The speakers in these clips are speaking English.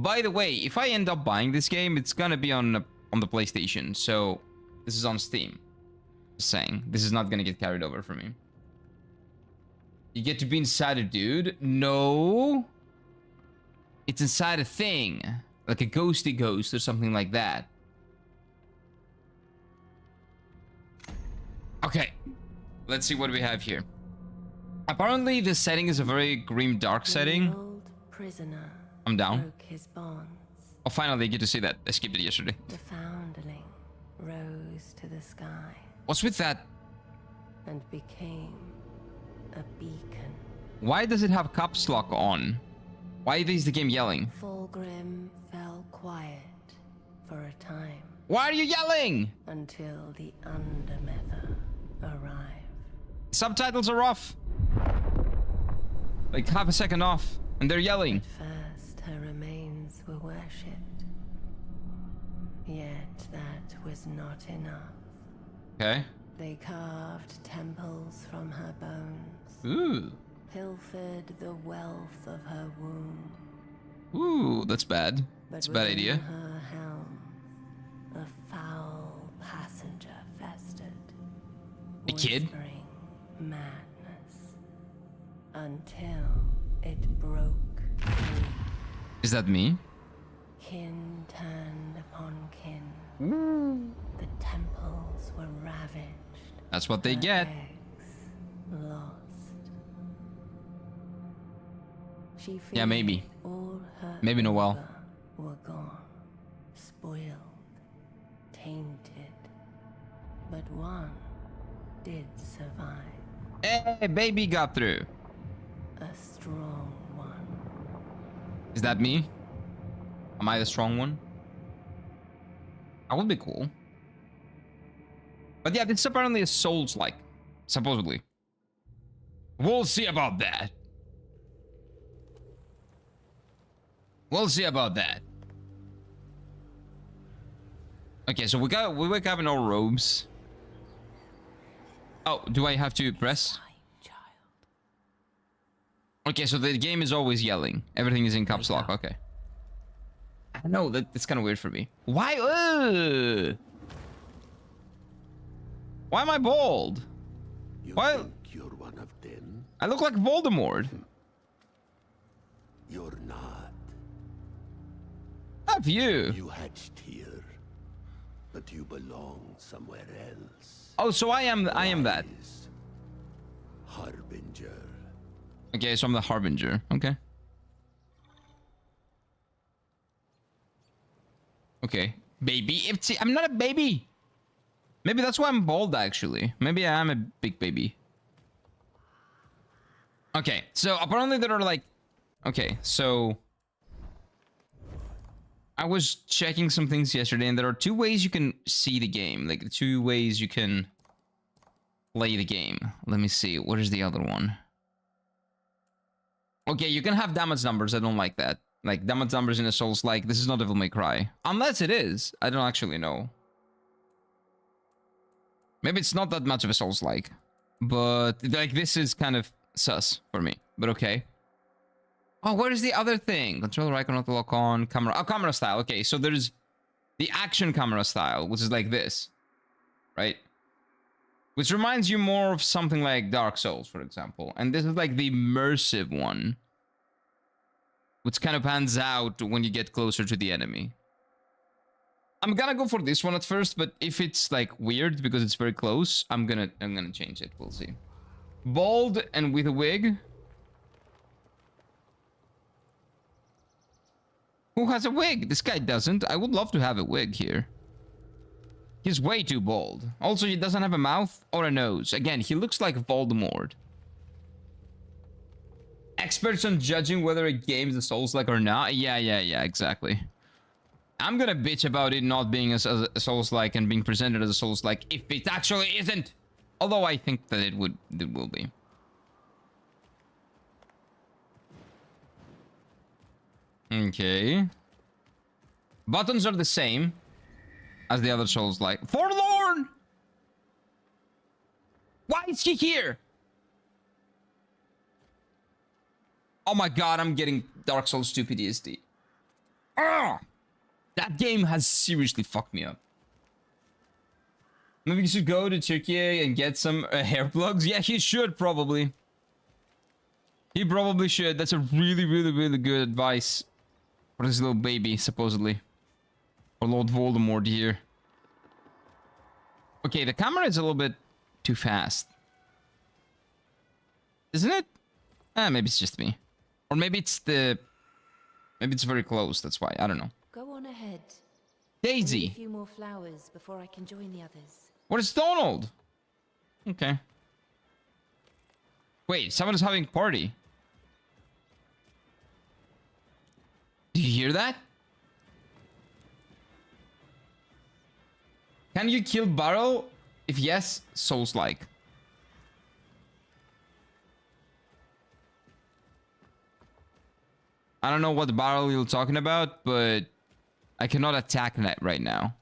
By the way, if I end up buying this game, it's gonna be on the PlayStation. So this is on Steam. Just saying, this is not gonna get carried over for me. You get to be inside a dude. No, it's inside a thing, like a ghosty ghost or something like that. Okay, let's see what we have here. Apparently, the setting is a very grim, dark setting. The old prisoner I'm down. broke his bonds. Oh, finally, I get to see that. I skipped it yesterday. The foundling rose to the sky What's with that? and became a beacon. Why does it have caps lock on? Why is the game yelling? Fulgrim fell quiet for a time Why are you yelling? until the Undermether arrived. Subtitles are off. Like half a second off, and they're yelling. At first, her remains were worshipped. Yet that was not enough. Okay. They carved temples from her bones, Ooh. pilfered the wealth of her womb. Ooh, that's bad. That's a bad within idea. her helm, a foul passenger festered, A kid? whispering madness, until it broke free. Is that me? Kin turned upon kin. Ooh. The temples were ravaged. That's what they her get. eggs lost. She Yeah, maybe. feared all her Maybe Noel. ova were gone, spoiled, tainted. But one did survive. Hey, baby got through. A strong one. Is that me? Am I the strong one? That would be cool. But yeah, this is apparently a Soulslike, supposedly. We'll see about that. We'll see about that. Okay, so we wake up in our robes. Oh, do I have to press? Okay, so the game is always yelling. Everything is in caps lock. Okay. I know that's kind of weird for me. Why? Why am I bald? You Why? think you're one of them? I look like Voldemort. You're not. Have you? You hatched here, but you belong somewhere else. Oh, so I am that. Rise, Harbinger. Okay, so I'm the Harbinger. Okay. Okay. Baby. I'm not a baby. Maybe that's why I'm bald, actually. Maybe I am a big baby. Okay, so apparently there are like... Okay, so... I was checking some things yesterday, and there are two ways you can see the game. Like, two ways you can play the game. Let me see. What is the other one? Okay, you can have damage numbers. I don't like that. Like, damage numbers in a Souls-like. This is not Devil May Cry. Unless it is. I don't actually know. Maybe it's not that much of a Souls-like. But, like, this is kind of sus for me. But okay. Oh, where is the other thing? Controller icon not to lock on. Camera. Oh, camera style. Okay, so there's the action camera style, which is like this. Right? Which reminds you more of something like Dark Souls, for example. And this is like the immersive one. Which kind of pans out when you get closer to the enemy. I'm gonna go for this one at first, but if it's like weird because it's very close, I'm gonna change it. We'll see. Bald and with a wig. Who has a wig? This guy doesn't. I would love to have a wig here. He's way too bald. Also, he doesn't have a mouth or a nose. Again, he looks like Voldemort. Experts on judging whether a game is a Souls-like or not. Yeah, exactly. I'm gonna bitch about it not being a Souls-like and being presented as a Souls-like if it actually isn't. Although I think that it will be. Okay. Buttons are the same as the other Souls-like. Forlorn! Why is he here? Oh my god, I'm getting Dark Souls 2 PTSD. Ah! That game has seriously fucked me up. Maybe you should go to Turkey and get some hair plugs. Yeah, he should probably. He probably should. That's a really, really, really good advice for this little baby, supposedly. For Lord Voldemort here. Okay, the camera is a little bit too fast. Isn't it? Maybe it's just me. Or maybe it's the... Maybe it's very close, that's why. I don't know. Go on ahead. I need Daisy! a few more flowers before I can join the others. What is Donald? Okay. Wait, someone's having a party. Do you hear that? Can you kill Barrel? If yes, Soulslike. I don't know what barrel you're talking about, but I cannot attack that right now.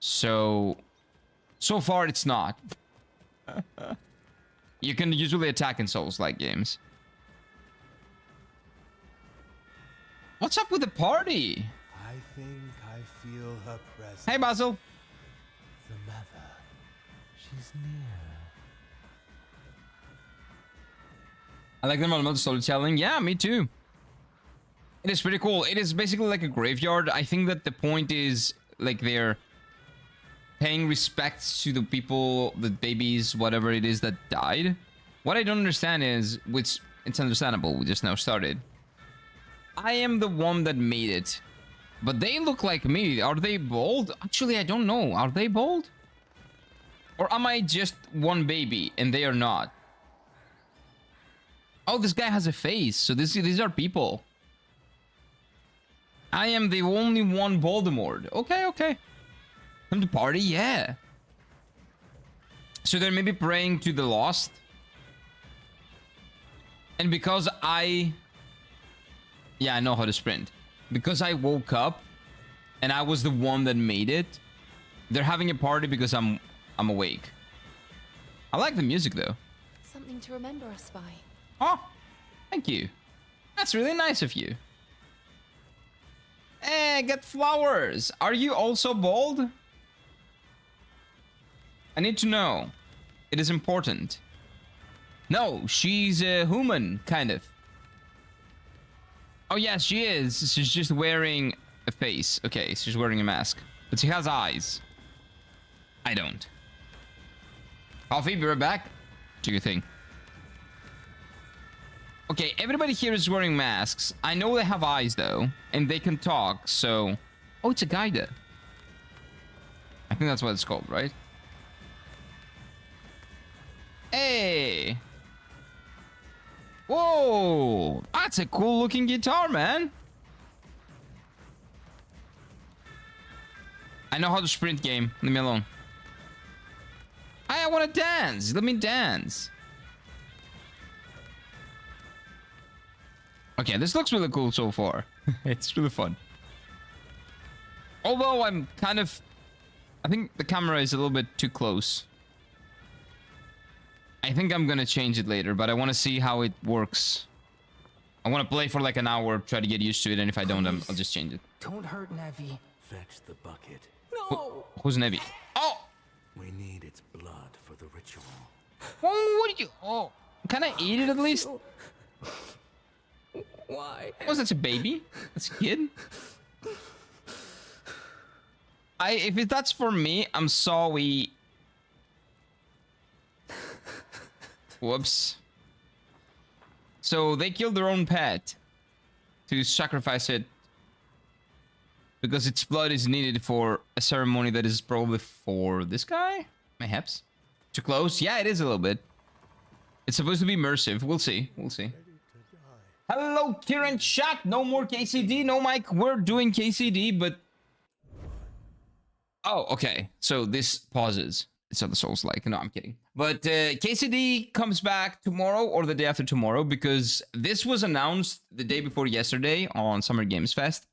So far it's not. You can usually attack in Souls-like games. What's up with the party? I think I feel her presence. Hey, Basil. The mother. She's near. I like the model storytelling. Yeah, me too. It is pretty cool. It is basically like a graveyard. I think that the point is like they're paying respects to the people, the babies, whatever it is that died. What I don't understand is, which it's understandable, we just now started. I am the one that made it. But they look like me. Are they bald? Actually, I don't know. Are they bald? Or am I just one baby and they are not? Oh, this guy has a face. So these are people. I am the only one Voldemort. Okay, okay. Come to party? Yeah. So they're maybe praying to the lost. And because yeah, I know how to sprint. Because I woke up and I was the one that made it, they're having a party because I'm awake. I like the music though. Something to remember us by. Oh, thank you. That's really nice of you. Hey, get flowers. Are you also bald? I need to know. It is important. No, she's a human, kind of. Oh, yes, she is. She's just wearing a face. Okay, she's wearing a mask. But she has eyes. I don't. Coffee, be right back. Do your thing. Okay, everybody here is wearing masks. I know they have eyes, though. And they can talk, so... Oh, it's a guy there. I think that's what it's called, right? Hey! Whoa! That's a cool looking guitar, man. I know how to sprint game. Leave me alone. I want to dance. Let me dance. Okay, this looks really cool so far. It's really fun. Although I'm kind of... I think the camera is a little bit too close. I think I'm gonna change it later, but I want to see how it works. I want to play for like an hour, try to get used to it, and if I don't, I'll just change it. Don't hurt Navi. Fetch the bucket. No! Who's Nevi? Oh! We need its blood for the ritual. Oh, what did you... Oh, can I eat it at least? Why? Was that a baby? That's a kid? If that's for me, I'm sorry. Whoops. So they killed their own pet to sacrifice it because its blood is needed for a ceremony that is probably for this guy? Mayhaps? Too close? Yeah, it is a little bit. It's supposed to be immersive. We'll see. We'll see. Hello, Kieran chat. No more KCD. No, Mike. We're doing KCD, but... Oh, okay. So this pauses. It's not the Souls-like. No, I'm kidding. But KCD comes back tomorrow or the day after tomorrow because this was announced the day before yesterday on Summer Games Fest.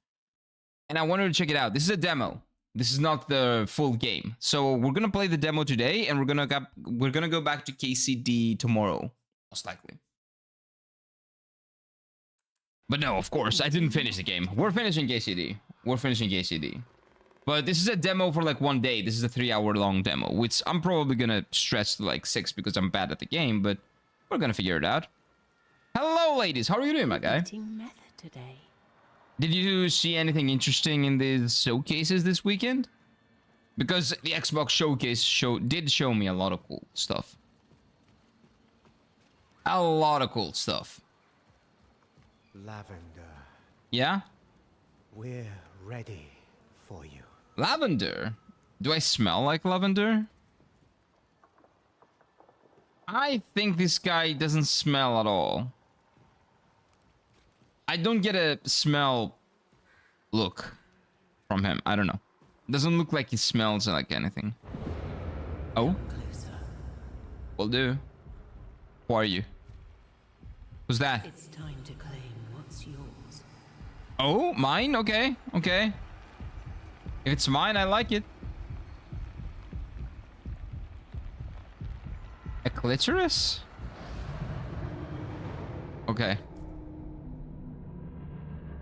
And I wanted to check it out. This is a demo. This is not the full game. So we're going to play the demo today and we're going to go back to KCD tomorrow, most likely. But no, of course, I didn't finish the game. We're finishing KCD. We're finishing KCD. But this is a demo for like 1 day. This is a 3-hour long demo, which I'm probably gonna stretch to like 6 because I'm bad at the game, but we're gonna figure it out. Hello, ladies. How are you doing, my guy? Eating method today. Did you see anything interesting in the showcases this weekend? Because the Xbox showcase did show me a lot of cool stuff. A lot of cool stuff. Lavender, Yeah? we're ready for you. Lavender? Do I smell like lavender? I think this guy doesn't smell at all. I don't get a smell look from him. I don't know. Doesn't look like he smells like anything. Oh? Closer. Will do. Who are you? Who's that? It's time to claim what's yours. Oh, mine? Okay, okay. If it's mine, I like it. A clitoris? Okay.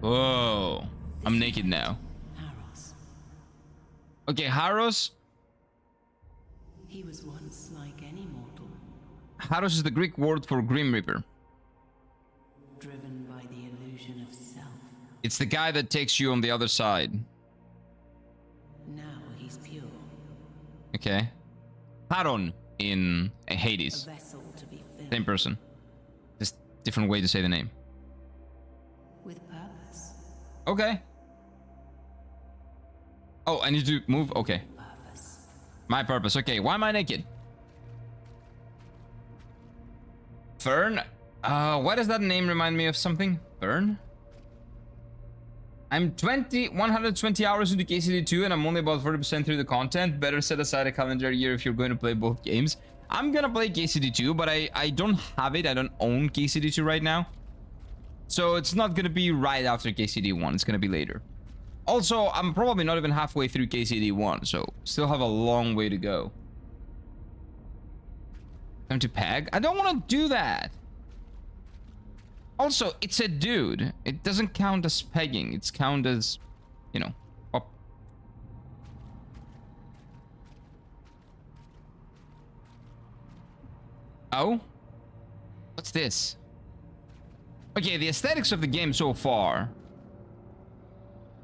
Whoa. I'm naked now. Haros. Okay, Haros. He was once like any mortal, Haros is the Greek word for Grim Reaper. driven by the illusion of self. It's the guy that takes you on the other side. Now he's pure, Okay. Haron in a Hades. vessel to be filled Same person. Just different way to say the name. with purpose. Okay. Oh, I need to move? Okay. Purpose. My purpose. Okay, why am I naked? Fern? Why does that name remind me of something? Fern? I'm 120 hours into KCD2 and I'm only about 40% through the content. Better set aside a calendar year if you're going to play both games. I'm gonna play KCD2, but I don't have it. I don't own KCD2 right now. So it's not gonna be right after KCD1. It's gonna be later. Also, I'm probably not even halfway through KCD1, so still have a long way to go. Time to peg? I don't want to do that. Also, it's a dude. It doesn't count as pegging. It's count as, you know, pop. Oh? What's this? Okay, the aesthetics of the game so far,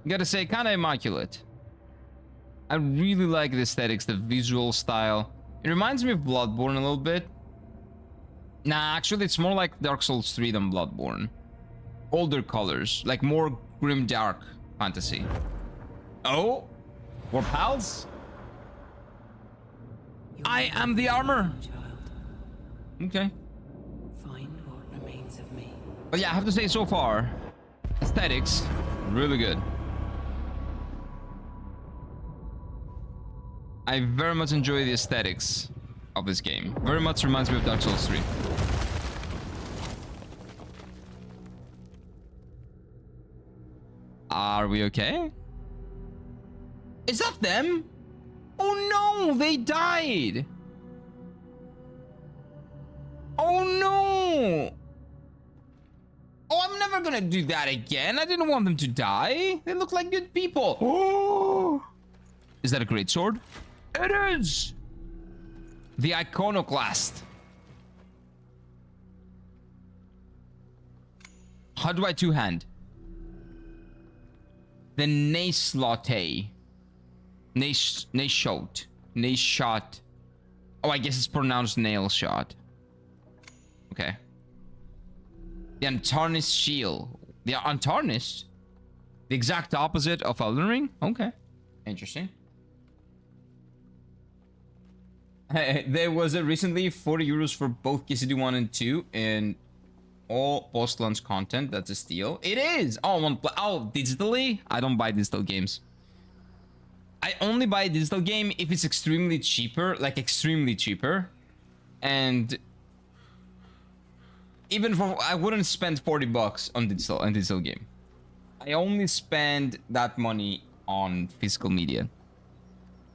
gotta say, kind of immaculate. I really like the aesthetics, the visual style. It reminds me of Bloodborne a little bit. Nah, actually, it's more like Dark Souls 3 than Bloodborne. Older colors, like more grim dark fantasy. Oh? We're pals? I am the armor. Child, Okay. find what remains of me. But yeah, I have to say so far, aesthetics, really good. I very much enjoy the aesthetics of this game. Very much reminds me of Dark Souls 3. Are we okay? Is that them? Oh no, they died. Oh no. Oh, I'm never gonna do that again. I didn't want them to die. They look like good people. Oh. Is that a great sword? It is. The Iconoclast. How do I two-hand? The Nacelote. Nashot. Nashot. Oh, I guess it's pronounced nail shot. Okay. The Untarnished Shield. The Untarnished? The exact opposite of Elden Ring? Okay. Interesting. There was recently 40 euros for both KCD 1 and 2 and all post-launch content. That's a steal. It is! Oh, digitally? I don't buy digital games. I only buy a digital game if it's extremely cheaper, like extremely cheaper. And even for, I wouldn't spend 40 bucks on digital game. I only spend that money on physical media.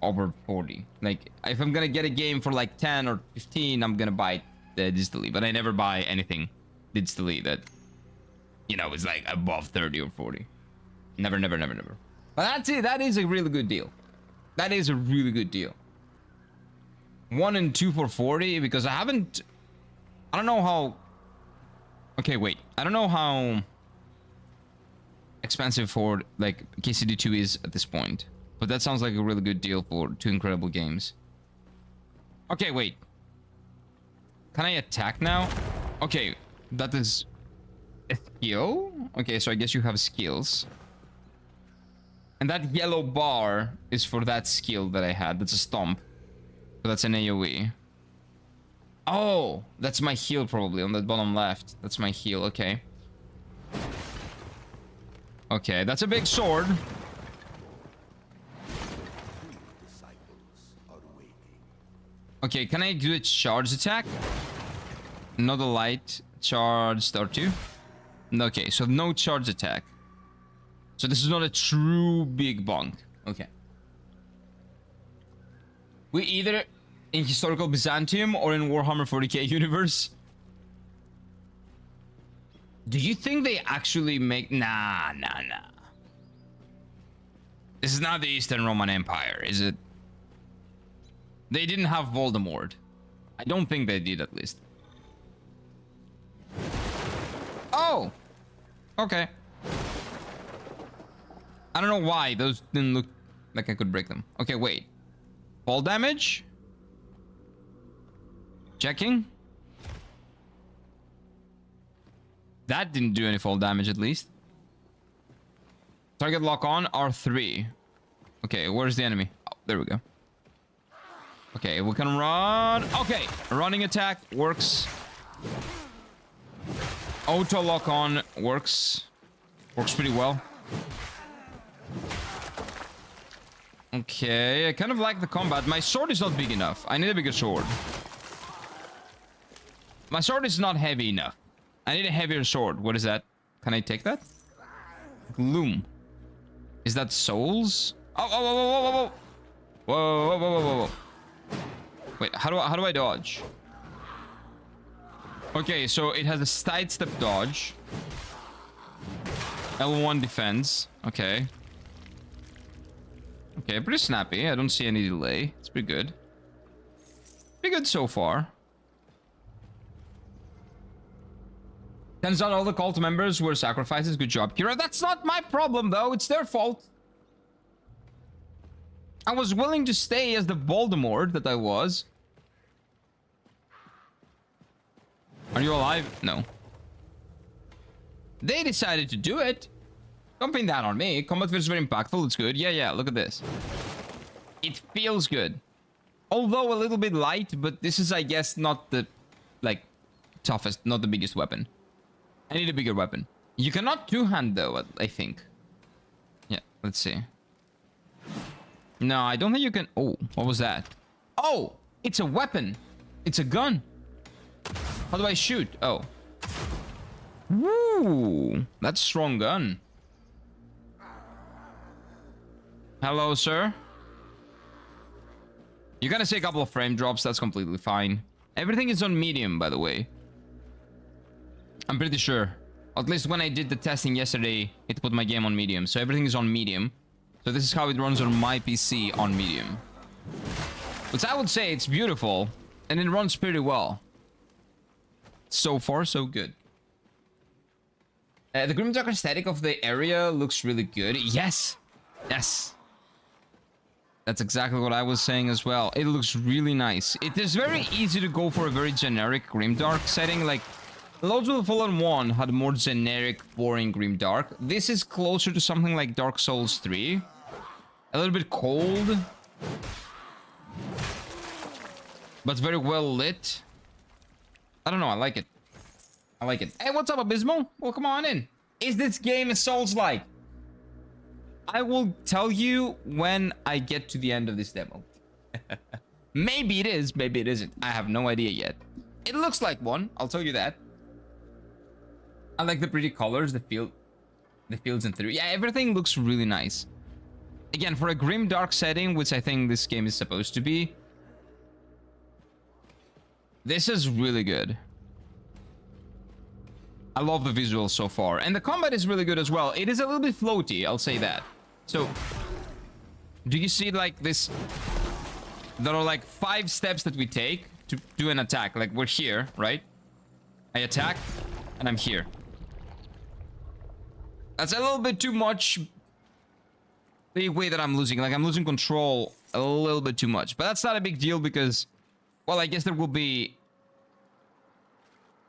Over 40. Like, if I'm gonna get a game for like 10 or 15, I'm gonna buy it digitally. But I never buy anything digitally that, you know, it's like above 30 or 40. Never, never, never, never. But that's it. That is a really good deal. That is a really good deal. 1 and 2 for 40 because I don't know how. Okay, wait. I don't know how expensive for like KCD2 is at this point, but that sounds like a really good deal for 2 incredible games. Okay, wait. Can I attack now? Okay, that is a skill. Okay, so I guess you have skills. And that yellow bar is for that skill that I had. That's a stomp. So that's an AoE. Oh, that's my heal probably on the bottom left. That's my heal, okay. Okay, that's a big sword. Okay, can I do a charge attack? Not a light charged R2. Okay, so no charge attack. So this is not a true big bonk. Okay. We either in historical Byzantium or in Warhammer 40k universe. Do you think they actually make... Nah. This is not the Eastern Roman Empire, is it? They didn't have Voldemort. I don't think they did, at least. Oh! Okay. I don't know why. Those didn't look like I could break them. Okay, wait. Fall damage? Checking? That didn't do any fall damage, at least. Target lock on, R3. Okay, where's the enemy? Oh, there we go. Okay, we can run. Okay, running attack works. Auto lock on works. Works pretty well. Okay, I kind of like the combat. My sword is not big enough. I need a bigger sword. My sword is not heavy enough. I need a heavier sword. What is that? Can I take that? Gloom. Is that souls? Oh, whoa, whoa, whoa, whoa, whoa. Whoa, whoa, whoa, whoa, whoa. Wait, how do I dodge? Okay, so it has a sidestep dodge. L1 defense. Okay. Okay, pretty snappy. I don't see any delay. It's pretty good. Pretty good so far. Turns out all the cult members were sacrifices. Good job, Kira. That's not my problem, though. It's their fault. I was willing to stay as the Voldemort that I was. Are you alive? No. They decided to do it. Don't pin that on me. Combat feels very impactful. It's good. Yeah. Look at this. It feels good. Although a little bit light, but this is, I guess, not the, like, toughest, not the biggest weapon. I need a bigger weapon. You cannot two-hand, though, I think. Yeah, let's see. No, I don't think you can... Oh, what was that? Oh, it's a weapon. It's a gun. How do I shoot? Oh. Woo, that's a strong gun. Hello, sir. You're gonna see a couple of frame drops. That's completely fine. Everything is on medium, by the way. I'm pretty sure. At least when I did the testing yesterday, it put my game on medium. So everything is on medium. So this is how it runs on my PC on medium. Which I would say it's beautiful. And it runs pretty well. So far, so good. The grimdark aesthetic of the area looks really good. Yes! Yes! That's exactly what I was saying as well. It looks really nice. It is very easy to go for a very generic grimdark setting. Like, Lords of the Fallen 1 had more generic, boring grimdark. This is closer to something like Dark Souls 3. A little bit cold. But very well lit. I don't know, I like it. I like it. Hey, what's up, Abysmal? Welcome on in. Is this game a Souls-like? I will tell you when I get to the end of this demo. Maybe it is, maybe it isn't. I have no idea yet. It looks like one, I'll tell you that. I like the pretty colors, the fields and through. Yeah, everything looks really nice. Again, for a grim dark setting, which I think this game is supposed to be, this is really good. I love the visuals so far. And the combat is really good as well. It is a little bit floaty, I'll say that. So, do you see like this? There are like 5 steps that we take to do an attack. Like we're here, right? I attack, and I'm here. That's a little bit too much. The way that I'm losing, like I'm losing control a little bit too much. But that's not a big deal because, well, I guess there will be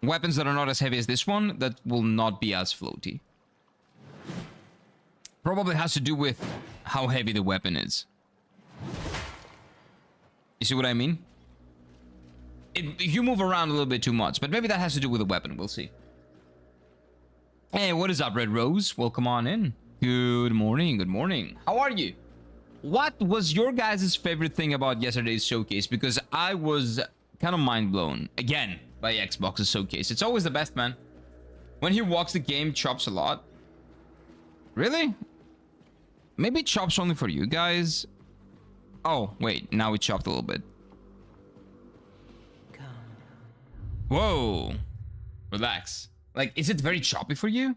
weapons that are not as heavy as this one that will not be as floaty. Probably has to do with how heavy the weapon is. You see what I mean? You move around a little bit too much, but maybe that has to do with the weapon. We'll see. Hey, what is up, Red Rose? Welcome on in. Good morning, good morning. How are you? What was your guys' favorite thing about yesterday's showcase? Because I was kind of mind blown again by Xbox's showcase. It's always the best, man. When he walks, the game chops a lot. Really? Maybe it chops only for you guys. Oh, wait, now it chopped a little bit. Whoa. Relax. Like, is it very choppy for you?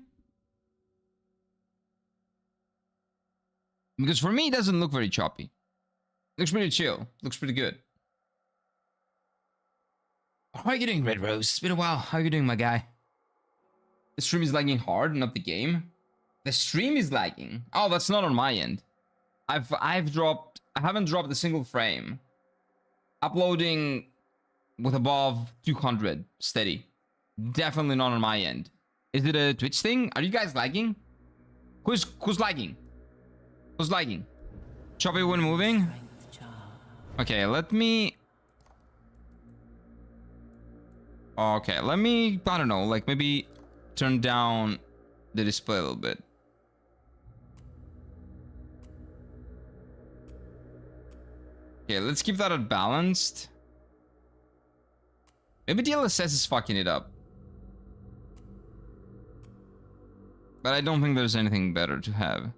Because for me, it doesn't look very choppy. Looks pretty chill. Looks pretty good. How are you doing, Red Rose? It's been a while. How are you doing, my guy? The stream is lagging hard, not the game. The stream is lagging. Oh, that's not on my end. I haven't dropped a single frame. Uploading with above 200 steady. Definitely not on my end. Is it a Twitch thing? Are you guys lagging? Who's lagging? Who's lagging? Choppy when moving? Okay, let me... Okay, let me... I don't know, like maybe turn down the display a little bit. Okay, let's keep that at balanced. Maybe DLSS is fucking it up. But I don't think there's anything better to have.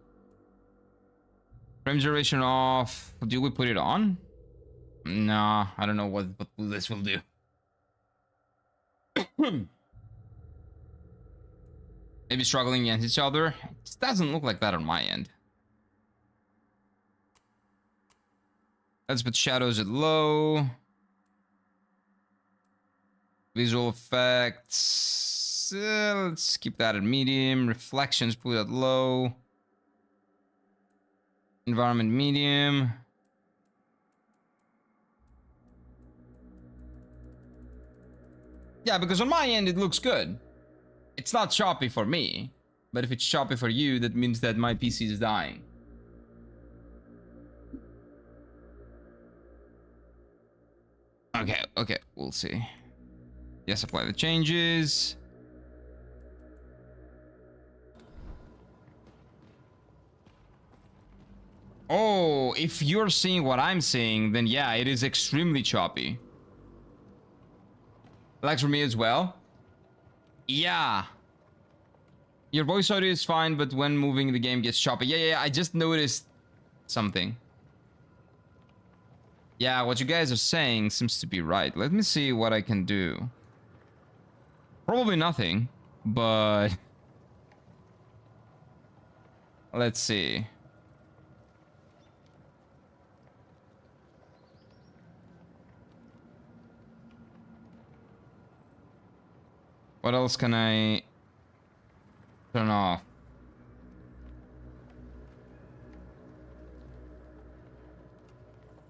Frame duration off. Do we put it on? Nah, I don't know what this will do. Maybe struggling against each other. It doesn't look like that on my end. Let's put shadows at low. Visual effects. Let's keep that at medium. Reflections put at low. Environment medium. Yeah, because on my end it looks good. It's not choppy for me. But if it's choppy for you, that means that my PC is dying. Okay, we'll see. Yes, apply the changes. Oh, if you're seeing what I'm seeing, then yeah, it is extremely choppy. Like for me as well. Yeah. Your voice audio is fine, but when moving the game gets choppy. Yeah, I just noticed something. Yeah, what you guys are saying seems to be right. Let me see what I can do. Probably nothing, but... Let's see. What else can I turn off?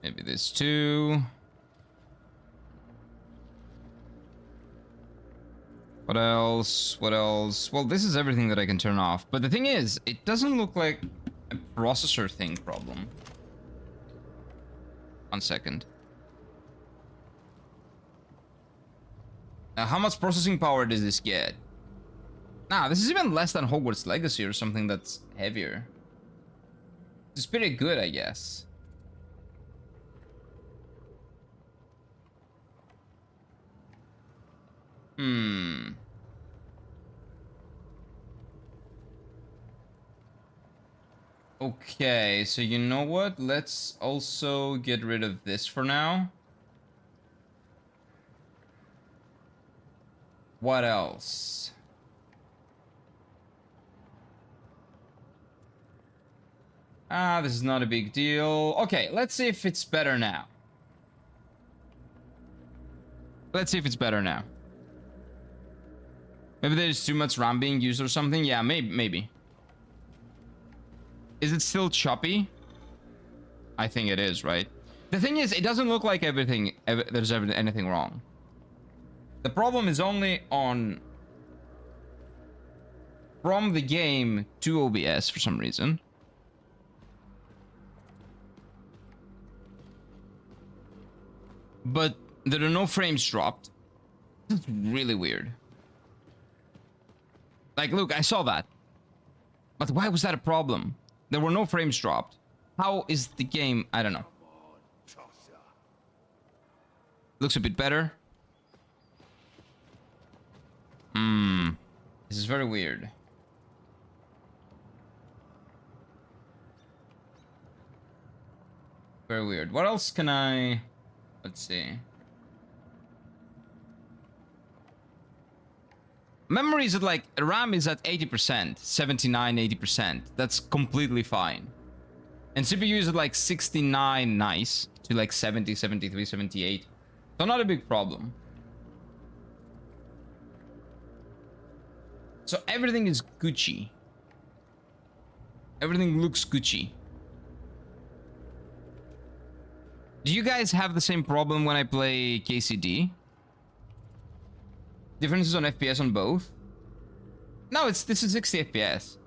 Maybe this too. What else? What else? Well, this is everything that I can turn off. But the thing is, it doesn't look like a processor thing problem. 1 second. Now, how much processing power does this get? Nah, this is even less than Hogwarts Legacy or something that's heavier. It's pretty good, I guess. Okay, so you know what? Let's also get rid of this for now. What else? Ah, this is not a big deal. Okay, let's see if it's better now. Let's see if it's better now. Maybe there's too much RAM being used or something. Yeah, maybe. Is it still choppy? I think it is, right? The thing is, it doesn't look like there's anything wrong. The problem is only on from the game to OBS for some reason. But there are no frames dropped. That's really weird. Like, look, I saw that. But why was that a problem? There were no frames dropped. How is the game? I don't know. Looks a bit better. This is very weird. Very weird. What else can I... Let's see. Memory is at like... RAM is at 80%. 79, 80%. That's completely fine. And CPU is at like 69, nice. To like 70, 73, 78. So not a big problem. So everything is Gucci. Everything looks Gucci. Do you guys have the same problem when I play KCD? Differences on FPS on both? No, this is 60 FPS.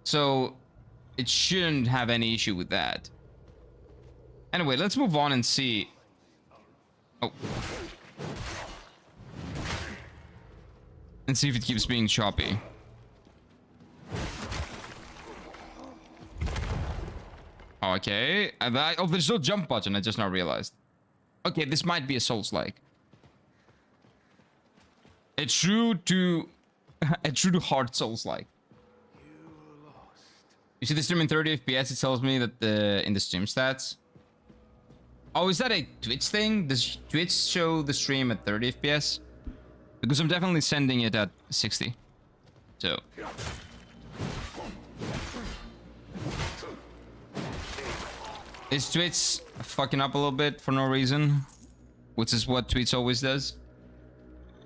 So it shouldn't have any issue with that. Anyway, let's move on and see. Oh. And see if it keeps being choppy. Okay. Oh, there's no jump button. I just now realized. Okay, this might be a Soulslike. A true to hard Soulslike. You see the stream in 30 FPS. It tells me that in the stream stats. Oh, is that a Twitch thing? Does Twitch show the stream at 30 FPS? Because I'm definitely sending it at 60. So. Is Twitch fucking up a little bit for no reason? Which is what Twitch always does.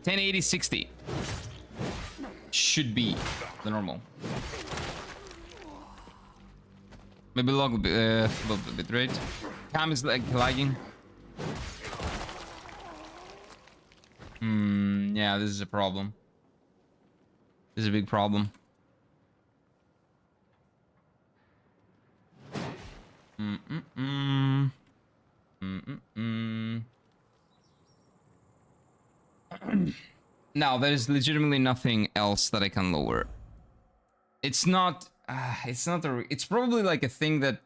1080 60. Should be the normal. Maybe a little bit rate. Cam is like lagging. Yeah, this is a problem. This is a big problem. Now, there is legitimately nothing else that I can lower. It's not. It's probably like a thing that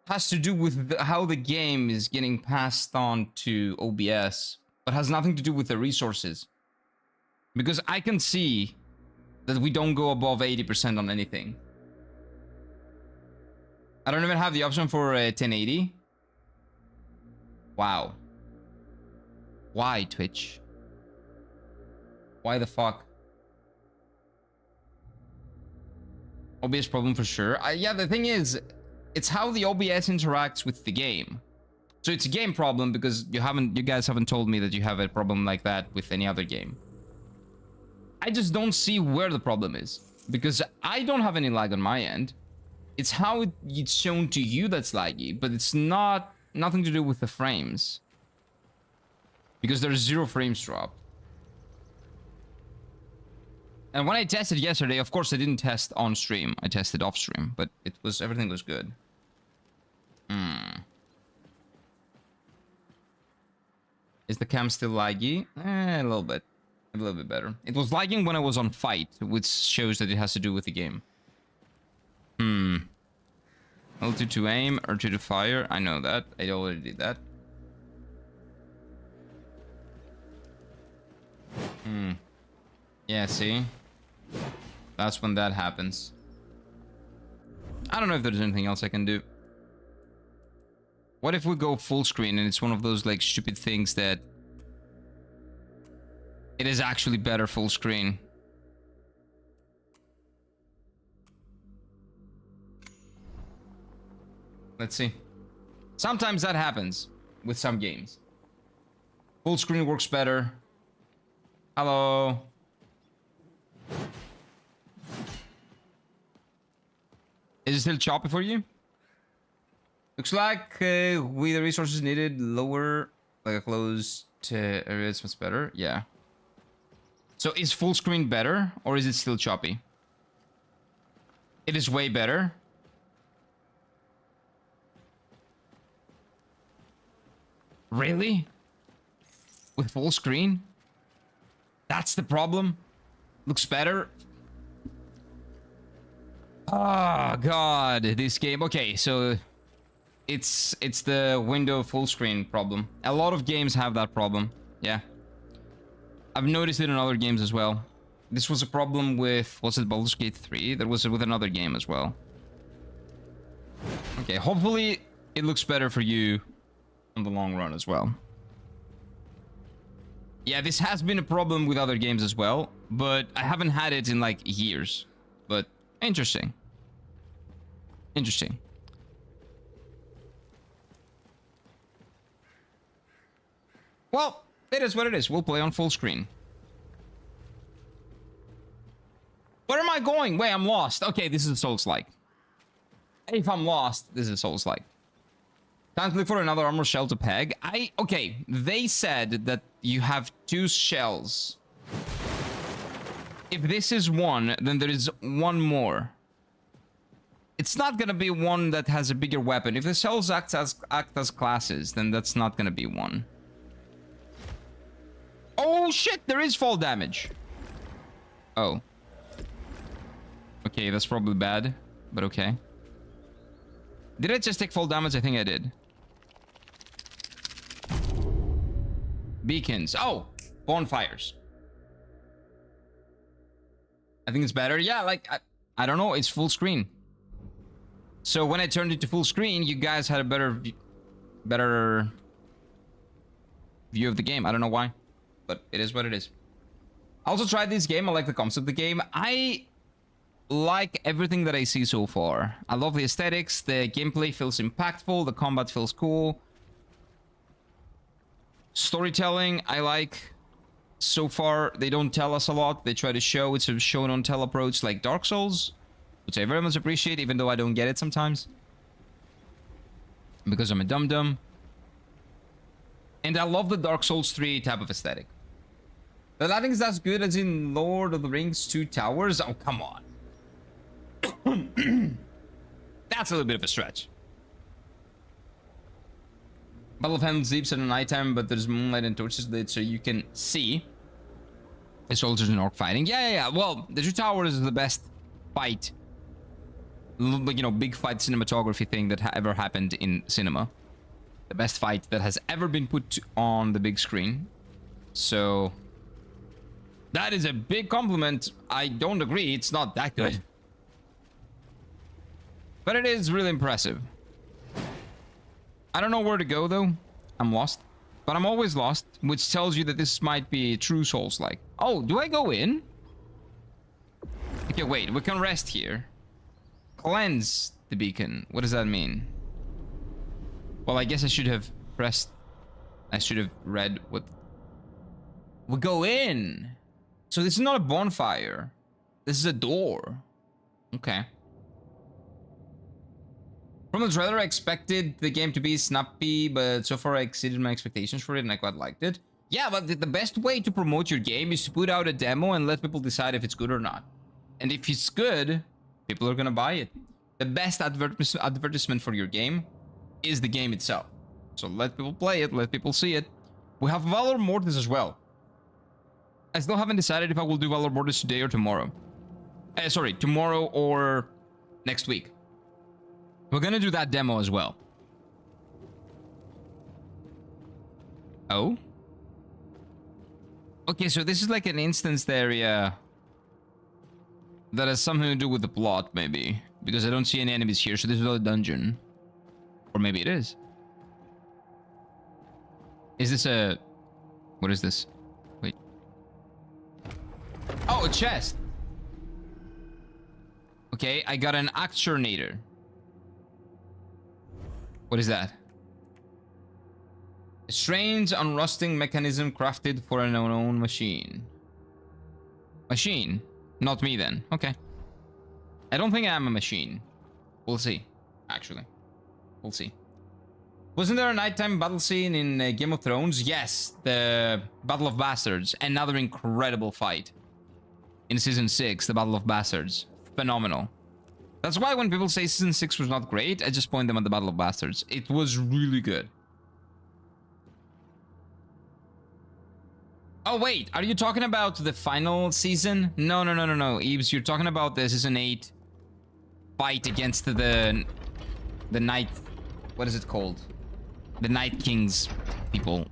has to do with how the game is getting passed on to OBS, but has nothing to do with the resources. Because I can see that we don't go above 80% on anything. I don't even have the option for 1080. Wow. Why, Twitch? Why the fuck? OBS problem for sure. Yeah, the thing is, it's how the OBS interacts with the game. So it's a game problem because you guys haven't told me that you have a problem like that with any other game. I just don't see where the problem is because I don't have any lag on my end. It's how it's shown to you that's laggy, but it's nothing to do with the frames. Because there's 0 frames dropped. And when I tested yesterday, of course I didn't test on stream. I tested off stream, but everything was good. Is the cam still laggy? A little bit. A little bit better. It was lagging when I was on fight, which shows that it has to do with the game. L2 to aim, R2 to fire. I know that. I already did that. Yeah, see? That's when that happens. I don't know if there's anything else I can do. What if we go full screen and it's one of those like stupid things that it is actually better full screen? Let's see. Sometimes that happens with some games. Full screen works better. Hello. Is it still choppy for you? Looks like with the resources needed, lower, like close to areas, much better. Yeah. So is full screen better, or is it still choppy? It is way better. Really? With full screen? That's the problem? Looks better? Oh god, this game. Okay, so it's the window full screen problem. A lot of games have that problem. Yeah. I've noticed it in other games as well. This was a problem with, was it Baldur's Gate 3? That was with another game as well. Okay, hopefully it looks better for you in the long run as well. Yeah, this has been a problem with other games as well, but I haven't had it in like years. But interesting. Interesting. Well, it is what it is. We'll play on full screen. Where am I going? Wait, I'm lost. Okay, this is a Soulslike. If I'm lost, this is a Soulslike. Time to look for another armor shell to peg. Okay, they said that you have 2 shells. If this is one, then there is one more. It's not gonna be one that has a bigger weapon. If the shells act as classes, then that's not gonna be one. Oh shit, there is fall damage. Oh. Okay, that's probably bad, but okay. Did I just take fall damage? I think I did. Beacons. Oh, bonfires. I think it's better. Yeah, like, I don't know. It's full screen. So when I turned it to full screen, you guys had a better view of the game. I don't know why, but it is what it is. I also tried this game. I like the concept of the game. I like everything that I see so far. I love the aesthetics. The gameplay feels impactful. The combat feels cool. Storytelling, I like. So far, they don't tell us a lot. They try to show. It's a show don't tell approach like Dark Souls, which I very much appreciate, even though I don't get it sometimes. Because I'm a dum-dum. And I love the Dark Souls 3 type of aesthetic. The lighting is as good as in Lord of the Rings 2 Towers? Oh, come on. That's a little bit of a stretch. Battle of Helm's Deep at nighttime, but there's moonlight and torches lit so you can see the soldiers and orc fighting. Yeah. Well, the 2 Towers is the best fight, you know, big fight cinematography thing that ever happened in cinema. The best fight that has ever been put on the big screen. So that is a big compliment. I don't agree. It's not that good. But it is really impressive. I don't know where to go, though. I'm lost. But I'm always lost, which tells you that this might be true Souls-like. Oh, do I go in? Okay, wait. We can rest here. Cleanse the beacon. What does that mean? Well, I guess I should have pressed... I should have read what... We go in! So this is not a bonfire. This is a door. Okay. From the trailer, I expected the game to be snappy, but so far I exceeded my expectations for it and I quite liked it. Yeah, but the best way to promote your game is to put out a demo and let people decide if it's good or not. And if it's good, people are gonna buy it. The best advertisement for your game is the game itself. So let people play it, let people see it. We have Valor Mortis as well. I still haven't decided if I will do Valor Mortis today or tomorrow. Sorry, tomorrow or next week. We're gonna do that demo as well. Oh? Okay, so this is like an instanced area that has something to do with the plot, maybe. Because I don't see any enemies here, so this is not a dungeon. Or maybe it is. Is this a... What is this? Wait. Oh, a chest! Okay, I got an Acturnator. What is that? A strange unrusting mechanism crafted for an unknown machine. Machine? Not me then. Okay. I don't think I am a machine. We'll see. Actually. We'll see. Wasn't there a nighttime battle scene in Game of Thrones? Yes. The Battle of Bastards. Another incredible fight. In Season 6, the Battle of Bastards. Phenomenal. That's why when people say Season 6 was not great, I just point them at the Battle of Bastards. It was really good. Oh, wait. Are you talking about the final season? No, no, no, no, no. Eves, you're talking about the Season 8 fight against the Night... What is it called? The Night King's people.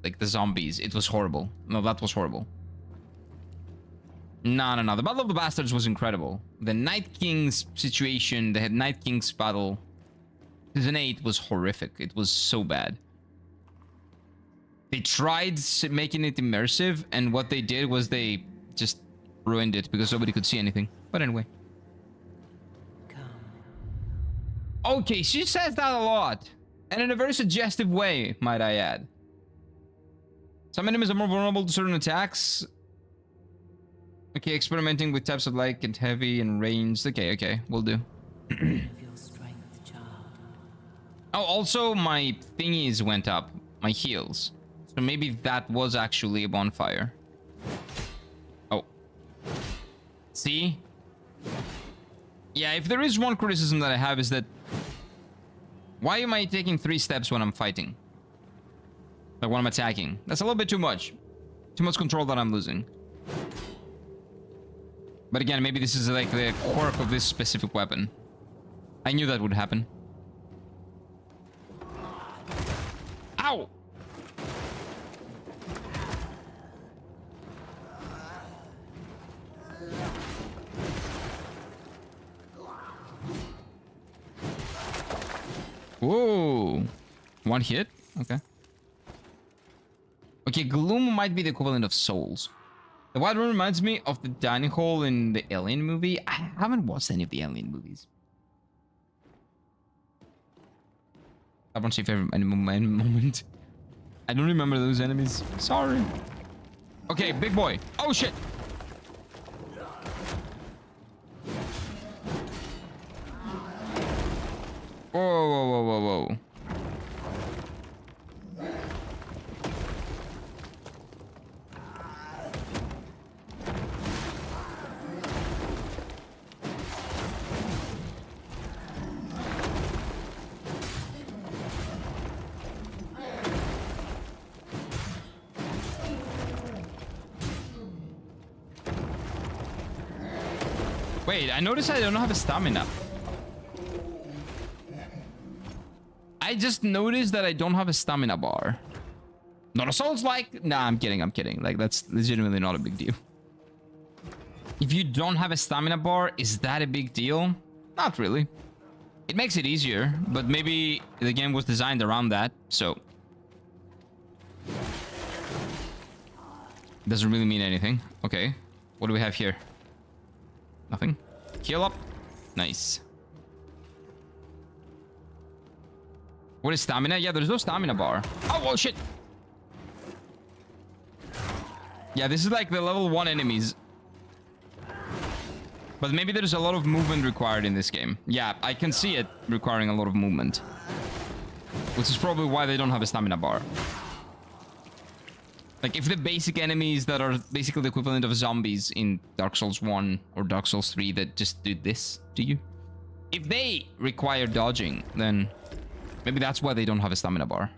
Like the zombies. It was horrible. No, that was horrible. No, no, no. The Battle of the Bastards was incredible. The Night King's situation, the Night King's battle, Season 8 was horrific. It was so bad. They tried making it immersive, and what they did was they just ruined it because nobody could see anything. But anyway. Okay, she says that a lot. And in a very suggestive way, might I add. Some enemies are more vulnerable to certain attacks. Okay, experimenting with types of light and heavy and ranged. Okay, okay, we'll do. Oh, also my thingies went up. My heals. So maybe that was actually a bonfire. Oh. See? Yeah, if there is one criticism that I have is that... Why am I taking 3 steps when I'm fighting? Like when I'm attacking? That's a little bit too much. Too much control that I'm losing. But again, maybe this is like the quirk of this specific weapon. I knew that would happen. Ow! Whoa. One hit? Okay. Okay, gloom might be the equivalent of souls. The white room reminds me of the dining hall in the Alien movie. I haven't watched any of the Alien movies. I won't say favorite moment. I don't remember those enemies. Sorry. Okay, big boy. Oh shit. Whoa, whoa, whoa, whoa, whoa. Wait, I noticed I don't have a stamina. I just noticed that I don't have a stamina bar. Not a Soulslike. Nah, I'm kidding. I'm kidding. Like, that's legitimately not a big deal. If you don't have a stamina bar, is that a big deal? Not really. It makes it easier, but maybe the game was designed around that, so... Doesn't really mean anything. Okay. What do we have here? Nothing. Heal up. Nice. What is stamina? Yeah, there's no stamina bar. Oh, oh shit. Yeah, this is like the level 1 enemies. But maybe there's a lot of movement required in this game. Yeah, I can see it requiring a lot of movement. Which is probably why they don't have a stamina bar. Like, if the basic enemies that are basically the equivalent of zombies in Dark Souls 1 or Dark Souls 3 that just do this to you, if they require dodging, then maybe that's why they don't have a stamina bar.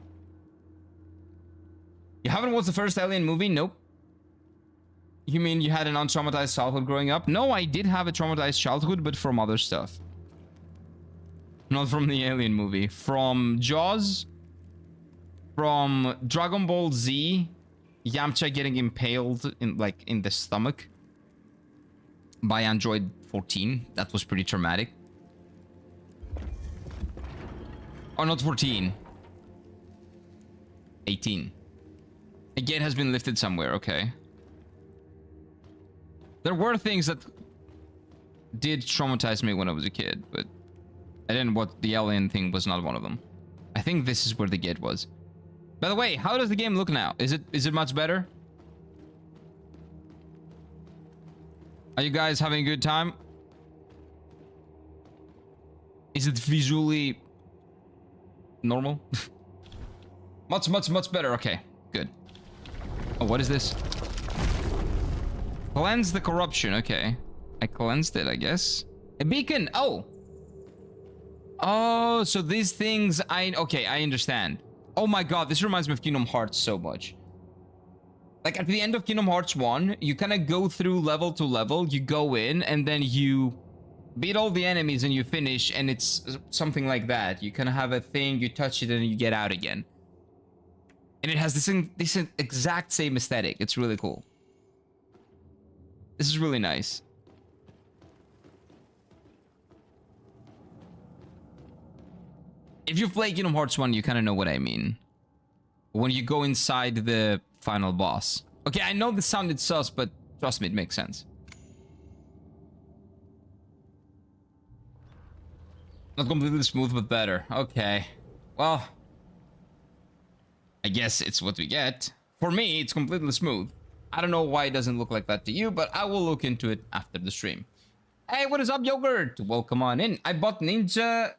You haven't watched the first Alien movie? Nope. You mean you had an untraumatized childhood growing up? No, I did have a traumatized childhood, but from other stuff. Not from the Alien movie. From Jaws. From Dragon Ball Z. Yamcha getting impaled in the stomach by Android 14. That was pretty traumatic. Oh, not 14. 18. A gate has been lifted somewhere. Okay. There were things that did traumatize me when I was a kid, but I didn't. What the alien thing was not one of them. I think this is where the gate was. By the way, how does the game look now? Is it much better? Are you guys having a good time? Is it visually normal? much better. Okay, good. Oh, what is this? Cleanse the corruption. Okay, I cleansed it, I guess. A beacon. Oh, so these things, okay, I understand. Oh my god, this reminds me of Kingdom Hearts so much. Like at the end of Kingdom Hearts 1, you kind of go through level to level, you go in and then you beat all the enemies and you finish, and it's something like that. You kind of have a thing, you touch it and you get out again. And it has this exact same aesthetic. It's really cool. This is really nice. If you've played Kingdom Hearts 1, you kind of know what I mean. When you go inside the final boss. Okay, I know this sounded sus, but trust me, it makes sense. Not completely smooth, but better. Okay. Well, I guess it's what we get. For me, it's completely smooth. I don't know why it doesn't look like that to you, but I will look into it after the stream. Hey, what is up, Yogurt? Welcome on in. I bought Ninja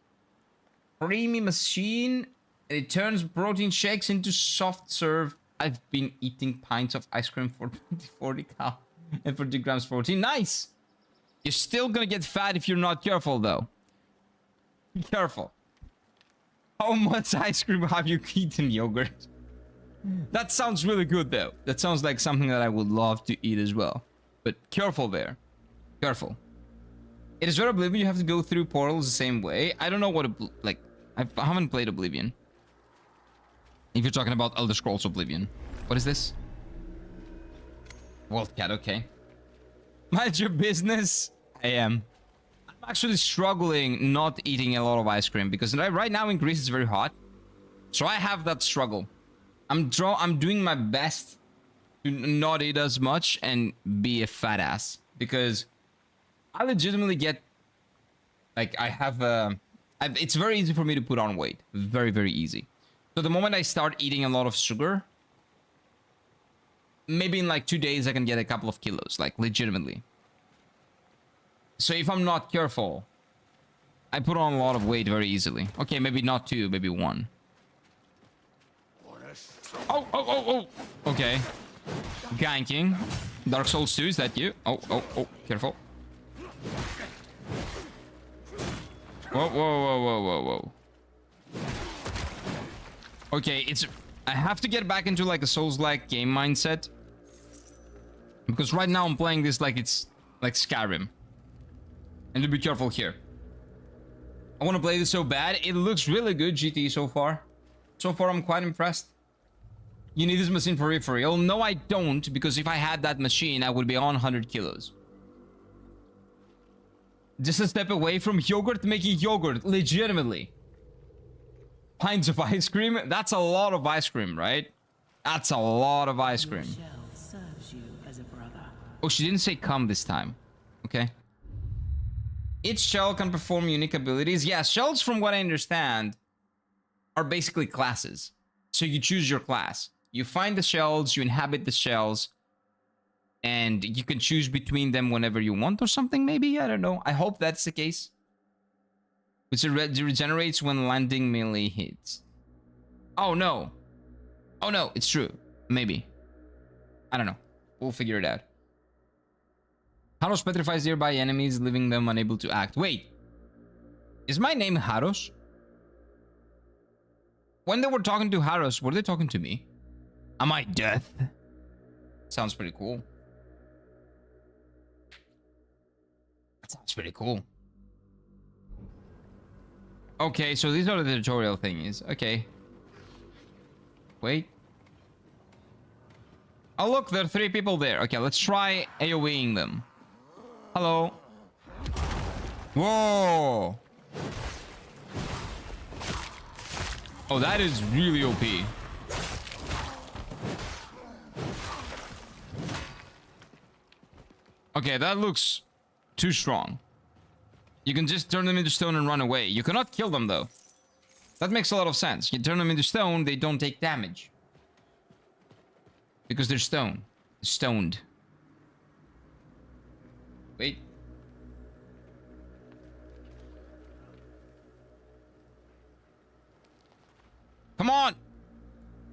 Creamy Machine. It turns protein shakes into soft serve. I've been eating pints of ice cream for 40 cal and 40 grams protein. Nice. You're still gonna get fat if you're not careful, though. Be careful. How much ice cream have you eaten, Yogurt? That sounds really good, though. That sounds like something that I would love to eat as well. But careful there. Careful. It is very Oblivion. You have to go through portals the same way. I don't know what like. I haven't played Oblivion. If you're talking about Elder Scrolls Oblivion. What is this? Wildcat, okay. Mind your business. I am. I'm actually struggling not eating a lot of ice cream because right now in Greece it's very hot. So I have that struggle. I'm doing my best to not eat as much and be a fat ass. Because I legitimately get... Like, I have it's very easy for me to put on weight. Very, very easy. So the moment I start eating a lot of sugar, maybe in like 2 days I can get a couple of kilos, like legitimately. So if I'm not careful, I put on a lot of weight very easily. Okay, maybe not 2, maybe 1. Oh. Okay. Ganking. Dark Souls 2, is that you? Oh, careful. Whoa. Okay, I have to get back into like a Souls-like game mindset. Because right now I'm playing this like it's like Skyrim. And to be careful here. I want to play this so bad. It looks really good, GT, so far. So far, I'm quite impressed. You need this machine for real? No, I don't, because if I had that machine, I would be on 100 kilos. Just a step away from yogurt making yogurt, legitimately. Pints of ice cream? That's a lot of ice cream, right? That's a lot of ice cream. Serves you as a brother. Oh, she didn't say come this time. Okay. Each shell can perform unique abilities. Yeah, shells, from what I understand, are basically classes. So you choose your class. You find the shells, you inhabit the shells, and you can choose between them whenever you want or something, maybe? I don't know. I hope that's the case. Which regenerates when landing melee hits. Oh, no. Oh, no. It's true. Maybe. I don't know. We'll figure it out. Haros petrifies nearby enemies, leaving them unable to act. Wait. Is my name Haros? When they were talking to Haros, were they talking to me? Am I death? Sounds pretty cool. That sounds pretty cool. Okay, so these are the tutorial thingies. Okay. Wait. Oh, look, there are 3 people there. Okay, let's try AoEing them. Hello. Whoa. Oh, that is really OP. Okay, that looks too strong. You can just turn them into stone and run away. You cannot kill them, though. That makes a lot of sense. You turn them into stone, they don't take damage. Because they're stone. Stoned. Wait. Come on!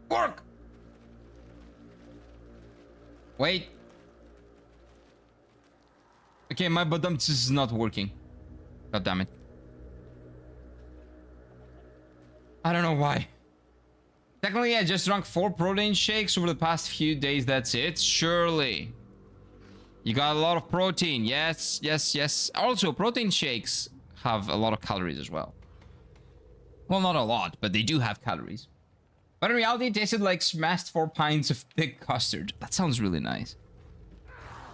Work! Wait. Okay, my badumts is not working. God damn it. I don't know why. Technically, I just drank 4 protein shakes over the past few days. That's it. Surely. You got a lot of protein. Yes, yes, yes. Also, protein shakes have a lot of calories as well. Well, not a lot, but they do have calories. But in reality, it tasted like smashed 4 pints of thick custard. That sounds really nice.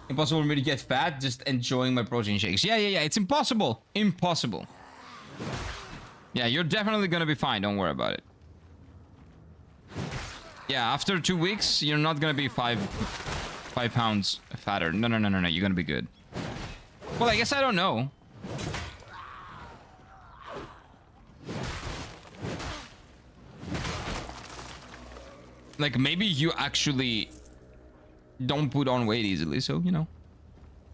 Impossible for me to get fat just enjoying my protein shakes. Yeah. It's impossible. Impossible. Yeah, you're definitely gonna be fine. Don't worry about it. Yeah, after 2 weeks, you're not gonna be 5 pounds fatter. No. You're gonna be good. Well, I guess I don't know. Like, maybe you actually don't put on weight easily, so, you know.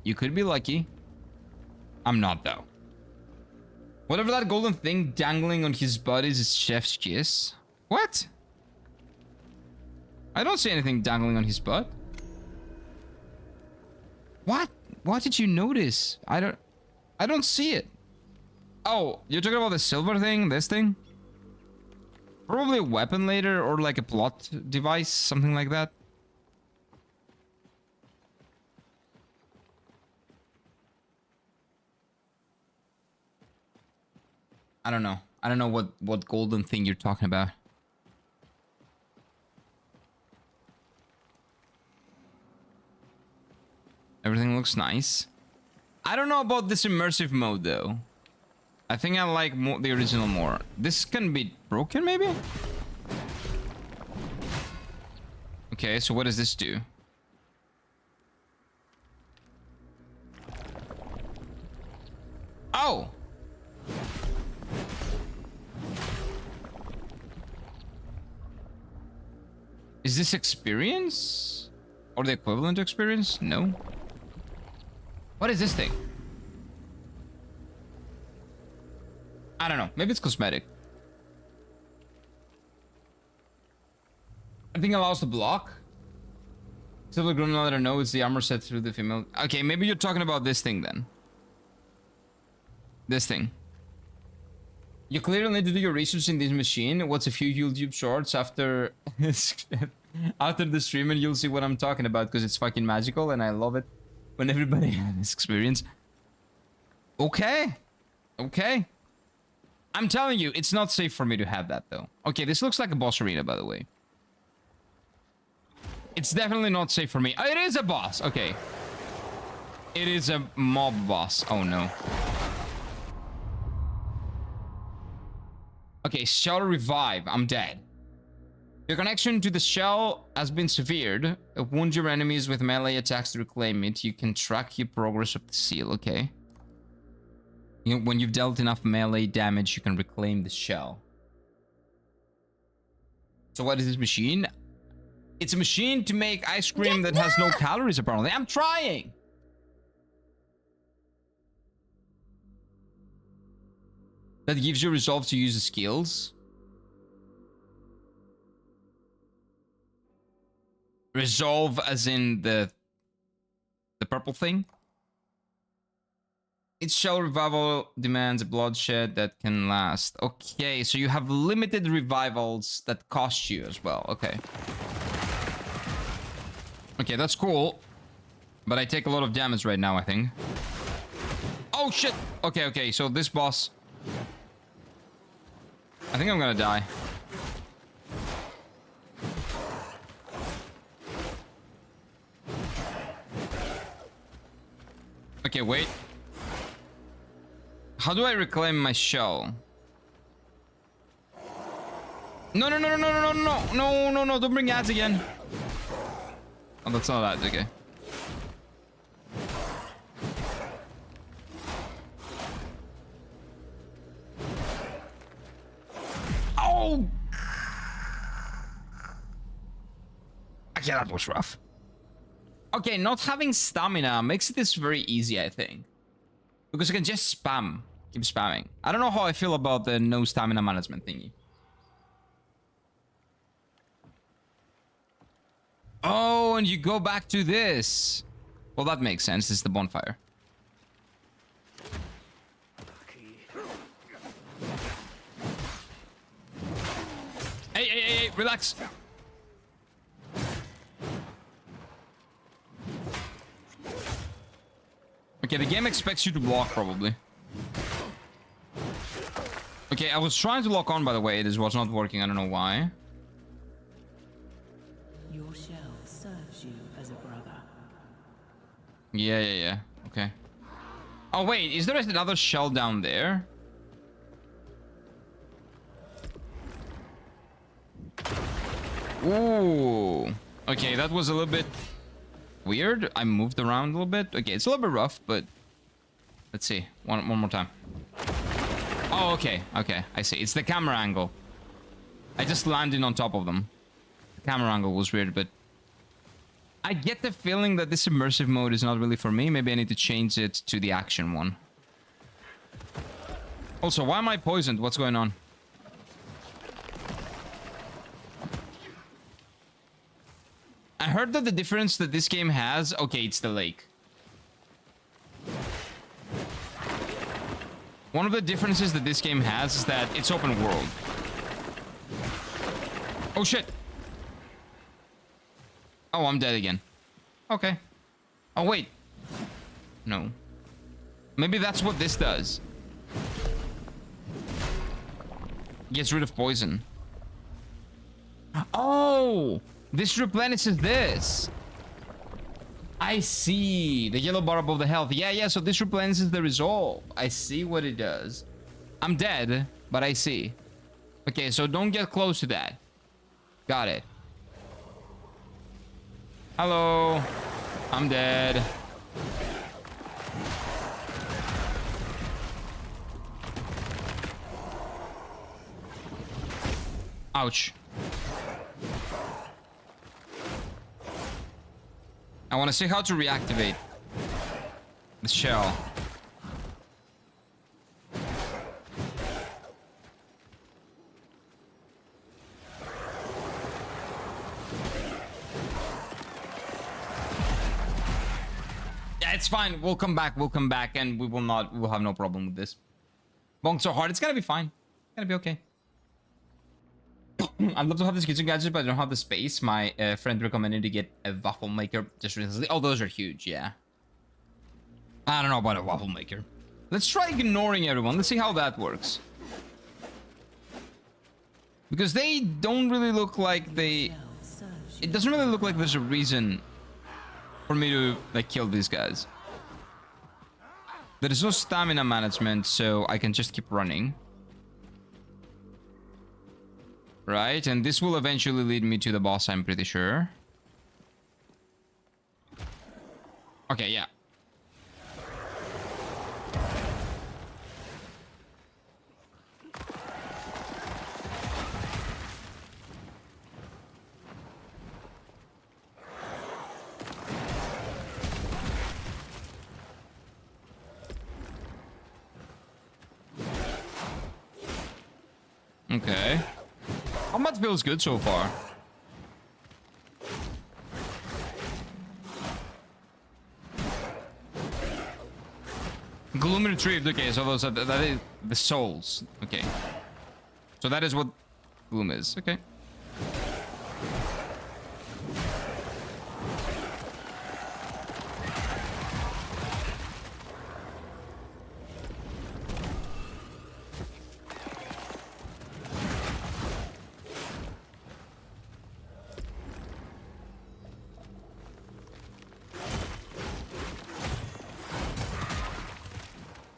You could be lucky. I'm not, though. Whatever that golden thing dangling on his butt is chef's kiss. What? I don't see anything dangling on his butt. What? What did you notice? I don't see it. Oh, you're talking about the silver thing? This thing? Probably a weapon later, or like a plot device, something like that. I don't know. I don't know what golden thing you're talking about. Everything looks nice. I don't know about this immersive mode though. I think I like the original more. This can be broken maybe? Okay, so what does this do? Oh! Is this experience? Or the equivalent to experience? No. What is this thing? I don't know. Maybe it's cosmetic. I think allows to block. Silver Grandmother, no, it's the armor set through the female. Okay, maybe you're talking about this thing then. This thing. You clearly need to do your research in this machine. Watch a few YouTube shorts after after the stream and you'll see what I'm talking about because it's fucking magical and I love it when everybody has this experience. Okay. Okay. I'm telling you, it's not safe for me to have that though. Okay, this looks like a boss arena, by the way. It's definitely not safe for me. Oh, it is a boss. Okay. It is a mob boss. Oh no. Okay, shell revive. I'm dead. Your connection to the shell has been severed. Wound your enemies with melee attacks to reclaim it. You can track your progress of the seal. Okay. When you've dealt enough melee damage, you can reclaim the shell. So what is this machine? It's a machine to make ice cream that has no calories, apparently. I'm trying! That gives you resolve to use the skills. Resolve as in the purple thing. Its shell revival demands a bloodshed that can last. Okay, so you have limited revivals that cost you as well. Okay. Okay, that's cool. But I take a lot of damage right now, I think. Oh, shit! Okay, okay, so this boss... I think I'm gonna die. Okay, wait. How do I reclaim my shell? No, no, no, no, no, no, no, no, no, no, don't bring ads again. Oh, that's not ads, okay. Oh! Okay, that was rough. Okay, not having stamina makes this very easy, I think. Because you can just spam. Keep spamming. I don't know how I feel about the no stamina management thingy. Oh, and you go back to this. Well, that makes sense. This is the bonfire. Hey, relax. Okay, the game expects you to block, probably. Okay, I was trying to lock on, by the way. This was not working. I don't know why. Your shell serves you as a brother. Yeah. Okay. Oh, wait. Is there another shell down there? Ooh. Okay, that was a little bit weird. I moved around a little bit. Okay, it's a little bit rough, but let's see. One more time. Oh, okay. I see. It's the camera angle. I just landed on top of them. The camera angle was weird, but I get the feeling that this immersive mode is not really for me. Maybe I need to change it to the action one. Also, why am I poisoned? What's going on? I heard that the difference that this game has... Okay, it's the lake. One of the differences that this game has is that it's open world. Oh, shit. Oh, I'm dead again. Okay. Oh, wait. No. Maybe that's what this does. Gets rid of poison. Oh! This replenishes this. I see. The yellow bar above the health. Yeah. So this replenishes the resolve. I see what it does. I'm dead, but I see. Okay, so don't get close to that. Got it. Hello. I'm dead. Ouch. I want to see how to reactivate the shell. Yeah, it's fine. We'll come back, and we will have no problem with this. Bonk so hard, it's gonna be fine. It's gonna be okay. I'd love to have this kitchen gadget, but I don't have the space. My friend recommended to get a waffle maker just recently. Oh, those are huge, yeah. I don't know about a waffle maker. Let's try ignoring everyone. Let's see how that works. Because they don't really look like they... It doesn't really look like there's a reason for me to, like, kill these guys. There is no stamina management, so I can just keep running. Right, and this will eventually lead me to the boss, I'm pretty sure. Okay, yeah. Okay. Combat feels good so far. Gloom retrieved. Okay, so those are that is the souls. Okay. So that is what gloom is. Okay.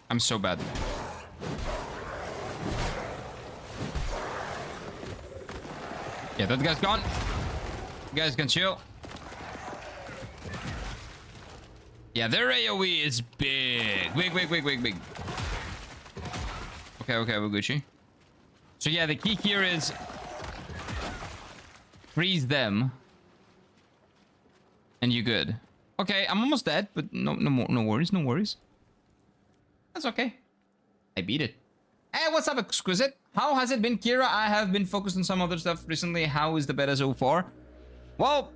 I'm so bad. Yeah, that guy's gone. You guys can chill. Yeah, their AoE is big. Big. Okay, we're Gucci. So yeah, the key here is freeze them, and you good. Okay, I'm almost dead, but no worries, no worries. That's okay. I beat it. Hey, what's up, Exquisite? How has it been, Kira? I have been focused on some other stuff recently. How is the beta so far? Well,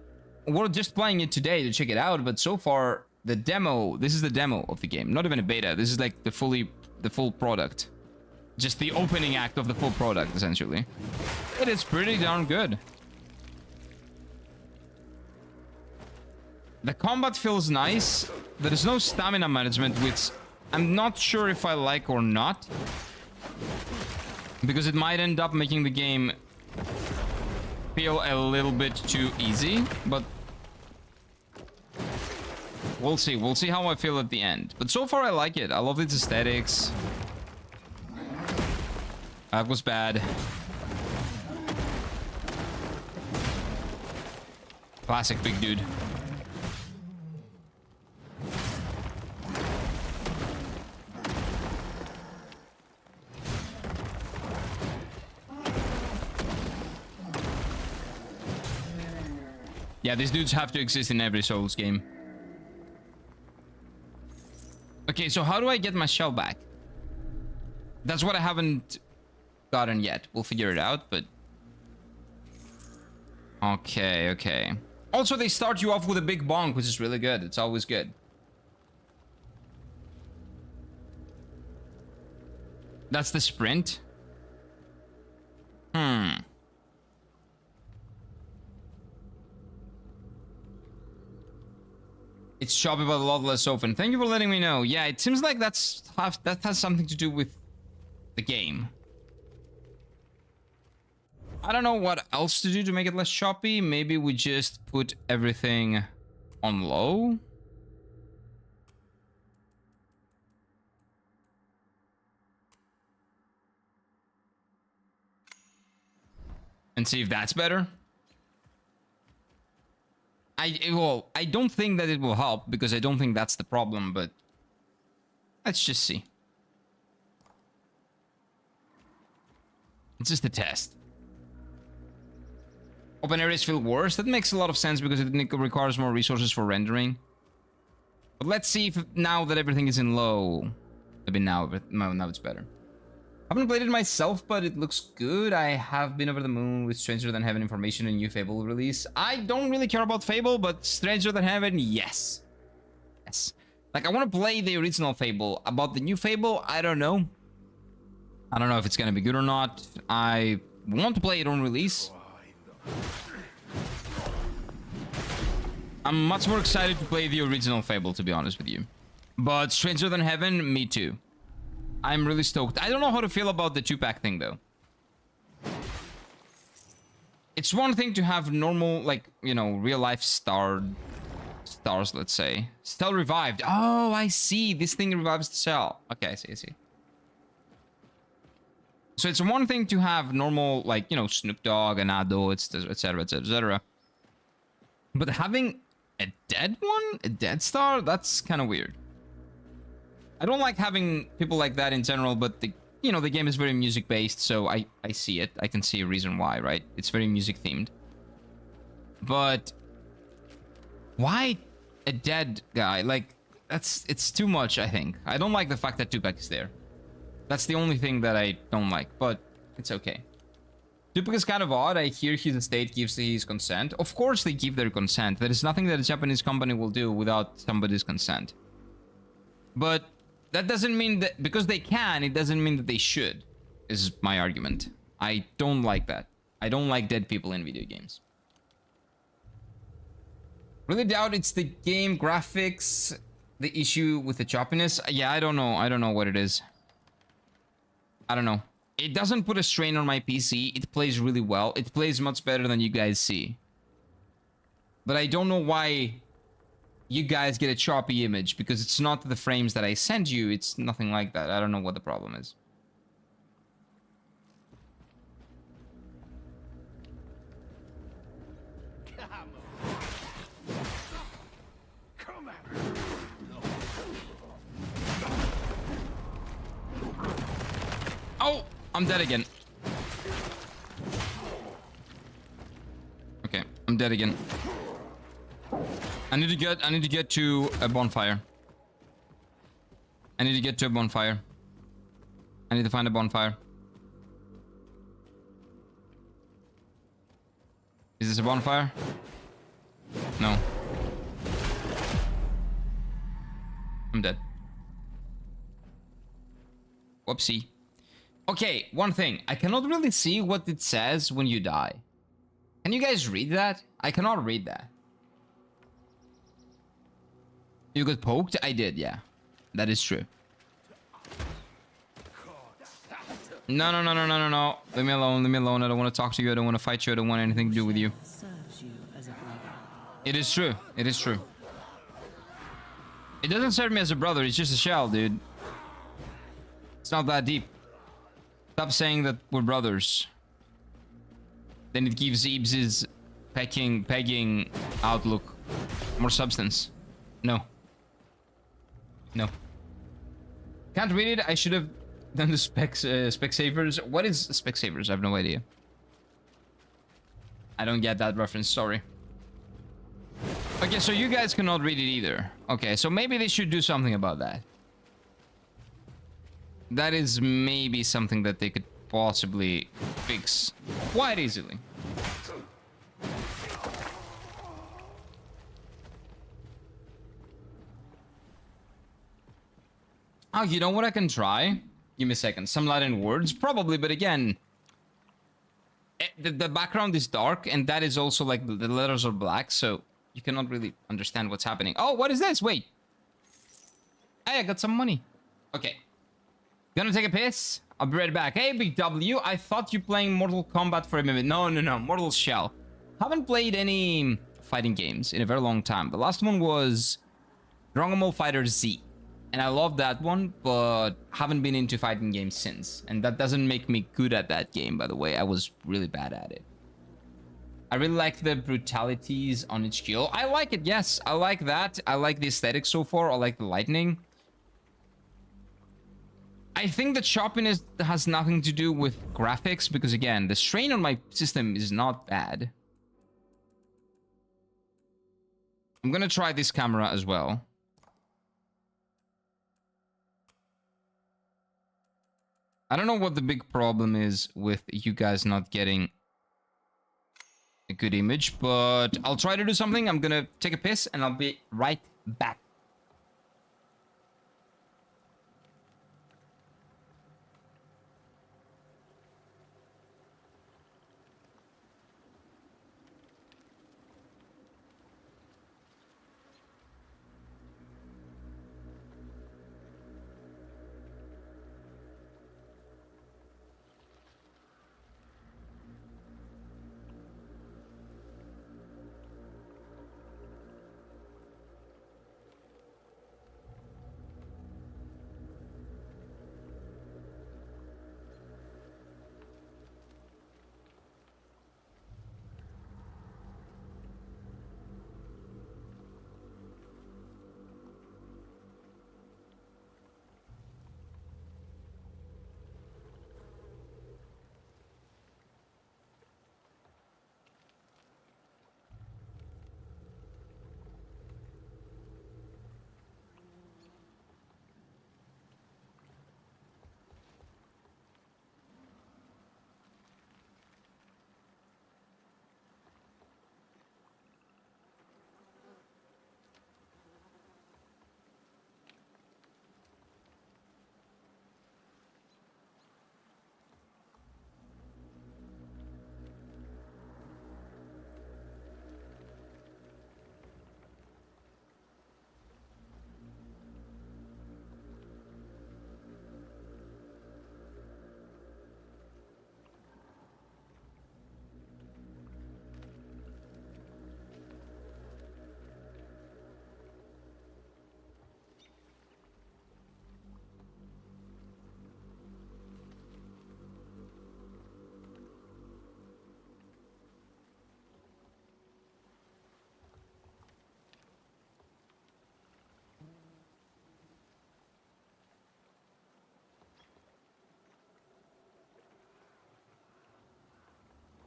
we're just playing it today to check it out, but so far, the demo, this is the demo of the game. Not even a beta. This is like the full product. Just the opening act of the full product, essentially. It is pretty darn good. The combat feels nice. There is no stamina management, which I'm not sure if I like or not. Because it might end up making the game feel a little bit too easy, but we'll see. We'll see how I feel at the end. But so far I like it. I love its aesthetics. That was bad. Classic big dude. Yeah, these dudes have to exist in every Souls game. Okay, so how do I get my shell back? That's what I haven't gotten yet. We'll figure it out, but... Okay, okay. Also, they start you off with a big bonk, which is really good. It's always good. That's the sprint? It's choppy but a lot less often. Thank you for letting me know. Yeah, it seems like that has something to do with the game. I don't know what else to do to make it less choppy. Maybe we just put everything on low. And see if that's better. I don't think that it will help because I don't think that's the problem, but let's just see. It's just a test. Open areas feel worse. That makes a lot of sense because it requires more resources for rendering. But let's see if now that everything is in low, maybe now it's better. I haven't played it myself, but it looks good. I have been over the moon with Stranger Than Heaven information and new Fable release. I don't really care about Fable, but Stranger Than Heaven, yes. Yes. Like, I want to play the original Fable. About the new Fable, I don't know. I don't know if it's going to be good or not. I want to play it on release. I'm much more excited to play the original Fable, to be honest with you. But Stranger Than Heaven, me too. I'm really stoked. I don't know how to feel about the 2-pack thing, though. It's one thing to have normal, like, you know, real-life stars, let's say. Cell revived. Oh, I see. This thing revives the cell. Okay, I see, I see. So it's one thing to have normal, like, you know, Snoop Dogg and Ado, etc., etc., etc. But having a dead one? A dead star? That's kind of weird. I don't like having people like that in general, but the game is very music based, so I see it. I can see a reason why, right? It's very music themed. But why a dead guy? Like, it's too much, I think. I don't like the fact that 2-pack is there. That's the only thing that I don't like, but it's okay. 2-pack is kind of odd. I hear his estate gives his consent. Of course they give their consent. There is nothing that a Japanese company will do without somebody's consent. But that doesn't mean that because they can, it doesn't mean that they should, is my argument. I don't like that. I don't like dead people in video games. Really doubt it's the game graphics, the issue with the choppiness. Yeah, I don't know. I don't know what it is. I don't know. It doesn't put a strain on my PC. It plays really well. It plays much better than you guys see. But I don't know why you guys get a choppy image, because it's not the frames that I send you. It's nothing like that. I don't know what the problem is. Oh, I'm dead again. dead again. I need to get to a bonfire. I need to get to a bonfire. I need to find a bonfire. Is this a bonfire? No. I'm dead. Whoopsie. Okay, one thing. I cannot really see what it says when you die. Can you guys read that? I cannot read that. You got poked? I did, yeah. That is true. No, no, no, no, no, no, no. Leave me alone, leave me alone. I don't want to talk to you. I don't want to fight you. I don't want anything to do with you. Serves you as a brother. It is true. It is true. It doesn't serve me as a brother. It's just a shell, dude. It's not that deep. Stop saying that we're brothers. Then it gives Ibs' pegging outlook more substance. No. No. Can't read it. I should have done the Specsavers. What is Specsavers? I have no idea. I don't get that reference. Sorry. Okay, so you guys cannot read it either. Okay, so maybe they should do something about that. That is maybe something that they could possibly fix quite easily. Oh, you know what I can try? Give me a second. Some Latin words? Probably, but again... The background is dark, and that is also like the letters are black, so you cannot really understand what's happening. Oh, what is this? Wait. Hey, I got some money. Okay. Gonna take a piss? I'll be right back. Hey, Big W, I thought you playing Mortal Kombat for a minute. No, no, no. Mortal Shell. Haven't played any fighting games in a very long time. The last one was Dragon Ball Fighter Z. And I love that one, but haven't been into fighting games since. And that doesn't make me good at that game, by the way. I was really bad at it. I really like the brutalities on each kill. I like it, yes. I like that. I like the aesthetic so far. I like the lightning. I think the choppiness has nothing to do with graphics, because again, the strain on my system is not bad. I'm gonna try this camera as well. I don't know what the big problem is with you guys not getting a good image, but I'll try to do something. I'm gonna take a piss and I'll be right back.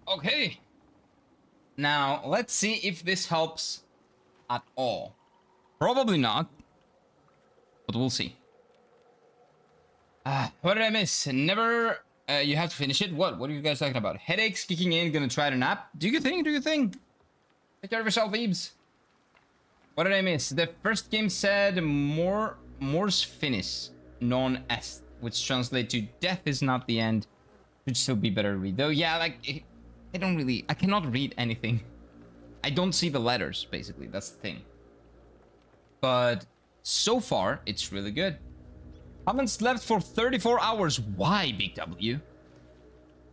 Okay. Now, let's see if this helps at all. Probably not, but we'll see. What did I miss? Never. You have to finish it. What are you guys talking about? Headaches kicking in. Gonna try to nap. Do you think? Take care of yourself, Ebes. What did I miss? The first game said mors finis non est, which translates to death is not the end. Should still be better to read though. Yeah, like I cannot read anything. I don't see the letters, basically. That's the thing. But so far, it's really good. Haven't slept for 34 hours. Why, Big W?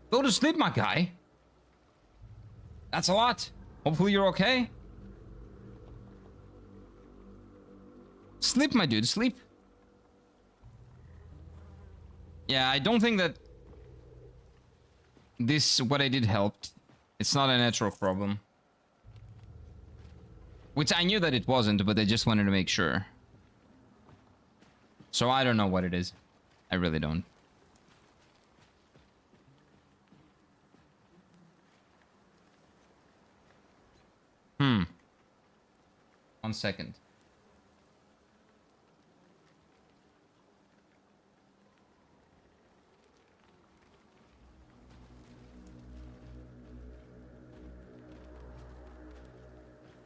Go to sleep, my guy. That's a lot. Hopefully you're okay. Sleep, my dude, sleep. Yeah, I don't think that what I did helped. It's not a network problem. Which I knew that it wasn't, but I just wanted to make sure. So I don't know what it is. I really don't. Hmm. 1 second.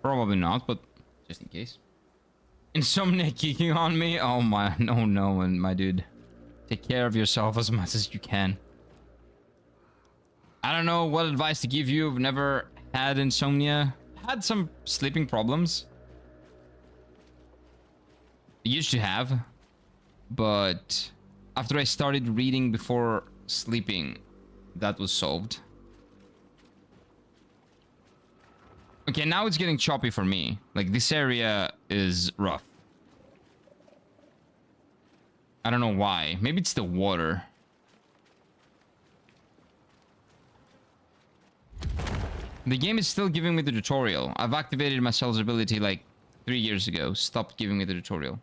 Probably not, but just in case. Insomnia kicking on me? Oh my, no, my dude. Take care of yourself as much as you can. I don't know what advice to give you. I've never had insomnia. Had some sleeping problems. I used to have. But after I started reading before sleeping, that was solved. Okay, now it's getting choppy for me. Like, this area is rough. I don't know why. Maybe it's the water. The game is still giving me the tutorial. I've activated my Cell's ability like 3 years ago. Stopped giving me the tutorial.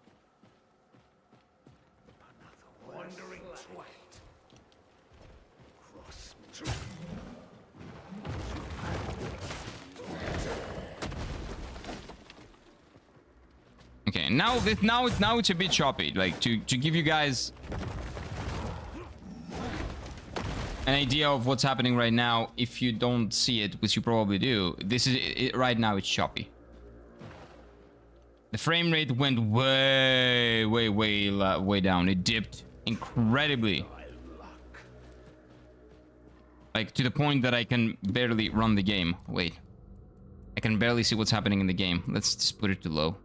Okay, now it's a bit choppy. Like to give you guys an idea of what's happening right now. If you don't see it, which you probably do, this is it, right now. It's choppy. The frame rate went way down. It dipped incredibly, like to the point that I can barely run the game. Wait, I can barely see what's happening in the game. Let's just put it to low.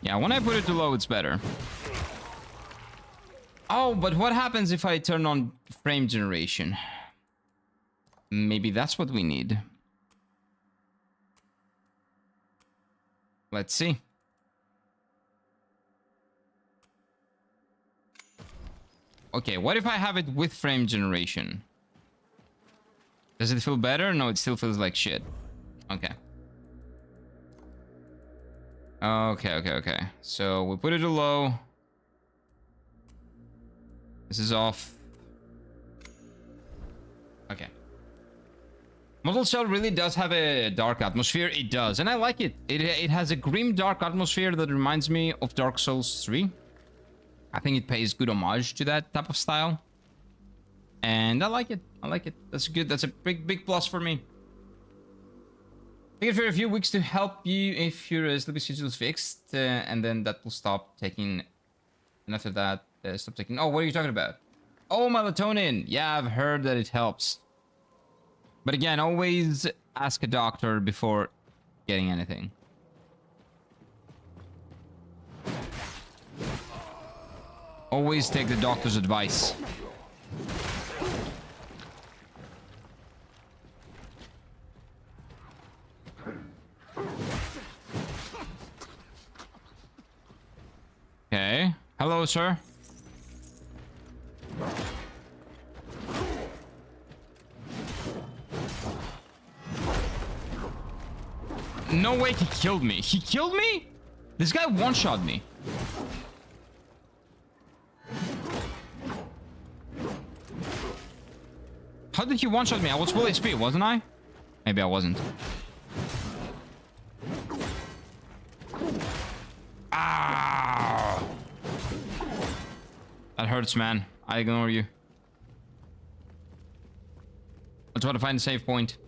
Yeah, when I put it to low, it's better. Oh, but what happens if I turn on frame generation? Maybe that's what we need. Let's see. Okay, what if I have it with frame generation? Does it feel better? No, it still feels like shit. Okay. Okay. So we put it to low. This is off. Okay. Mortal Shell really does have a dark atmosphere. It does, and I like it. It has a grim, dark atmosphere that reminds me of Dark Souls 3. I think it pays good homage to that type of style. And I like it. That's good. That's a big plus for me. Take it for a few weeks to help you if your sleepy schedule is fixed, and then that will stop taking. And after that, stop taking. Oh, what are you talking about? Oh, melatonin. Yeah, I've heard that it helps. But again, always ask a doctor before getting anything. Always take the doctor's advice. Okay. Hello, sir. No way he killed me. He killed me? This guy one-shot me. How did he one-shot me? I was full HP, wasn't I? Maybe I wasn't. Ah! That hurts, man. I ignore you. I'll try to find a save point.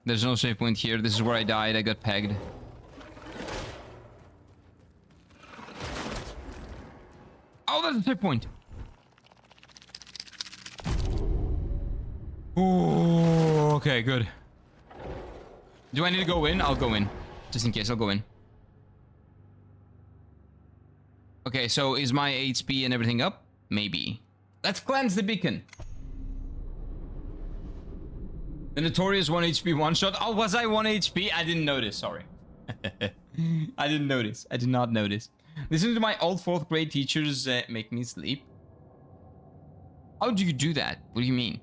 There's no save point here. This is where I died. I got pegged. Oh, that's a save point. Ooh, okay, good. Do I need to go in? I'll go in. Just in case, I'll go in. Okay, so is my HP and everything up? Maybe. Let's cleanse the beacon. The notorious 1 HP one shot. Oh, was I 1 HP? I didn't notice, sorry. I didn't notice. I did not notice. Listening to my old 4th grade teachers make me sleep. How do you do that? What do you mean?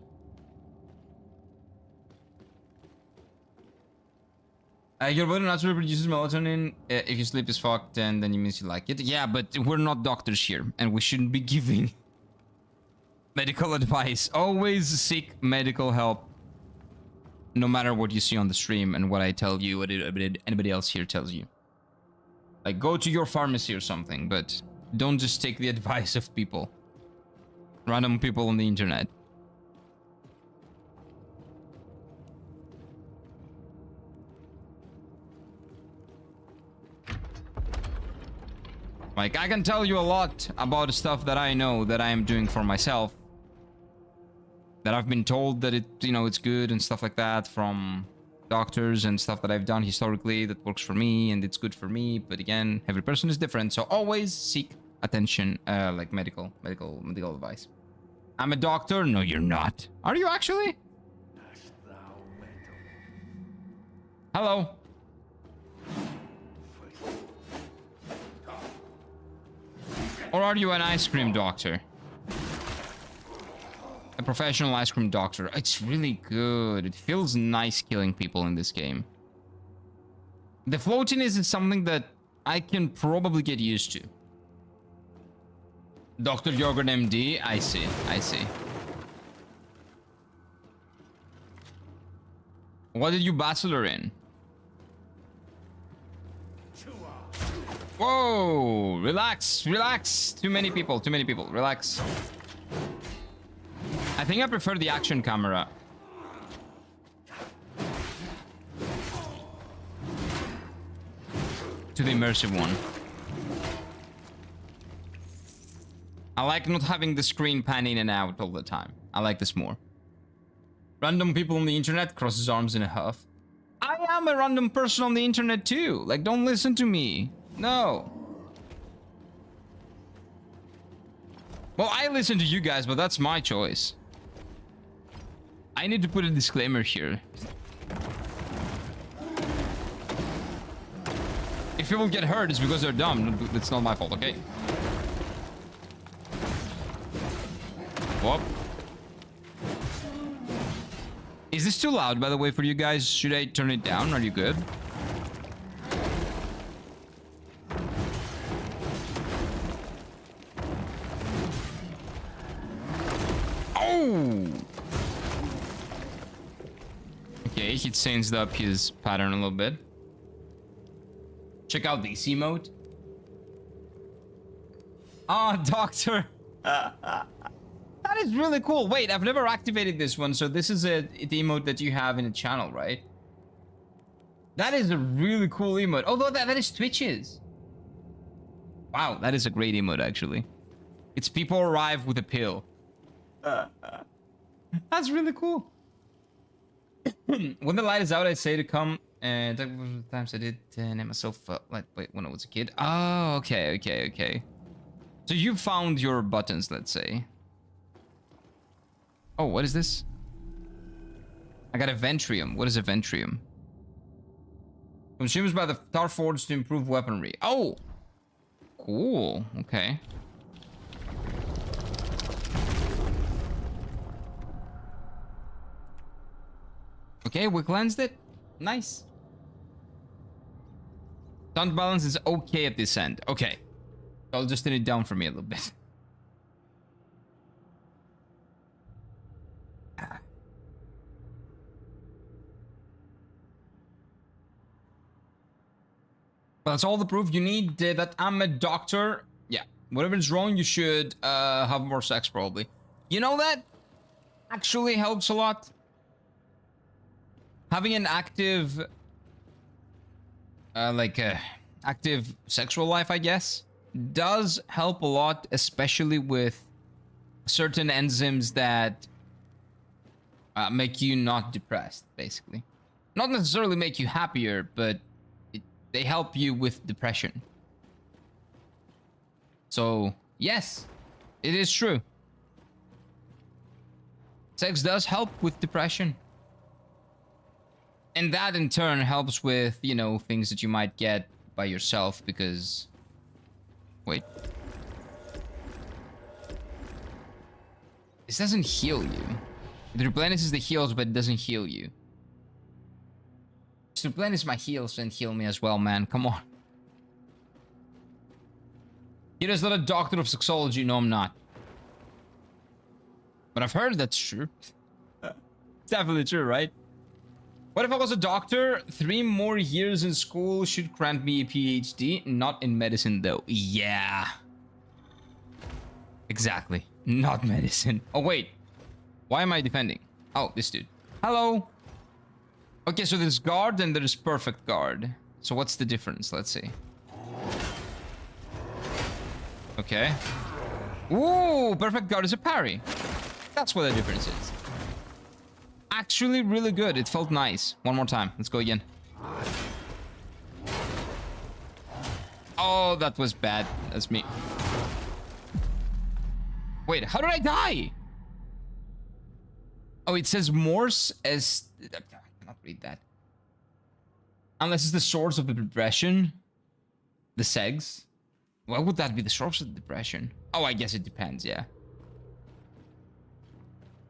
Your body naturally produces melatonin. If your sleep is fucked, and then you means you like it. Yeah, but we're not doctors here, and we shouldn't be giving medical advice. Always seek medical help, no matter what you see on the stream and what I tell you, what anybody else here tells you. Like, go to your pharmacy or something, but don't just take the advice of people. Random people on the internet. Like, I can tell you a lot about stuff that I know that I am doing for myself. That I've been told that it, you know, it's good and stuff like that from doctors and stuff that I've done historically that works for me and it's good for me. But again, every person is different. So always seek attention, like medical advice. I'm a doctor. No, you're not. Are you actually? Hello. Or are you an ice cream doctor? A professional ice cream doctor. It's really good. It feels nice killing people in this game. The floatiness is something that I can probably get used to. Dr. Yogurt MD. I see. I see. What did you bachelor in? Whoa! Relax, relax. Too many people, relax. I think I prefer the action camera. To the immersive one. I like not having the screen pan in and out all the time. I like this more. Random people on the internet, crosses arms in a huff. I am a random person on the internet too. Like, don't listen to me. No. Well, I listen to you guys, but that's my choice. I need to put a disclaimer here. If people get hurt, it's because they're dumb. It's not my fault, okay? Whoop. Is this too loud, by the way, for you guys? Should I turn it down? Are you good? Okay, he changed up his pattern a little bit. Check out this emote. Ah, doctor. That is really cool. Wait, I've never activated this one, so this is the emote that you have in the channel, right? That is a really cool emote. Although that is Twitch's. Wow, that is a great emote, actually. It's people arrive with a pill. That's really cool. When the light is out, I say to come, and times I did name myself like wait when I was a kid. Oh, okay. So you found your buttons, let's say. Oh, what is this? I got a Ventrium. What is a Ventrium? Consumed by the Tar Forge to improve weaponry. Oh, cool. Okay. Okay, we cleansed it. Nice. Stunt balance is okay at this end. Okay. I'll just turn it down for me a little bit. Well, that's all the proof you need that I'm a doctor. Yeah. Whatever is wrong, you should have more sex, probably. You know that actually helps a lot. Having an active, active sexual life, I guess, does help a lot, especially with certain enzymes that make you not depressed, basically. Not necessarily make you happier, but they help you with depression. So, yes, it is true. Sex does help with depression. And that in turn helps with, you know, things that you might get by yourself because... Wait. This doesn't heal you. It replenishes the heals, but it doesn't heal you. Just replenish my heals and heal me as well, man. Come on. You're just not a doctor of sexology. No, I'm not. But I've heard that's true. It's definitely true, right? What if I was a doctor? 3 more years in school should grant me a PhD. Not in medicine, though. Yeah. Exactly. Not medicine. Oh, wait. Why am I defending? Oh, this dude. Hello. Okay, so there's guard and there's perfect guard. So what's the difference? Let's see. Okay. Ooh, perfect guard is a parry. That's what the difference is. Actually really good. It felt nice. One more time. Let's go again. Oh, that was bad. That's me. Wait, how did I die? Oh, it says Morse as... I cannot read that. Unless it's the source of the depression. The segs. Why would that be the source of the depression? Oh, I guess it depends, yeah.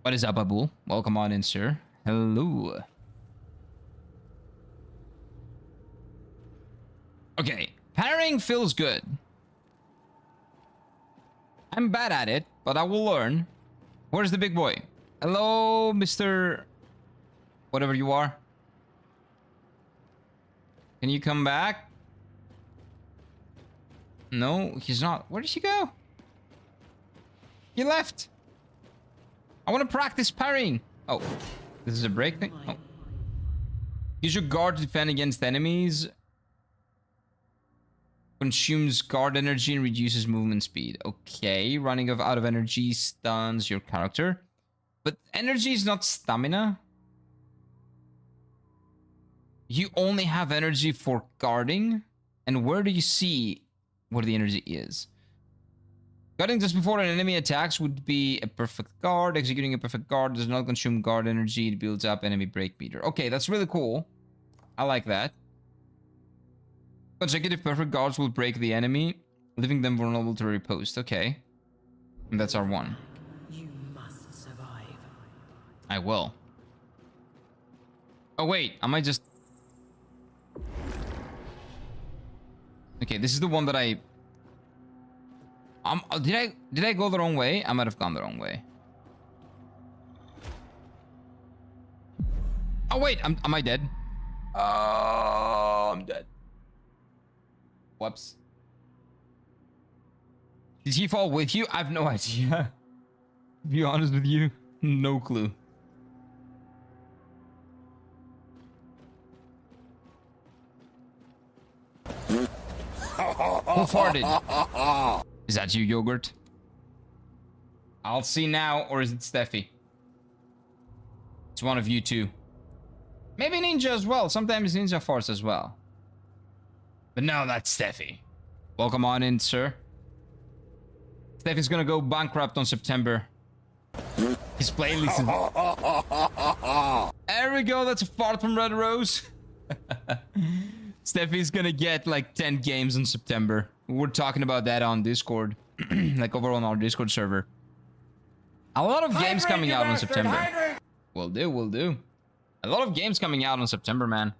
What is up, Abul? Welcome on in, sir. Hello. Okay, parrying feels good. I'm bad at it, but I will learn. Where's the big boy? Hello, Mr... Whatever you are. Can you come back? No, he's not. Where did he go? He left. I want to practice parrying. Oh, this is a break thing? Oh. Use your guard to defend against enemies. Consumes guard energy and reduces movement speed. Okay, running out of energy stuns your character. But energy is not stamina. You only have energy for guarding. And where do you see where the energy is? Guarding just before an enemy attacks would be a perfect guard. Executing a perfect guard does not consume guard energy. It builds up enemy break meter. Okay, that's really cool. I like that. Consecutive perfect guards will break the enemy, leaving them vulnerable to riposte. Okay. And that's our one. You must survive. I will. Oh, wait. I might just... Okay, this is the one that I... Did I go the wrong way? I might have gone the wrong way. Oh wait, am I dead? Oh, I'm dead. Whoops. Did he fall with you? I have no idea. To be honest with you, no clue. Who farted? Is that you, Yogurt? I'll see now, or is it Steffi? It's one of you two. Maybe Ninja as well. Sometimes Ninja farts as well. But no, that's Steffi. Welcome on in, sir. Steffi's gonna go bankrupt on September. His playlist is... There we go, that's a fart from Red Rose. Steffi's gonna get like 10 games in September. We're talking about that on Discord. Like over on our Discord server. A lot of games coming out in September. Will do, will do. A lot of games coming out in September, man.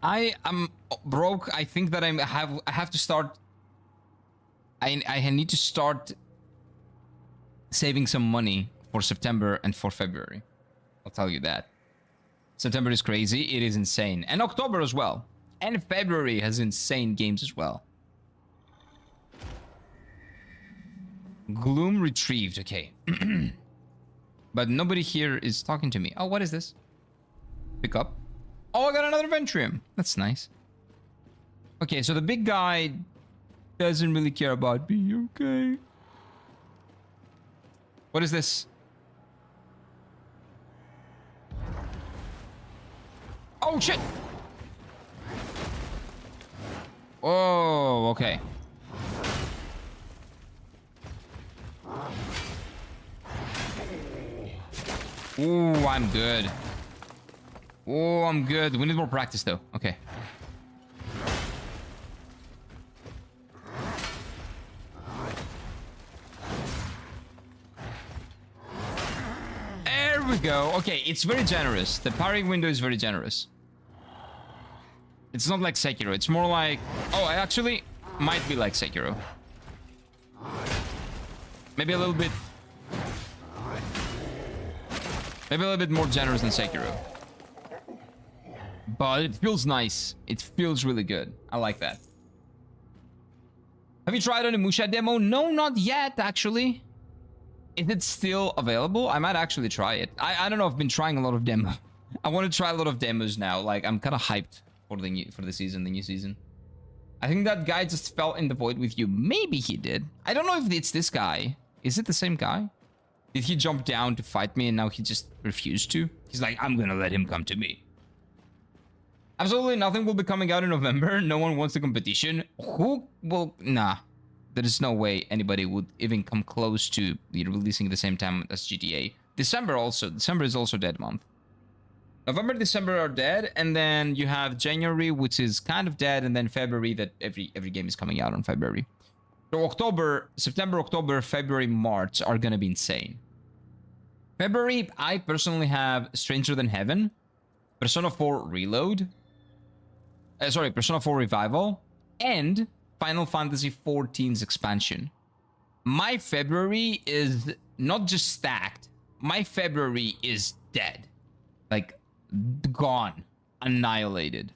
I am broke. I think that I have to start. I need to start saving some money for September and for February. I'll tell you that. September is crazy. It is insane. And October as well. And February has insane games as well. Gloom retrieved. Okay. But nobody here is talking to me. Oh, what is this? Pick up. Oh, I got another Ventrium. That's nice. Okay, so the big guy doesn't really care about me. Okay. What is this? Oh, shit! Oh, okay. Ooh, I'm good. Oh, I'm good. We need more practice, though. Okay. There we go. Okay, it's very generous. The parry window is very generous. It's not like Sekiro. It's more like... Oh, I actually might be like Sekiro. Maybe a little bit... Maybe a little bit more generous than Sekiro. But it feels nice. It feels really good. I like that. Have you tried on the Musha demo? No, not yet, actually. Is it still available? I might actually try it. I don't know. I've been trying a lot of demos. I want to try a lot of demos now. Like, I'm kind of hyped for the new season. I think that guy just fell in the void with you. Maybe he did. I don't know if it's this guy. Is it the same guy? Did he jump down to fight me and now he just refused to? He's like, I'm gonna let him come to me. Absolutely nothing will be coming out in November. No one wants the competition. Who will... Nah. There is no way anybody would even come close to releasing at the same time as GTA. December also. December is also dead month. November, December are dead, and then you have January, which is kind of dead, and then February, that every game is coming out on February. So October, September, October, February, March are gonna be insane. February, I personally have Stranger Than Heaven, Persona 4 Reload, Persona 4 Revival, and Final Fantasy XIV's expansion. My February is not just stacked. My February is dead. Like, gone. Annihilated.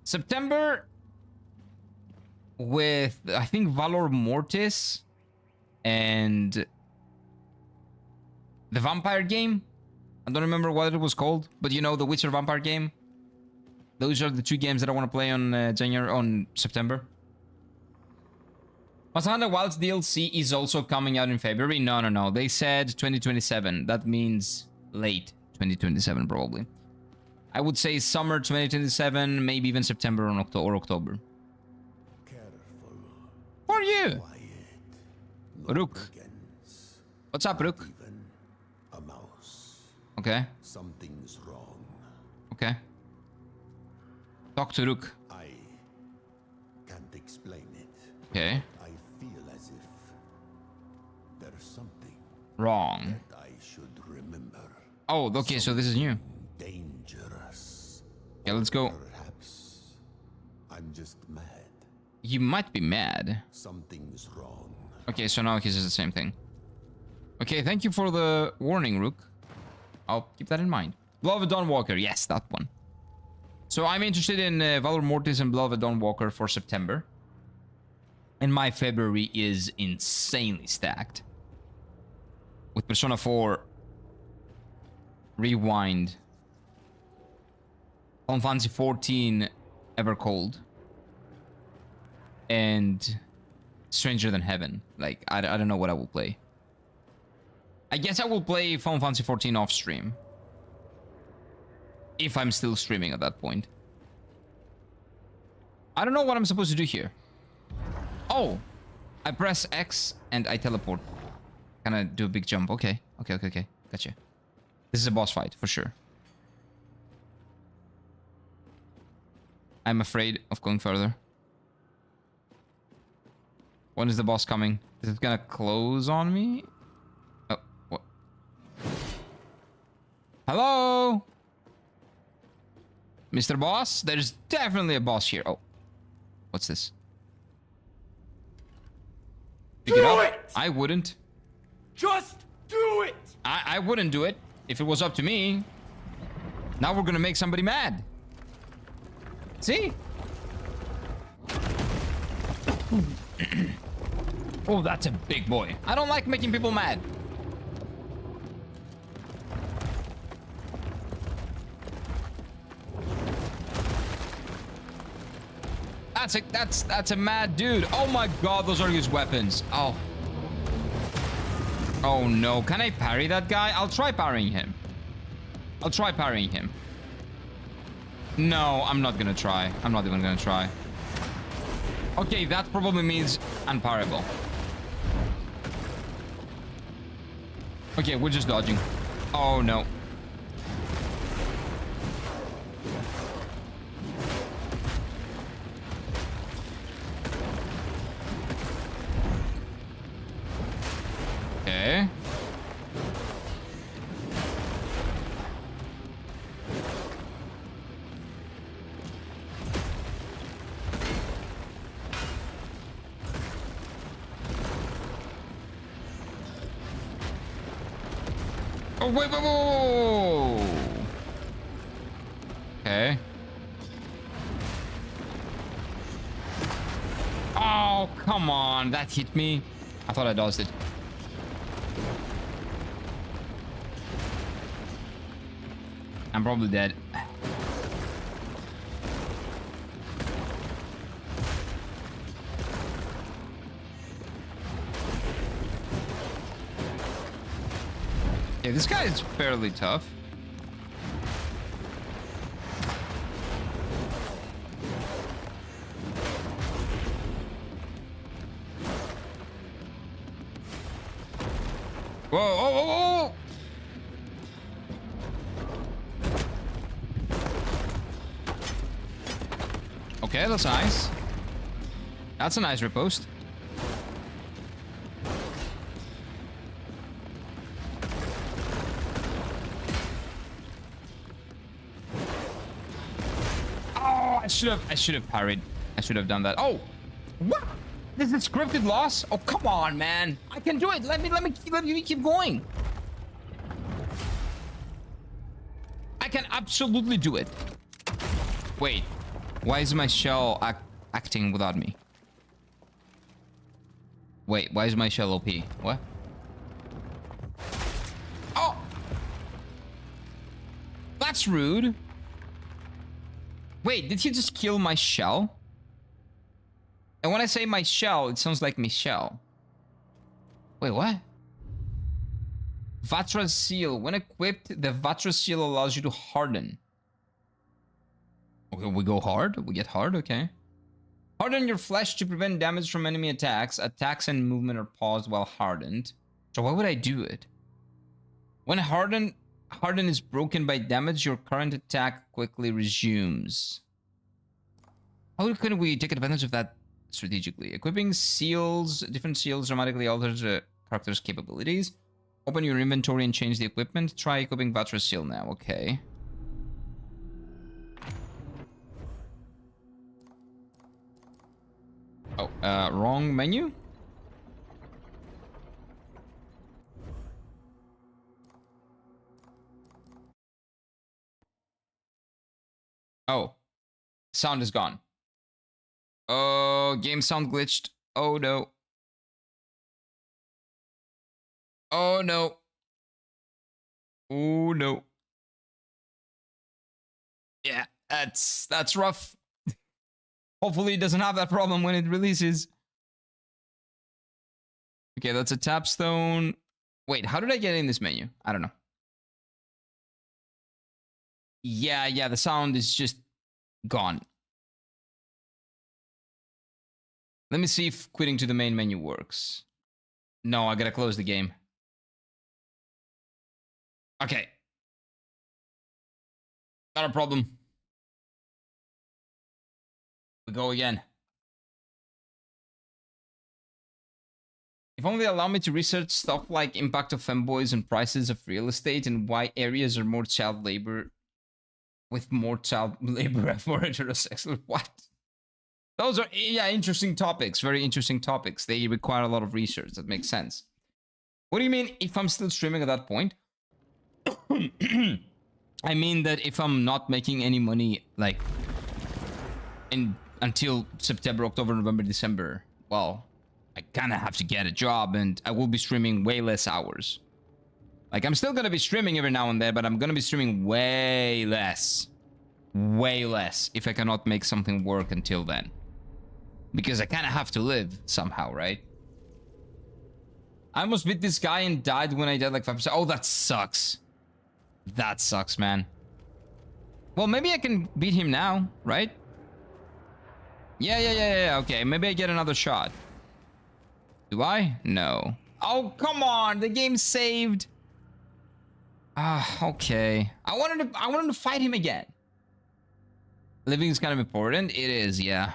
September, with, I think, Valor Mortis and the vampire game. I don't remember what it was called, but you know, the Witcher vampire game. Those are the two games that I want to play on September. Monster Hunter Wilds DLC is also coming out in February. No. They said 2027. That means late 2027, probably. I would say summer 2027, maybe even September or October. Careful. Who are you? Quiet. Rook. What's up, Rook? Even a mouse. Okay. Something's wrong. Okay. Talk to Rook. I can't explain it. Okay. I feel as if there's something Wrong. that I should remember. Oh, okay, so this is new. Dangerous. Okay, let's go. Perhaps I'm just mad. You might be mad. Something's wrong. Okay, so now he says the same thing. Okay, thank you for the warning, Rook. I'll keep that in mind. Blood of a Dawnwalker. Yes, that one. So I'm interested in Valor Mortis and Blood of a Dawnwalker for September. And my February is insanely stacked. With Persona 4 Rewind, Final Fantasy 14 Evercold, and Stranger Than Heaven. Like, I don't know what I will play. I guess I will play Final Fantasy 14 off stream. If I'm still streaming at that point. I don't know what I'm supposed to do here. Oh! I press X and I teleport. Can I do a big jump? Okay. Okay. Gotcha. This is a boss fight, for sure. I'm afraid of going further. When is the boss coming? Is it gonna close on me? Oh. Hello? Mr. Boss? There's definitely a boss here. Oh. What's this? Pick it up. I wouldn't. Just do it! I wouldn't do it if it was up to me. Now we're gonna make somebody mad. See? Oh, that's a big boy. I don't like making people mad. That's a mad dude. Oh my god, those are his weapons. Oh. Oh no, can I parry that guy? I'll try parrying him. I'll try parrying him. No, I'm not gonna try. I'm not even gonna try. Okay, that probably means unparryable. Okay, we're just dodging. Oh no. Okay. Oh, wait, whoa, whoa, whoa. Okay. Oh, come on. That hit me. I thought I dodged it. I'm probably dead. Yeah, this guy is fairly tough. Whoa, whoa, whoa, whoa! Okay, that's nice. That's a nice riposte. Oh, I should have parried. I should have done that. Oh, what? This is a scripted loss? Oh, come on, man. I can do it. Let me keep going. I can absolutely do it. Wait. Why is my shell acting without me? Wait, why is my shell OP? What? Oh! That's rude. Wait, did he just kill my shell? And when I say my shell, it sounds like Michelle. Wait, what? Vatra's seal. When equipped, the Vatra seal allows you to harden. Okay, we go hard? We get hard? Okay. Harden your flesh to prevent damage from enemy attacks. Attacks and movement are paused while hardened. So why would I do it? When harden is broken by damage, your current attack quickly resumes. How can we take advantage of that strategically? Equipping seals, different seals dramatically alters a character's capabilities. Open your inventory and change the equipment. Try equipping Vatra's seal now. Okay. Oh, wrong menu? Oh, sound is gone. Oh, game sound glitched. Oh no. Oh no. Oh no. Yeah, that's rough. Hopefully it doesn't have that problem when it releases. Okay, that's a tapstone. Wait, how did I get in this menu? I don't know. Yeah, the sound is just gone. Let me see if quitting to the main menu works. No, I gotta close the game. Okay. Not a problem. We go again. If only allow me to research stuff like impact of femboys and prices of real estate and why areas are more child labor with more child labor and more heterosexual. What? Those are, yeah, interesting topics. Very interesting topics. They require a lot of research. That makes sense. What do you mean if I'm still streaming at that point? I mean that if I'm not making any money, like, until September, October, November, December, well, I kind of have to get a job and I will be streaming way less hours. Like, I'm still going to be streaming every now and then, but I'm going to be streaming way less. Way less if I cannot make something work until then. Because I kind of have to live somehow, right? I almost beat this guy and died when I died like 5%. Oh, that sucks. That sucks, man. Well, maybe I can beat him now, right? Yeah. Okay, maybe I get another shot. Do I? No. Oh, come on. The game's saved. Ah, okay. I wanted to fight him again. Living is kind of important. It is, yeah.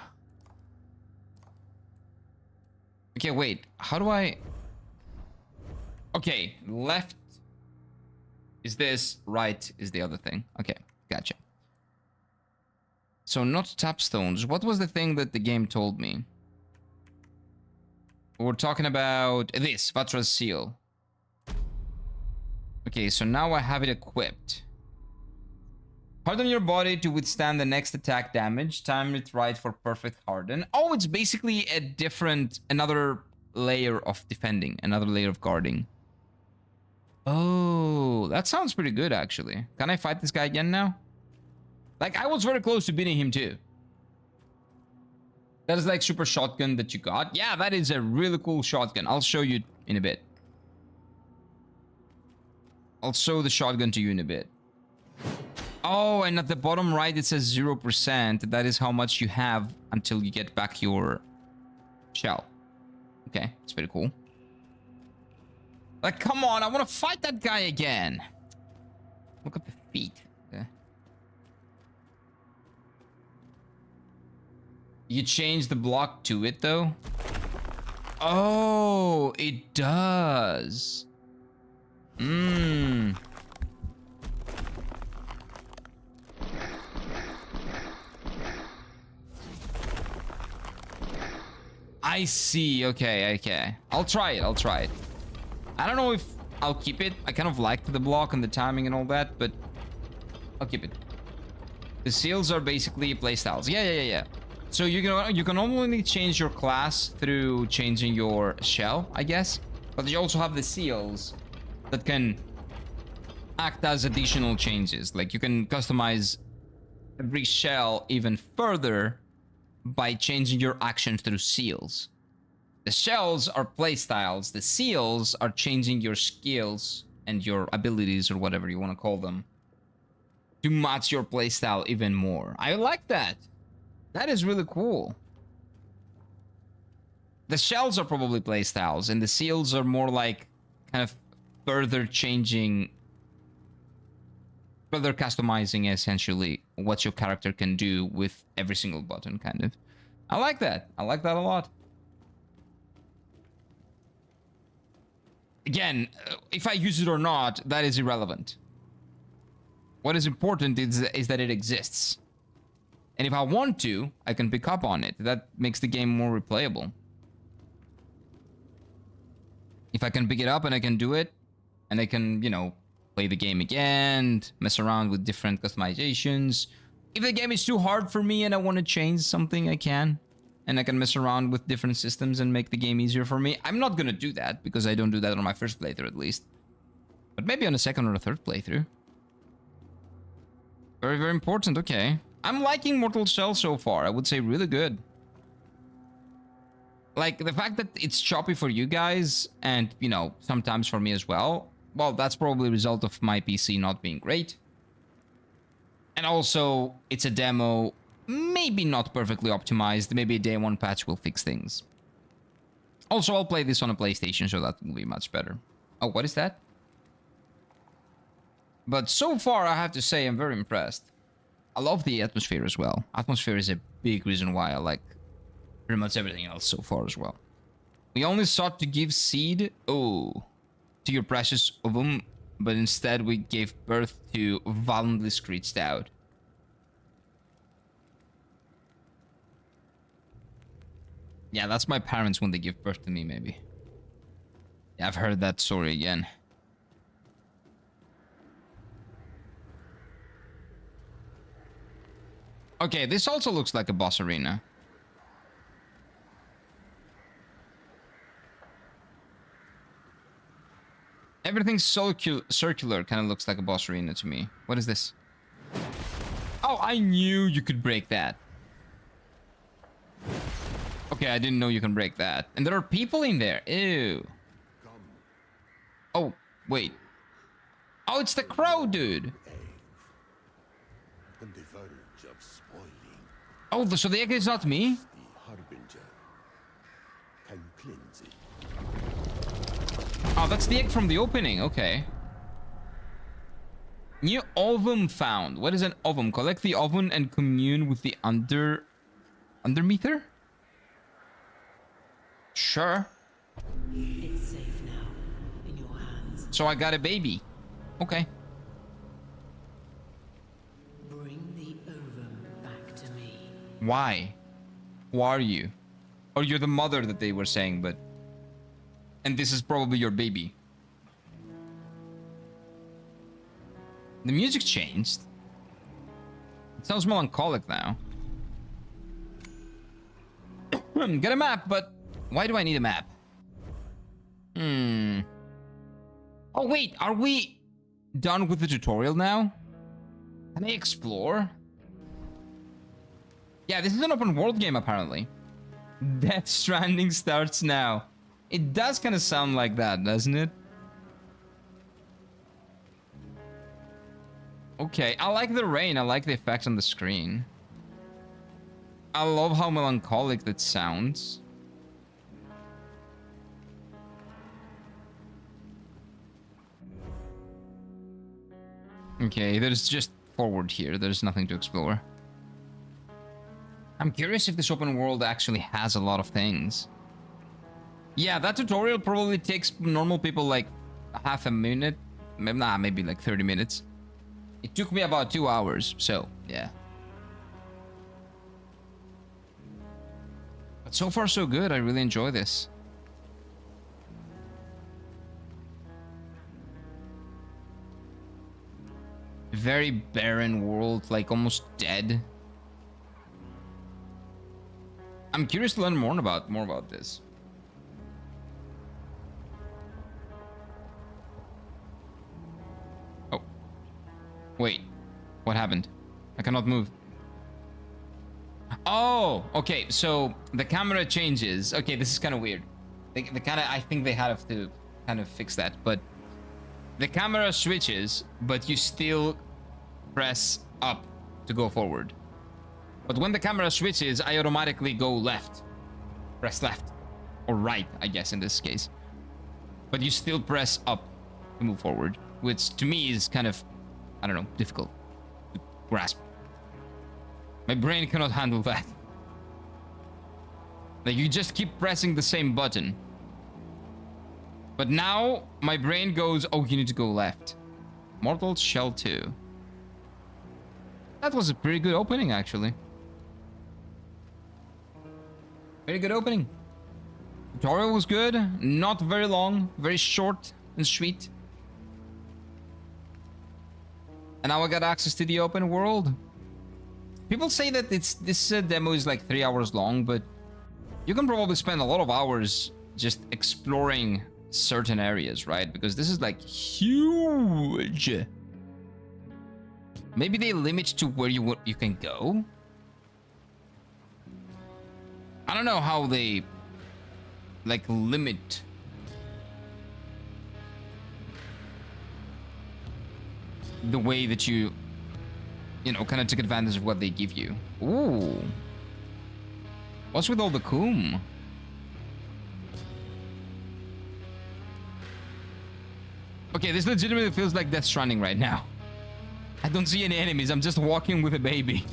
Okay, wait. How do I... Okay, left is this, right is the other thing. Okay, gotcha. So not tap stones. What was the thing that the game told me? We're talking about this, Vatra's seal. Okay, so now I have it equipped. Harden your body to withstand the next attack damage. Time it right for perfect harden. Oh, it's basically a different, another layer of defending, another layer of guarding. Oh, that sounds pretty good, actually. Can I fight this guy again now? Like, I was very close to beating him, too. That is like super shotgun that you got. Yeah, that is a really cool shotgun. I'll show you in a bit. I'll show the shotgun to you in a bit. Oh, and at the bottom right, it says 0%. That is how much you have until you get back your shell. Okay, it's pretty cool. Like, come on, I want to fight that guy again. Look at the feet. Okay. You change the block to it, though? Oh, it does. Mmm. I see. Okay. I'll try it. I don't know if I'll keep it. I kind of liked the block and the timing and all that, but I'll keep it. The seals are basically playstyles. Yeah. So you can only change your class through changing your shell, I guess. But you also have the seals that can act as additional changes. Like, you can customize every shell even further by changing your actions through seals. The shells are playstyles. The seals are changing your skills and your abilities, or whatever you want to call them, to match your playstyle even more. I like that. That is really cool. The shells are probably playstyles, and the seals are more like kind of further changing, further customizing essentially what your character can do with every single button, kind of. I like that. I like that a lot. Again, if I use it or not, that is irrelevant. What is important is that it exists. And if I want to, I can pick up on it. That makes the game more replayable. If I can pick it up and I can do it, and I can, you know, play the game again, mess around with different customizations. If the game is too hard for me and I want to change something, I can. And I can mess around with different systems and make the game easier for me. I'm not going to do that, because I don't do that on my first playthrough, at least. But maybe on a second or a third playthrough. Very, very important. Okay. I'm liking Mortal Shell so far. I would say really good. Like, the fact that it's choppy for you guys, and, you know, sometimes for me as well, well, that's probably a result of my PC not being great. And also, it's a demo, maybe not perfectly optimized. Maybe a day one patch will fix things. Also, I'll play this on a PlayStation, so that will be much better. Oh, what is that? But so far, I have to say, I'm very impressed. I love the atmosphere as well. Atmosphere is a big reason why I like pretty much everything else so far as well. We only sought to give seed, to your precious ovum, but instead we gave birth to violently screeched out. Yeah, that's my parents when they give birth to me, maybe. Yeah, I've heard that story again. Okay, this also looks like a boss arena. Everything circular kind of looks like a boss arena to me. What is this? Oh, I knew you could break that. Okay, I didn't know you can break that. And there are people in there. Ew. Oh, wait. Oh, it's the crow, dude. On the verge of spoiling, Oh, so the egg is not me? the harbinger can cleanse it. Oh, that's the egg from the opening. Okay. New ovum found. What is an ovum? Collect the ovum and commune with the undermeter? Sure. It's safe now, in your hands. So I got a baby. Okay. Bring the ovum back to me. Why? Who are you? Or you're the mother that they were saying, but... And this is probably your baby. The music changed. It sounds melancholic now. Get a map, but... Why do I need a map? Oh, wait. Are we done with the tutorial now? Can I explore? Yeah, this is an open world game, apparently. Death Stranding starts now. It does kind of sound like that, doesn't it? Okay, I like the rain. I like the effect on the screen. I love how melancholic that sounds. Okay, there's just forward here. There's nothing to explore. I'm curious if this open world actually has a lot of things. Yeah, that tutorial probably takes normal people like half a minute. Nah, maybe like 30 minutes. It took me about 2 hours, so yeah. But so far so good. I really enjoy this. Very barren world, like almost dead. I'm curious to learn more about this. Oh. Wait. What happened? I cannot move. Oh, okay. So the camera changes. Okay, this is kind of weird. They kind of, I think they have to kind of fix that, but the camera switches, but you still press up to go forward. But when the camera switches, I automatically go left. Press left. Or right, I guess, in this case. But you still press up to move forward, which to me is kind of, I don't know, difficult to grasp. My brain cannot handle that. Like, you just keep pressing the same button. But now, my brain goes, oh, you need to go left. Mortal Shell 2. That was a pretty good opening, actually. Very good opening. Tutorial was good. Not very long. Very short and sweet. And now I got access to the open world. People say that this demo is like 3 hours long, but you can probably spend a lot of hours just exploring certain areas, right? Because this is like huge. Maybe they limit to where you can go. I don't know how they like limit the way that you know, kind of took advantage of what they give you. Ooh. What's with all the coom? Okay, this legitimately feels like Death Stranding right now. I don't see any enemies. I'm just walking with a baby.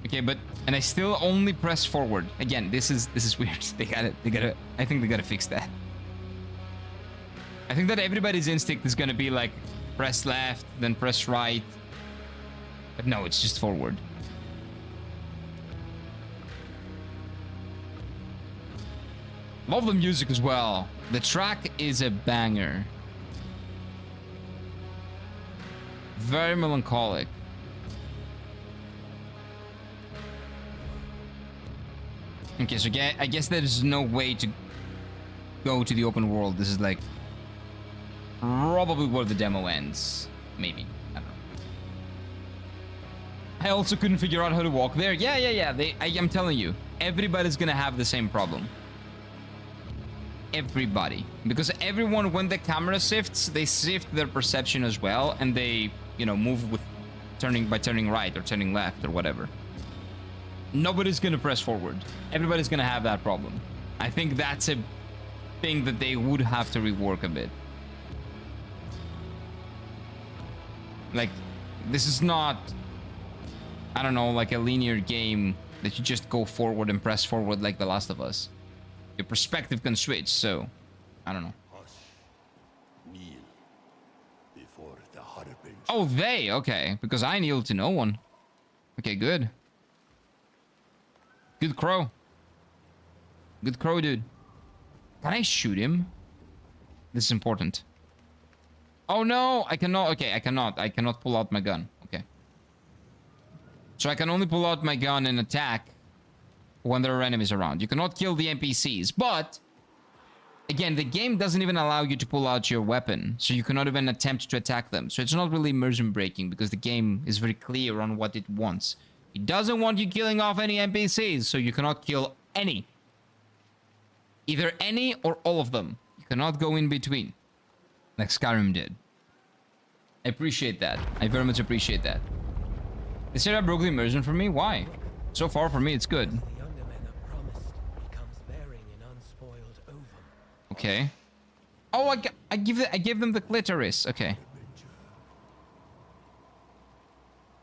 Okay, Okay, but and I still only press forward. Again, this is weird. They gotta I think they gotta fix that. I think that everybody's instinct is gonna be like press left, then press right. But no, it's just forward. Love the music as well. The track is a banger. Very melancholic. Okay, so I guess there's no way to go to the open world. This is like probably where the demo ends. Maybe. I don't know. I also couldn't figure out how to walk there. Yeah. I'm telling you, everybody's gonna have the same problem. Everybody. Because everyone, when the camera shifts, they shift their perception as well, and they, you know, move with by turning right or turning left or whatever. Nobody's gonna press forward. Everybody's gonna have that problem. I think that's a thing that they would have to rework a bit. Like, this is not, I don't know, like a linear game that you just go forward and press forward like The Last of Us. Your perspective can switch, so I don't know. Hush. Kneel before the Harbinger. Oh, they, okay, because I kneel to no one. Okay, good. Good crow. Good crow, dude. Can I shoot him? This is important. Oh no, I cannot. Okay, I cannot pull out my gun. Okay. So I can only pull out my gun and attack when there are enemies around. You cannot kill the NPCs, but again, the game doesn't even allow you to pull out your weapon, so you cannot even attempt to attack them. So it's not really immersion breaking because the game is very clear on what it wants. It doesn't want you killing off any NPCs, so you cannot kill any. Either any or all of them. You cannot go in between, like Skyrim did. I appreciate that. I very much appreciate that. They said I broke the immersion for me? Why? So far for me, it's good. The younger men are promised becomes bearing in unspoiled ovum. Okay. Oh, I give them the clitoris. Okay.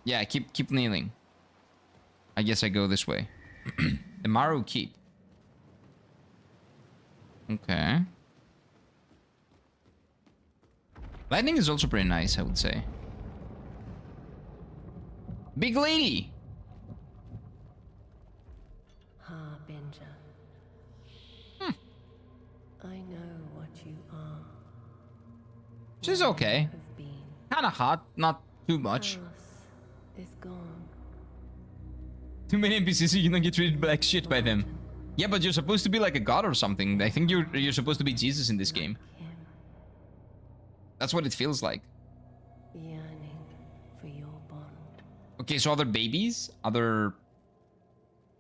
Yeah, keep kneeling. I guess I go this way. The Maru Keep. Okay. Lightning is also pretty nice, I would say. Big lady. Harbinger. I know what you are. She's okay. Have been. Kind of hot, not too much. Chaos is gone. Too many NPCs, you don't get treated like shit by them. Yeah, but you're supposed to be like a god or something. I think you're supposed to be Jesus in this game. Him That's what it feels like. yearning for your bond. Okay, so other babies? Other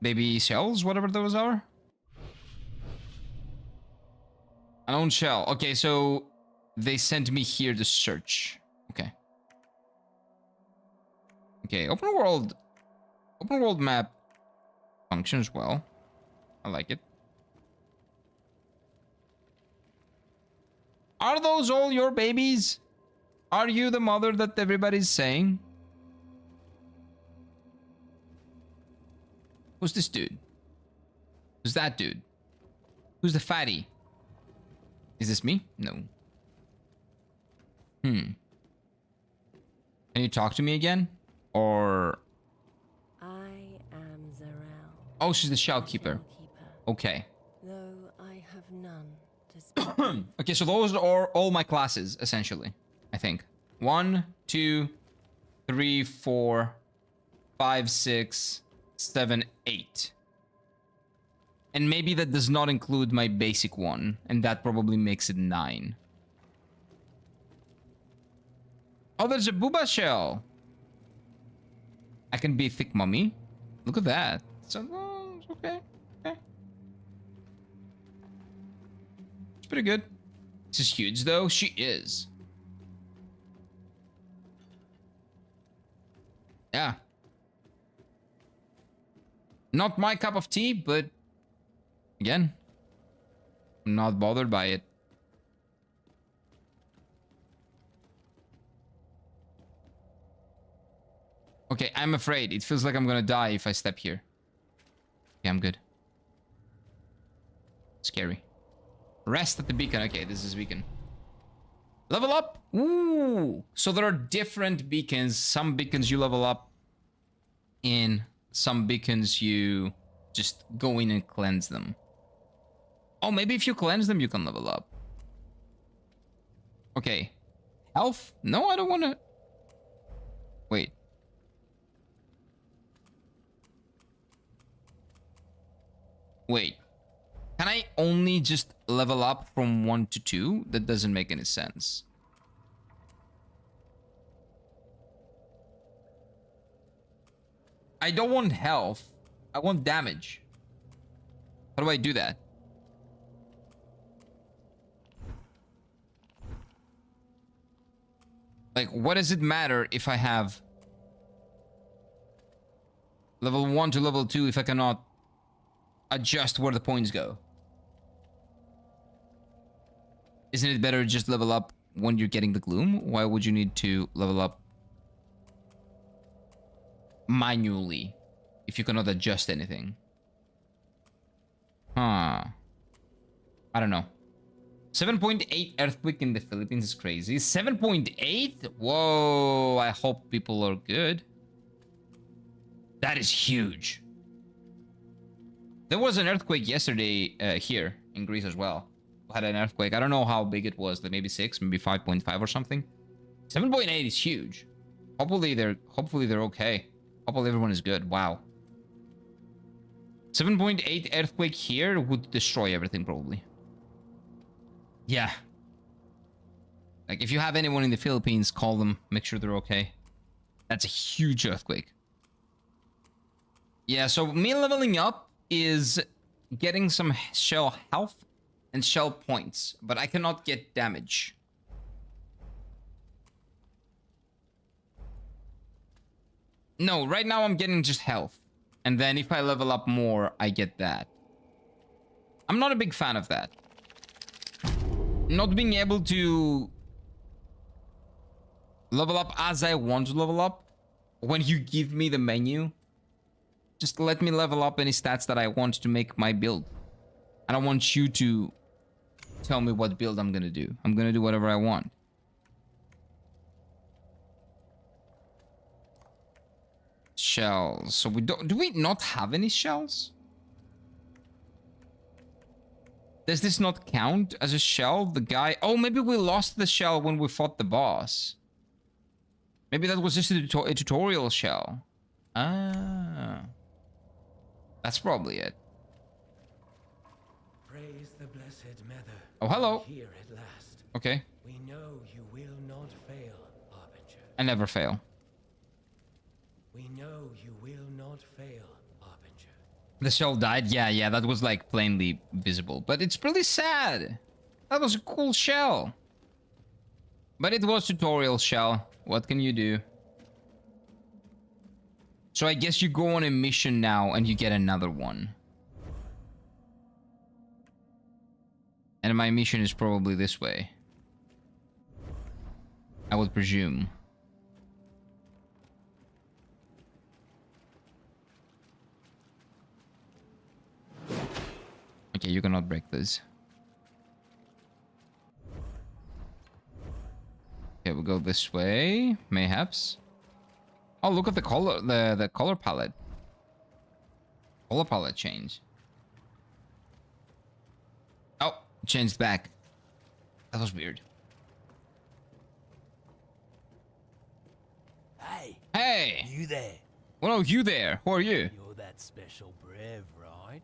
baby shells? Whatever those are? Unknown shell. Okay, so they sent me here to search. Okay. Okay, open world map functions well. I like it. Are those all your babies? Are you the mother that everybody's saying? Who's this dude? Who's that dude? Who's the fatty? Is this me? No. Can you talk to me again? Or... I am Zarel. Oh, she's the shell keeper. Shellkeeper, Okay. though I have none to speak. Okay, so those are all my classes, essentially. I think. 1, 2, 3, 4, 5, 6, 7, 8. And maybe that does not include my basic one, and that probably makes it 9. Oh, there's a booba shell. I can be a thick mummy. Look at that. So, it's okay. Okay. It's pretty good. This is huge, though. She is. Yeah. Not my cup of tea, but again, I'm not bothered by it. Okay, I'm afraid. It feels like I'm gonna die if I step here. Okay, I'm good. Scary. Rest at the beacon. Okay, this is beacon. Level up. Ooh. So there are different beacons. Some beacons you level up in. Some beacons you just go in and cleanse them. Oh, maybe if you cleanse them, you can level up. Okay. Health? No, I don't want to... Wait. Wait. Can I only just level up from 1 to 2? That doesn't make any sense. I don't want health. I want damage. How do I do that? Like, what does it matter if I have level 1 to level 2 if I cannot adjust where the points go? Isn't it better to just level up when you're getting the gloom? Why would you need to level up manually if you cannot adjust anything? Huh. I don't know. 7.8 earthquake in the Philippines is crazy. 7.8? Whoa, I hope people are good. That is huge. There was an earthquake yesterday here in Greece as well. We had an earthquake. I don't know how big it was, like maybe 6, maybe 5.5 or something. 7.8 is huge. Hopefully they're okay. Hopefully everyone is good. Wow. 7.8 earthquake here would destroy everything probably. Yeah. Like, if you have anyone in the Philippines, call them. Make sure they're okay. That's a huge earthquake. Yeah, so me leveling up is getting some shell health and shell points, but I cannot get damage. No, right now I'm getting just health. And then if I level up more, I get that. I'm not a big fan of that. Not being able to level up as I want to level up. When you give me the menu, just let me level up any stats that I want to make my build. I don't want you to tell me what build I'm gonna do. I'm gonna do whatever I want. Shells. So we don't... Do we not have any shells? Does this not count as a shell? The guy... Oh, maybe we lost the shell when we fought the boss. Maybe that was just a tutorial shell. Ah. That's probably it. Praise the blessed Mother. Oh, hello. Here at last. Okay. We know you will not fail, Harbinger. I never fail. We know you will not fail, Harbinger. The shell died? Yeah, that was like plainly visible. But it's pretty sad. That was a cool shell. But it was tutorial shell. What can you do? So I guess you go on a mission now and you get another one. And my mission is probably this way. I would presume. Okay, you cannot break this. Okay, we'll go this way, mayhaps. Oh, look at the color, the color palette. Color palette change. Oh, changed back. That was weird. Hey, Hey! you there? Well, no, you there. Who are you? You're that special brev, right?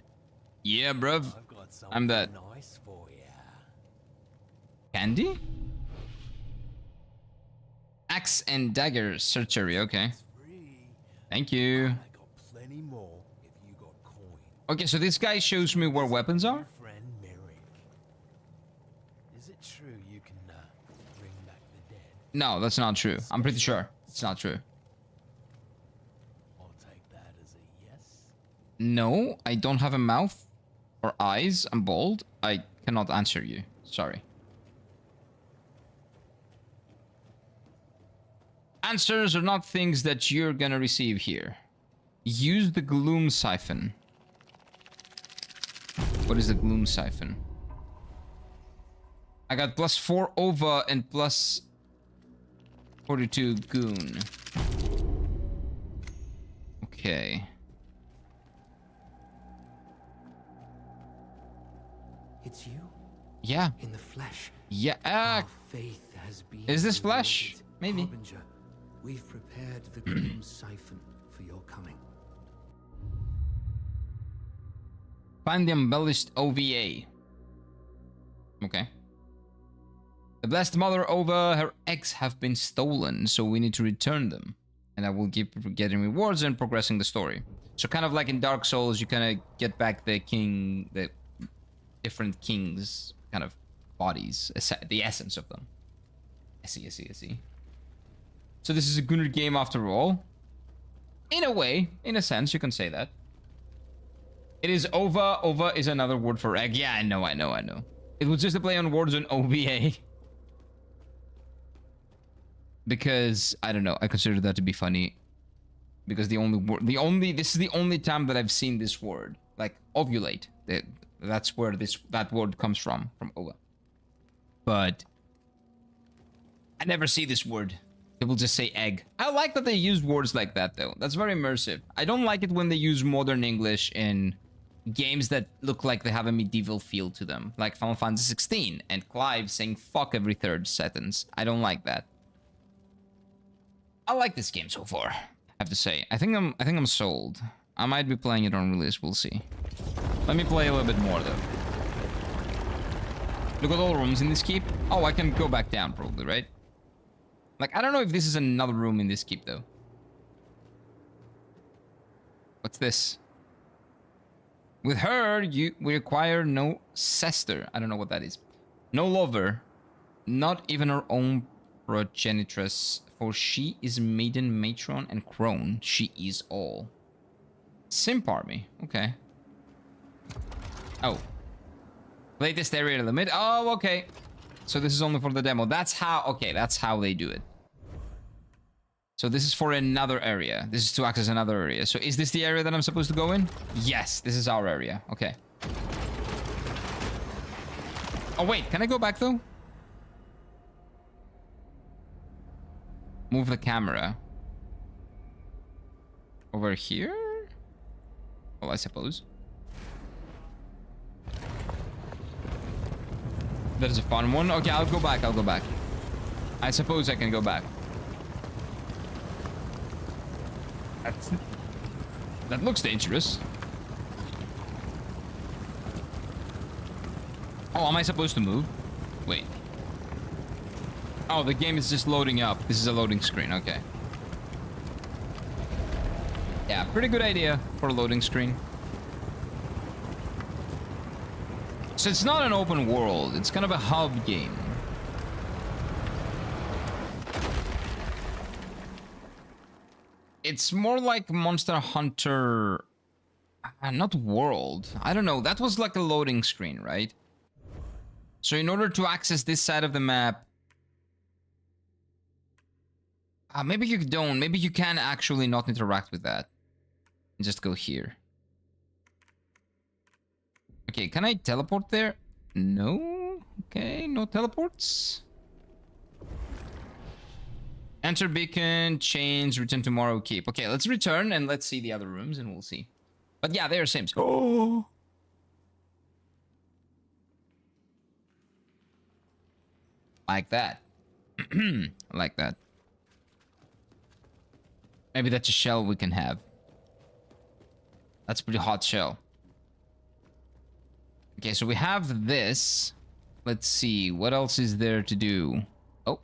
Yeah, bruv. I've got something I'm that. nice for ya. Candy? Axe and dagger surgery, okay. It's free. Thank you. I got plenty more if you got coin. Okay, so this guy shows me where weapons are? Friend Merrick. Is it true you can bring back the dead? No, that's not true. I'm pretty sure it's not true. I'll take that as a yes. No, I don't have a mouth or eyes. I'm bald. I cannot answer you. Sorry. Answers are not things that you're gonna receive here. Use the gloom siphon. What is the gloom siphon? I got +4 Ova and +42 Goon. Okay. It's you? Yeah. In the flesh. Yeah. Our faith has been Is this flesh? rewarded. Maybe. Harbinger, we've prepared the gloom siphon for your coming. Find the embellished OVA. Okay. The blessed mother Ova, her eggs have been stolen, so we need to return them. And I will keep getting rewards and progressing the story. So kind of like in Dark Souls, you kind of get back the different kings' kind of bodies, the essence of them. I see. So this is a Gunnar game after all. In a way, in a sense, you can say that. It is Ova. Ova is another word for egg. Yeah, I know. It was just a play on words on OVA. Because, I don't know, I consider that to be funny. Because this is the only time that I've seen this word. Like, ovulate. That's where that word comes from Ova. But I never see this word. People just say egg. I like that they use words like that, though. That's very immersive. I don't like it when they use modern English in games that look like they have a medieval feel to them. Like Final Fantasy 16 and Clive saying fuck every third sentence. I don't like that. I like this game so far, I have to say. I think I'm sold. I might be playing it on release, we'll see. Let me play a little bit more, though. Look at all the rooms in this keep. Oh, I can go back down, probably, right? Like, I don't know if this is another room in this keep, though. What's this? With her, we require no sister. I don't know what that is. No lover. Not even her own progenitress. For she is maiden, matron, and crone. She is all. Simp army. Okay. Oh. Latest area limit. Oh, okay. So this is only for the demo. That's how... Okay, that's how they do it. So this is for another area. This is to access another area. So is this the area that I'm supposed to go in? Yes, this is our area. Okay. Oh, wait. Can I go back, though? Move the camera. Over here? Well, I suppose. That is a fun one. Okay, I'll go back. I suppose I can go back. That looks dangerous. Oh, am I supposed to move? Wait. Oh, the game is just loading up. This is a loading screen. Okay. Yeah, pretty good idea for a loading screen. So it's not an open world. It's kind of a hub game. It's more like Monster Hunter... not world. I don't know. That was like a loading screen, right? So in order to access this side of the map... maybe you don't. Maybe you can actually not interact with that. And just go here. Okay, can I teleport there? No. Okay, no teleports. Enter beacon, change, return to Morrow Keep. Okay, let's return and let's see the other rooms and we'll see. But yeah, they are Sims. Oh. Like that. Like that. Maybe that's a shell we can have. That's a pretty hot shell. Okay, so we have this. Let's see, what else is there to do? Oh.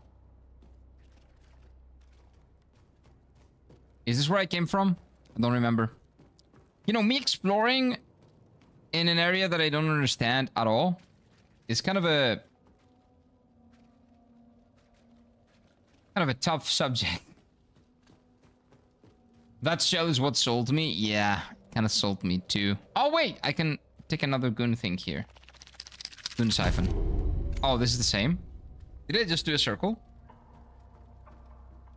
Is this where I came from? I don't remember. You know, me exploring in an area that I don't understand at all is kind of a tough subject. That shell is what sold me? Yeah, kind of sold me too. Oh wait, I can take another gun thing here. Gun siphon. Oh, this is the same? Did I just do a circle?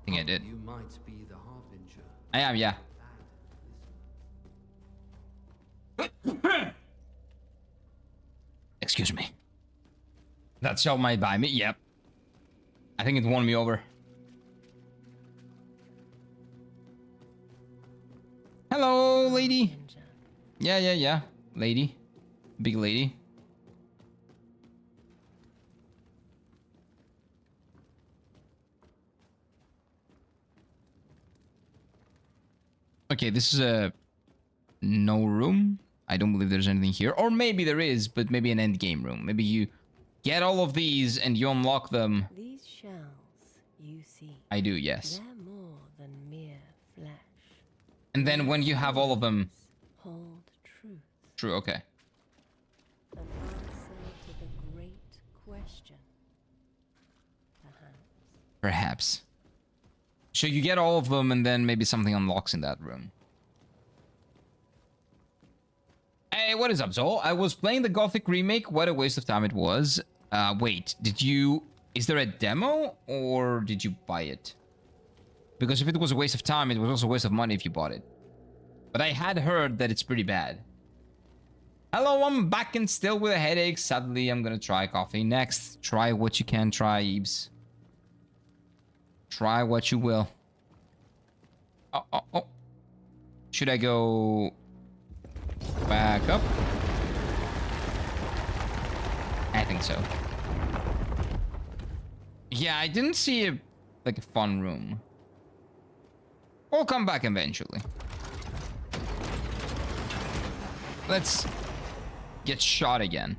think I did. You might be the harbinger. I am, yeah. Excuse me. That shell might buy me. Yep. I think it won me over. Hello, lady. Yeah. Lady. Big lady. Okay, this is a no room. I don't believe there's anything here. Or maybe there is, but maybe an end game room. Maybe you get all of these and you unlock them. These shells you see, I do, yes. they're more than mere flesh. And then when you have all of them... Hold truth. True, okay. An answer to the great question. Perhaps. Perhaps. So you get all of them and then maybe something unlocks in that room. Hey, what is up, Zol? I was playing the Gothic remake. What a waste of time it was. Wait, did you... Is there a demo or did you buy it? Because if it was a waste of time, it was also a waste of money if you bought it. But I had heard that it's pretty bad. Hello, I'm back and still with a headache. Sadly, I'm gonna try coffee next. Try what you can try, Ebs. Try what you will. Oh. Should I go back up? I think so. Yeah, I didn't see a fun room. We'll come back eventually. Let's get shot again.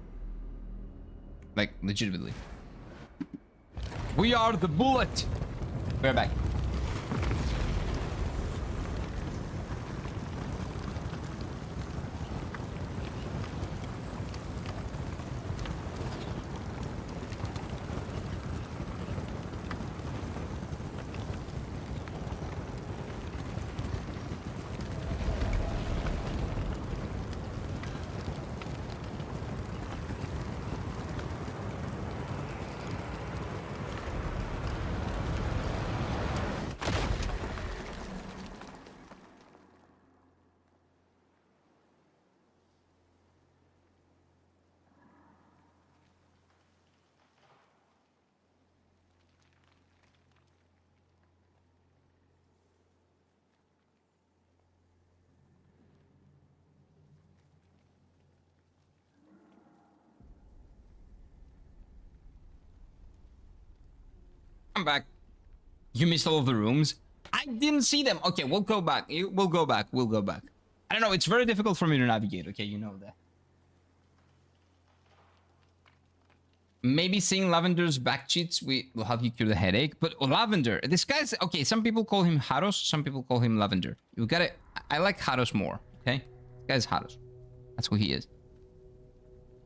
Like, legitimately. We are the bullet! We're back. I'm back. You missed all of the rooms. I didn't see them. Okay, we'll go back. We'll go back. I don't know. It's very difficult for me to navigate. Okay, you know that. Maybe seeing Lavender's back cheats will help you cure the headache. But Lavender, this guy's... Okay, some people call him Haros. Some people call him Lavender. You gotta... I like Haros more, okay? This guy's Haros. That's who he is.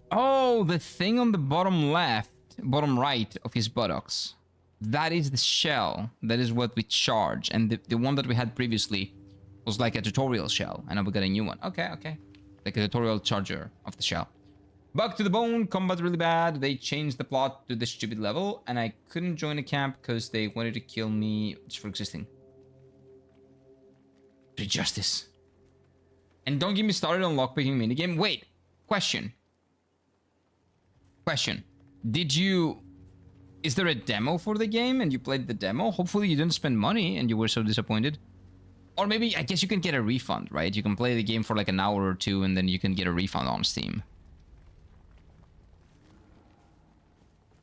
Oh, the thing on the bottom left, bottom right of his buttocks. That is the shell. That is what we charge. And the one that we had previously was like a tutorial shell. And now we got a new one. Okay. Like a tutorial charger of the shell. Bug to the bone. Combat really bad. They changed the plot to this stupid level. And I couldn't join a camp because they wanted to kill me just for existing. Free justice. And don't get me started on lockpicking minigame. Wait. Question. Did you... Is there a demo for the game and you played the demo? Hopefully you didn't spend money and you were so disappointed. Or maybe, I guess you can get a refund, right? You can play the game for like an hour or two and then you can get a refund on Steam.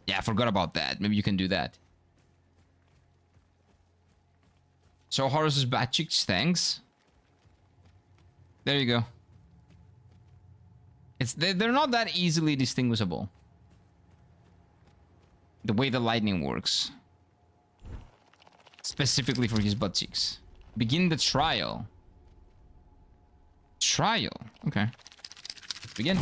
Yeah, I forgot about that. Maybe you can do that. So Horus's bad chicks, thanks. There you go. They're not that easily distinguishable. The way the lightning works. Specifically for his butt cheeks. Begin the trial. Trial? Okay. Begin.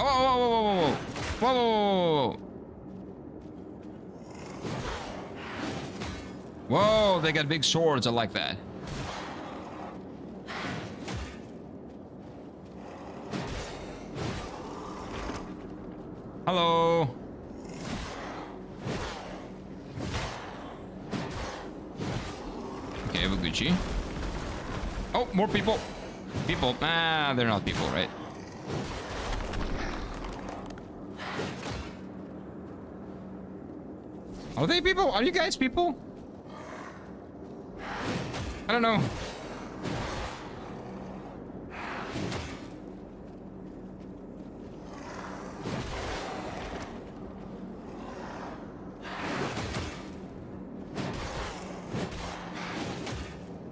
Oh, whoa. Whoa, they got big swords. I like that. Hello. trilogy. Oh, more people. People. Ah, they're not people, right? Are they people? Are you guys people? I don't know.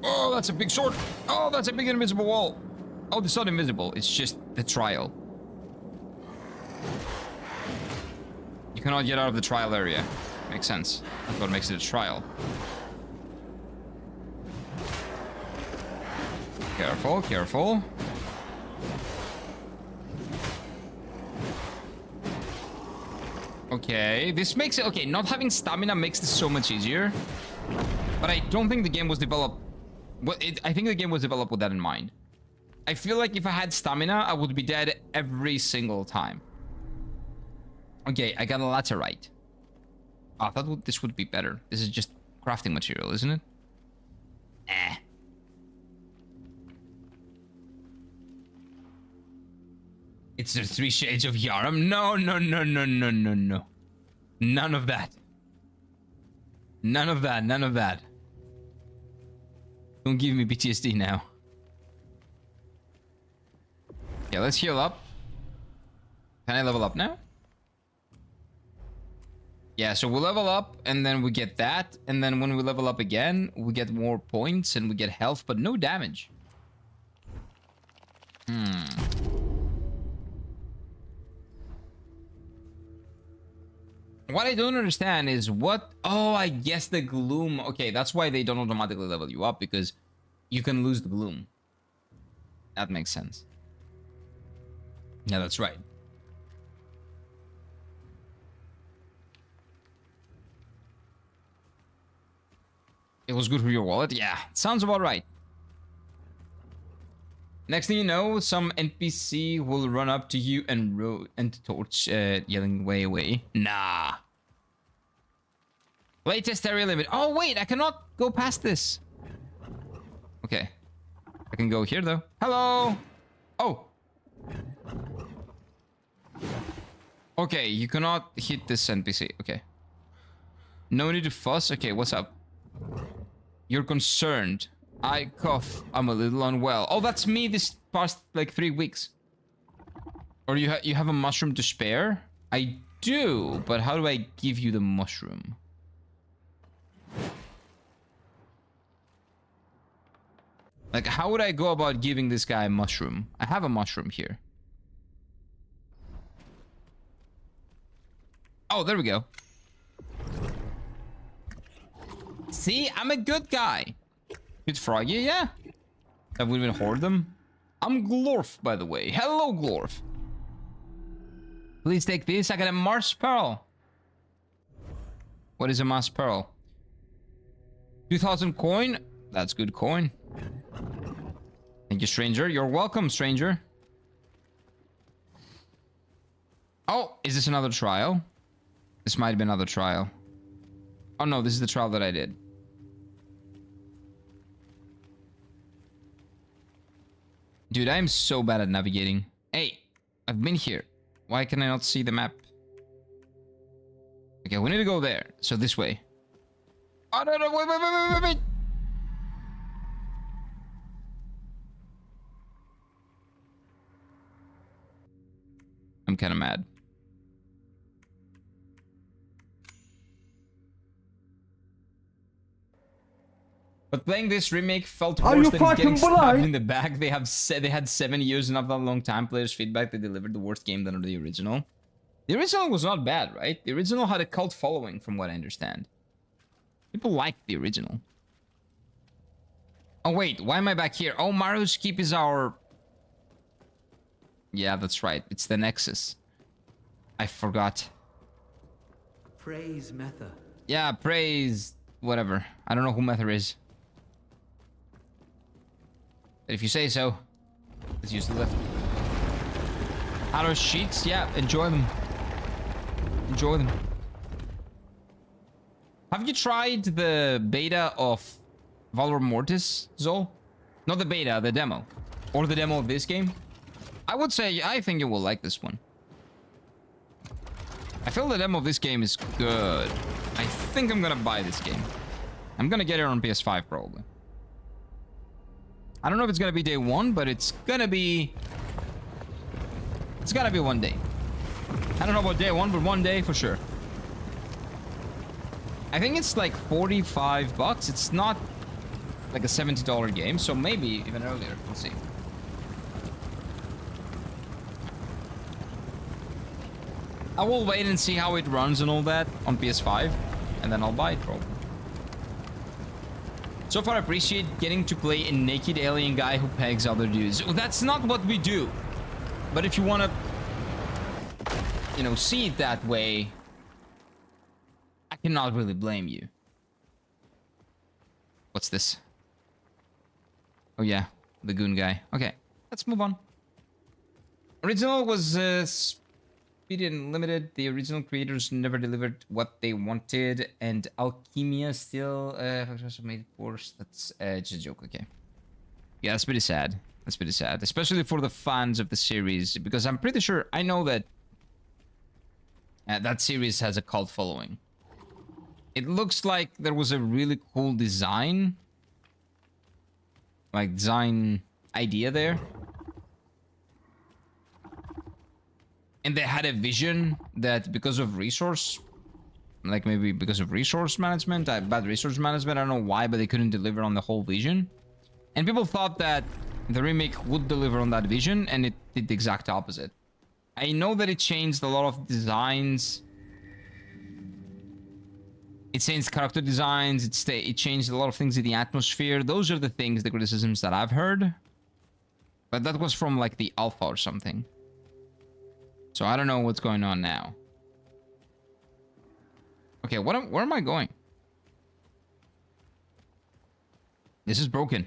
Oh, that's a big sword. Oh, that's a big invisible wall. Oh, it's not invisible. It's just the trial. You cannot get out of the trial area. Makes sense. That's what makes it a trial. Careful, careful. Okay, this makes it... Okay, not having stamina makes this so much easier. But I don't think the game was developed... Well, I think the game was developed with that in mind. I feel like if I had stamina, I would be dead every single time. Okay, I got a laterite. I thought this would be better. This is just crafting material, isn't it? Eh. It's the 3 shades of Yaram. No, no, no, no, no, no, no. None of that. None of that, none of that. Don't give me PTSD now. Yeah, let's heal up. Can I level up now? Yeah, so we'll level up and then we get that. And then when we level up again, we get more points and we get health, but no damage. What I don't understand is what... Oh, I guess the gloom. Okay, that's why they don't automatically level you up, because you can lose the gloom. That makes sense. Yeah, that's right. It was good for your wallet? Yeah, sounds about right. Next thing you know, some NPC will run up to you and torch, yelling way away. Nah. Latest area limit. Oh, wait, I cannot go past this. Okay. I can go here, though. Hello. Oh. Okay, you cannot hit this NPC. Okay. No need to fuss. Okay, what's up? You're concerned. I cough. I'm a little unwell. Oh, that's me this past, like, 3 weeks. Or you have a mushroom to spare? I do, but how do I give you the mushroom? Like, how would I go about giving this guy a mushroom? I have a mushroom here. Oh, there we go. See, I'm a good guy. Good Froggy, yeah. That would even hoard them. I'm Glorf, by the way. Hello, Glorf. Please take this. I got a Mars Pearl. What is a Mars Pearl? 2,000 coin. That's good coin. Thank you, stranger. You're welcome, stranger. Oh, is this another trial? This might have been another trial. Oh, no, this is the trial that I did. Dude, I'm so bad at navigating. Hey, I've been here. Why can I not see the map? Okay, we need to go there. So this way. Oh, no, no, wait. I'm kind of mad. But playing this remake felt worse than getting stabbed in the back. They had 7 years, not that long time. Players' feedback, they delivered the worst game than the original. The original was not bad, right? The original had a cult following, from what I understand. People liked the original. Oh wait, why am I back here? Oh, Mario's Keep is our... Yeah, that's right. It's the Nexus. I forgot. Praise Metha. Yeah, praise... whatever. I don't know who Metha is. But if you say so, let's use the lift. Outer sheets, yeah, enjoy them. Enjoy them. Have you tried the beta of Valor Mortis, Zol? Not the beta, the demo. Or the demo of this game. I think you will like this one. I feel the demo of this game is good. I think I'm gonna buy this game. I'm gonna get it on PS5 probably. I don't know if it's gonna be day one, but it's gonna be one day. I don't know about day one, but one day for sure. I think it's like 45 bucks. It's not like a $70 game, so maybe even earlier. We'll see. I will wait and see how it runs and all that on PS5, and then I'll buy it probably. So far, I appreciate getting to play a naked alien guy who pegs other dudes. That's not what we do. But if you want to, you know, see it that way, I cannot really blame you. What's this? Oh yeah, the goon guy. Okay, let's move on. Original was Speedy and limited. The original creators never delivered what they wanted, and Alchemia still made it worse. That's just a joke. Okay, yeah, that's pretty sad. That's pretty sad, especially for the fans of the series, because I'm pretty sure I know that that series has a cult following. It looks like there was a really cool design, like design idea there. And they had a vision that because of resource, like maybe because of resource management, bad resource management, I don't know why, but they couldn't deliver on the whole vision. And people thought that the remake would deliver on that vision, and it did the exact opposite. I know that it changed a lot of designs. It changed character designs, it changed a lot of things in the atmosphere. Those are the things, the criticisms that I've heard. But that was from like the alpha or something. So I don't know what's going on now. Okay, where am I going? This is broken.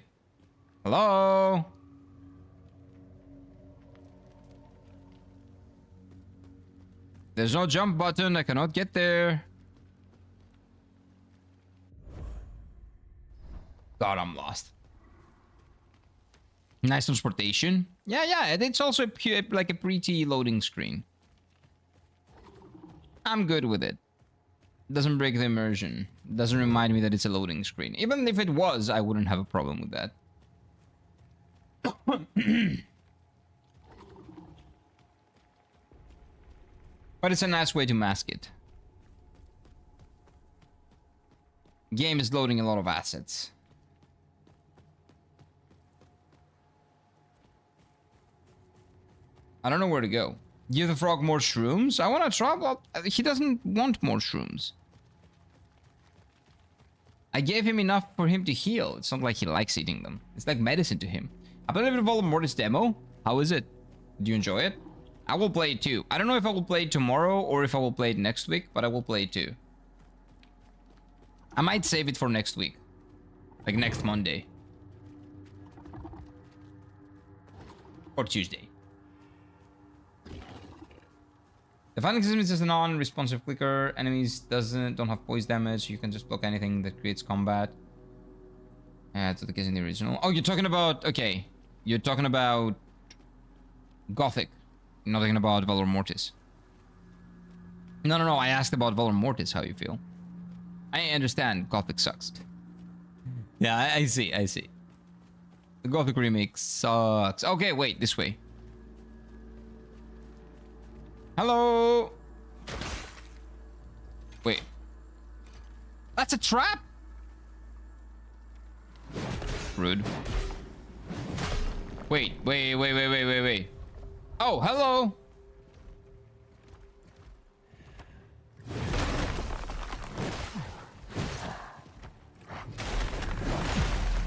Hello? There's no jump button. I cannot get there. God, I'm lost. Nice transportation. Yeah, it's also like a pretty loading screen. I'm good with it. Doesn't break the immersion. Doesn't remind me that it's a loading screen. Even if it was, I wouldn't have a problem with that. But it's a nice way to mask it. Game is loading a lot of assets. I don't know where to go. Give the frog more shrooms? I want to try, but he doesn't want more shrooms. I gave him enough for him to heal. It's not like he likes eating them. It's like medicine to him. I played a Valor Mortis demo. How is it? Do you enjoy it? I will play it too. I don't know if I will play it tomorrow or if I will play it next week, but I will play it too. I might save it for next week. Like next Monday. Or Tuesday. The fighting system is just a non-responsive clicker. Enemies don't have poise damage. You can just block anything that creates combat. That's the case in the original. Oh, you're talking about... Okay. You're talking about... Gothic. You're not talking about Valor Mortis. No. I asked about Valor Mortis, how you feel. I understand Gothic sucks. Yeah, I see. The Gothic remake sucks. Okay, wait. This way. Hello. Wait. That's a trap? Rude. Wait. Oh, hello.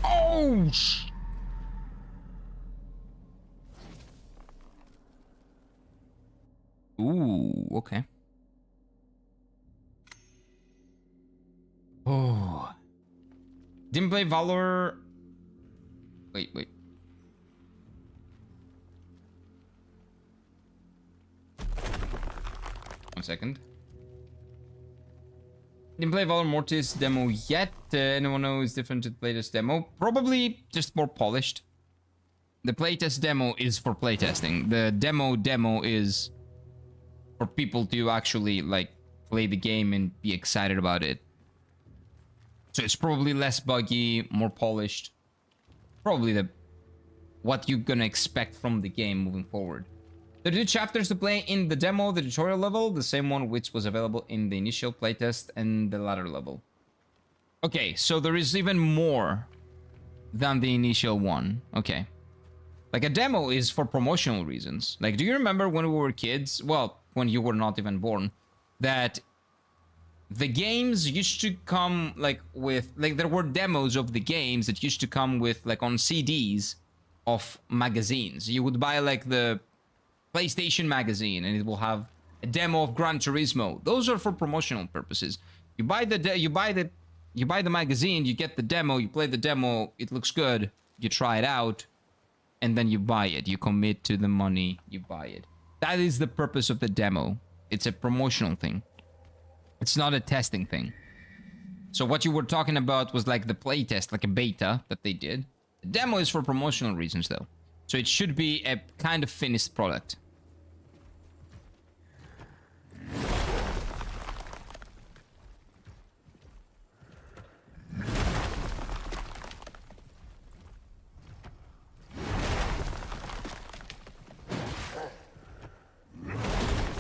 Oh, ooh, okay. Oh. Didn't play Valor. Wait. 1 second. Didn't play Valor Mortis demo yet. Anyone know is different to the playtest demo? Probably just more polished. The playtest demo is for playtesting. The demo is for people to actually like play the game and be excited about it. So it's probably less buggy, more polished. Probably what you're gonna expect from the game moving forward. There are 2 chapters to play in the demo, the tutorial level, the same one which was available in the initial playtest, and the latter level. Okay, so there is even more than the initial one. Okay. Like a demo is for promotional reasons. Like, do you remember when we were kids? Well, when you were not even born, that the games used to come like with, like there were demos of the games that used to come with like on CDs of magazines. You would buy like the PlayStation magazine and it will have a demo of Gran Turismo. Those are for promotional purposes. You buy the magazine, you get the demo, you play the demo, it looks good, you try it out, and then you buy it. You commit to the money, you buy it. That is the purpose of the demo. It's a promotional thing. It's not a testing thing. So what you were talking about was like the playtest, like a beta that they did. The demo is for promotional reasons though. So it should be a kind of finished product.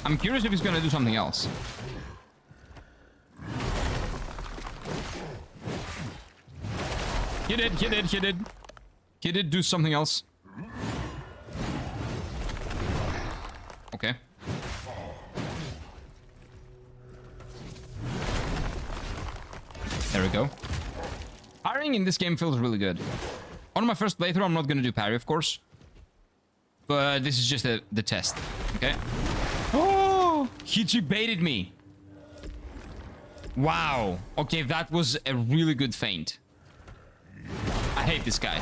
I'm curious if he's gonna do something else. He did do something else. Okay. There we go. Parrying in this game feels really good. On my first playthrough, I'm not gonna do parry, of course. But this is just the test. Okay. Oh! He baited me. Wow. Okay, that was a really good feint. I hate this guy.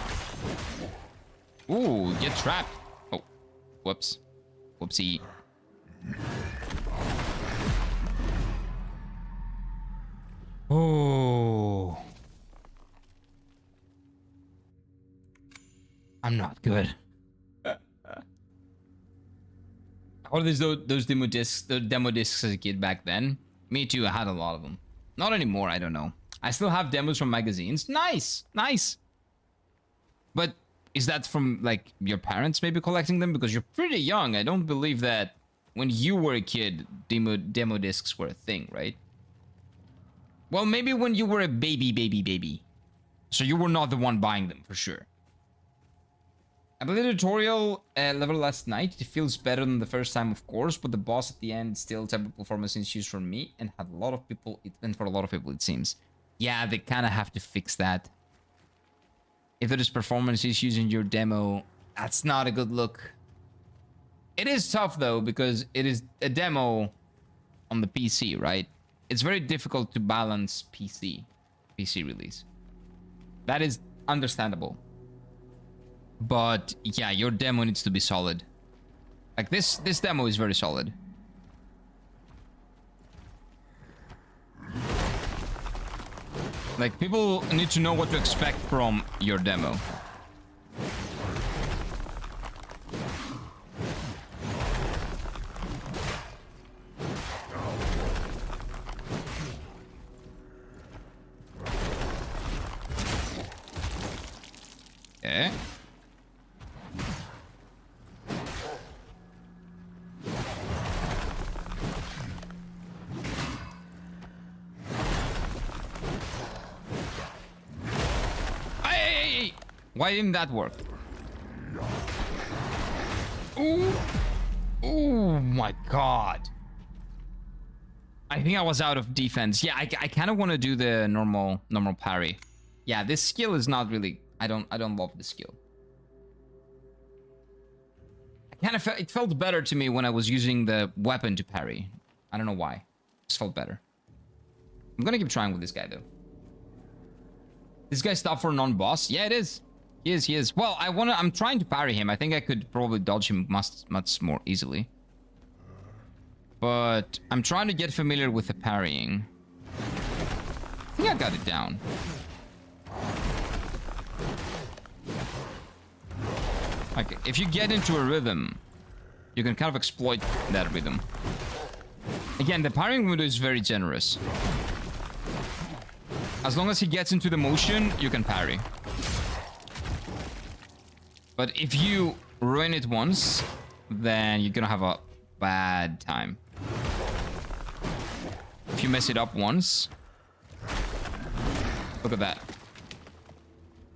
Ooh, get trapped. Oh, whoops. Whoopsie. Oh. I'm not good. Or there's those demo discs, the demo discs as a kid back then. Me too, I had a lot of them. Not anymore, I don't know. I still have demos from magazines. Nice, nice. But is that from like your parents maybe collecting them? Because you're pretty young. I don't believe that when you were a kid, demo discs were a thing, right? Well, maybe when you were a baby. So you were not the one buying them for sure. I played the tutorial level last night. It feels better than the first time, of course, but the boss at the end still type performance issues for me and had a lot of people, and for a lot of people it seems. Yeah, they kind of have to fix that. If there is performance issues in your demo, that's not a good look. It is tough though, because it is a demo on the PC, right? It's very difficult to balance PC release. That is understandable. But yeah, your demo needs to be solid. Like this demo is very solid. Like people need to know what to expect from your demo. Okay. Why didn't that work? Ooh. Oh my god. I think I was out of defense. Yeah, I kind of want to do the normal parry. Yeah, this skill is not really, I don't love the skill. It felt better to me when I was using the weapon to parry. I don't know why. It just felt better. I'm gonna keep trying with this guy though. This guy's tough for non-boss. Yeah, it is. He is. Well, I'm trying to parry him. I think I could probably dodge him much more easily. But I'm trying to get familiar with the parrying. think I got it down. Like, if you get into a rhythm, you can kind of exploit that rhythm. Again, the parrying window is very generous. As long as he gets into the motion, you can parry. But if you ruin it once, then you're gonna have a bad time. If you mess it up once... Look at that.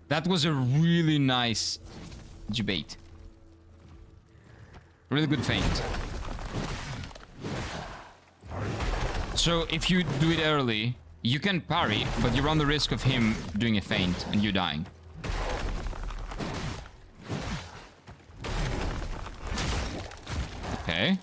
That was a really nice debate. Really good feint. So if you do it early, you can parry, but you run the risk of him doing a feint and you dying. Okay.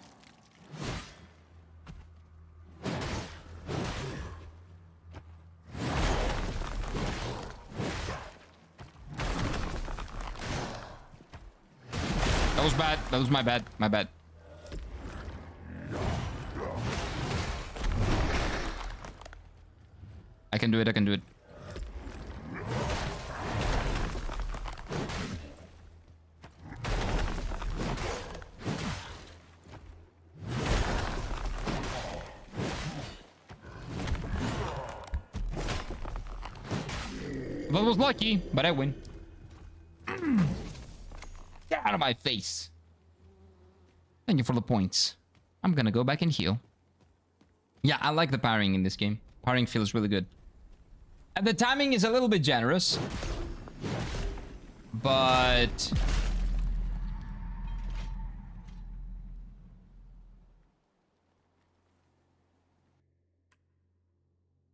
That was bad. That was my bad. My bad. I can do it. I can do it. That was lucky, but I win. Get out of my face. Thank you for the points. I'm gonna go back and heal. Yeah, I like the parrying in this game. Parrying feels really good. And the timing is a little bit generous. But...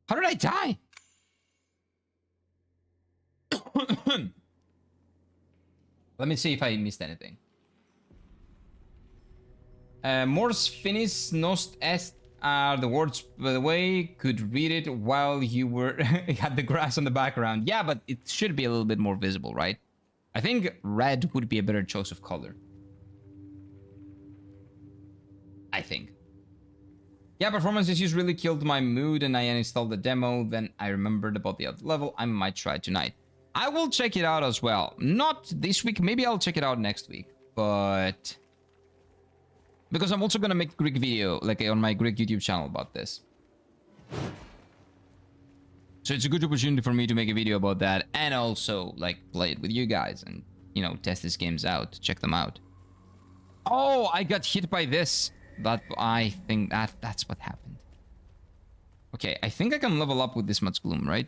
how did I die? Let me see if I missed anything. Mors finis nost est are the words, by the way. Could read it while you were had the grass on the background. Yeah, but it should be a little bit more visible, right? I think red would be a better choice of color. I think. Yeah, performance issues really killed my mood and I uninstalled the demo. Then I remembered about the other level. I might try tonight. I will check it out as well. Not this week. Maybe I'll check it out next week. But... because I'm also going to make a Greek video, like on my Greek YouTube channel about this. So it's a good opportunity for me to make a video about that. And also, like, play it with you guys. And, you know, test these games out. Check them out. Oh, I got hit by this. That, I think that's what happened. Okay, I think I can level up with this much gloom, right?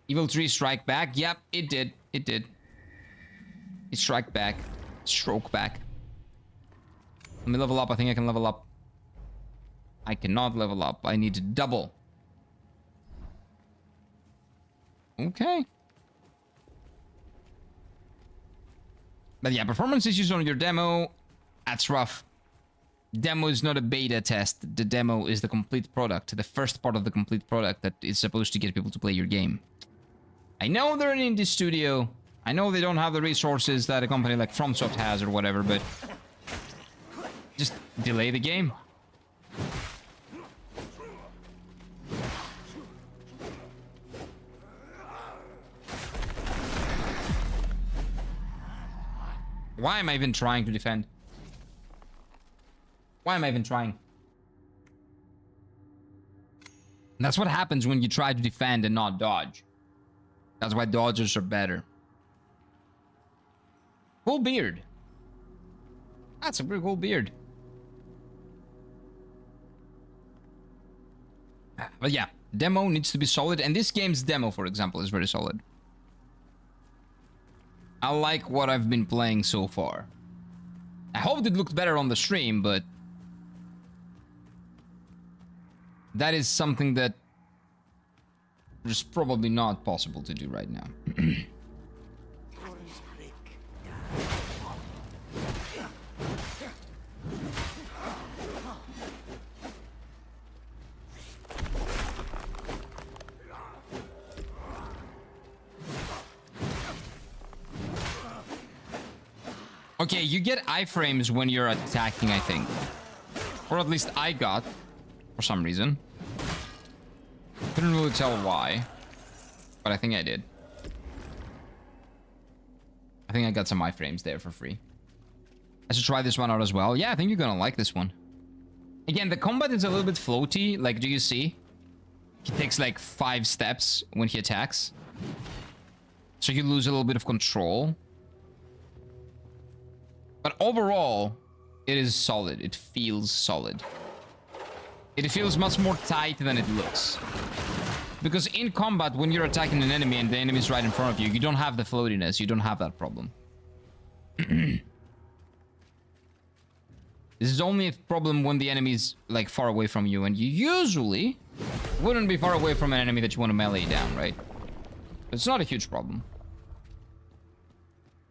Evil 3 strike back. Yep, it did. It did. It strike back. Stroke back. Let me level up. I think I can level up. I cannot level up. I need to double. Okay. But yeah, performance issues on your demo. That's rough. Demo is not a beta test. The demo is the complete product. The first part of the complete product that is supposed to get people to play your game. I know they're an indie studio. I know they don't have the resources that a company like FromSoft has or whatever, but... just delay the game. Why am I even trying to defend? Why am I even trying? That's what happens when you try to defend and not dodge. That's why dodgers are better. Cool beard. That's a pretty cool beard. But yeah, demo needs to be solid. And this game's demo, for example, is very solid. I like what I've been playing so far. I hoped it looked better on the stream, but... that is something that... is probably not possible to do right now. Okay, you get iframes when you're attacking, I think. Or at least I got, for some reason. couldn't really tell why, but I think I did. I think I got some iframes there for free. I should try this one out as well. Yeah, I think you're gonna like this one. Again, the combat is a little bit floaty. Like, do you see? He takes like 5 steps when he attacks. So you lose a little bit of control. But overall, it is solid. It feels solid. It feels much more tight than it looks. Because in combat, when you're attacking an enemy and the enemy is right in front of you, you don't have the floatiness. You don't have that problem. This is only a problem when the enemy is like far away from you, and you usually wouldn't be far away from an enemy that you want to melee down, right? It's not a huge problem.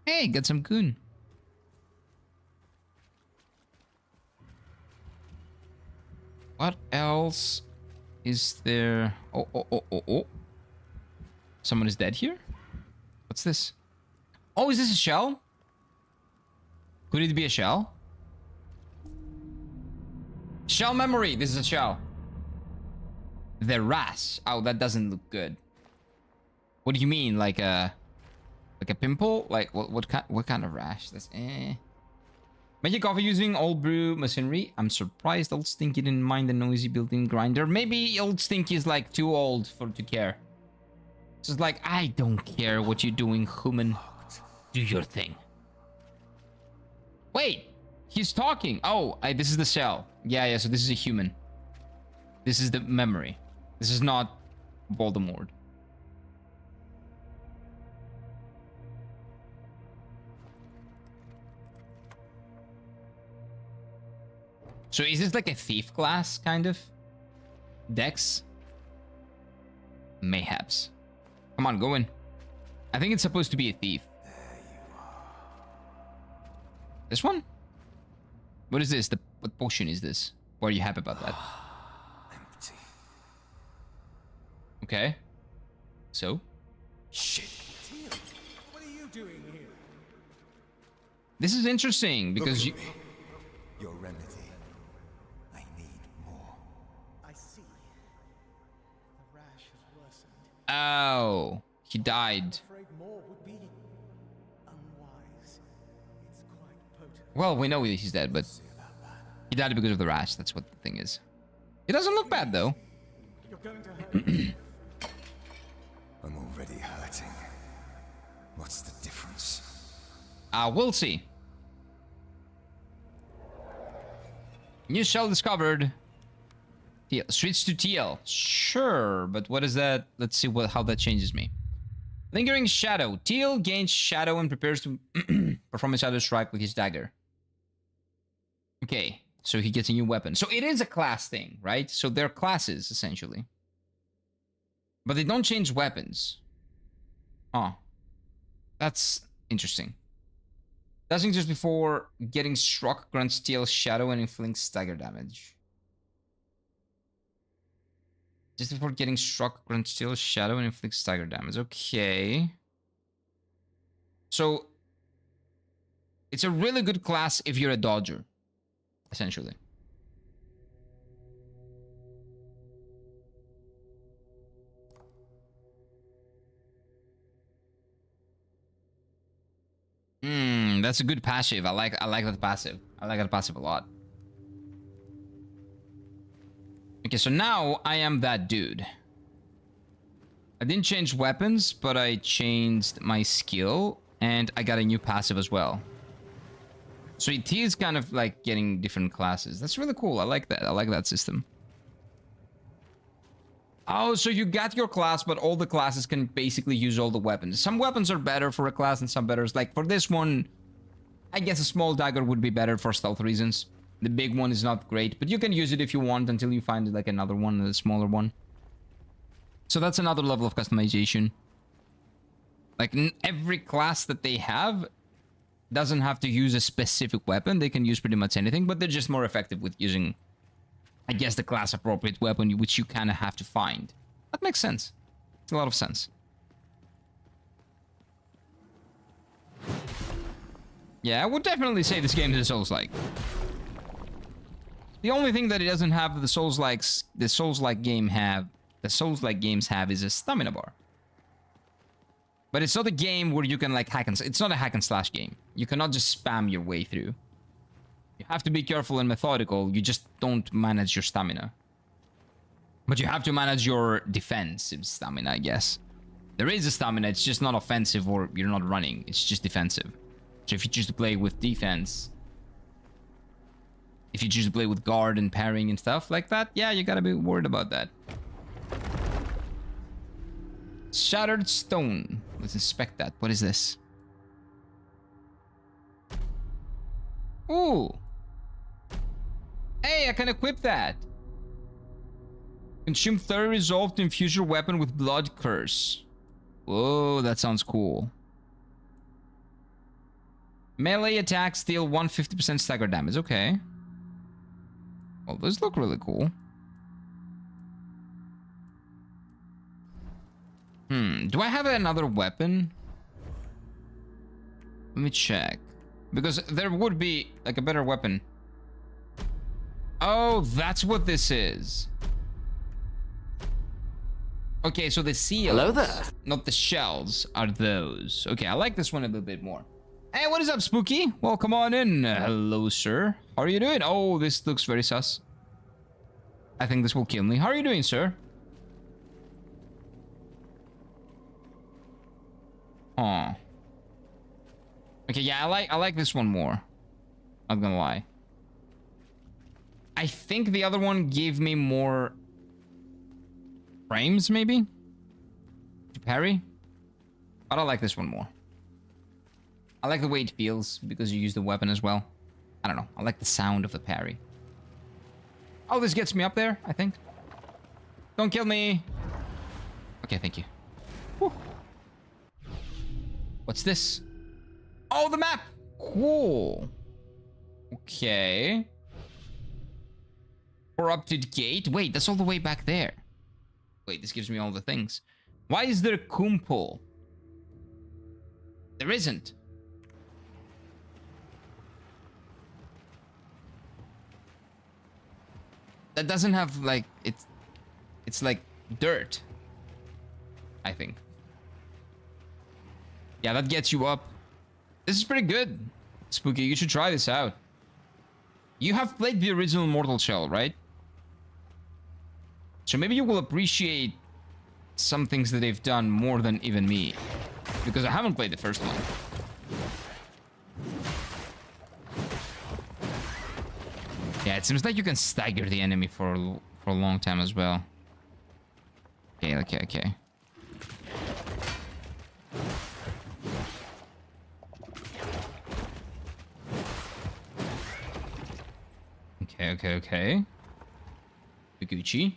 Hey, got some goon. What else is there? Oh. Someone is dead here? What's this? Oh, is this a shell? Could it be a shell? Shell memory. This is a shell. The rash. Oh, that doesn't look good. What do you mean? Like a pimple? Like what kind of rash? That's Magic coffee using old brew machinery. I'm surprised Old Stinky didn't mind the noisy built-in grinder. Maybe Old Stinky is like too old to care. It's just like, I don't care what you're doing, human. Do your thing. Wait, he's talking. Oh, this is the shell. Yeah, so this is a human. This is the memory. This is not Voldemort. So is this like a thief class, kind of? Dex? Mayhaps. Come on, go in. I think it's supposed to be a thief. This one? What is this? What potion is this? Why are you happy about that? Empty. Okay. So? Shit. What are you doing here? This is interesting because you... Your remedy. I need more. I see. The rash has worsened. Oh. He died. I'm afraid more would be unwise. It's quite potent. Well, we know he's dead, but... He died because of the rash. That's what the thing is. He doesn't look bad, though. You're going to hurt me. I'm already hurting. What's the difference? We'll see. New shell discovered. TL. Switch to TL. Sure, but what is that? Let's see how that changes me. Lingering Shadow. Teal gains Shadow and prepares to perform a Shadow Strike with his dagger. Okay, so he gets a new weapon. So it is a class thing, right? So they're classes, essentially. But they don't change weapons. Oh. That's interesting. Dashing just before getting struck grants Teal Shadow and inflicts stagger damage. Just before getting struck, grants Teal Shadow and inflicts stagger damage. Okay. So, it's a really good class if you're a dodger, essentially. That's a good passive. I like that passive. I like that passive a lot. Okay, so now I am that dude. I didn't change weapons, but I changed my skill, and I got a new passive as well. So it is kind of like getting different classes. That's really cool. I like that. I like that system. Oh, so you got your class, but all the classes can basically use all the weapons. Some weapons are better for a class and some better. Like for this one, I guess a small dagger would be better for stealth reasons. The big one is not great, but you can use it if you want until you find like another one, a smaller one. So that's another level of customization. Like every class that they have doesn't have to use a specific weapon. They can use pretty much anything, but they're just more effective with using, I guess, the class appropriate weapon, which you kind of have to find. That makes sense. It's a lot of sense. Yeah, I would definitely say this game is a Soulslike. The only thing that it doesn't have the Soulslike game have the Souls-like games have is a stamina bar. But it's not a game where you can like it's not a hack and slash game. You cannot just spam your way through. You have to be careful and methodical. You just don't manage your stamina. But you have to manage your defensive stamina, I guess. There is a stamina, it's just not offensive or you're not running. It's just defensive. So if you choose to play with defense, if you choose to play with guard and parrying and stuff like that, yeah, you gotta be worried about that. Shattered stone. Let's inspect that. What is this? Ooh. Hey, I can equip that. Consume 30 resolve to infuse your weapon with blood curse. Whoa, that sounds cool. Melee attacks deal 150% stagger damage. Okay. Well, those look really cool. Do I have another weapon? Let me check. Because there would be like a better weapon. Oh, that's what this is. Okay, so the seals, Hello there. not the shells, are those. Okay, I like this one a little bit more. Hey, what is up, Spooky? Welcome on in. Hello, sir. How are you doing? Oh, this looks very sus. I think this will kill me. How are you doing, sir? Oh. Okay, yeah, I like this one more. Not gonna lie. I think the other one gave me more frames, maybe? To parry? But I like this one more. I like the way it feels because you use the weapon as well. I don't know. I like the sound of the parry. Oh, this gets me up there, I think. Don't kill me. Okay, thank you. Whew. What's this? Oh, the map. Cool. Okay. Corrupted gate. Wait, that's all the way back there. Wait, this gives me all the things. Why is there a Kumpul? There isn't. That doesn't have like it's like dirt. I think. Yeah, that gets you up. This is pretty good. Spooky, you should try this out. You have played the original Mortal Shell, right? So maybe you will appreciate some things that they've done more than even me. Because I haven't played the first one. Yeah, it seems like you can stagger the enemy for a long time as well. Okay. Okay. Gucci.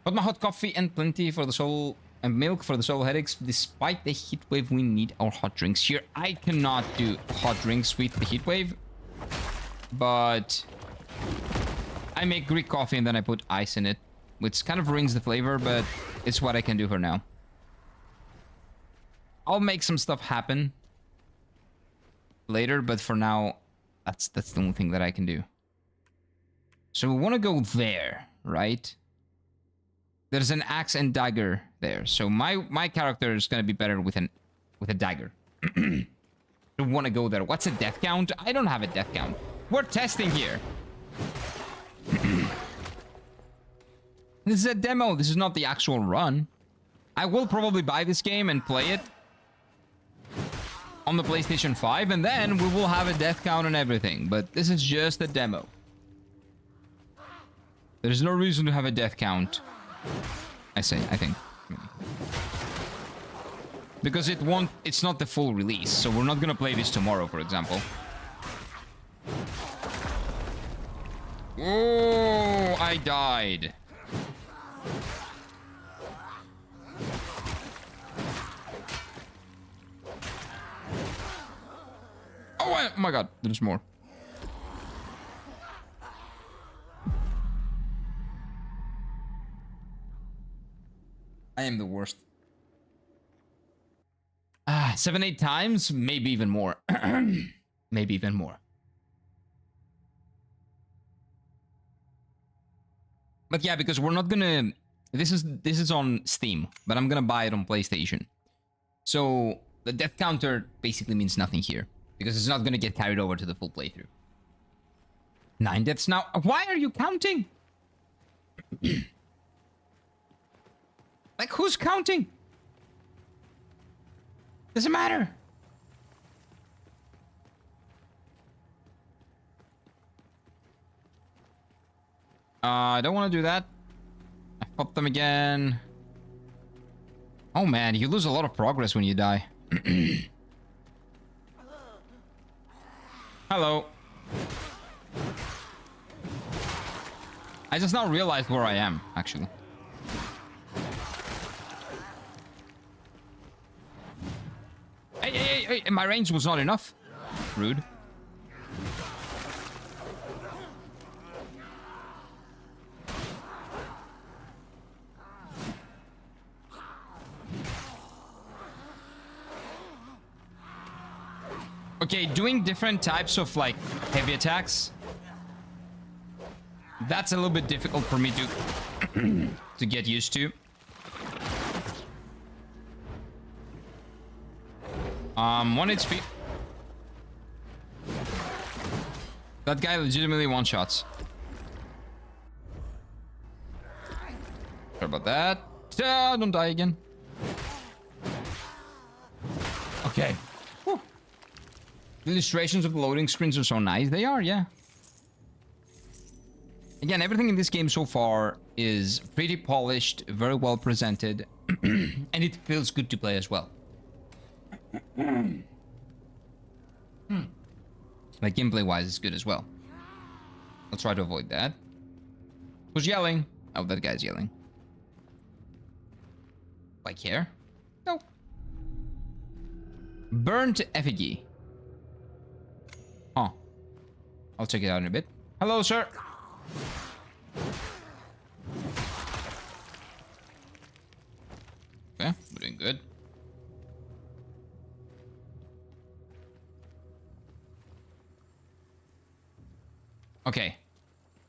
Got my hot coffee and plenty for the soul and milk for the soul headaches. Despite the heat wave, we need our hot drinks here. I cannot do hot drinks with the heat wave, but I make Greek coffee and then I put ice in it, which kind of ruins the flavor, but it's what I can do for now. I'll make some stuff happen later, but for now, that's the only thing that I can do. So we want to go there, right? There's an axe and dagger there. So my character is going to be better with a dagger. I want to go there. What's a death count? I don't have a death count. We're testing here. This is a demo. This is not the actual run. I will probably buy this game and play it on the PlayStation 5, and then we will have a death count and everything. But this is just a demo. There's no reason to have a death count. I think. Because it's not the full release, so we're not gonna play this tomorrow, for example. Oh, I died. Oh my god, there's more. I am the worst. 7-8 times, maybe even more. Maybe even more. But yeah, because we're not gonna This is on Steam, but I'm gonna buy it on PlayStation. So the death counter basically means nothing here because it's not gonna get carried over to the full playthrough. 9 deaths now. Why are you counting? Like, who's counting? Doesn't matter. I don't want to do that. I pop them again. Oh man, you lose a lot of progress when you die. Hello. I just now realized where I am, actually. Hey, my range was not enough. Rude. Okay, doing different types of like heavy attacks, that's a little bit difficult for me to get used to. 1 HP. That guy legitimately one shots. Sorry about that. Don't die again. Okay. Whew. The illustrations of the loading screens are so nice. They are, yeah. Again, everything in this game so far is pretty polished, very well presented, and it feels good to play as well. Like gameplay-wise, it's good as well. I'll try to avoid that. Who's yelling? Oh, that guy's yelling. Do I care? No. Burnt effigy. Oh. I'll check it out in a bit. Hello, sir. Okay, we're doing good. Okay.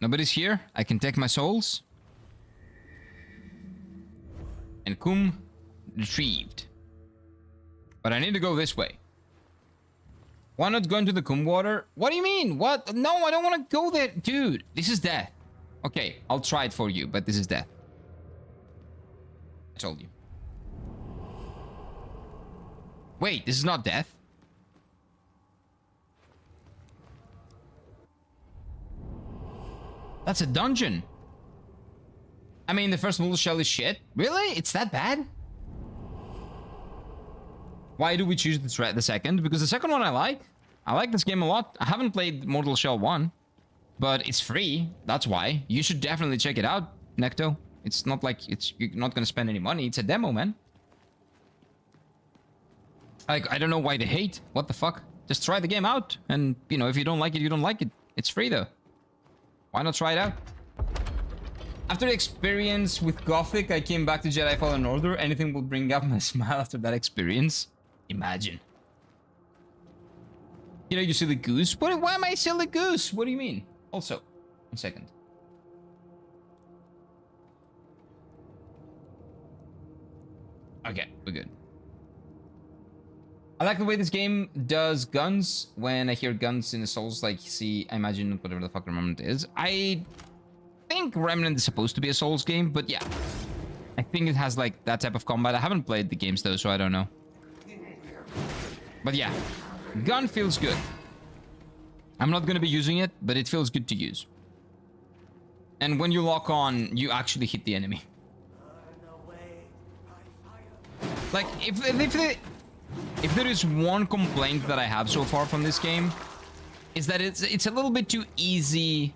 Nobody's here. I can take my souls. And Kum retrieved. But I need to go this way. Why not go into the Kum water? What do you mean? What? No, I don't want to go there. Dude, this is death. Okay, I'll try it for you, but this is death. I told you. Wait, this is not death? That's a dungeon. I mean, the first Moodle Shell is shit. Really? It's that bad? Why do we choose the second? Because the second one I like. I like this game a lot. I haven't played Mortal Shell 1. But it's free. That's why. You should definitely check it out, Necto. It's not like you're not going to spend any money. It's a demo, man. Like, I don't know why they hate. What the fuck? Just try the game out. And, you know, if you don't like it, you don't like it. It's free, though. Why not try it out? After the experience with Gothic, I came back to Jedi Fallen Order. Anything will bring up my smile after that experience. Imagine. You know, you silly goose. Why am I silly goose? What do you mean? Also, 1 second. Okay, we're good. I like the way this game does guns. When I hear guns in the Souls-like, see, I imagine whatever the fuck Remnant is. I think Remnant is supposed to be a Souls game, but yeah. I think it has like that type of combat. I haven't played the games though, so I don't know. But yeah, gun feels good. I'm not going to be using it, but it feels good to use. And when you lock on, you actually hit the enemy. Like, if there is one complaint that I have so far from this game, is that it's a little bit too easy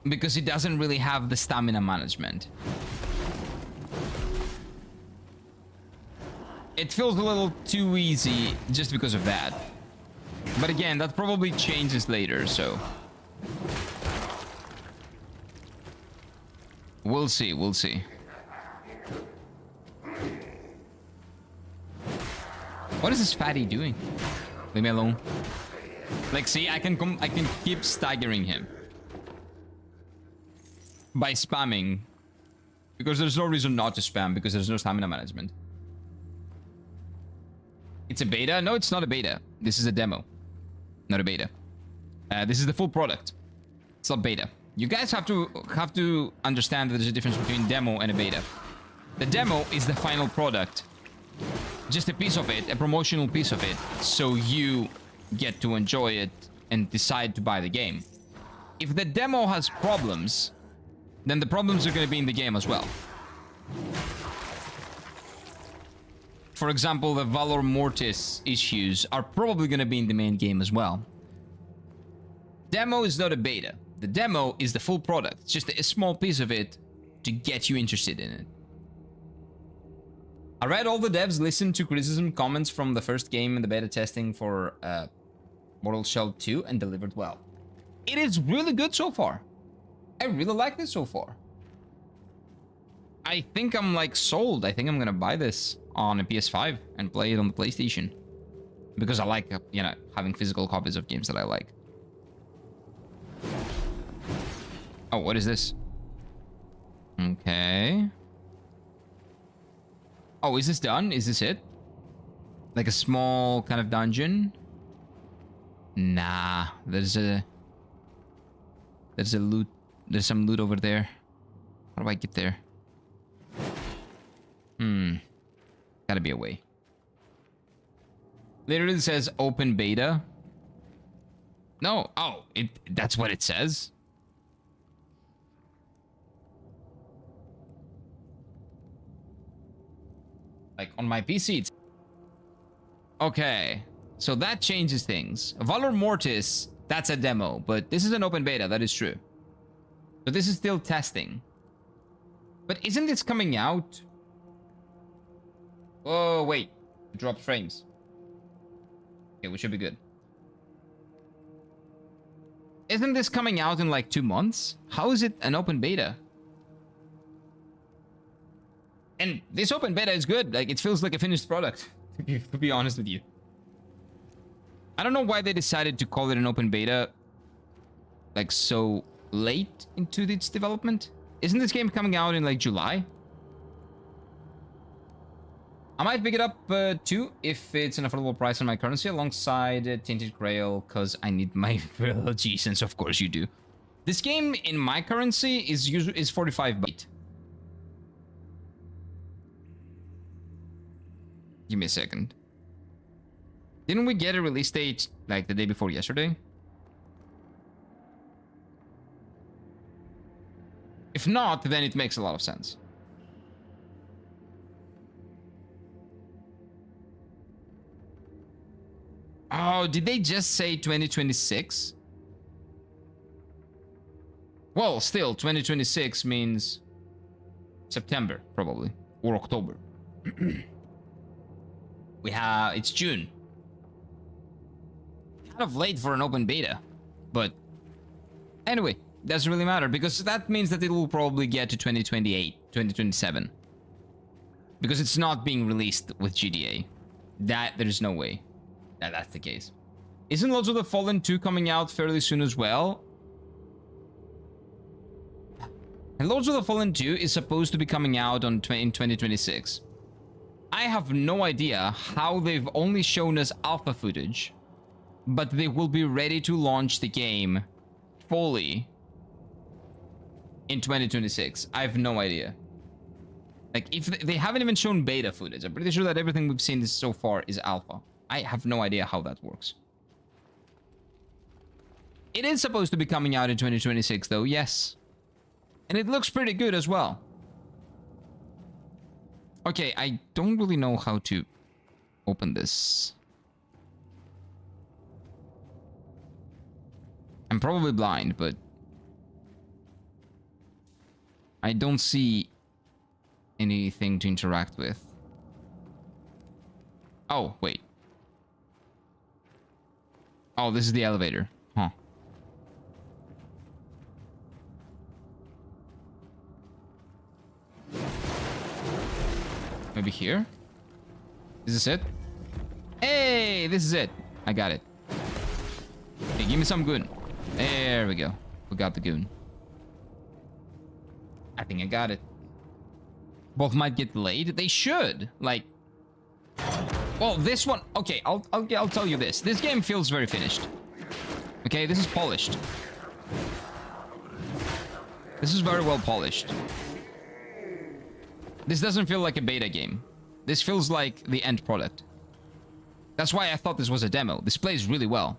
because it doesn't really have the stamina management. It feels a little too easy just because of that. But again, that probably changes later, so we'll see, we'll see. What is this fatty doing? Leave me alone. Like, see, I can keep staggering him. by spamming. Because there's no reason not to spam, because there's no stamina management. It's a beta? No, it's not a beta. This is a demo. Not a beta. This is the full product. It's not beta. You guys have to understand that there's a difference between demo and a beta. The demo is the final product. Just a piece of it, a promotional piece of it, so you get to enjoy it and decide to buy the game. If the demo has problems, then the problems are going to be in the game as well. For example, the Valor Mortis issues are probably going to be in the main game as well. Demo is not a beta. The demo is the full product. It's just a small piece of it to get you interested in it. I read all the devs listened to criticism comments from the first game in the beta testing for Mortal Shell 2 and delivered well. It is really good so far. I really like this so far. I think I'm like sold. I think I'm gonna buy this on a PS5 and play it on the PlayStation. Because I like, you know, having physical copies of games that I like. Oh, what is this? Okay. Oh, is this done? Is this it? Like a small kind of dungeon? Nah, there's a loot. There's some loot over there. How do I get there? Gotta be a way. Literally says open beta. No, oh, that's what it says. Like on my PC, it's... Okay, so that changes things. Valor Mortis, that's a demo, but this is an open beta, that is true. So this is still testing. But isn't this coming out? Oh, wait. It dropped frames. Okay, we should be good. Isn't this coming out in like 2 months? How is it an open beta? And this open beta is good. Like, it feels like a finished product, to be honest with you. I don't know why they decided to call it an open beta, like, so late into its development. Isn't this game coming out in, like, July? I might pick it up, too, if it's an affordable price on my currency, alongside Tainted Grail, because I need my trilogy, since of course you do. This game, in my currency, is 45 byte. Give me a second. Didn't we get a release date like the day before yesterday? If not, then it makes a lot of sense. Oh, did they just say 2026? Well, still, 2026 means September, probably, or October. It's June. Kind of late for an open beta, but anyway, doesn't really matter, because that means that it will probably get to 2028, 2027. Because it's not being released with GDA. There's no way that that's the case. Isn't Lords of the Fallen 2 coming out fairly soon as well? And Lords of the Fallen 2 is supposed to be coming out in 2026. I have no idea how they've only shown us alpha footage, but they will be ready to launch the game fully in 2026. I have no idea. Like, if they haven't even shown beta footage, I'm pretty sure that everything we've seen so far is alpha. I have no idea how that works. It is supposed to be coming out in 2026 though, yes. And it looks pretty good as well. Okay, I don't really know how to open this. I'm probably blind, but I don't see anything to interact with. Oh, wait. Oh, this is the elevator. Huh. Maybe here? Is this it? Hey, this is it. I got it. Hey, give me some goon. There we go. We got the goon. I think I got it. Both might get delayed. They should. Like, well, this one. Okay, I'll tell you this. This game feels very finished. Okay, this is polished. This is very well polished. This doesn't feel like a beta game. This feels like the end product. That's why I thought this was a demo. This plays really well.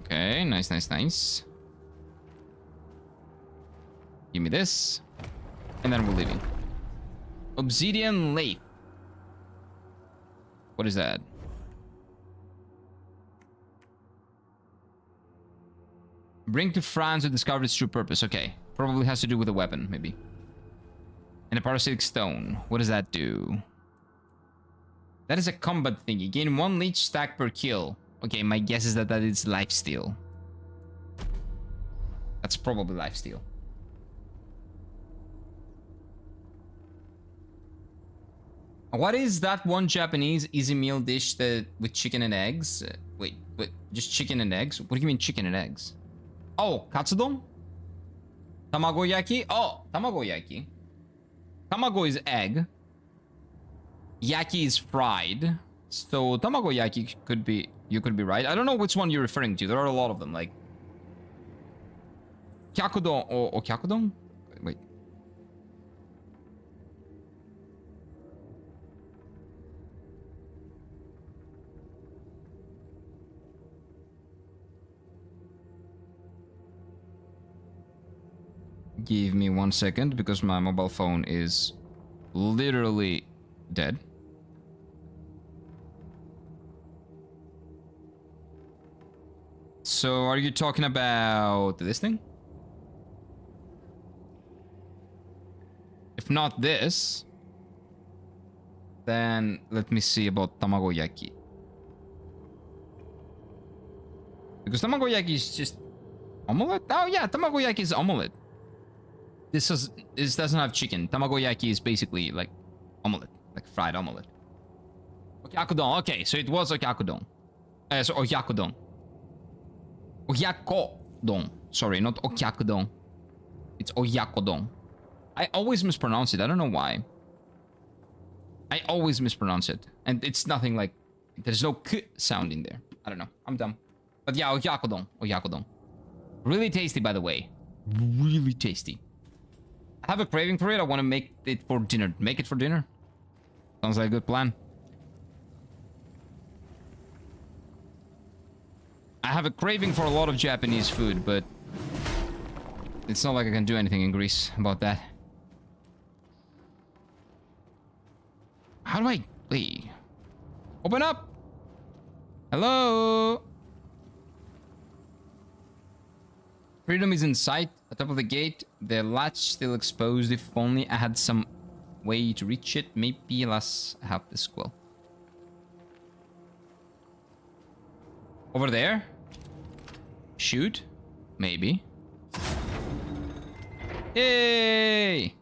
Okay, nice, nice, nice. Give me this. And then we're leaving. Obsidian Lake. What is that? Bring to France to discover its true purpose. Okay. Probably has to do with a weapon, maybe. And a parasitic stone. What does that do? That is a combat thingy. Gain 1 leech stack per kill. Okay, my guess is that is lifesteal. That's probably lifesteal. What is that one Japanese easy meal dish that with chicken and eggs? Wait, just chicken and eggs? What do you mean chicken and eggs? Oh, katsudon? Tamagoyaki? Oh, tamagoyaki. Tamago is egg. Yaki is fried. So tamagoyaki could be, you could be right. I don't know which one you're referring to. There are a lot of them, like kyakudon or kyakudon? Wait. Give me 1 second because my mobile phone is literally dead. So are you talking about this thing? If not this, then let me see about tamagoyaki. Because tamagoyaki is just omelette? Oh yeah, tamagoyaki is omelette. This doesn't have chicken. Tamagoyaki is basically like omelette, like fried omelette. Okyakudon. Okay, so it was okyakudon. So okyakudon. Oyakodon. Sorry, not okyakudon. It's oyakodon. I always mispronounce it. I don't know why. I always mispronounce it. And it's nothing like... There's no k sound in there. I don't know. I'm dumb. But yeah, oyakodon. Oyakodon. Really tasty, by the way. Really tasty. I have a craving for it. I want to make it for dinner. Make it for dinner. Sounds like a good plan. I have a craving for a lot of Japanese food, but it's not like I can do anything in Greece about that. How do I... Wait. Open up! Hello? Freedom is in sight. At the top of the gate. The latch still exposed. If only I had some way to reach it. Maybe alas, I have the squirrel. Over there? Shoot? Maybe. Yay!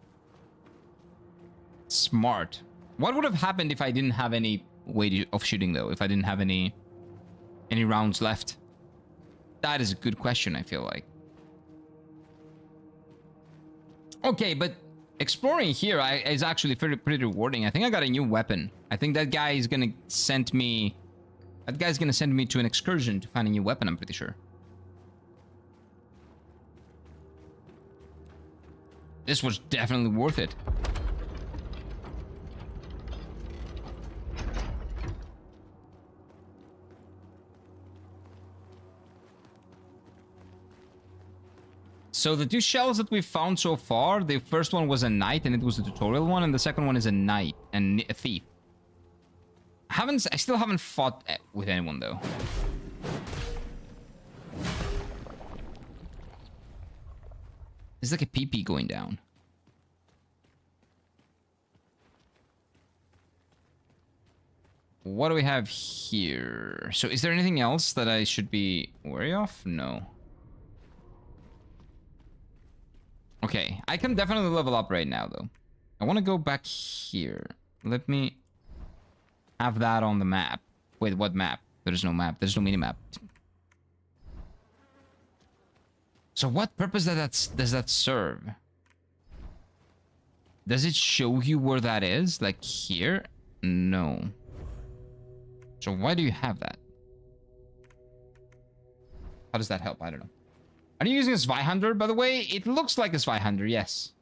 Smart. What would have happened if I didn't have any way of shooting, though? If I didn't have any rounds left? That is a good question, I feel like. Okay, but exploring here is actually pretty rewarding. I think I got a new weapon. I think that guy is gonna send me... That guy's gonna send me to an excursion to find a new weapon, I'm pretty sure. This was definitely worth it. So the two shells that we found so far, the first one was a knight and it was the tutorial one, and the second one is a knight and a thief. I still haven't fought with anyone though. There's like a PP going down. What do we have here? So is there anything else that I should be wary of? No. Okay, I can definitely level up right now though. I want to go back here. Let me... have that on the map. Wait, what map? There's no map. There's no mini-map. So what purpose does that serve? Does it show you where that is? Like here? No. So why do you have that? How does that help? I don't know. Are you using a Zweihander, by the way? It looks like a Zweihander, yes.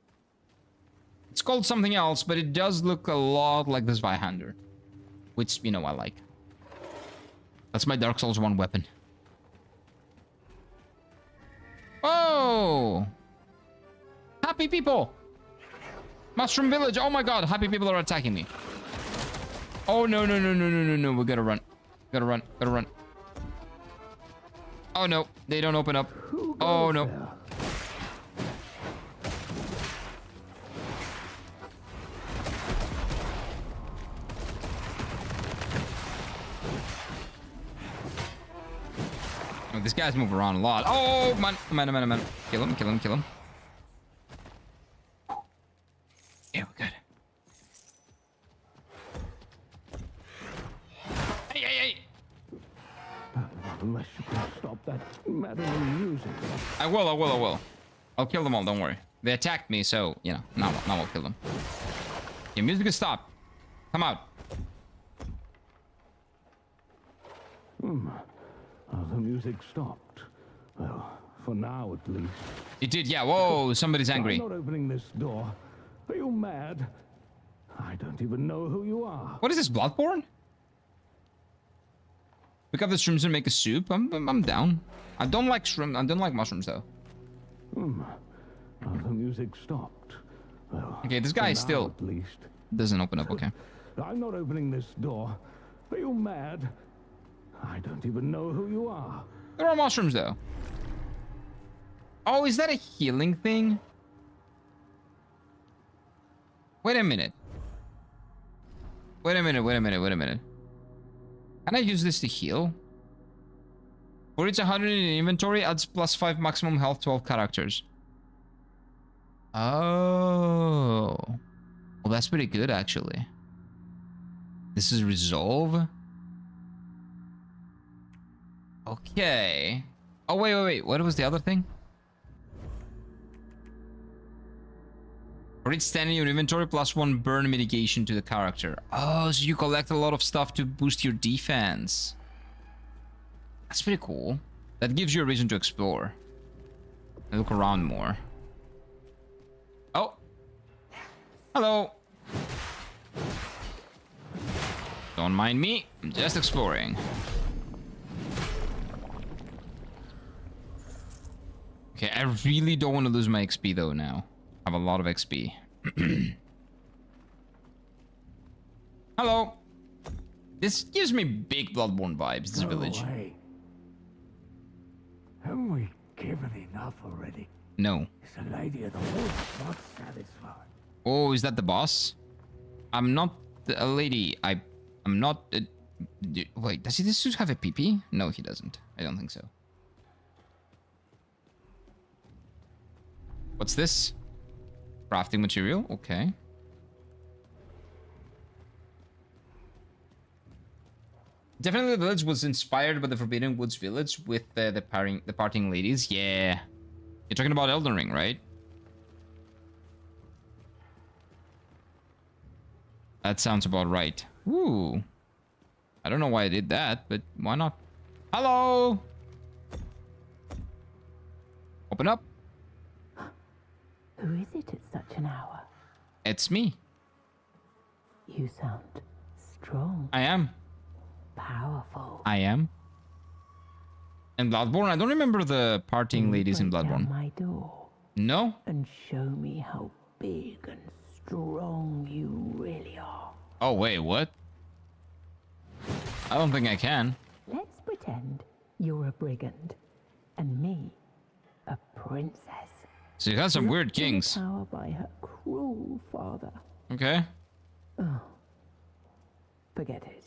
It's called something else, but it does look a lot like the Zweihander. Which, you know, I like. That's my Dark Souls 1 weapon. Oh! Happy people! Mushroom Village! Oh my god, happy people are attacking me. Oh, no, no, no, no, no, no, no. We gotta run. Gotta run. Gotta run. Oh, no. They don't open up. Oh, no. Oh, this guy's moving around a lot. Oh, man. Man. Kill him, kill him, kill him. Yeah, we're good. Hey. Unless you can stop that maddening music. I will. I'll kill them all, don't worry. They attacked me, so, you know, now I'll kill them. Your music is stopped. Come out. The music stopped. Well, for now at least. It did, yeah. Whoa, somebody's angry. I'm not opening this door. Are you mad? I don't even know who you are. What is this, Bloodborne? Pick up the shrooms and make a soup. I'm down. I don't like shrimp. I don't like mushrooms though. The music stopped. Well, okay, this guy for still now, at least. doesn't open up. Okay. I'm not opening this door. Are you mad? I don't even know who you are. There are mushrooms though. Oh, is that a healing thing? Wait a minute. Wait a minute. Can I use this to heal? For each 100 in inventory, adds +5 maximum health to all characters. Oh. Well, that's pretty good, actually. This is resolve. Okay. Oh, wait. What was the other thing? For each 10 in your inventory, +1 burn mitigation to the character. Oh, so you collect a lot of stuff to boost your defense. That's pretty cool. That gives you a reason to explore. And look around more. Oh. Hello. Don't mind me. I'm just exploring. Okay, I really don't want to lose my XP though now. I have a lot of XP. Hello. This gives me big Bloodborne vibes, this village. Way. Haven't we given enough already? No. Is the Lady of the Woods not satisfied? Oh, is that the boss? I'm not a lady. I'm not a... Wait, does this dude have a PP? No, he doesn't. I don't think so. What's this? Crafting material, okay. Definitely the village was inspired by the Forbidden Woods village with the parting ladies. Yeah. You're talking about Elden Ring, right? That sounds about right. Ooh. I don't know why I did that, but why not? Hello! Open up. Who is it at such an hour? It's me. You sound strong, I am. powerful. I am. In Bloodborne, I don't remember the parting ladies in Break down Bloodborne. my door No? and show me how big and strong you really are. Oh, wait, what? I don't think I can. Let's pretend you're a brigand and me, a princess. She has some weird Locked in kings. power by her cruel father. Okay. Forget it.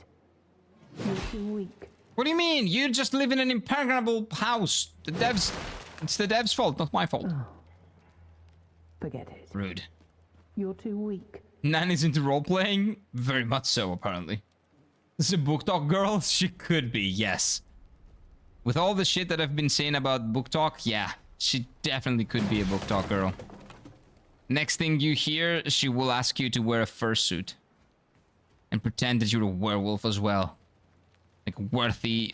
You're too weak. What do you mean? You just live in an impregnable house. It's the devs' fault, not my fault. Forget it. Rude. You're too weak. Nan is into role-playing? Very much so, apparently. This is a book talk girl? She could be, yes. With all the shit that I've been saying about book talk, yeah, she definitely could be a book talk girl. Next thing you hear, she will ask you to wear a fursuit. And pretend that you're a werewolf as well. Like a wealthy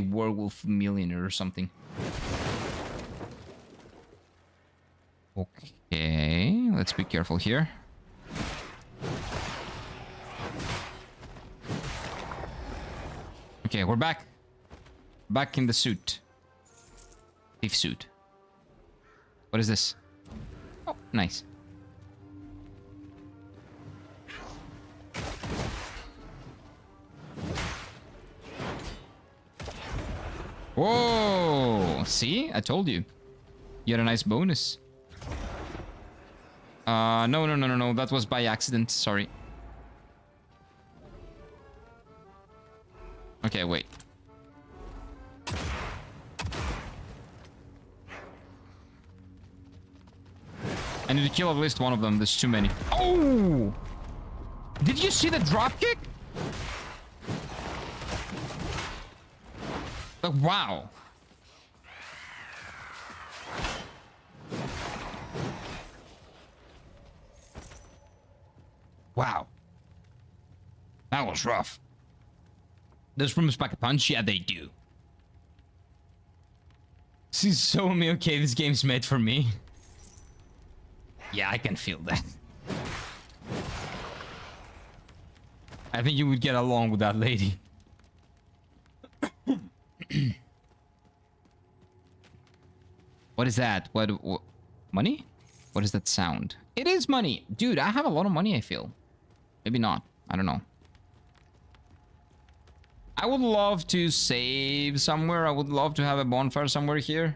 werewolf millionaire or something. Okay, let's be careful here. Okay, we're back. Back in the suit. Thief suit. What is this? Oh, nice. Whoa! See? I told you. You had a nice bonus. No. That was by accident. Sorry. Okay, wait. I need to kill at least one of them. There's too many. Oh! Did you see the dropkick? Like, wow. Wow. That was rough. Does rooms pack a punch? Yeah, they do. She's so me. Okay, this game's made for me. Yeah, I can feel that. I think you would get along with that lady. What is that? What money? What is that sound? It is money. Dude, I have a lot of money, I feel. Maybe not. I don't know. I would love to save somewhere. I would love to have a bonfire somewhere here.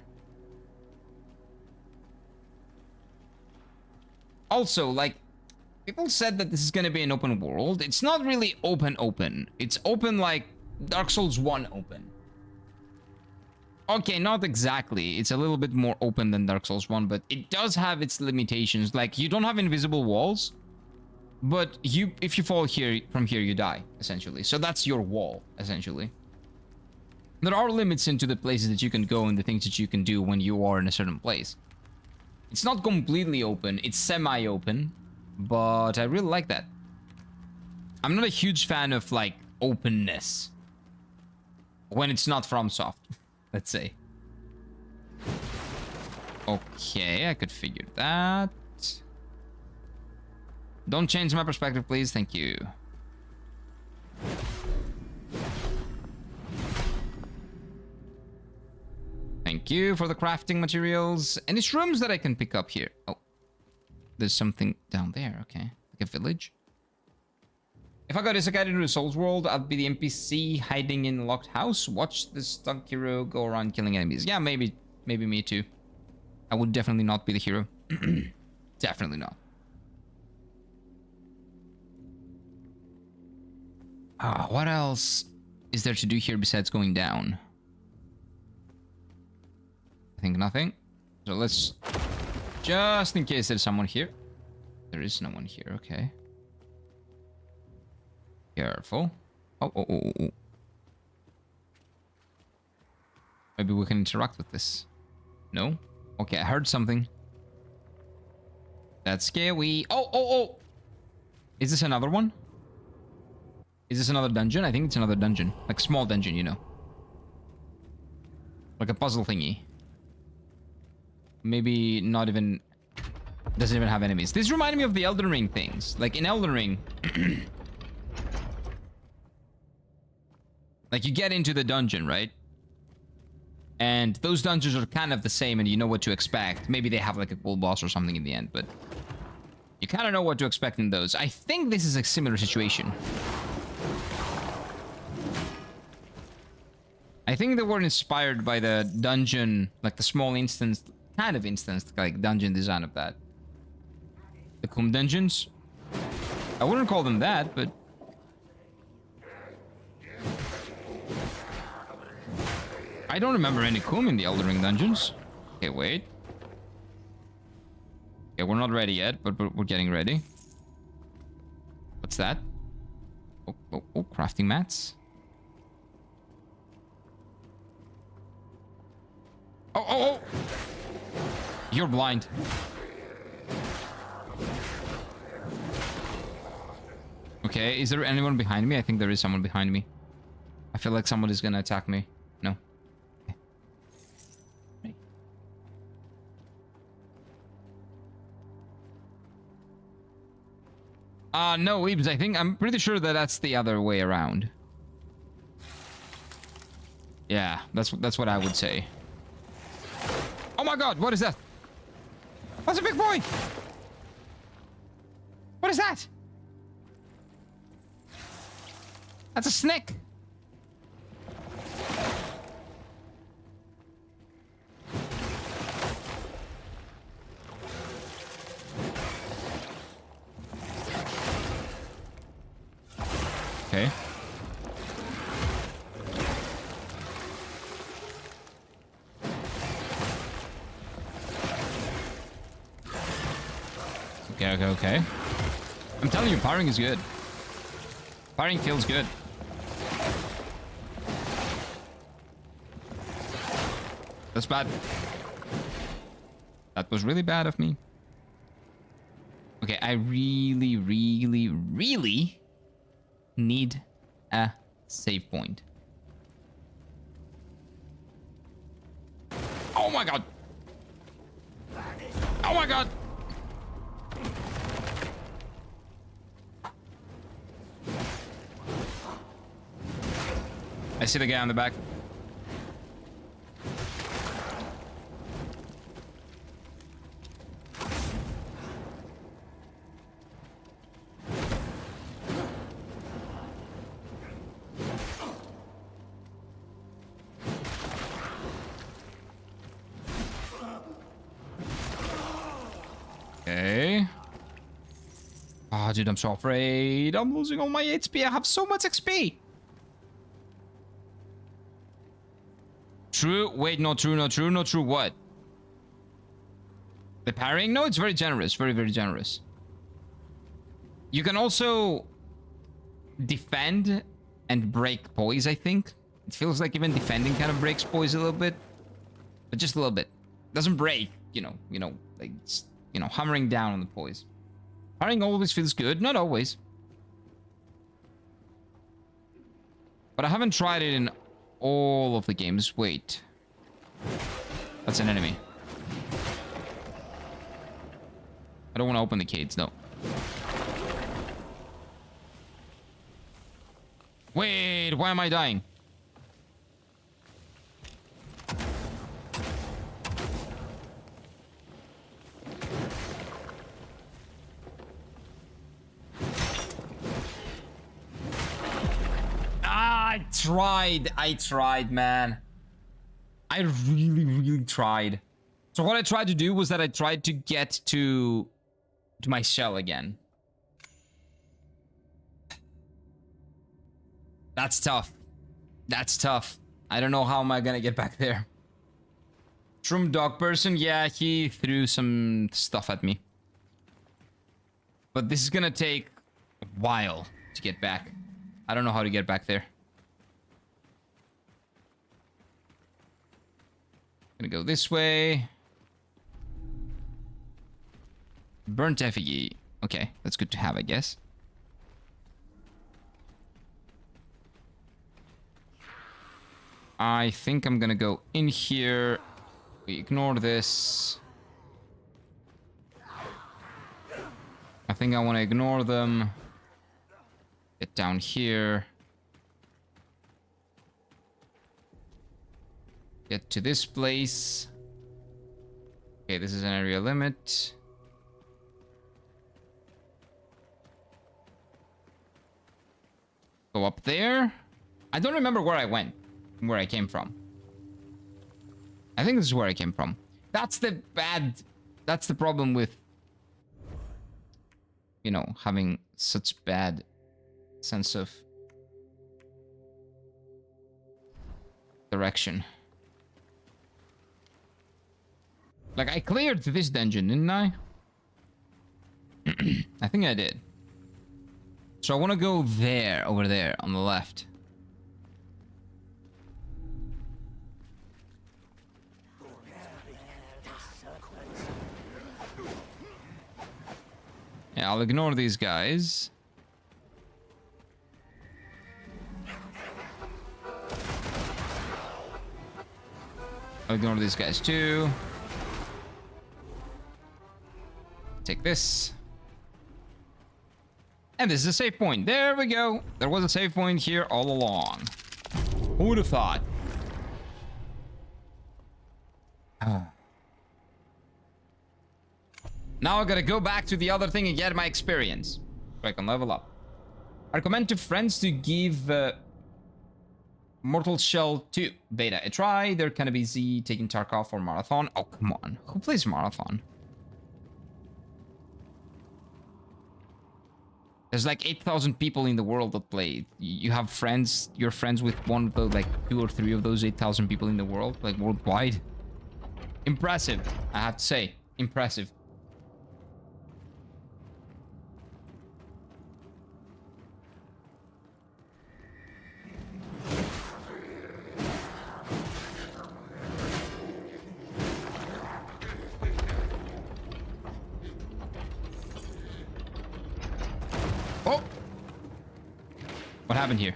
Also, like, people said that this is gonna be an open world. It's not really open. It's open like Dark Souls 1 open. Okay, not exactly. It's a little bit more open than Dark Souls 1, but it does have its limitations. Like, you don't have invisible walls, but if you fall from here, you die, essentially. So that's your wall, essentially. There are limits into the places that you can go and the things that you can do when you are in a certain place. It's not completely open. It's semi-open, but I really like that. I'm not a huge fan of, like, openness when it's not FromSoft, let's say. Okay, I could figure that. Don't change my perspective, please. Thank you. Thank you for the crafting materials. Any shrooms that I can pick up here? Oh, there's something down there. Okay, like a village. If I got isekai into the Souls world, I'd be the NPC hiding in a locked house. Watch the stuck hero go around killing enemies. Yeah, maybe me too. I would definitely not be the hero. Definitely not. What else is there to do here besides going down? I think nothing. So let's... Just in case there's someone here. There is no one here, okay. Careful. Oh. Maybe we can interact with this. No? Okay, I heard something. That's scary. Oh! Is this another one? Is this another dungeon? I think it's another dungeon. Like small dungeon, you know. Like a puzzle thingy. Maybe not even... Doesn't even have enemies. This reminded me of the Elden Ring things. Like in Elden Ring... like you get into the dungeon, right? And those dungeons are kind of the same and you know what to expect. Maybe they have like a cool boss or something in the end, but... You kind of know what to expect in those. I think this is a similar situation. I think they were inspired by the dungeon, like the small instance, kind of instance, like dungeon design of that. The Kum dungeons. I wouldn't call them that, but... I don't remember any Kum in the Elden Ring dungeons. Okay, wait. Okay, we're not ready yet, but we're getting ready. What's that? Oh, crafting mats. Oh. You're blind. Okay, is there anyone behind me? I think there is someone behind me. I feel like someone is gonna attack me. No. Okay. No, Weebs, I'm pretty sure that that's the other way around. Yeah, that's what I would say. Oh my god, what is that? That's a big boy! What is that? That's a snake! Okay. Okay. I'm telling you, parrying is good. Parrying feels good. That's bad. That was really bad of me. Okay, I really need a save point. Oh my god! Oh my god! I see the guy on the back. Okay. Oh, dude, I'm so afraid. I'm losing all my HP. I have so much XP. True. Wait, not true. What? The parrying? No, it's very generous. Very generous. You can also defend and break poise, I think. It feels like even defending kind of breaks poise a little bit. But just a little bit. Doesn't break, like, hammering down on the poise. Parrying always feels good. Not always. But I haven't tried it in all of the games. Wait. That's an enemy. I don't want to open the gates, though. Wait, why am I dying? I tried, man. I really tried. So what I tried to do was that I tried to get to my shell again. That's tough. That's tough. I don't know how am I gonna get back there. Shroom dog person, yeah, he threw some stuff at me. But this is gonna take a while to get back. I don't know how to get back there. Gonna go this way. Burnt effigy. Okay, that's good to have, I guess. I think I'm gonna go in here. We ignore this. I think I want to ignore them. Get down here. Get to this place. Okay, this is an area limit. Go up there. I don't remember where I went. Where I came from. I think this is where I came from. That's the problem with, having such bad sense of direction. Like, I cleared this dungeon, didn't I? I think I did. So I want to go there, over there, on the left. Yeah, I'll ignore these guys. I'll ignore these guys too. Take this. And this is a save point. There we go. There was a save point here all along. Who would have thought? Now I gotta go back to the other thing and get my experience, so I can level up. I recommend to friends to give Mortal Shell 2 beta a try. They're kind of easy, taking Tarkov for Marathon. Oh, come on. Who plays Marathon? There's like 8,000 people in the world that play. You have friends, you're friends with one of those, like 2 or 3 of those 8,000 people in the world, like worldwide. Impressive, I have to say. Impressive. Oh! What happened here?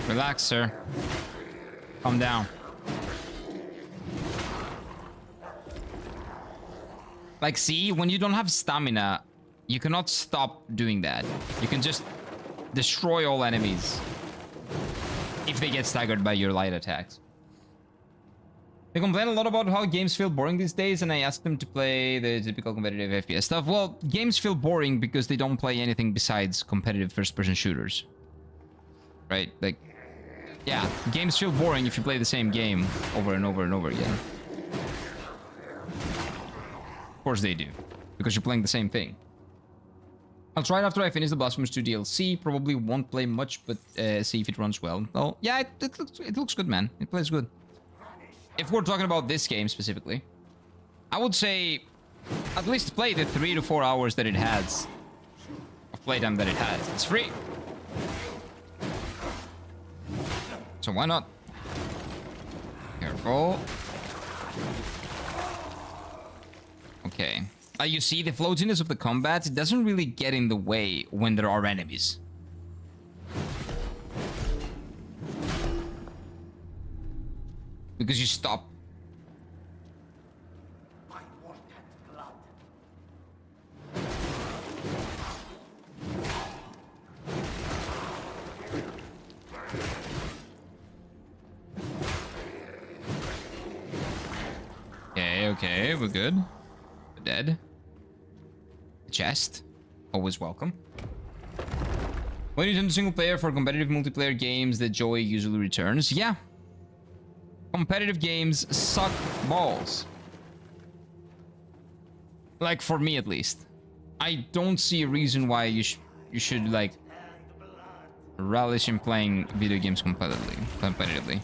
Relax, sir. Calm down. Like, see, when you don't have stamina, you cannot stop doing that. You can just destroy all enemies if they get staggered by your light attacks. They complain a lot about how games feel boring these days, and I asked them to play the typical competitive FPS stuff. Well, games feel boring because they don't play anything besides competitive first-person shooters. Right? Like, yeah, games feel boring if you play the same game over and over and over again. Of course they do, because you're playing the same thing. I'll try it after I finish the Blasphemous 2 DLC. Probably won't play much, but see if it runs well. Oh, yeah, it looks good, man. It plays good. If we're talking about this game specifically, I would say at least play the 3 to 4 hours that it has of playtime that it has. It's free. So why not? Careful. Okay. You see, the floatiness of the combat doesn't really get in the way when there are enemies. Because you stop. Okay, we're good. We're dead. Chest. Always welcome. When you turn to single player for competitive multiplayer games, the joy usually returns. Yeah. Competitive games suck balls. Like, for me at least. I don't see a reason why you should like relish in playing video games competitively.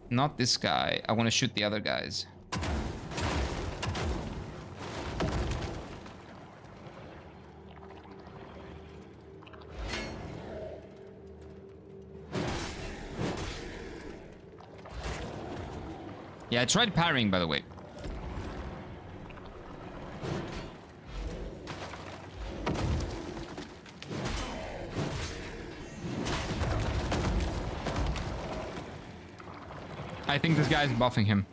Not this guy. I want to shoot the other guys. Yeah, I tried parrying, by the way. I think this guy's buffing him.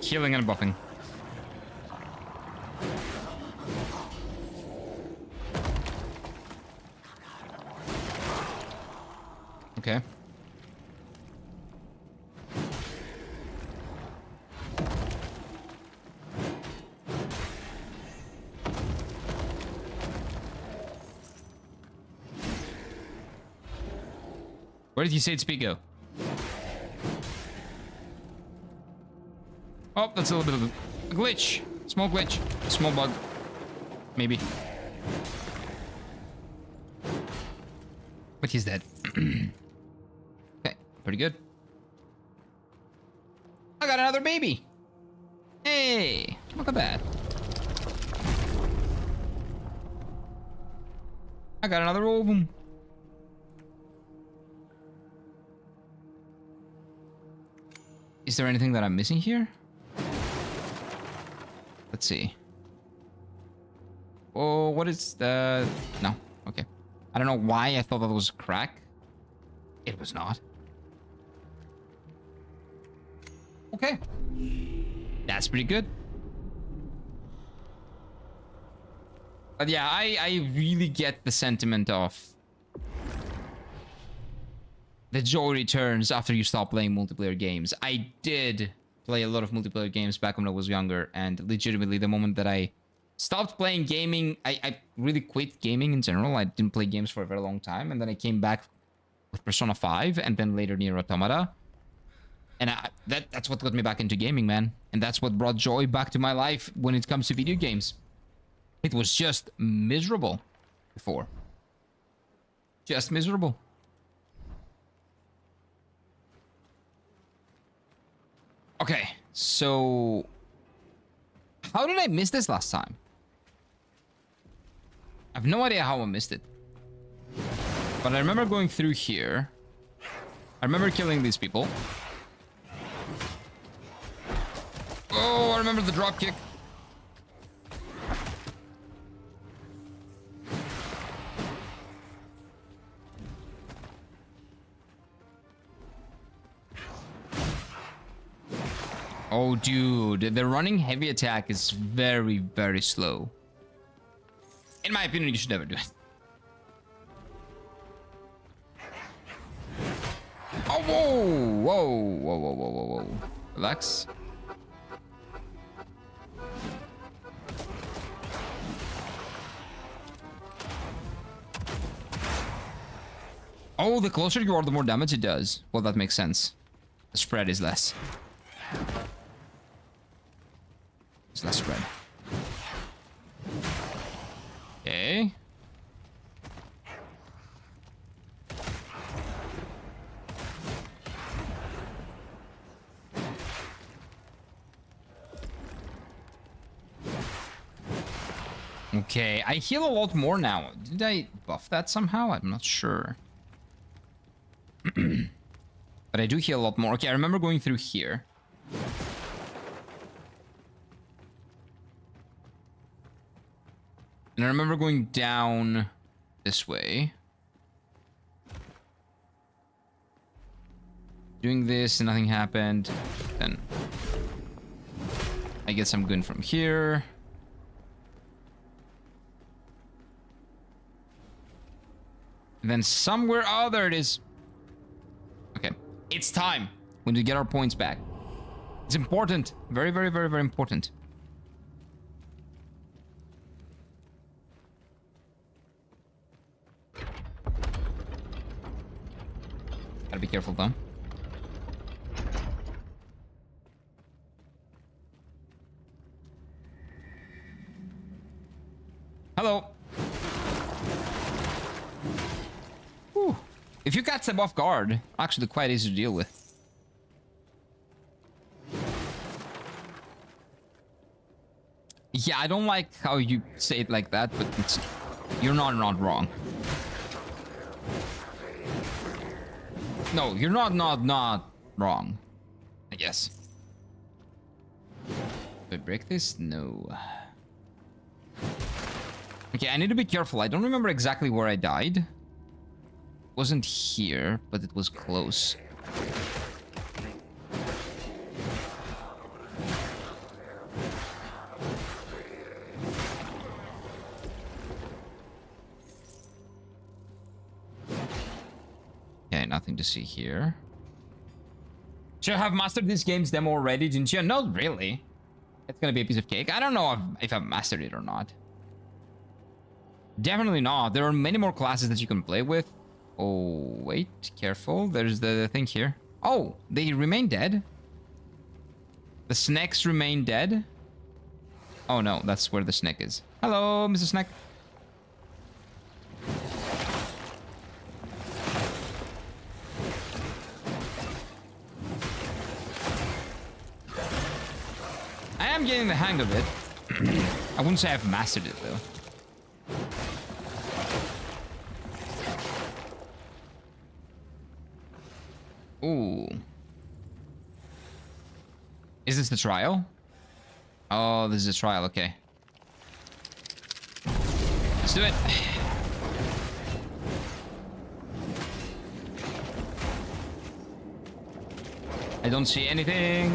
Healing and buffing. Okay. Where did you say speed go? Oh, that's a little bit of a glitch. Small glitch. Small bug. Maybe. But he's dead. Okay, pretty good. I got another baby. Hey, look at that. I got another ovum. Is there anything that I'm missing here? Let's see. Oh, what is the... No, okay. I don't know why I thought that was a crack. It was not. Okay. That's pretty good. But yeah, I really get the sentiment of the joy returns after you stop playing multiplayer games. I did play a lot of multiplayer games back when I was younger, and legitimately the moment that I stopped playing gaming, I really quit gaming in general. I didn't play games for a very long time, and then I came back with Persona 5 and then later Nier Automata. And that's what got me back into gaming, man. And that's what brought joy back to my life when it comes to video games. It was just miserable before. Just miserable. Okay, so... how did I miss this last time? I have no idea how I missed it. But I remember going through here. I remember killing these people. Oh, I remember the dropkick. Oh, dude, the running heavy attack is very, very slow. In my opinion, you should never do it. Oh, whoa, whoa, whoa, whoa, whoa, whoa, whoa. Relax. Oh, the closer you are, the more damage it does. Well, that makes sense. The spread is less. It's less spread. Okay. Okay, I heal a lot more now. Did I buff that somehow? I'm not sure. But I do heal a lot more. Okay, I remember going through here. And I remember going down this way. Doing this and nothing happened. Then I get some good from here. And then somewhere... oh, there it is. Okay. It's time. We need to get our points back. It's important. Very, very, very, very important. Gotta be careful, though. Hello. Whew. If you catch them off guard, actually quite easy to deal with. Yeah, I don't like how you say it like that, but it's, you're not wrong. No, you're not wrong. I guess. Did I break this? No. Okay, I need to be careful. I don't remember exactly where I died. It wasn't here, but it was close. Okay, nothing to see here. Should I have mastered this game's demo already, didn't you? Not really. It's gonna be a piece of cake. I don't know if I've mastered it or not. Definitely not. There are many more classes that you can play with. Oh, wait. Careful. There's the thing here. Oh, they remain dead. The snakes remain dead. Oh no, that's where the snake is. Hello, Mr. Snake. I am getting the hang of it. I wouldn't say I've mastered it though. Ooh. Is this the trial? Oh, this is a trial, okay. Let's do it. I don't see anything.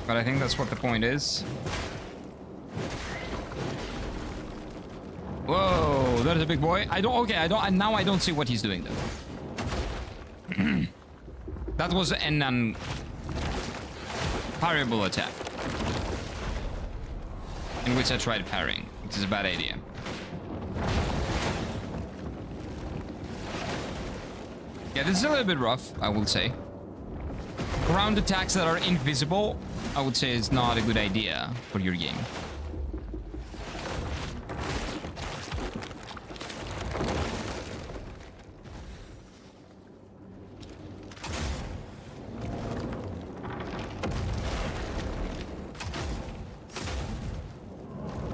But I think that's what the point is. Whoa, that is a big boy. Now I don't see what he's doing though. That was an unparryable attack. In which I tried parrying, which is a bad idea. Yeah, this is a little bit rough, I will say. Ground attacks that are invisible, I would say is not a good idea for your game.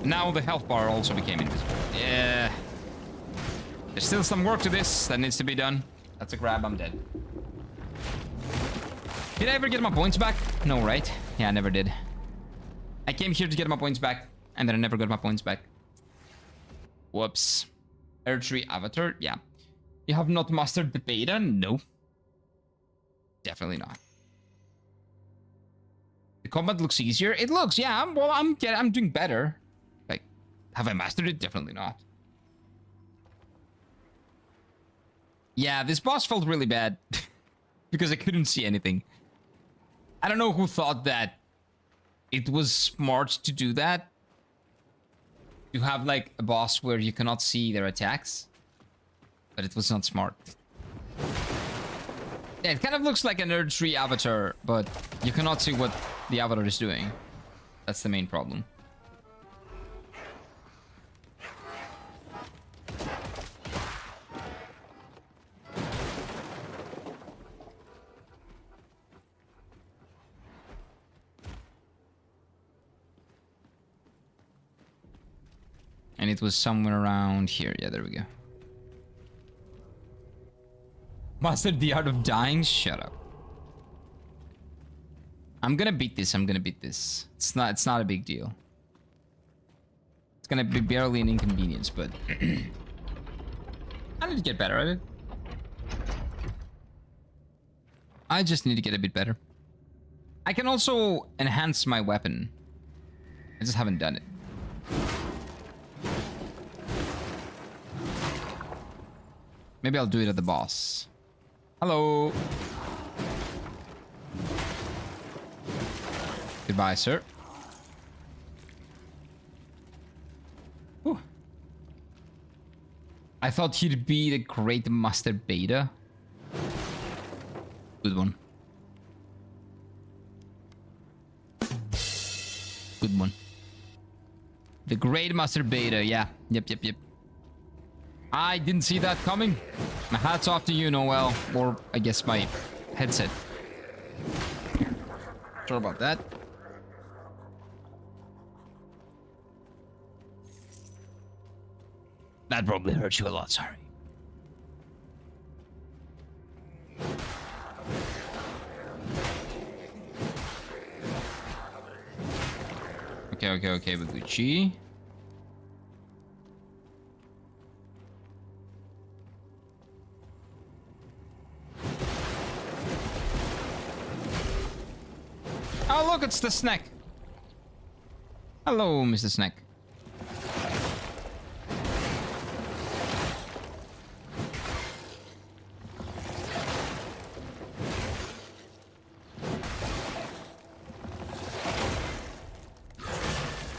Now the health bar also became invisible. Yeah. There's still some work to this that needs to be done. That's a grab, I'm dead. Did I ever get my points back? No, right? Yeah, I never did. I came here to get my points back, and then I never got my points back. Whoops. Earth-tree avatar? Yeah. You have not mastered the beta? No. Definitely not. The combat looks easier. It looks, yeah. I'm doing better. Like, have I mastered it? Definitely not. Yeah, this boss felt really bad because I couldn't see anything. I don't know who thought that it was smart to do that. To have like a boss where you cannot see their attacks. But it was not smart. Yeah, it kind of looks like an Earth-tree avatar, but you cannot see what the avatar is doing. That's the main problem. And it was somewhere around here. Yeah, there we go. Mastered the art of dying? Shut up. I'm gonna beat this. I'm gonna beat this. It's not a big deal. It's gonna be barely an inconvenience, but I need to get better at it. I just need to get a bit better. I can also enhance my weapon. I just haven't done it. Maybe I'll do it at the boss. Hello. Goodbye, sir. Whew. I thought he'd be the great master beta. Good one. Good one. The great master beta, yeah. Yep. I didn't see that coming. My hat's off to you, Noel. Or, I guess, my headset. Sorry about that. That probably hurt you a lot, sorry. Okay, Baguchi. Oh, look, it's the snack. Hello, Mr. Snack.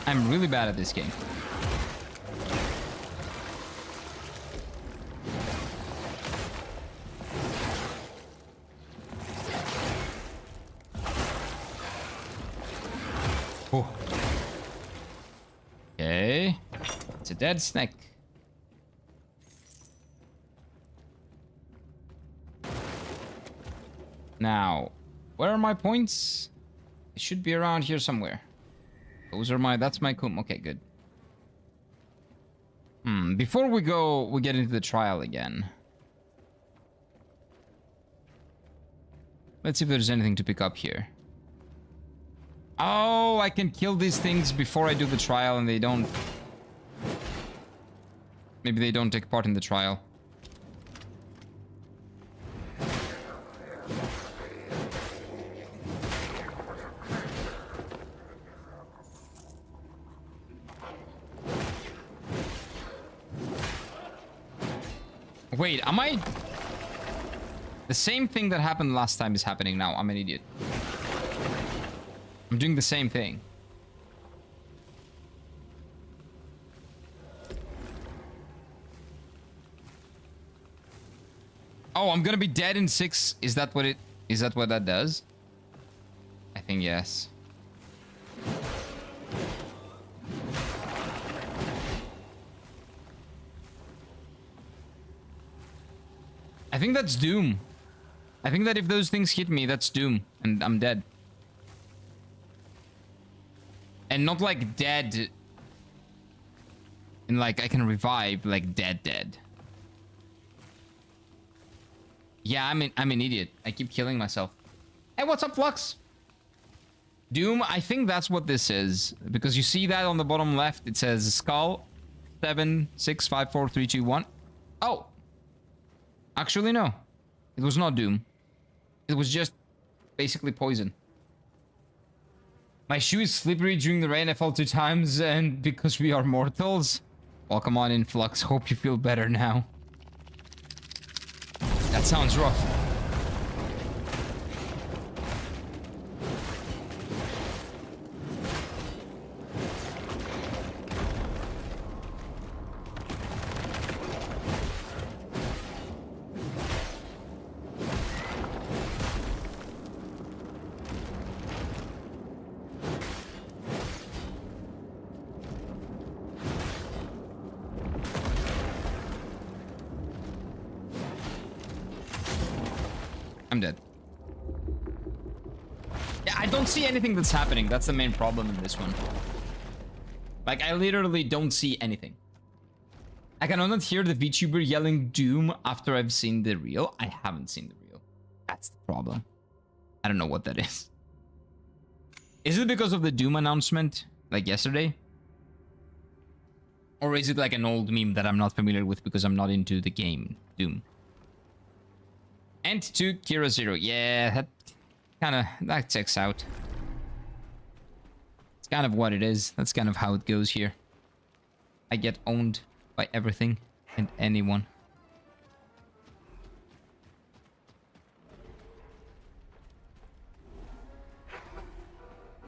I'm really bad at this game. Oh. Okay. It's a dead snake. Now, where are my points? It should be around here somewhere. Those are my... That's my kum. Okay, good. Before we get into the trial again. Let's see if there's anything to pick up here. Oh, I can kill these things before I do the trial and they don't... Maybe they don't take part in the trial. Wait, am I... The same thing that happened last time is happening now. I'm an idiot. I'm doing the same thing. Oh, I'm gonna be dead in 6. Is that what it... Is that what that does? I think yes. I think that's doom. I think that if those things hit me, that's doom. And I'm dead. And not like dead... And like I can revive, like dead. Yeah, I'm an idiot. I keep killing myself. Hey, what's up, Flux? Doom, I think that's what this is. Because you see that on the bottom left, it says skull 7 6 5 4 3 2 1. Oh! Actually, no. It was not doom. It was just basically poison. My shoe is slippery during the rain. I fell 2 times, and because we are mortals. Welcome on in, Flux. Hope you feel better now. That sounds rough. I'm dead. Yeah, I don't see anything that's happening. That's the main problem in this one. Like, I literally don't see anything. I cannot hear the VTuber yelling Doom after I've seen the reel. I haven't seen the reel. That's the problem. I don't know what that is. Is it because of the Doom announcement, like yesterday? Or is it like an old meme that I'm not familiar with because I'm not into the game, Doom? And to Kira 0. Yeah, that checks out. It's kind of what it is. That's kind of how it goes here. I get owned by everything and anyone.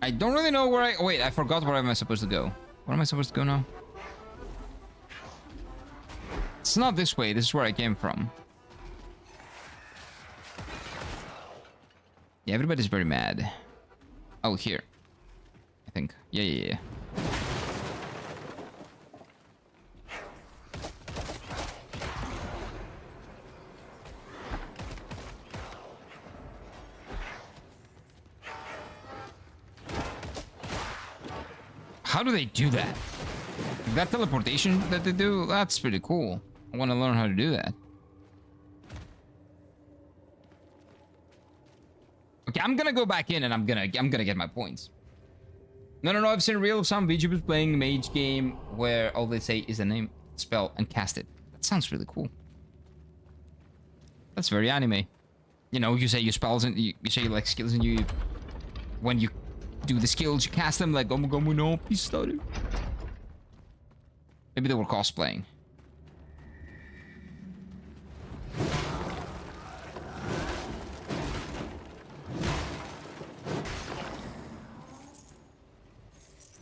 I don't really know where I... Wait, I forgot where am I supposed to go. Where am I supposed to go now? It's not this way. This is where I came from. Yeah, everybody's very mad. Oh, here. I think. Yeah. How do they do that? That teleportation that they do, that's pretty cool. I want to learn how to do that. Okay, I'm gonna go back in and I'm gonna get my points. No, I've seen a reel of some VTubers playing mage game where all they say is the name, spell, and cast it. That sounds really cool. That's very anime. You know, you say your spells and you say like skills and you... When you do the skills, you cast them like Gomu Gomu no Pistaru. Maybe they were cosplaying.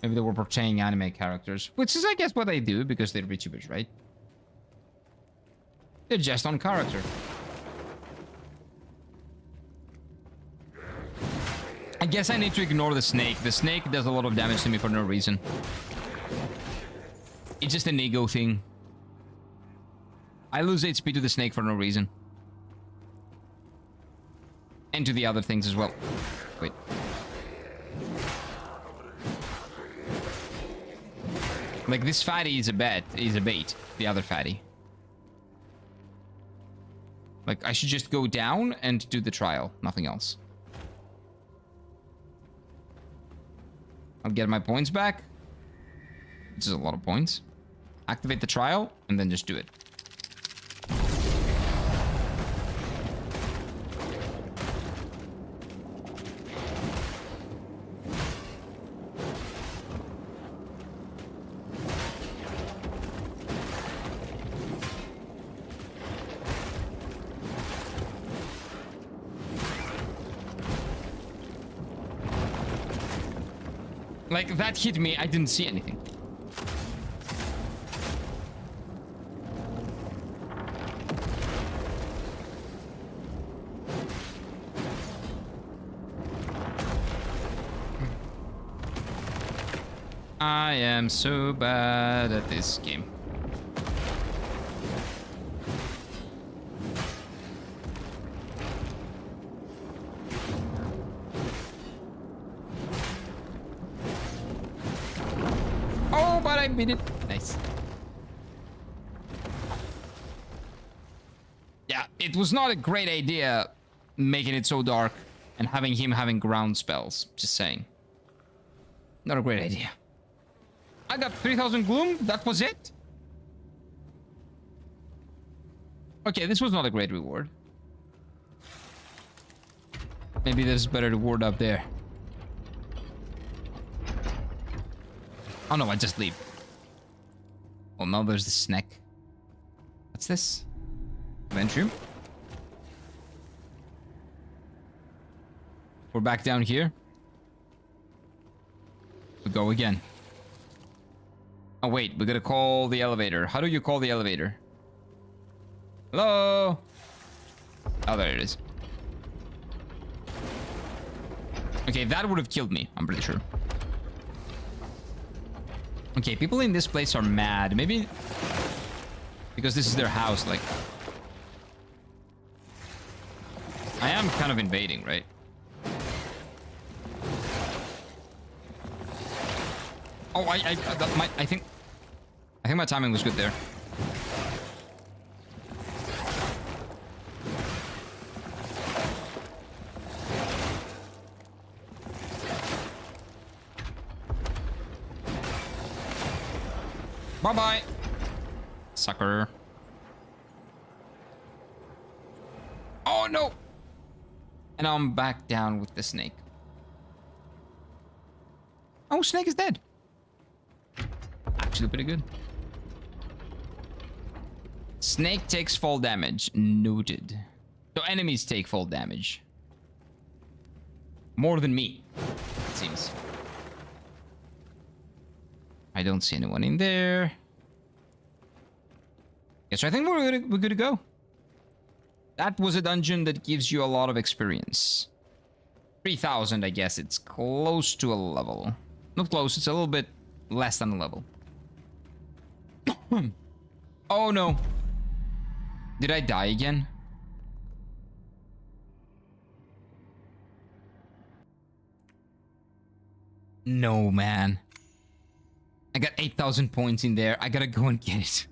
Maybe they were portraying anime characters. Which is, I guess, what they do, because they're VTubers, right? They're just on character. I guess I need to ignore the snake. The snake does a lot of damage to me for no reason. It's just an ego thing. I lose HP to the snake for no reason. And to the other things as well. Wait. Like, this fatty is a bait. The other fatty. Like, I should just go down and do the trial. Nothing else. I'll get my points back. This is a lot of points. Activate the trial, and then just do it. Like, that hit me, I didn't see anything. I am so bad at this game. Oh, but I beat it. Nice. Yeah, it was not a great idea making it so dark and having him having ground spells. Just saying. Not a great idea. I got 3000 gloom. That was it. Okay, this was not a great reward. Maybe there's a better reward up there. Oh no, I just leave. Oh no, there's the snake. What's this? Ventrium? We're back down here. We go again. Oh wait, we gotta call the elevator. How do you call the elevator? Hello? Oh, there it is. Okay, that would have killed me, I'm pretty sure. Okay, people in this place are mad. Maybe because this is their house, like... I am kind of invading, right? Oh, I think my timing was good there. Bye-bye, sucker. Oh, no. And now I'm back down with the snake. Oh, snake is dead. Actually pretty good. Snake takes fall damage. Noted. So enemies take fall damage. More than me, it seems. I don't see anyone in there. Yes, I think we're good to go. That was a dungeon that gives you a lot of experience. 3000, I guess. It's close to a level. Not close, it's a little bit less than a level. Oh no. Did I die again? No, man. I got 8000 points in there. I gotta go and get it.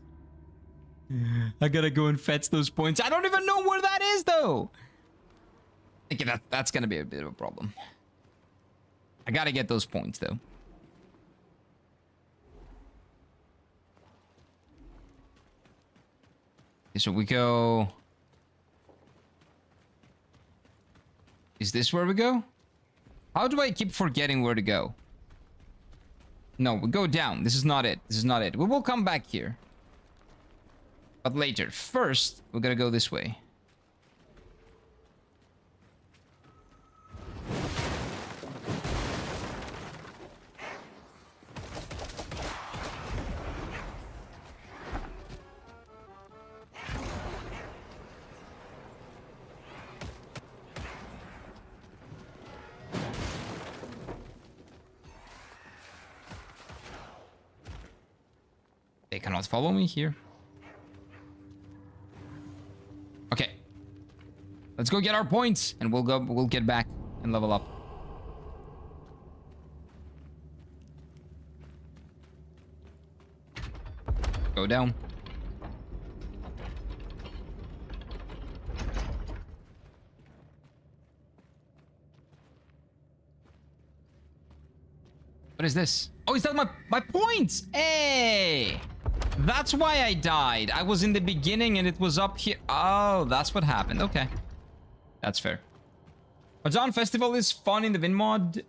I gotta go and fetch those points. I don't even know where that is, though. Okay, that's gonna be a bit of a problem. I gotta get those points, though. Okay, so we go... Is this where we go? How do I keep forgetting where to go? No, we go down. This is not it. This is not it. We will come back here. But later. First, we gotta go this way. They cannot follow me here. Okay. Let's go get our points and we'll get back and level up. Go down. What is this? Oh, is that my points? Hey! That's why I died. I was in the beginning and it was up here. Oh, that's what happened. Okay. That's fair. Dawn Festival is fun in the Vin mod.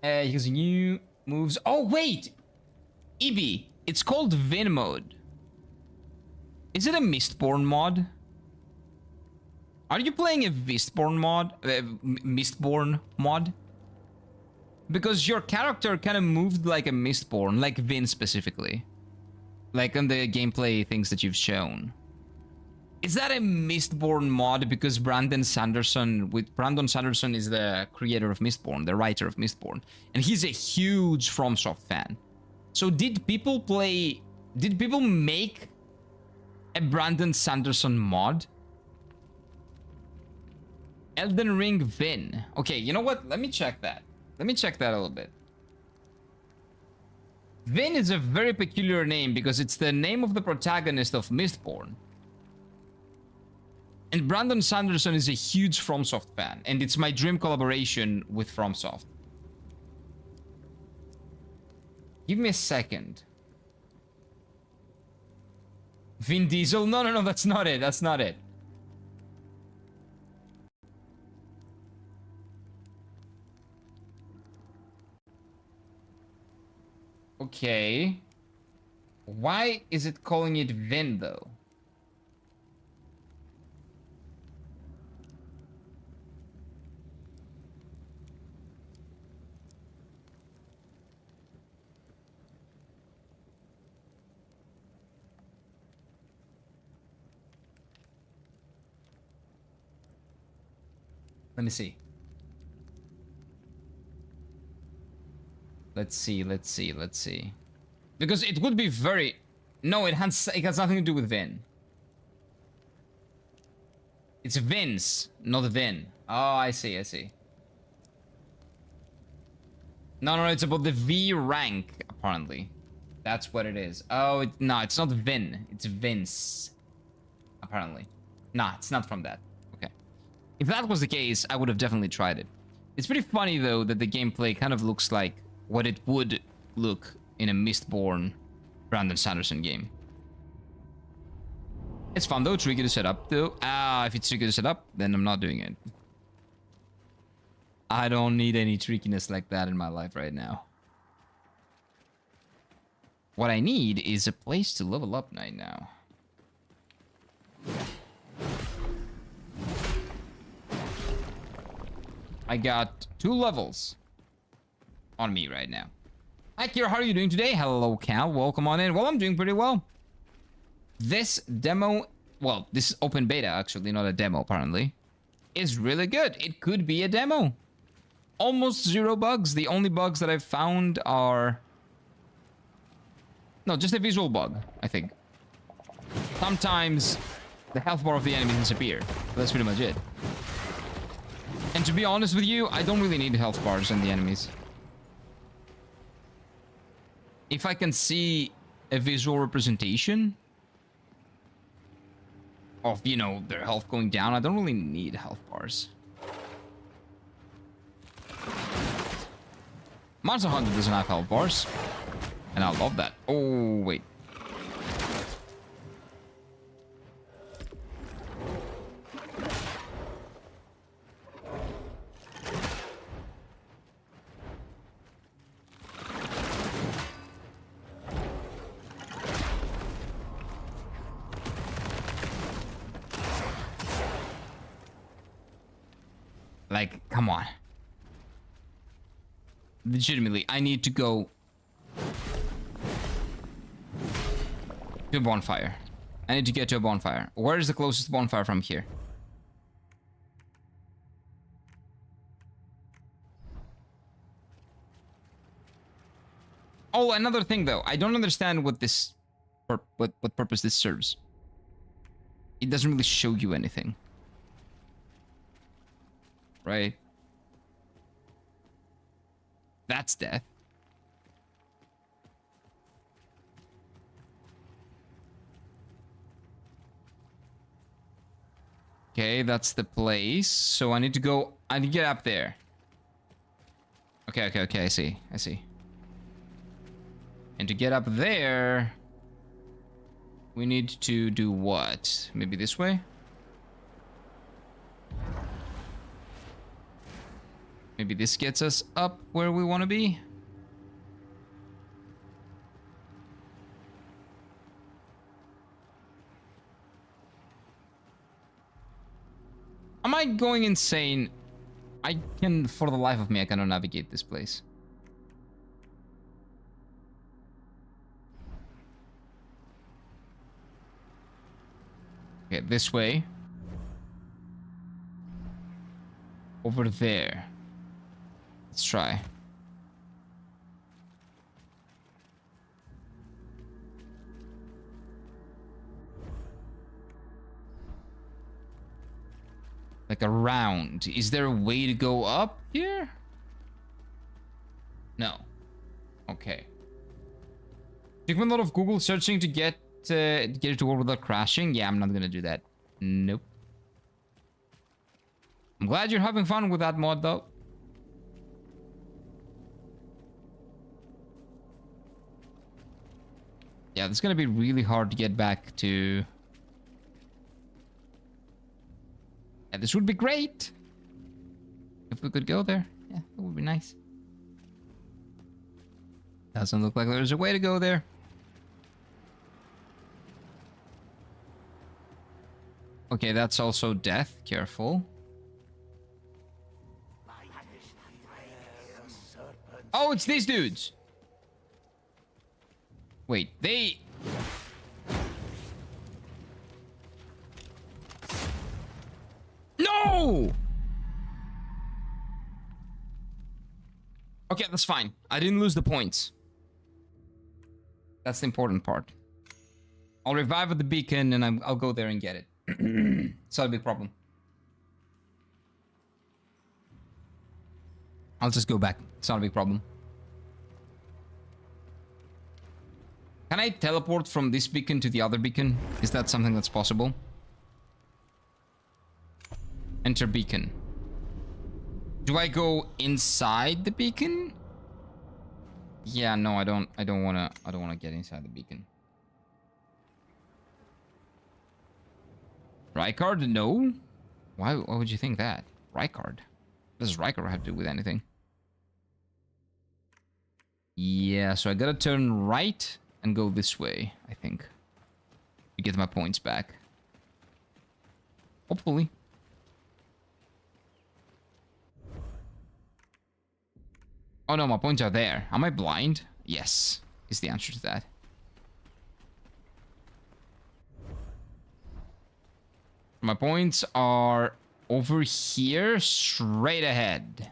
Because new moves. Oh, wait! Ibi, it's called Vin mode. Is it a Mistborn mod? Are you playing a Mistborn mod? Mistborn mod? Because your character kind of moved like a Mistborn, like Vin specifically. Like on the gameplay things that you've shown. Is that a Mistborn mod? Because Brandon Sanderson is the creator of Mistborn, the writer of Mistborn. And he's a huge FromSoft fan. So did people make a Brandon Sanderson mod? Elden Ring Vin. Okay, you know what? Let me check that. Let me check that a little bit. Vin is a very peculiar name because it's the name of the protagonist of Mistborn. And Brandon Sanderson is a huge FromSoft fan, and it's my dream collaboration with FromSoft. Give me a second. Vin Diesel? No, that's not it. That's not it. Okay. Why is it calling it Vin, though? Let me see. Let's see. Because it would be very... No, it has nothing to do with Vin. It's Vince, not Vin. Oh, I see. No, it's about the V rank, apparently. That's what it is. Oh, no, it's not Vin. It's Vince. Apparently. Nah, it's not from that. Okay. If that was the case, I would have definitely tried it. It's pretty funny, though, that the gameplay kind of looks like what it would look in a Mistborn Brandon Sanderson game. It's fun, though. Tricky to set up, though. If it's tricky to set up, then I'm not doing it. I don't need any trickiness like that in my life right now. What I need is a place to level up right now. I got 2 levels on me right now. Hi, Kira, how are you doing today? Hello, Cal. Welcome on in. Well, I'm doing pretty well. This demo, well, this is open beta, actually, not a demo, apparently, is really good. It could be a demo. Almost 0 bugs. The only bugs that I've found are... No, just a visual bug, I think. Sometimes the health bar of the enemy disappear. That's pretty much it. And to be honest with you, I don't really need health bars in the enemies. If I can see a visual representation of, you know, their health going down, I don't really need health bars. Monster Hunter doesn't have health bars. And I love that. Oh, wait. Like, come on. Legitimately, I need to go to a bonfire. I need to get to a bonfire. Where is the closest bonfire from here? Oh, another thing though. I don't understand what this what purpose this serves. It doesn't really show you anything. Right? That's death. Okay, that's the place. So I need to go... I need to get up there. Okay, okay, okay. I see. I see. And to get up there... we need to do what? Maybe this way? Maybe this gets us up where we want to be? Am I going insane? I can, for the life of me, I cannot navigate this place. Okay, this way. Over there. Let's try. Like around. Is there a way to go up here? No. Okay. Took me a lot of Google searching to get it to work without crashing. Yeah, I'm not gonna do that. Nope. I'm glad you're having fun with that mod, though. Yeah, this is gonna be really hard to get back to. Yeah, this would be great if we could go there. Yeah, that would be nice. Doesn't look like there's a way to go there. Okay, that's also death. Careful. Oh, it's these dudes. Wait, they... No! Okay, that's fine. I didn't lose the points. That's the important part. I'll revive at the beacon and I'll go there and get it. It's not a big problem. I'll just go back. It's not a big problem. Can I teleport from this beacon to the other beacon? Is that something that's possible? Enter beacon. Do I go inside the beacon? Yeah, no, I don't wanna get inside the beacon. Rykard? No. Why would you think that? Rykard? What does Rykard have to do with anything? Yeah, so I gotta turn right and go this way, I think. To get my points back. Hopefully. Oh no, my points are there. Am I blind? Yes, is the answer to that. My points are over here, straight ahead.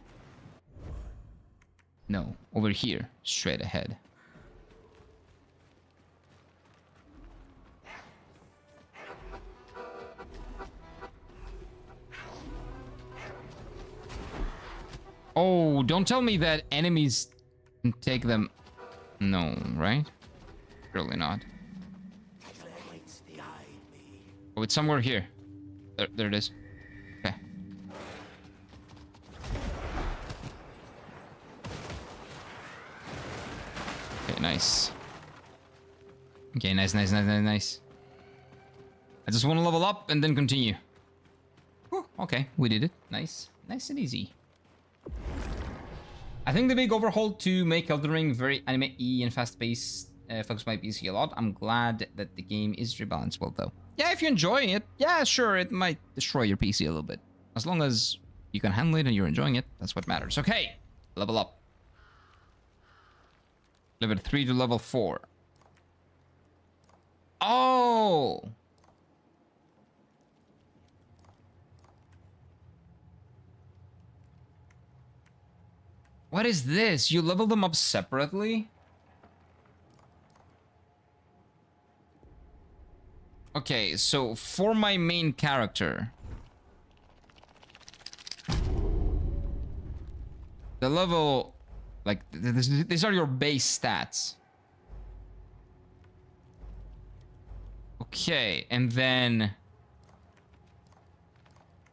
No, over here, straight ahead. Oh, don't tell me that enemies can take them. No, right? Surely not. Oh, it's somewhere here. There it is. Okay. Okay, nice. Okay, nice. I just want to level up and then continue. Whew, okay, we did it. Nice. Nice and easy. I think the big overhaul to make Elden Ring very anime-y and fast-paced focus my PC a lot. I'm glad that the game is rebalanced well, though. Yeah, if you're enjoying it, yeah, sure, it might destroy your PC a little bit. As long as you can handle it and you're enjoying it, that's what matters. Okay, level up. Level 3 to level 4. Oh! What is this? You level them up separately? Okay, so for my main character, the level, like, these are your base stats. Okay, and then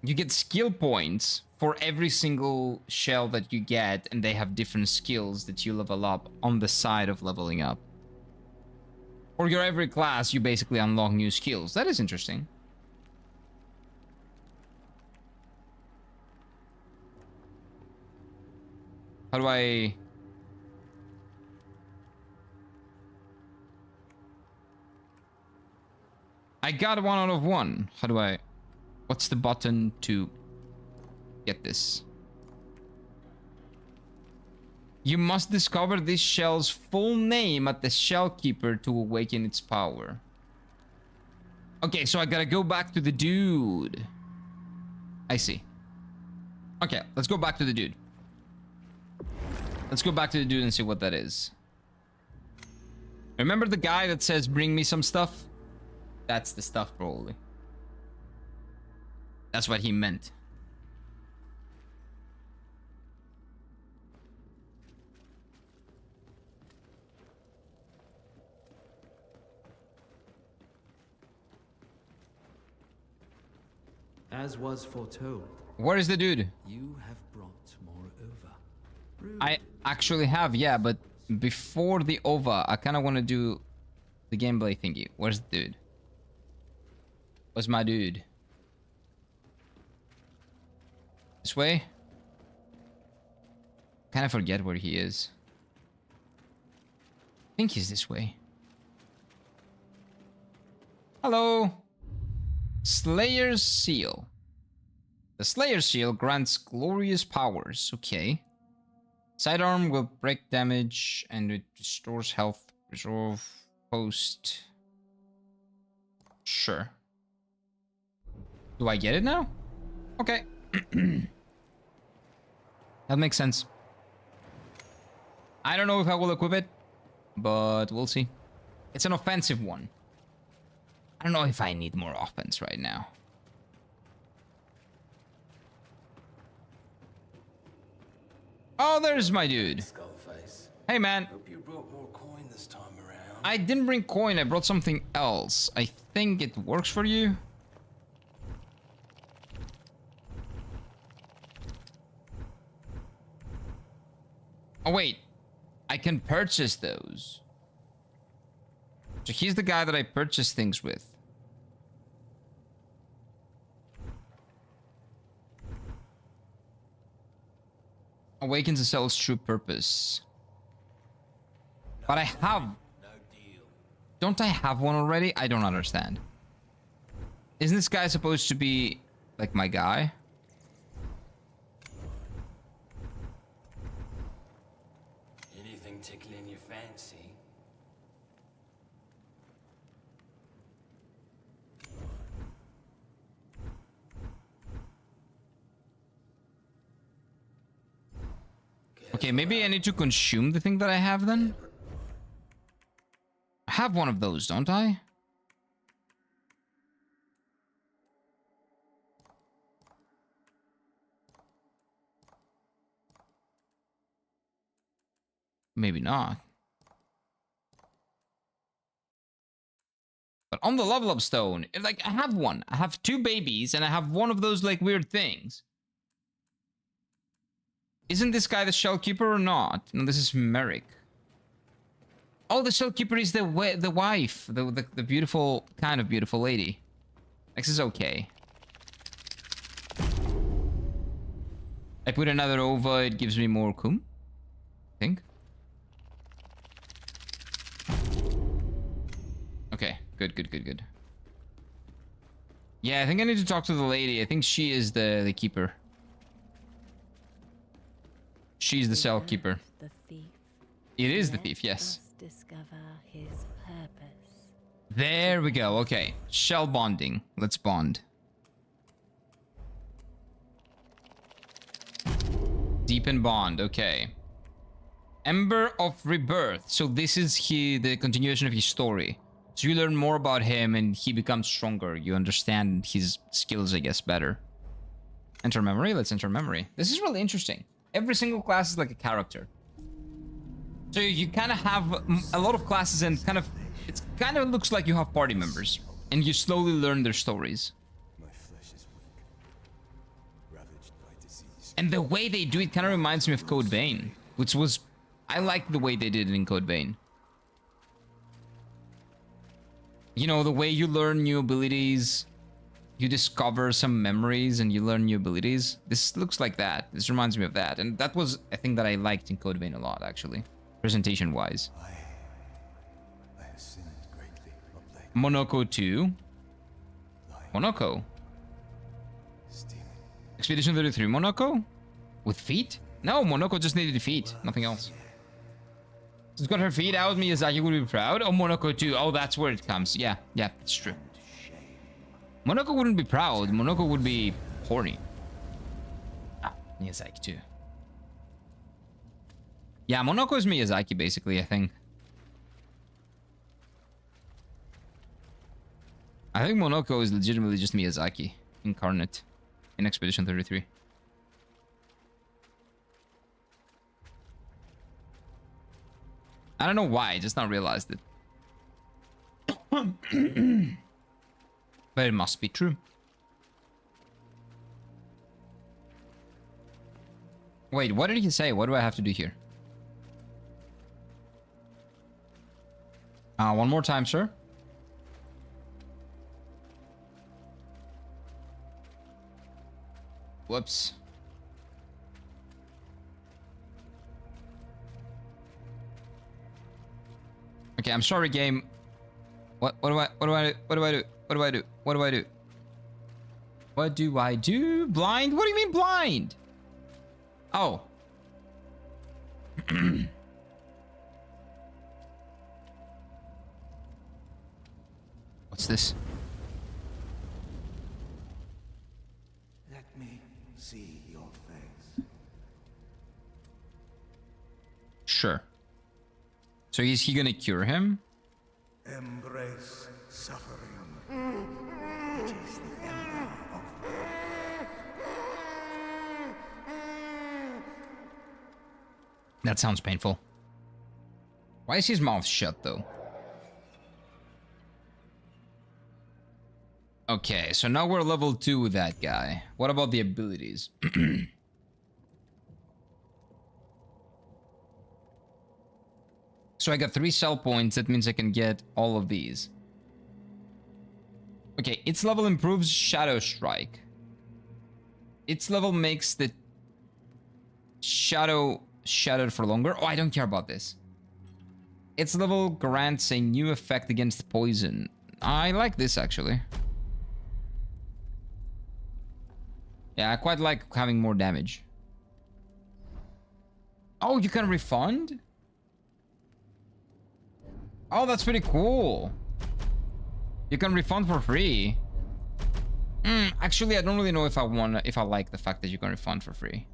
you get skill points for every single shell that you get, and they have different skills that you level up on the side of leveling up. For your every class, you basically unlock new skills. That is interesting. How do I... I got 1 out of 1. How do I... What's the button to get this? You must discover this shell's full name at the Shellkeeper to awaken its power. Okay, so I gotta go back to the dude. I see. Okay, let's go back to the dude. Let's go back to the dude and see what that is. Remember the guy that says, bring me some stuff? That's the stuff, probably. That's what he meant. As was foretold. Where is the dude? You have brought more over. I actually have, yeah, but before the OVA, I kind of want to do the gameplay thingy. Where's the dude? Where's my dude? This way? Kind of forget where he is. I think he's this way. Hello. Slayer's Seal. The Slayer's Seal grants glorious powers. Okay. Sidearm will break damage and it restores health. Resolve post. Sure. Do I get it now? Okay. That makes sense. I don't know if I will equip it, but we'll see. It's an offensive one. I don't know if I need more offense right now. Oh, there's my dude. Skullface. Hey, man. Hope you brought more coin this time around. I didn't bring coin. I brought something else. I think it works for you. Oh, wait. I can purchase those. So he's the guy that I purchase things with. Awakens a cell's true purpose. But I have... No deal. Don't I have one already? I don't understand. Isn't this guy supposed to be like my guy? Anything tickling your fancy? Okay, maybe I need to consume the thing that I have then? I have one of those, don't I? Maybe not. But on the level up stone, like, I have one. I have 2 babies and I have one of those like weird things. Isn't this guy the Shellkeeper or not? No, this is Merrick. Oh, the Shellkeeper is the wife, the beautiful, kind of beautiful lady. This is okay. I put another over, it gives me more cum, I think. Okay, good. Yeah, I think I need to talk to the lady. I think she is the keeper. She's the Shellkeeper. The thief. It is the thief, yes. Must discover his purpose. There we go. Okay. Shell bonding. Let's bond. Deepen bond. Okay. Ember of Rebirth. So this is the continuation of his story. So you learn more about him and he becomes stronger. You understand his skills, I guess, better. Enter memory. Let's enter memory. This is really interesting. Every single class is like a character. So you kind of have a lot of classes and it kind of looks like you have party members. And you slowly learn their stories. My flesh is weak, ravaged by disease. And the way they do it kind of reminds me of Code Vein, which was... I like the way they did it in Code Vein. You know, the way you learn new abilities, you discover some memories and you learn new abilities. This looks like that. This reminds me of that. And that was a thing that I liked in Code Vein a lot, actually. Presentation-wise. I have sinned greatly, Loveblade. Monoko 2. Monoko. Stealing. Expedition 33 Monoko? With feet? No, Monoko just needed feet. Nothing else. She's got her feet out. Miyazaki would be proud. Oh, Monoko 2. Oh, that's where it comes. Yeah, it's true. Monoko wouldn't be proud. Monoko would be horny. Ah, Miyazaki 2. Yeah, Monoko is Miyazaki, basically, I think. I think Monoko is legitimately just Miyazaki incarnate in Expedition 33. I don't know why, I just now realized it. But it must be true. Wait, what did he say? What do I have to do here? One more time, sir. Whoops. Okay, I'm sorry, game. What do I do? Blind? What do you mean blind? Oh. What's this? Let me see your face. Sure. So is he gonna cure him? Embrace suffering. It is the ember of That sounds painful. Why is his mouth shut, though? Okay, so now we're level 2 with that guy. What about the abilities? So I got 3 cell points. That means I can get all of these. Okay, its level improves Shadow Strike. Its level makes the shadow shattered for longer. Oh, I don't care about this. Its level grants a new effect against poison. I like this, actually. Yeah, I quite like having more damage. Oh, you can refund? Oh, that's pretty cool. You can refund for free. Actually, I don't really know if I like the fact that you can refund for free.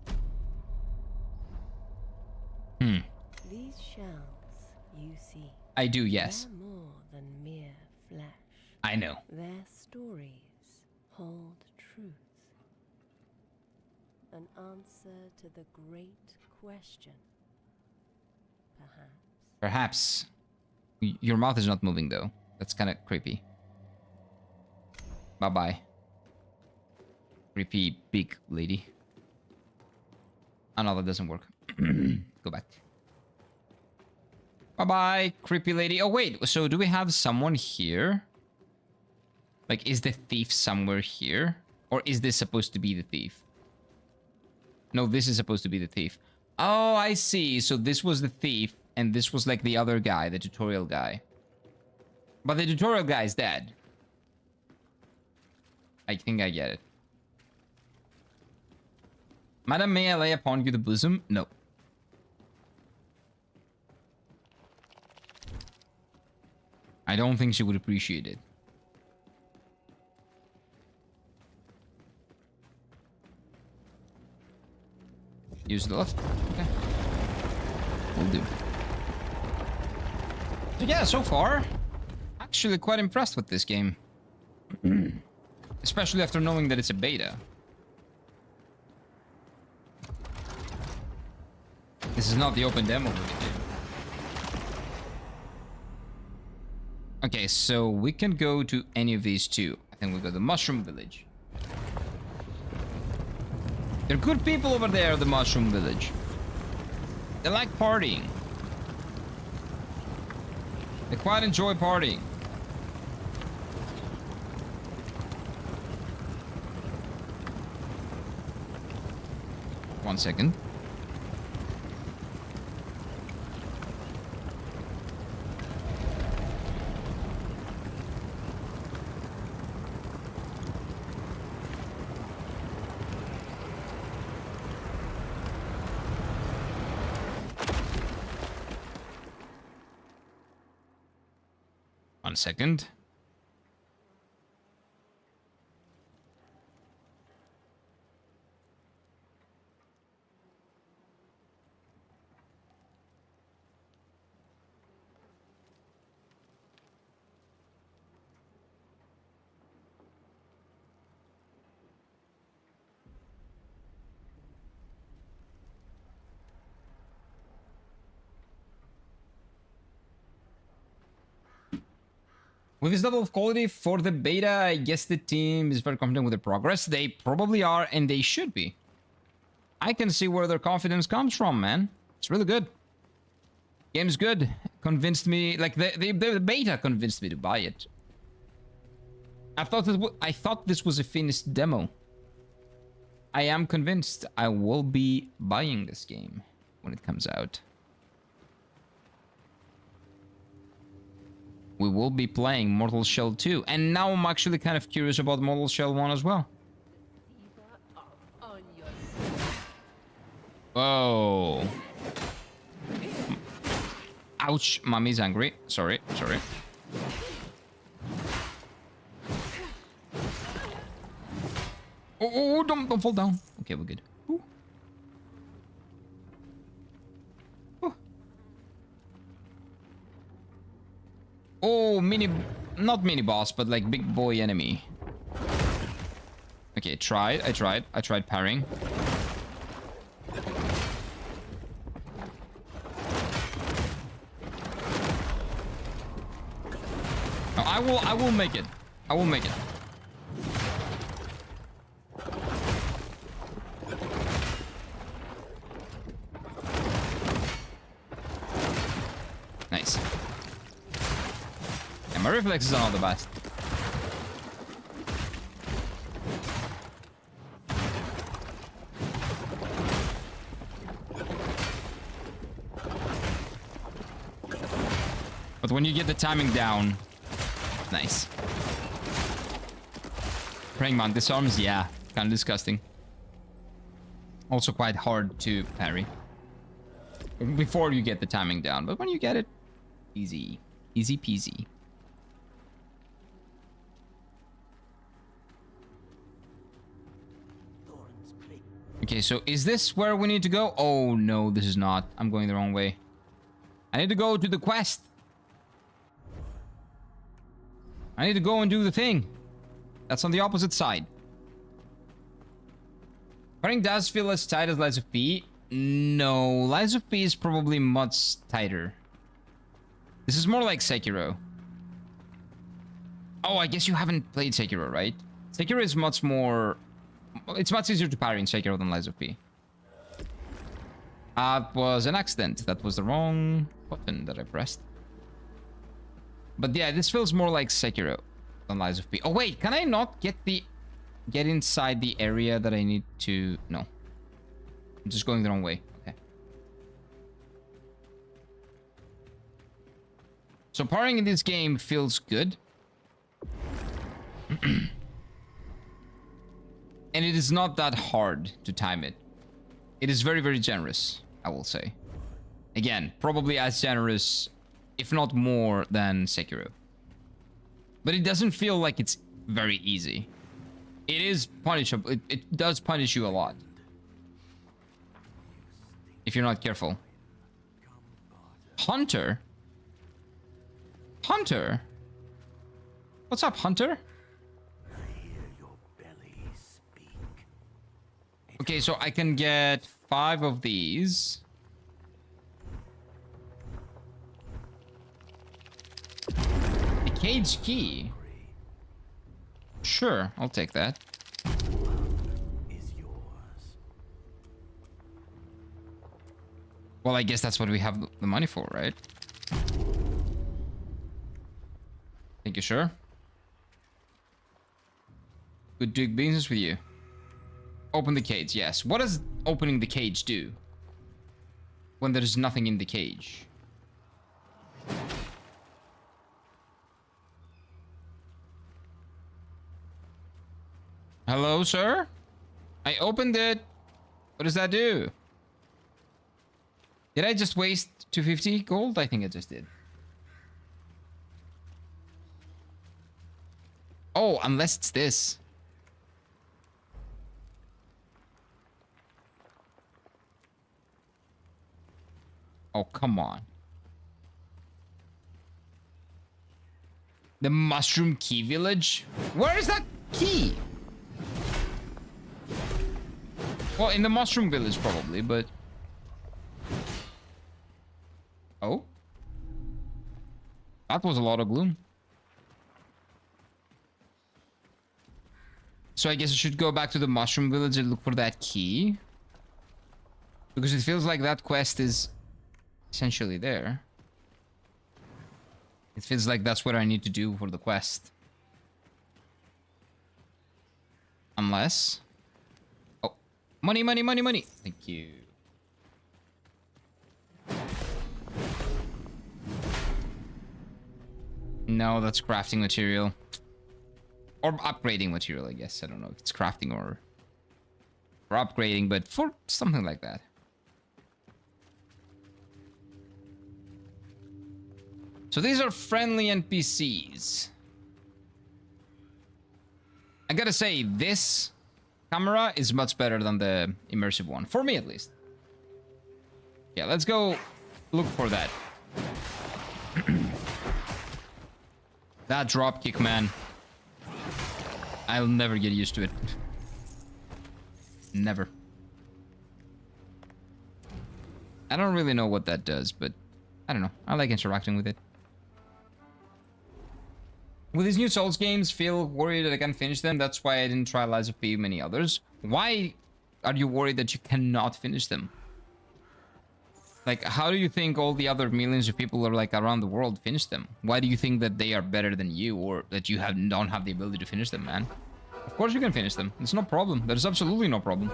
These shells you see. I do, yes. They're more than mere flesh. I know. Their stories hold truth. An answer to the great question. Perhaps. Perhaps. Your mouth is not moving, though. That's kind of creepy. Bye-bye. Creepy big lady. Oh, no, that doesn't work. Go back. Bye-bye, creepy lady. Oh, wait. So do we have someone here? Like, is the thief somewhere here? Or is this supposed to be the thief? No, this is supposed to be the thief. Oh, I see. So this was the thief. And this was like the other guy, the tutorial guy. But the tutorial guy is dead. I think I get it. Madam, may I lay upon you the bosom? No. I don't think she would appreciate it. Use the left. Okay. Will do. So yeah, so far, actually quite impressed with this game. Especially after knowing that it's a beta. This is not the open demo for the game. Okay, so we can go to any of these two. I think we go to the Mushroom Village. They're good people over there at the Mushroom Village. They like partying. They quite enjoy partying. One second. One second. With this level of quality for the beta, I guess the team is very confident with the progress. They probably are, and they should be. I can see where their confidence comes from, man. It's really good. Game's good. Convinced me, like the beta convinced me to buy it. I thought this was a finished demo. I am convinced I will be buying this game when it comes out. We will be playing Mortal Shell 2. And now I'm actually kind of curious about Mortal Shell 1 as well. Whoa. Ouch. Mommy's angry. Sorry. Sorry. Oh, don't fall down. Okay, we're good. Ooh. Oh, not mini boss, but like big boy enemy. Okay, I tried parrying. Oh, I will make it. I will make it. Nice. And my reflexes are not the best. But when you get the timing down, nice. Praying Mantis disarms, yeah, kind of disgusting. Also quite hard to parry before you get the timing down, but when you get it, easy peasy. Okay, so is this where we need to go? Oh no, this is not. I'm going the wrong way. I need to go to the quest. I need to go and do the thing. That's on the opposite side. Parrying does feel as tight as Lies of P. No, Lies of P is probably much tighter. This is more like Sekiro. Oh, I guess you haven't played Sekiro, right? Sekiro is much more... It's much easier to parry in Sekiro than Lies of P. That was an accident. That was the wrong button that I pressed. But yeah, this feels more like Sekiro than Lies of P. Oh wait, can I not get inside the area that I need to... No. I'm just going the wrong way. Okay. So parrying in this game feels good. And it is not that hard to time it. It is very, very generous, I will say. Again, probably as generous, if not more, than Sekiro. But it doesn't feel like it's very easy. It is punishable. It does punish you a lot. If you're not careful. Hunter? Hunter? What's up, Hunter? I hear your belly speak. Okay, so I can get 5 of these. A cage key. Sure, I'll take that. Is yours. Well, I guess that's what we have the money for, right? Thank you, sir. Good doing business with you. Open the cage, yes. What does opening the cage do? When there's nothing in the cage? Hello, sir? I opened it. What does that do? Did I just waste 250 gold? I think I just did. Oh, unless it's this. Oh, come on. The Mushroom Key Village? Where is that key? Well, in the Mushroom Village, probably, but... Oh? That was a lot of gloom. So I guess I should go back to the Mushroom Village and look for that key. Because it feels like that quest is essentially there. It feels like that's what I need to do for the quest. Unless... Oh. Money, money, money, money. Thank you. No, that's crafting material. Or upgrading material, I guess. I don't know if it's crafting or upgrading, but for something like that. So these are friendly NPCs. I gotta say, this camera is much better than the immersive one. For me, at least. Yeah, let's go look for that. That dropkick, man. I'll never get used to it. Never. I don't really know what that does, but I don't know. I like interacting with it. With these new Souls games, feel worried that I can't finish them. That's why I didn't try Lies of P and many others. Why are you worried that you cannot finish them? Like, how do you think all the other millions of people are like around the world finish them? Why do you think that they are better than you, or that you don't have the ability to finish them, man? Of course you can finish them. It's no problem. There's absolutely no problem.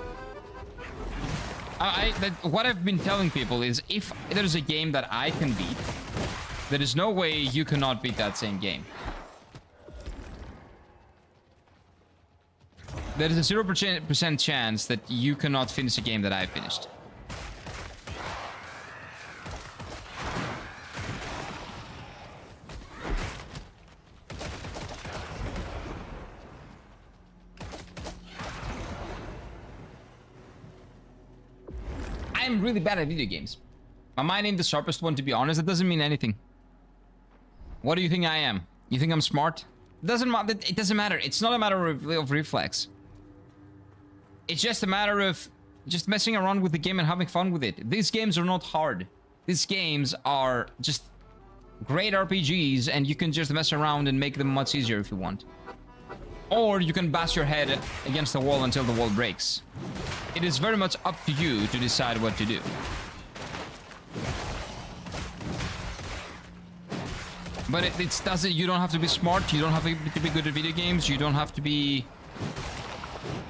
What I've been telling people is, if there's a game that I can beat, there is no way you cannot beat that same game. There is a 0% chance that you cannot finish a game that I finished. I'm really bad at video games. Am I named the sharpest one, to be honest? It doesn't mean anything. What do you think I am? You think I'm smart? It doesn't matter. It's not a matter of reflex. It's just a matter of just messing around with the game and having fun with it. These games are not hard. These games are just great RPGs, and you can just mess around and make them much easier if you want. Or you can bash your head against the wall until the wall breaks. It is very much up to you to decide what to do. But it doesn't. You don't have to be smart. You don't have to be good at video games. You don't have to be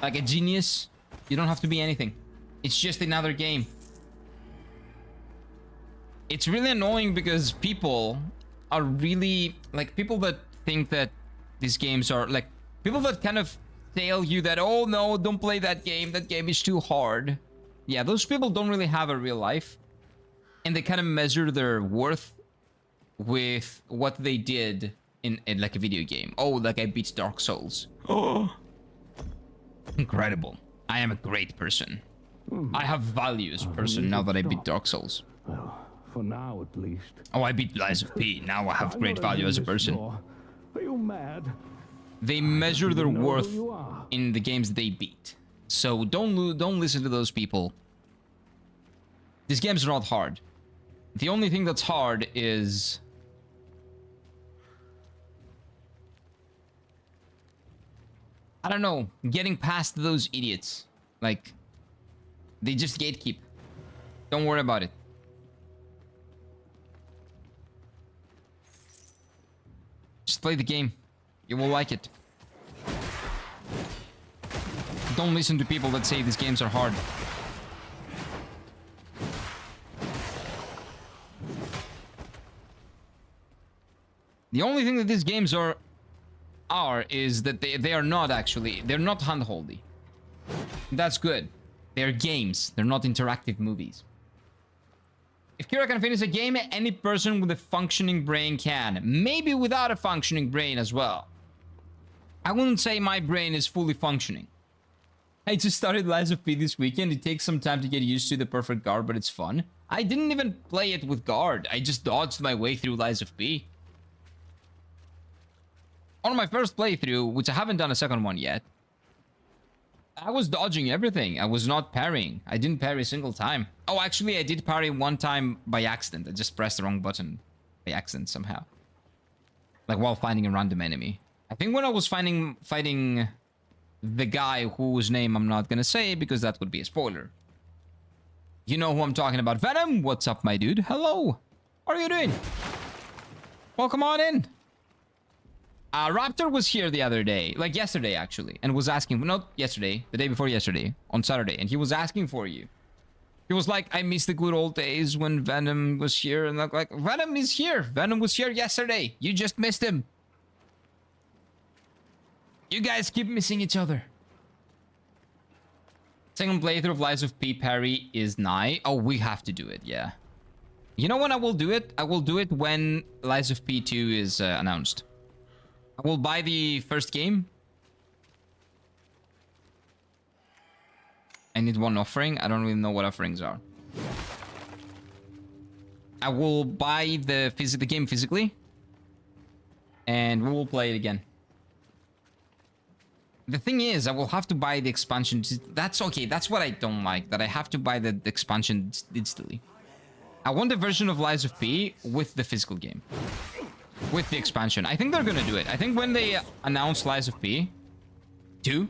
like a genius. You don't have to be anything. It's just another game. It's really annoying because people are really like, people that think that these games are like, people that kind of tell you that, oh no, don't play that game is too hard. Yeah, those people don't really have a real life, and they kind of measure their worth with what they did in like a video game. Oh, like I beat Dark Souls. Oh, incredible. I am a great person. I have value as a person now that I beat Dark Souls. Well, for now at least. Oh, I beat Lies of P. Now I have great value as a person. Are you mad? They measure their You know who worth you are. in the games they beat. So don't listen to those people. These games are not hard. The only thing that's hard is... I don't know, getting past those idiots. Like, they just gatekeep. Don't worry about it. Just play the game. You will like it. Don't listen to people that say these games are hard. The only thing that these games are is that they are not actually, they're not handholdy. That's good. They're games. They're not interactive movies. If Kira can finish a game, any person with a functioning brain can. Maybe without a functioning brain as well. I wouldn't say my brain is fully functioning. I just started Lies of P this weekend. It takes some time to get used to the perfect guard, but it's fun. I didn't even play it with guard. I just dodged my way through Lies of P. On my first playthrough, which I haven't done a second one yet, I was dodging everything. I was not parrying. I didn't parry a single time. Oh, actually, I did parry one time by accident. I just pressed the wrong button by accident somehow. Like while fighting a random enemy. I think when I was fighting the guy whose name I'm not gonna say because that would be a spoiler. You know who I'm talking about. Venom, what's up, my dude? Hello. How are you doing? Welcome on in. Raptor was here the other day, like yesterday actually, and was asking, not yesterday, the day before yesterday, on Saturday, and he was asking for you. He was like, I miss the good old days when Venom was here, and like, Venom is here. Venom was here yesterday. You just missed him. You guys keep missing each other. Second playthrough of Lies of P parry is nigh. Oh, we have to do it, yeah. You know when I will do it? I will do it when Lies of P2 is announced. I will buy the first game. I need one offering. I don't really know what offerings are. I will buy the game physically. And we will play it again. The thing is, I will have to buy the expansion. That's okay. That's what I don't like. That I have to buy the expansion digitally. I want the version of Lies of P with the physical game. With the expansion. I think they're gonna do it. I think when they announce Lies of P 2,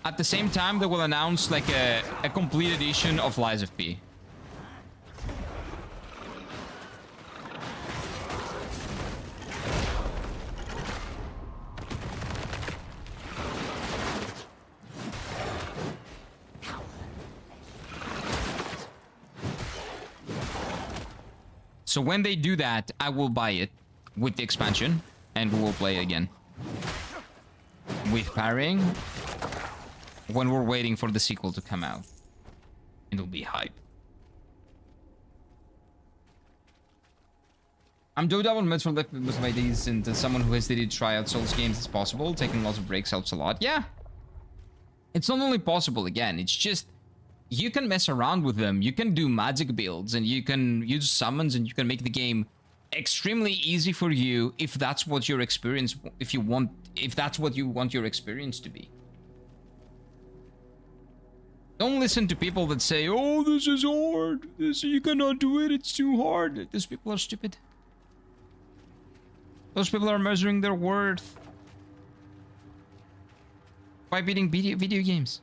at the same time they will announce like a complete edition of Lies of P. So when they do that, I will buy it with the expansion, and we will play it again. With parrying, when we're waiting for the sequel to come out. It'll be hype. I'm doing double meds for left most of my days, and as someone who has dated try out Souls games as possible, taking lots of breaks helps a lot. Yeah. It's not only possible, again, it's just you can mess around with them. You can do magic builds, and you can use summons, and you can make the game extremely easy for you if that's what your experience, if that's what you want your experience to be. Don't listen to people that say, oh, this is hard. You cannot do it. It's too hard. These people are stupid. Those people are measuring their worth by beating video games.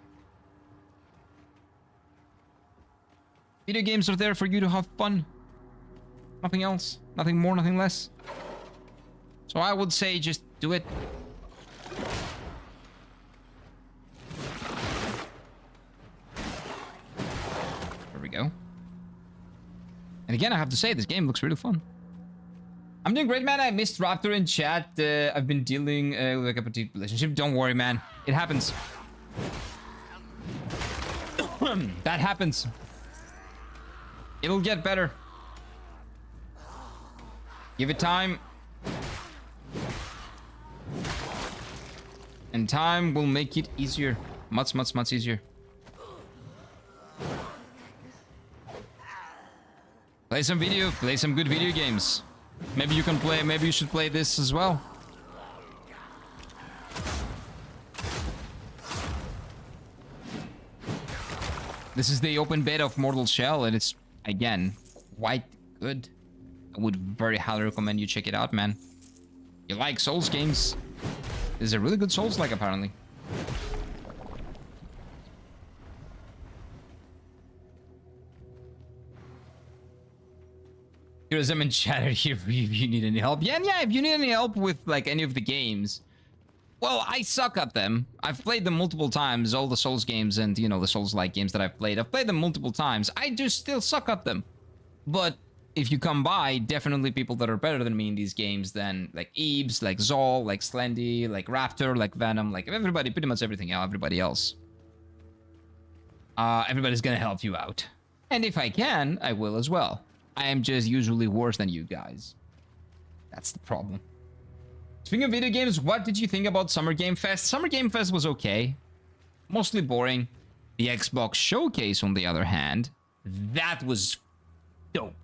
Video games are there for you to have fun. Nothing else. Nothing more, nothing less. So I would say just do it. There we go. And again, I have to say, this game looks really fun. I'm doing great, man. I missed Raptor in chat. I've been dealing with like a particular relationship. Don't worry, man. It happens. That happens. It'll get better. Give it time. And time will make it easier. Much easier. Play some good video games. Maybe you can play, maybe you should play this as well. This is the open beta of Mortal Shell, and it's, again, quite good. I would very highly recommend you check it out, man. You like Souls games? This is a really good Souls-like, apparently. Here's them in chat here if you need any help. Yeah, if you need any help with, like, any of the games. Well, I suck at them. I've played them multiple times, all the Souls games and, you know, the Souls-like games that I've played them multiple times. I do still suck at them. But if you come by, definitely people that are better than me in these games than, like, Eebs, like Zol, like Slendy, like Raptor, like Venom, like everybody, pretty much everybody else. Everybody's gonna help you out. And if I can, I will as well. I am just usually worse than you guys. That's the problem. Speaking of video games, what did you think about Summer Game Fest? Summer Game Fest was okay. Mostly boring. The Xbox Showcase, on the other hand, that was dope.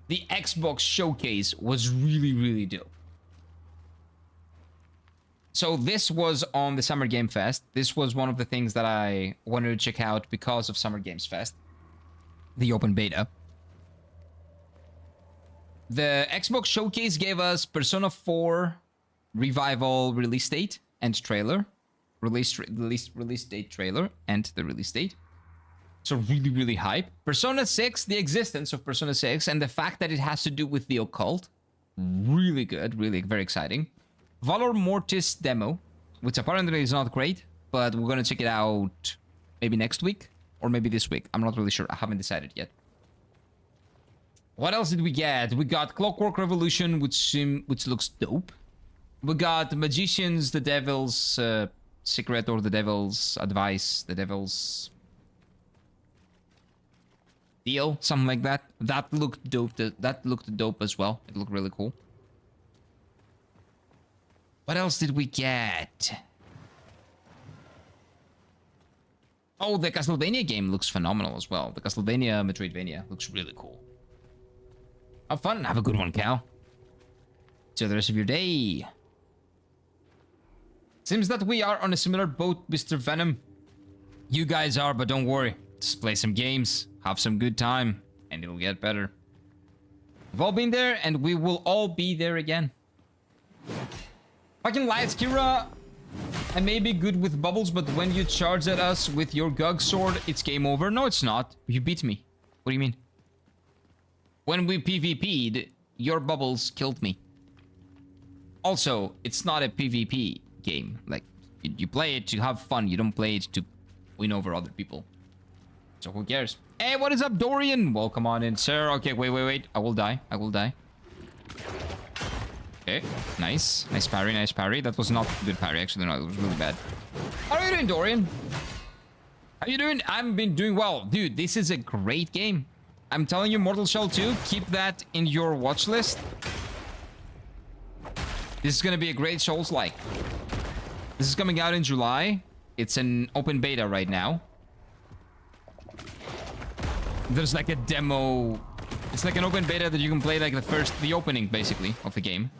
The Xbox Showcase was really, really dope. So this was on the Summer Game Fest. This was one of the things that I wanted to check out because of Summer Games Fest. The open beta. The Xbox Showcase gave us Persona 4 Revival release date and trailer. Release date trailer and the release date. So really, really hype. Persona 6, the existence of Persona 6 and the fact that it has to do with the occult. Really good, really very exciting. Valor Mortis demo, which apparently is not great, but we're gonna check it out maybe next week or maybe this week. I'm not really sure. I haven't decided yet. What else did we get? We got Clockwork Revolution, which looks dope. We got Magicians, the Devil's Secret or the Devil's Advice, the Devil's Deal, something like that. That looked dope. That looked dope as well. It looked really cool. What else did we get? Oh, the Castlevania game looks phenomenal as well. The Castlevania Metroidvania looks really cool. Have fun. Have a good one, Cal. See you the rest of your day. Seems that we are on a similar boat, Mr. Venom. You guys are, but don't worry. Just play some games, have some good time, and it'll get better. We've all been there, and we will all be there again. Fucking lights, Kira. I may be good with bubbles, but when you charge at us with your Gug sword, it's game over. No, it's not. You beat me. What do you mean? When we PvP'd, your bubbles killed me. Also, it's not a PvP game. Like, you play it to have fun. You don't play it to win over other people. So who cares? Hey, what is up, Dorian? Welcome on in, sir. Okay, wait. I will die. Okay, nice. Nice parry. That was not a good parry, actually. No, it was really bad. How are you doing, Dorian? How you doing? I've been doing well. Dude, this is a great game. I'm telling you, Mortal Shell 2, keep that in your watch list. This is gonna be a great Souls-like. This is coming out in July. It's an open beta right now. There's like a demo. It's like an open beta that you can play like the opening, basically, of the game.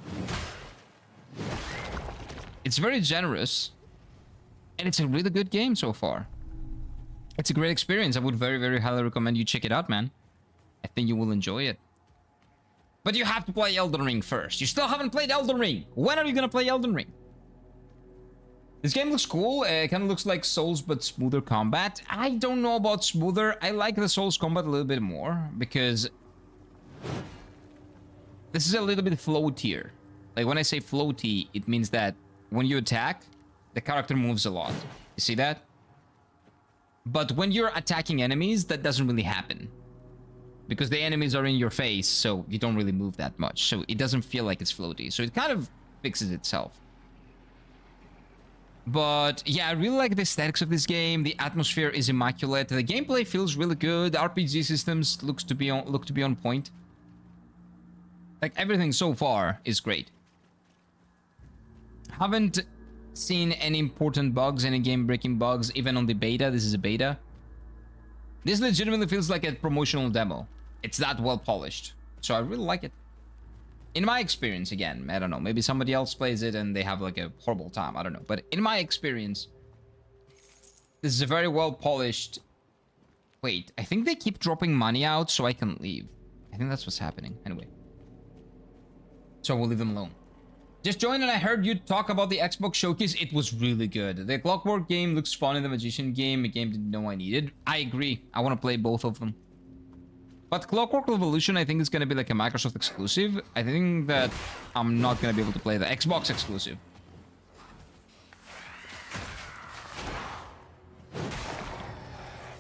It's very generous. And it's a really good game so far. It's a great experience. I would very, very highly recommend you check it out, man. I think you will enjoy it. But you have to play Elden Ring first. You still haven't played Elden Ring. When are you gonna play Elden Ring? This game looks cool. It kind of looks like Souls, but smoother combat. I don't know about smoother. I like the Souls combat a little bit more because this is a little bit floatier. Like when I say floaty, it means that when you attack, the character moves a lot. You see that? But when you're attacking enemies, that doesn't really happen. Because the enemies are in your face, so you don't really move that much. So it doesn't feel like it's floaty. So it kind of fixes itself. But yeah, I really like the aesthetics of this game. The atmosphere is immaculate. The gameplay feels really good. The RPG systems look to be on point. Like everything so far is great. Haven't seen any important bugs, any game-breaking bugs, even on the beta. This is a beta. This legitimately feels like a promotional demo. It's that well polished. So I really like it. In my experience, again, I don't know. Maybe somebody else plays it and they have like a horrible time. I don't know. But in my experience, this is a very well polished Wait, I think they keep dropping money out so I can leave. I think that's what's happening. Anyway. So we'll leave them alone. Just joined and I heard you talk about the Xbox showcase. It was really good. The Clockwork game looks fun in the Magician game. A game didn't know I needed. I agree. I want to play both of them. But Clockwork Revolution, I think, is going to be like a Microsoft exclusive. I think that I'm not going to be able to play the Xbox exclusive.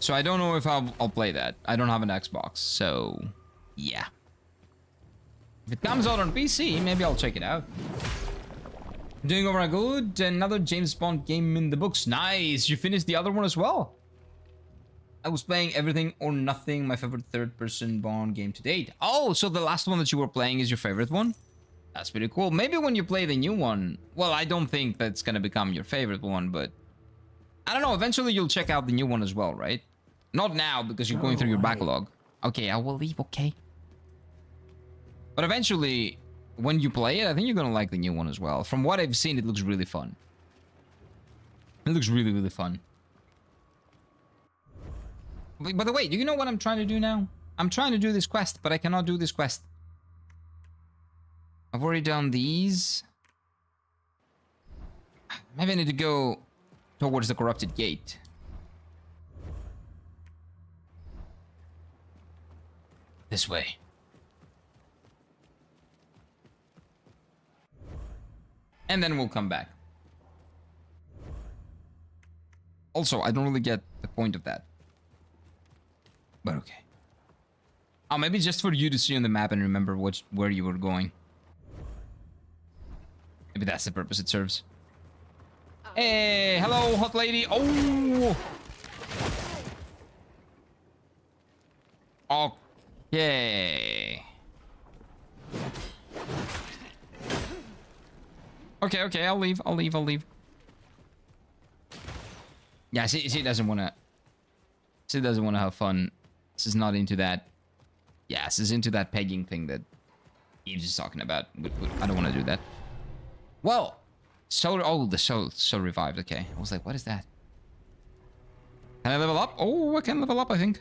So I don't know if I'll play that. I don't have an Xbox, so yeah. If it comes out on PC, maybe I'll check it out. Doing over good. Another James Bond game in the books. Nice. You finished the other one as well. I was playing Everything or Nothing, my favorite third-person Bond game to date. Oh, so the last one that you were playing is your favorite one? That's pretty cool. Maybe when you play the new one... Well, I don't think that's gonna become your favorite one, but... I don't know, eventually you'll check out the new one as well, right? Not now, because you're going through your backlog. Okay, I will leave, okay. But eventually, when you play it, I think you're gonna like the new one as well. From what I've seen, it looks really fun. It looks really, really fun. By the way, do you know what I'm trying to do now? I'm trying to do this quest, but I cannot do this quest. I've already done these. Maybe I need to go towards the corrupted gate. This way. And then we'll come back. Also, I don't really get the point of that. But okay. Oh, maybe just for you to see on the map and remember where you were going. Maybe that's the purpose it serves. Hey, hello, hot lady. Oh! Okay. Okay, I'll leave. Yeah, she doesn't want to... She doesn't want to have fun. This is not into that. Yeah, this is into that pegging thing that Eve's is talking about. I don't want to do that. Well, the soul revived. Okay, I was like, what is that? Can I level up? Oh, I can level up, I think.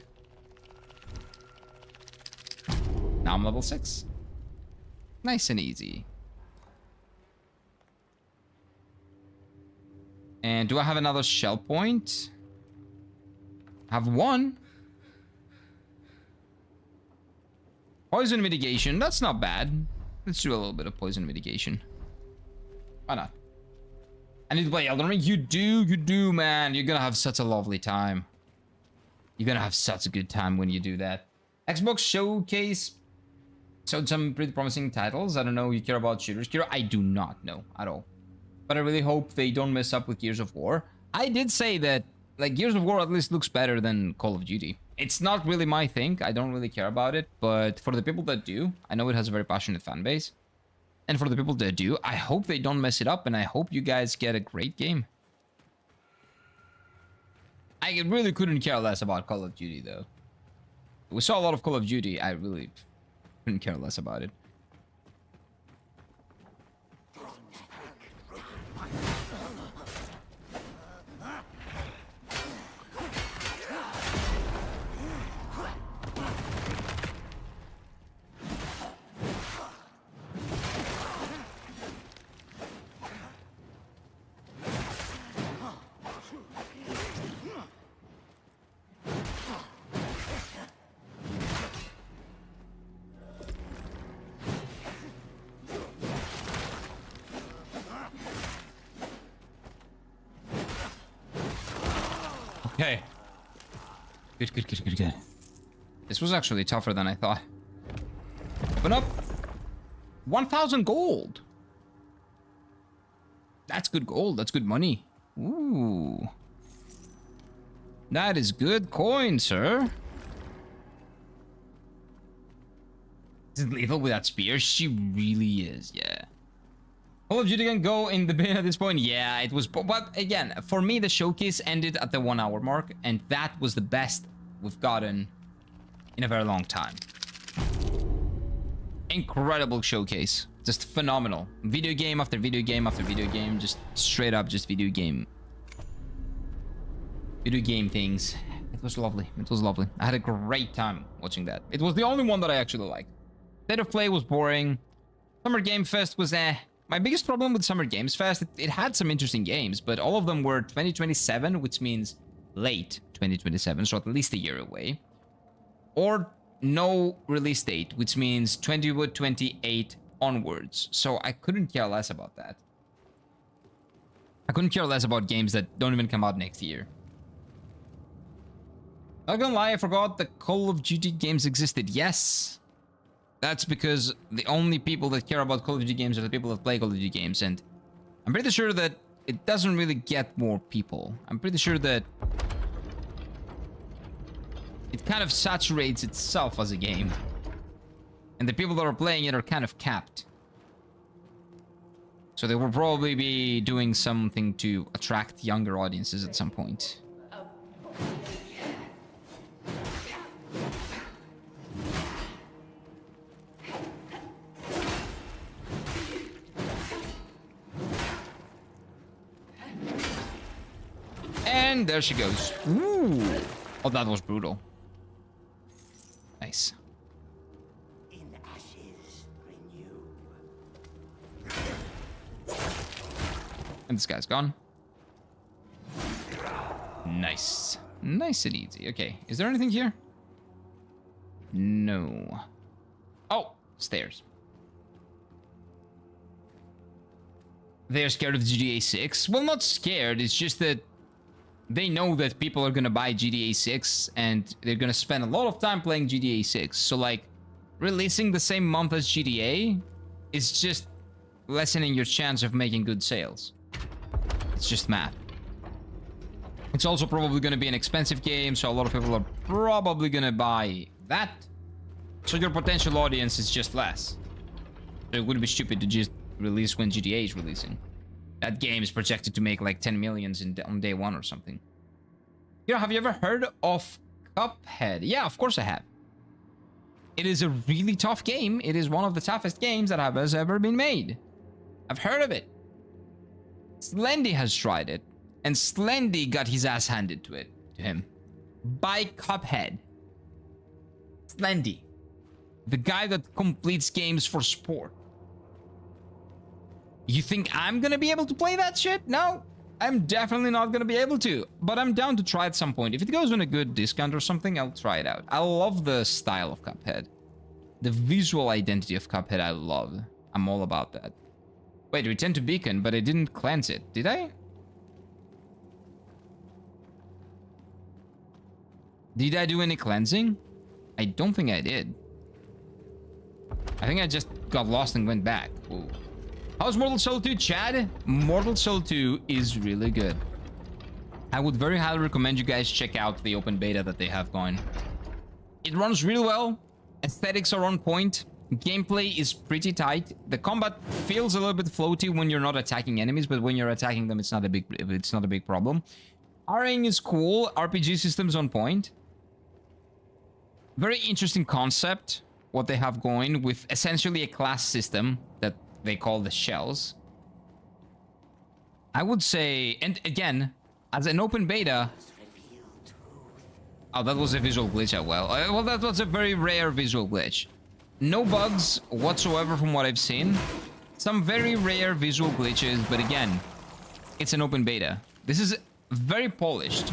Now I'm level 6. Nice and easy. And do I have another shell point? I have one. Poison mitigation, that's not bad. Let's do a little bit of poison mitigation. Why not? I need to play Elden Ring. You do, man. You're gonna have such a lovely time. You're gonna have such a good time when you do that. Xbox Showcase showed some pretty promising titles. I don't know, you care about shooters, Kira? I do not know at all. But I really hope they don't mess up with Gears of War. I did say that, like, Gears of War at least looks better than Call of Duty. It's not really my thing. I don't really care about it. But for the people that do, I know it has a very passionate fan base. And for the people that do, I hope they don't mess it up. And I hope you guys get a great game. I really couldn't care less about Call of Duty, though. We saw a lot of Call of Duty. I really couldn't care less about it. Okay. Good. This was actually tougher than I thought. Open up. 1,000 gold. That's good gold. That's good money. Ooh. That is good coin, sir. Is it lethal with that spear? She really is, yeah. Call of Duty can go in the bin at this point. Yeah, it was... But again, for me, the showcase ended at the 1 hour mark. And that was the best we've gotten in a very long time. Incredible showcase. Just phenomenal. Video game after video game after video game. Just straight up just video game. Video game things. It was lovely. It was lovely. I had a great time watching that. It was the only one that I actually liked. State of Play was boring. Summer Game Fest was eh. My biggest problem with Summer Games Fest, it had some interesting games, but all of them were 2027, which means late 2027, so at least a year away. Or no release date, which means 2028 onwards. So I couldn't care less about that. I couldn't care less about games that don't even come out next year. Not gonna lie, I forgot the Call of Duty games existed. Yes. That's because the only people that care about Call of Duty games are the people that play Call of Duty games, and I'm pretty sure that it doesn't really get more people. I'm pretty sure that it kind of saturates itself as a game. And the people that are playing it are kind of capped. So they will probably be doing something to attract younger audiences at some point. And there she goes. Ooh. Oh, that was brutal. Nice. In ashes renew. And this guy's gone. Nice. Nice and easy. Okay, is there anything here? No. Oh, stairs. They're scared of GTA 6? Well, not scared, it's just that they know that people are gonna buy GTA 6 and they're gonna spend a lot of time playing GTA 6. So, like, releasing the same month as GTA is just lessening your chance of making good sales. It's just math. It's also probably gonna be an expensive game, so a lot of people are probably gonna buy that. So your potential audience is just less. So it would be stupid to just release when GTA is releasing. That game is projected to make like 10 millions on day one or something. You know, have you ever heard of Cuphead? Yeah, of course I have. It is a really tough game. It is one of the toughest games that has ever been made. I've heard of it. Slendy has tried it, and Slendy got his ass handed to him by Cuphead. Slendy, the guy that completes games for sport. You think I'm gonna be able to play that shit? No, I'm definitely not gonna be able to, but I'm down to try at some point. If it goes on a good discount or something, I'll try it out. I love the style of Cuphead. The visual identity of Cuphead I love. I'm all about that. Wait, return to beacon, but I didn't cleanse it, did I? Did I do any cleansing? I don't think I did. I think I just got lost and went back. Ooh. How's Mortal Soul 2, Chad? Mortal Soul 2 is really good. I would very highly recommend you guys check out the open beta that they have going. It runs really well. Aesthetics are on point. Gameplay is pretty tight. The combat feels a little bit floaty when you're not attacking enemies, but when you're attacking them, it's not a big problem. RNG is cool. RPG systems on point. Very interesting concept what they have going with essentially a class system that they call the shells. I would say, and again, as an open beta. Oh, that was a visual glitch. Well, that was a very rare visual glitch. No bugs whatsoever from what I've seen. Some very rare visual glitches, but again, it's an open beta. This is very polished.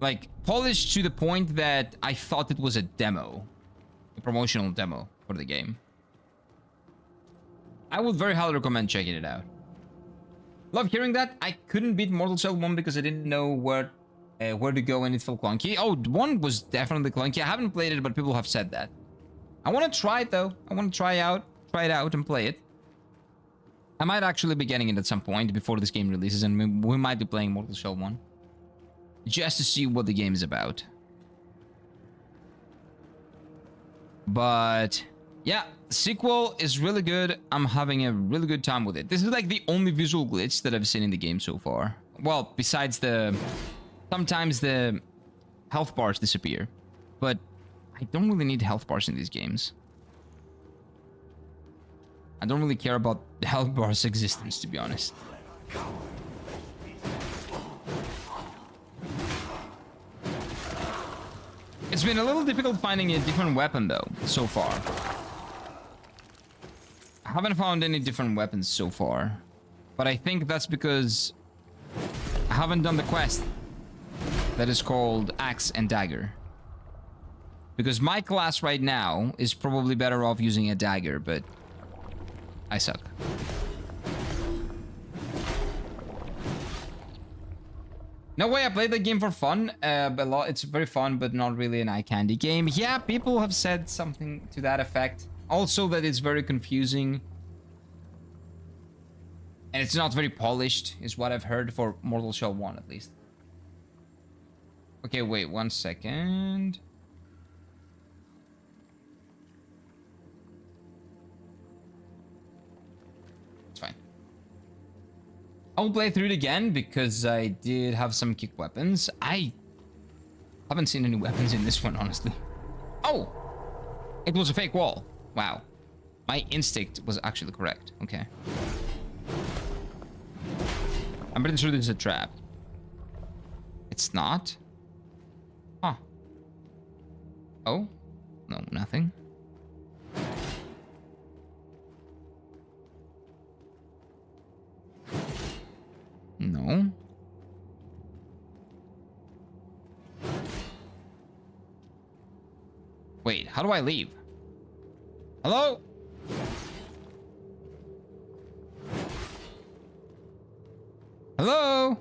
Like, polished to the point that I thought it was a demo. A promotional demo for the game. I would very highly recommend checking it out. Love hearing that. I couldn't beat Mortal Soul 1 because I didn't know where to go and it felt clunky. Oh, 1 was definitely clunky. I haven't played it, but people have said that. I want to try it though. I want to try it out and play it. I might actually be getting it at some point before this game releases, and we might be playing Mortal Soul 1. Just to see what the game is about. But yeah, the sequel is really good. I'm having a really good time with it. This is like the only visual glitch that I've seen in the game so far. Well, besides sometimes the health bars disappear, but I don't really need health bars in these games. I don't really care about the health bars' existence, to be honest. It's been a little difficult finding a different weapon though, so far. I haven't found any different weapons so far. But I think that's because I haven't done the quest that is called Axe and Dagger. Because my class right now is probably better off using a dagger, but I suck. No way, I played the game for fun. It's very fun, but not really an eye candy game. Yeah, people have said something to that effect. Also that it's very confusing. And it's not very polished, is what I've heard for Mortal Shell 1 at least. Okay, wait 1 second. It's fine. I'll play through it again because I did have some kick weapons. I haven't seen any weapons in this one, honestly. Oh! It was a fake wall. Wow. My instinct was actually correct. Okay. I'm pretty sure this is a trap. It's not? Huh. Oh? No, nothing. No. Wait, how do I leave? Hello? Hello?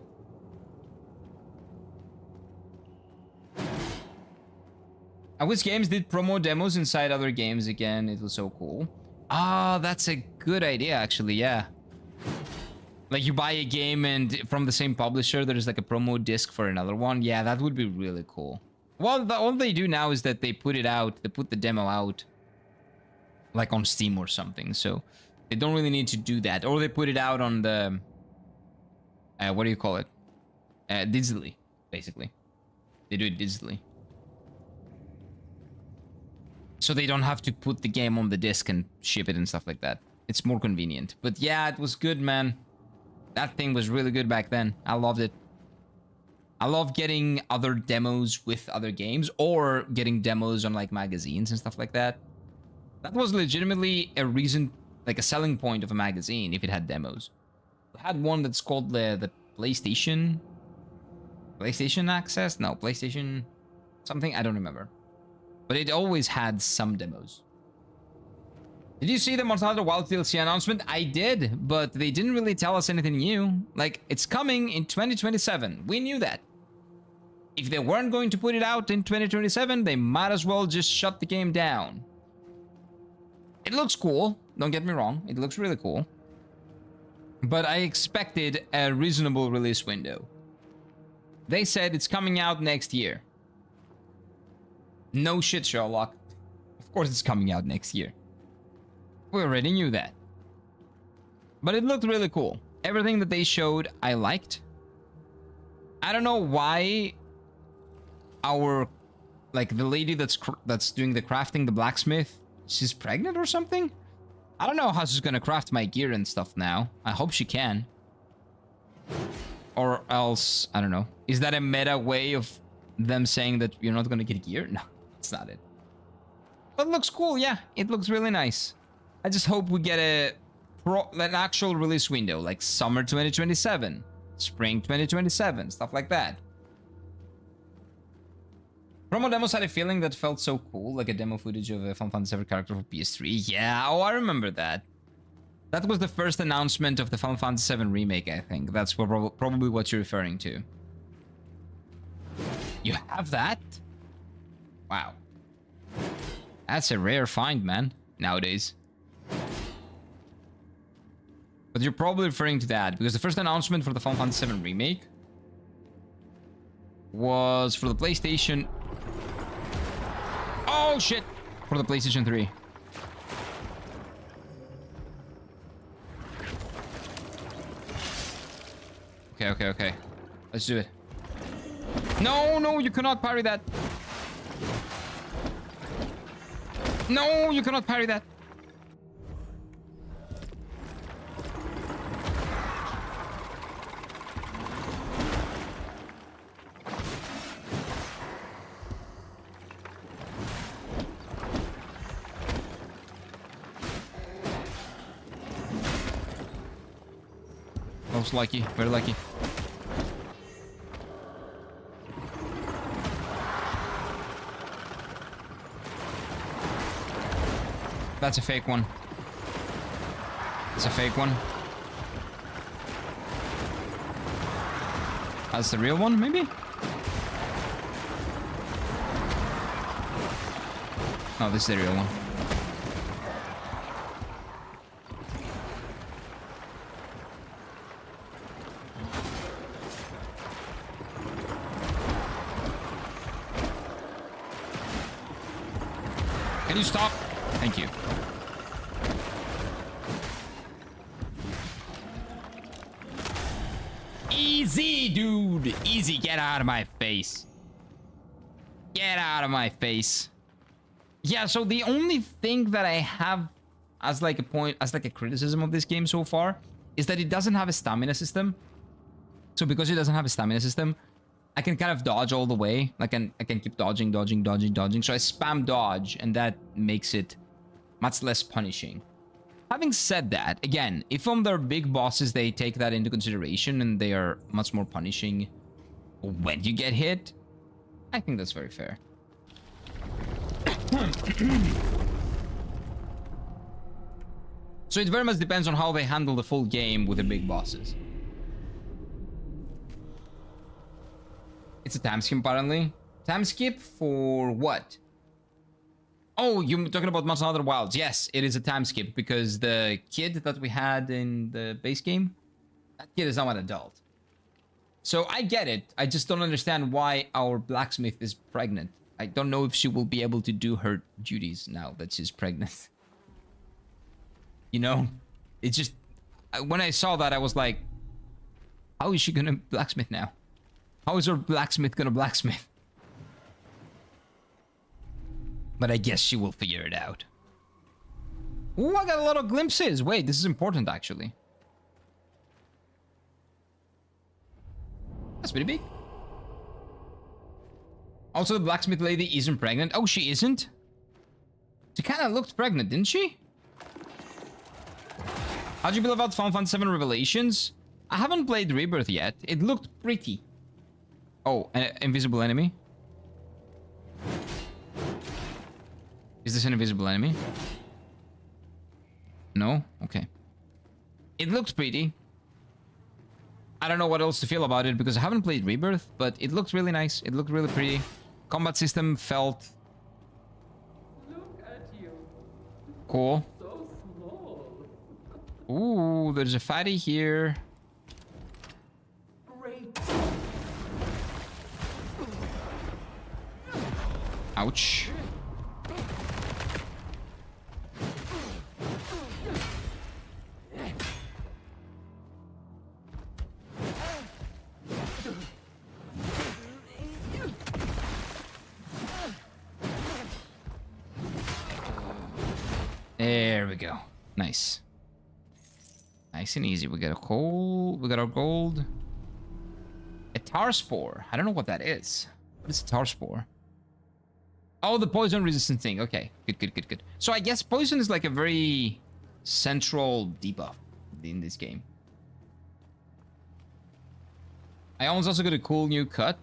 I wish games did promo demos inside other games again. It was so cool. Ah, that's a good idea, actually, yeah. Like you buy a game and from the same publisher, there's like a promo disc for another one. Yeah, that would be really cool. Well, all they do now is that they put it out, they put the demo out like on Steam or something. So they don't really need to do that. Or they put it out on the, what do you call it? Digitally, basically. They do it digitally. So they don't have to put the game on the disc and ship it and stuff like that. It's more convenient. But yeah, it was good, man. That thing was really good back then. I loved it. I love getting other demos with other games or getting demos on like magazines and stuff like that. That was legitimately a reason, like a selling point of a magazine if it had demos. We had one that's called the PlayStation Access? No, PlayStation something? I don't remember. But it always had some demos. Did you see the Monster Hunter Wild DLC announcement? I did, but they didn't really tell us anything new. Like, it's coming in 2027. We knew that. If they weren't going to put it out in 2027, they might as well just shut the game down. It looks cool. Don't get me wrong. It looks really cool. But I expected a reasonable release window. They said it's coming out next year. No shit, Sherlock. Of course it's coming out next year. We already knew that. But it looked really cool. Everything that they showed, I liked. I don't know why our, like, the lady that's doing the crafting, the blacksmith, she's pregnant or something? I don't know how she's gonna craft my gear and stuff now. I hope she can. Or else, I don't know. Is that a meta way of them saying that you're not gonna get gear? No, that's not it. But it looks cool, yeah. It looks really nice. I just hope we get an actual release window, like summer 2027, spring 2027, stuff like that. Promo demos had a feeling that felt so cool, like a demo footage of a Final Fantasy VII character for PS3. Yeah, oh, I remember that. That was the first announcement of the Final Fantasy VII Remake, I think. That's probably what you're referring to. You have that? Wow. That's a rare find, man, nowadays. But you're probably referring to that, because the first announcement for the Final Fantasy VII Remake was for the PlayStation... Oh, shit! For the PlayStation 3. Okay. Let's do it. No, you cannot parry that. No, you cannot parry that. That was lucky. Very lucky. That's a fake one. It's a fake one. That's the real one, maybe? No, this is the real one. Can you stop? Thank you. Easy, dude. Easy. Get out of my face. Get out of my face. Yeah, so the only thing that I have as like a point, as like a criticism of this game so far, is that it doesn't have a stamina system. So because it doesn't have a stamina system, I can kind of dodge all the way. Like I can keep dodging. So I spam dodge, and that makes it much less punishing. Having said that, again, if on their big bosses they take that into consideration and they are much more punishing when you get hit, I think that's very fair. So it very much depends on how they handle the full game with the big bosses. It's a time skip apparently. Time skip for what? Oh, you're talking about Monster Hunter Wilds. Yes, it is a time skip because the kid that we had in the base game, that kid is now an adult. So I get it. I just don't understand why our blacksmith is pregnant. I don't know if she will be able to do her duties now that she's pregnant. You know? It's just... When I saw that, I was like, how is she gonna blacksmith now? How is her blacksmith gonna blacksmith? But I guess she will figure it out. Ooh, I got a lot of glimpses. Wait, this is important, actually. That's pretty big. Also, the blacksmith lady isn't pregnant. Oh, she isn't? She kind of looked pregnant, didn't she? How'd you feel about Final Fantasy VII Revelations? I haven't played Rebirth yet. It looked pretty. Oh, an invisible enemy? Is this an invisible enemy? No? Okay. It looked pretty. I don't know what else to feel about it because I haven't played Rebirth, but it looked really nice. It looked really pretty. Combat system felt... Look at you. Cool. So small. Ooh, there's a fatty here. Great. Ouch. There we go. Nice. Nice and easy. We got a coal. We got our gold. A tar spore. I don't know what that is. What is a tar spore? Oh, the poison resistant thing. Okay. Good. So I guess poison is like a very central debuff in this game. I almost also got a cool new cut.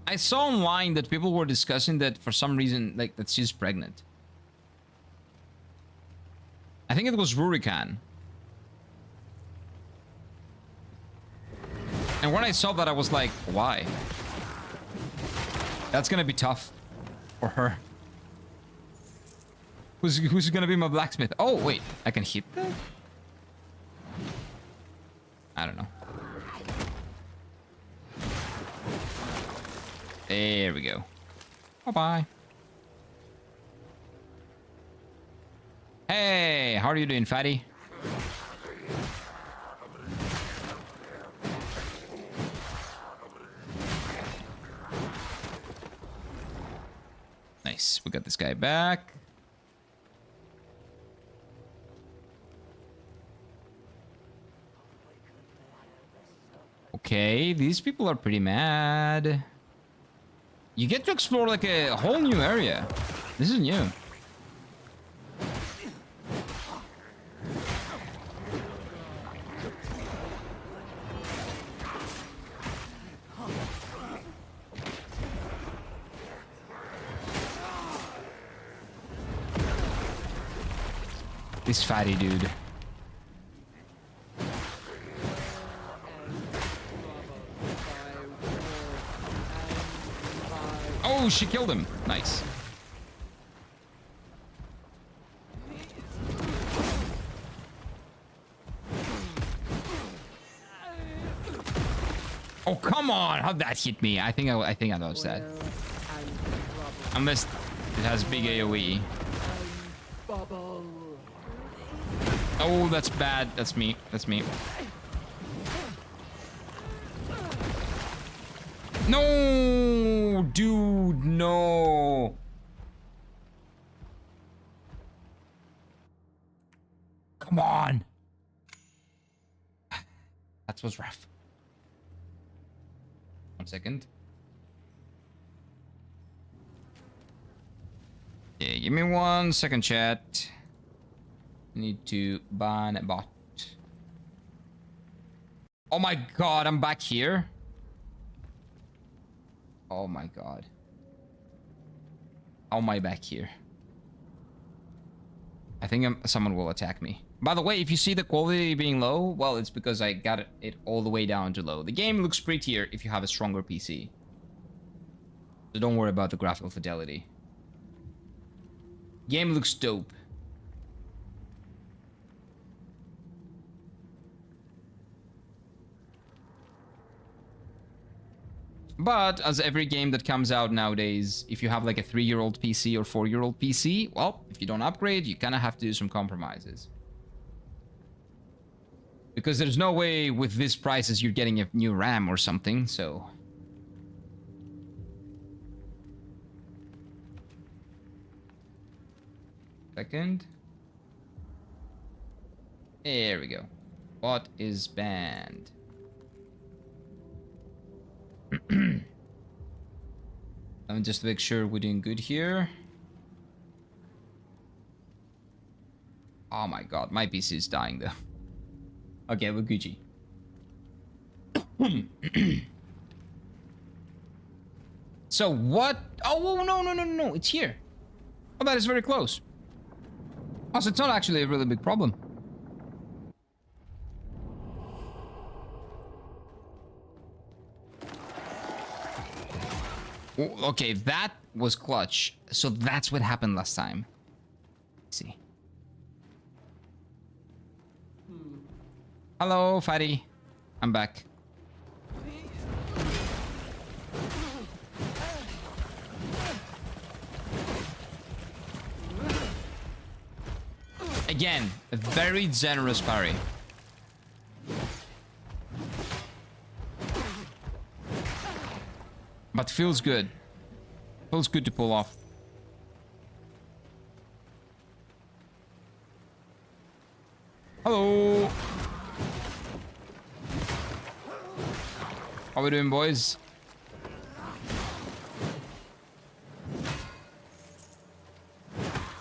I saw online that people were discussing that for some reason, like, that she's pregnant. I think it was Rurikan. And when I saw that, I was like, why? That's gonna be tough for her. Who's gonna be my blacksmith? Oh, wait, I can hit that? I don't know. There we go. Bye-bye. Hey, how are you doing, fatty? Nice, we got this guy back. Okay, these people are pretty mad. You get to explore like a whole new area. This is new. This fatty dude. Oh, she killed him. Nice. Oh, come on. How'd that hit me? I think I dodged that. Unless it has big AoE. Oh, that's bad. That's me. That's me. No, dude, no. Come on. That was rough. 1 second. Yeah, give me 1 second, chat. Need to ban a bot. Oh my god, I'm back here. Oh my god. How am I back here? I think someone will attack me. By the way, if you see the quality being low, well, it's because I got it all the way down to low. The game looks prettier if you have a stronger PC. So don't worry about the graphical fidelity. Game looks dope. But as every game that comes out nowadays, if you have like a 3-year-old PC or 4-year-old PC, well, if you don't upgrade, you kind of have to do some compromises. Because there's no way with these prices you're getting a new RAM or something, so... Second. There we go. What is banned? Let me just make sure we're doing good here. Oh my god, my PC is dying though. Okay, we're Gucci. So what? Oh no, it's here. Oh, that is very close. Oh, so it's not actually a really big problem. Okay, that was clutch. So that's what happened last time. Let's see. Hello, fatty. I'm back. Again, a very generous parry. But feels good. Feels good to pull off. Hello. How we doing, boys?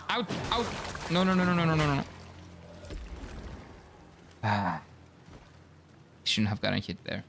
Out, out. No. Ah. Shouldn't have gotten hit there.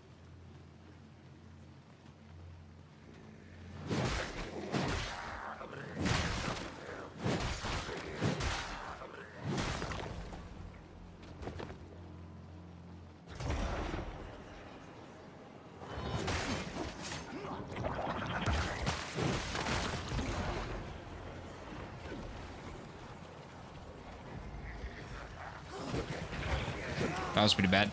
That was pretty bad.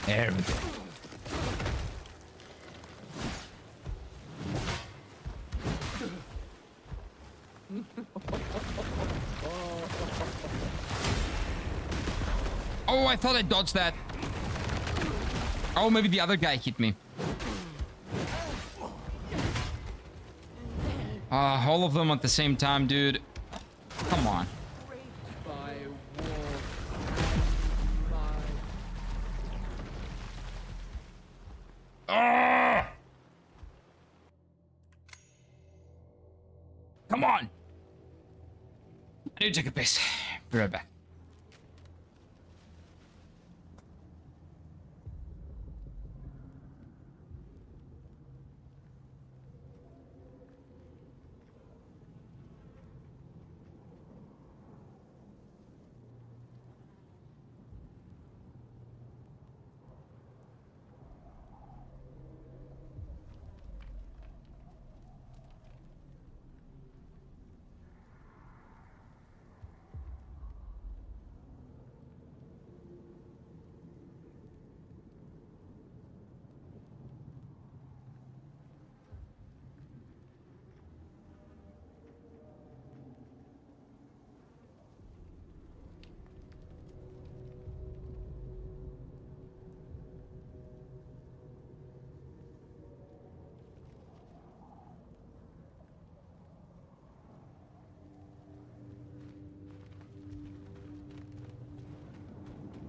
There we go. Oh, I thought I dodged that. Oh, maybe the other guy hit me. All of them at the same time, dude. Come on. By war. Come on. I need to take a piss. Be right back.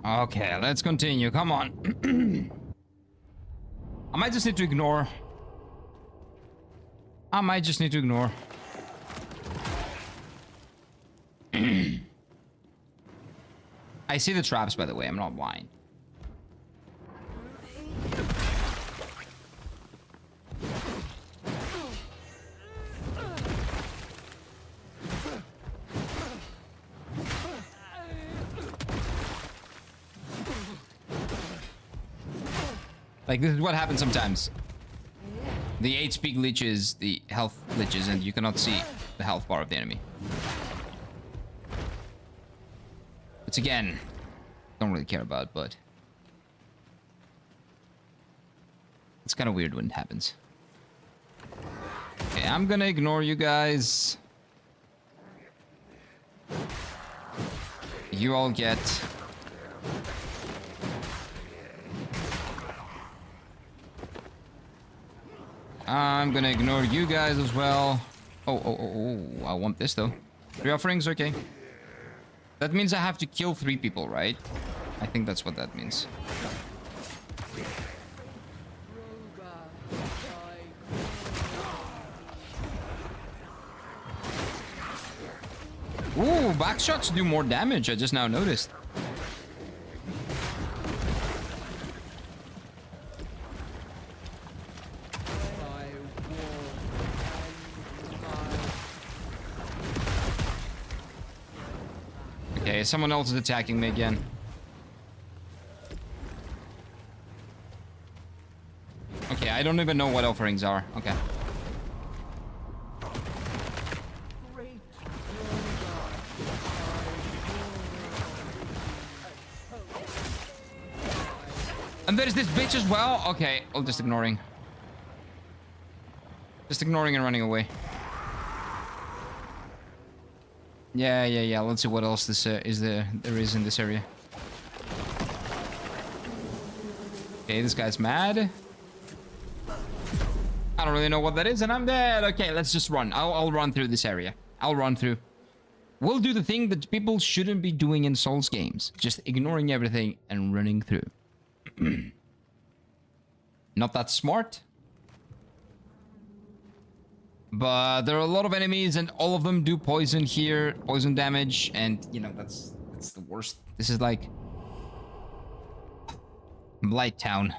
Okay, let's continue. Come on. I might just need to ignore. I see the traps, by the way. I'm not blind. Like, this is what happens sometimes. The HP glitches, the health glitches, and you cannot see the health bar of the enemy. Which again, don't really care about, but it's kind of weird when it happens. Okay, I'm gonna ignore you guys. You all get... I'm gonna ignore you guys as well. Oh, I want this though. 3 offerings, okay. That means I have to kill 3 people, right? I think that's what that means. Ooh, back shots do more damage, I just now noticed. Okay, someone else is attacking me again. Okay, I don't even know what offerings are. Okay. And there's this bitch as well? Okay, I'm just ignoring. Just ignoring and running away. Yeah. Let's see what else this there is in this area. Okay, this guy's mad. I don't really know what that is, and I'm dead. Okay, let's just run. I'll run through this area. I'll run through. We'll do the thing that people shouldn't be doing in Souls games. Just ignoring everything and running through. Not that smart. But there are a lot of enemies and all of them do poison here, poison damage, and you know, that's the worst. This is like Blight Town.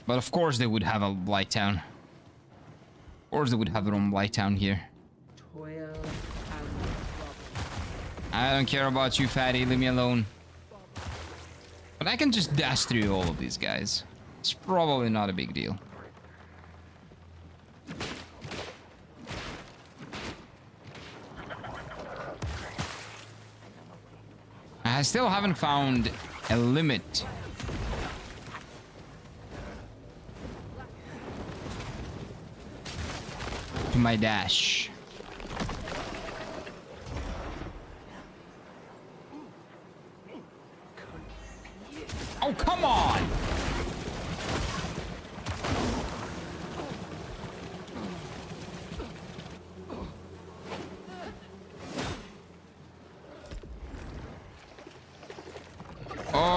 But of course they would have a Blight Town. Of course they would have their own Blight Town here. I don't care about you, fatty, leave me alone. But I can just dash through all of these guys. It's probably not a big deal. I still haven't found a limit to my dash. Oh, come on!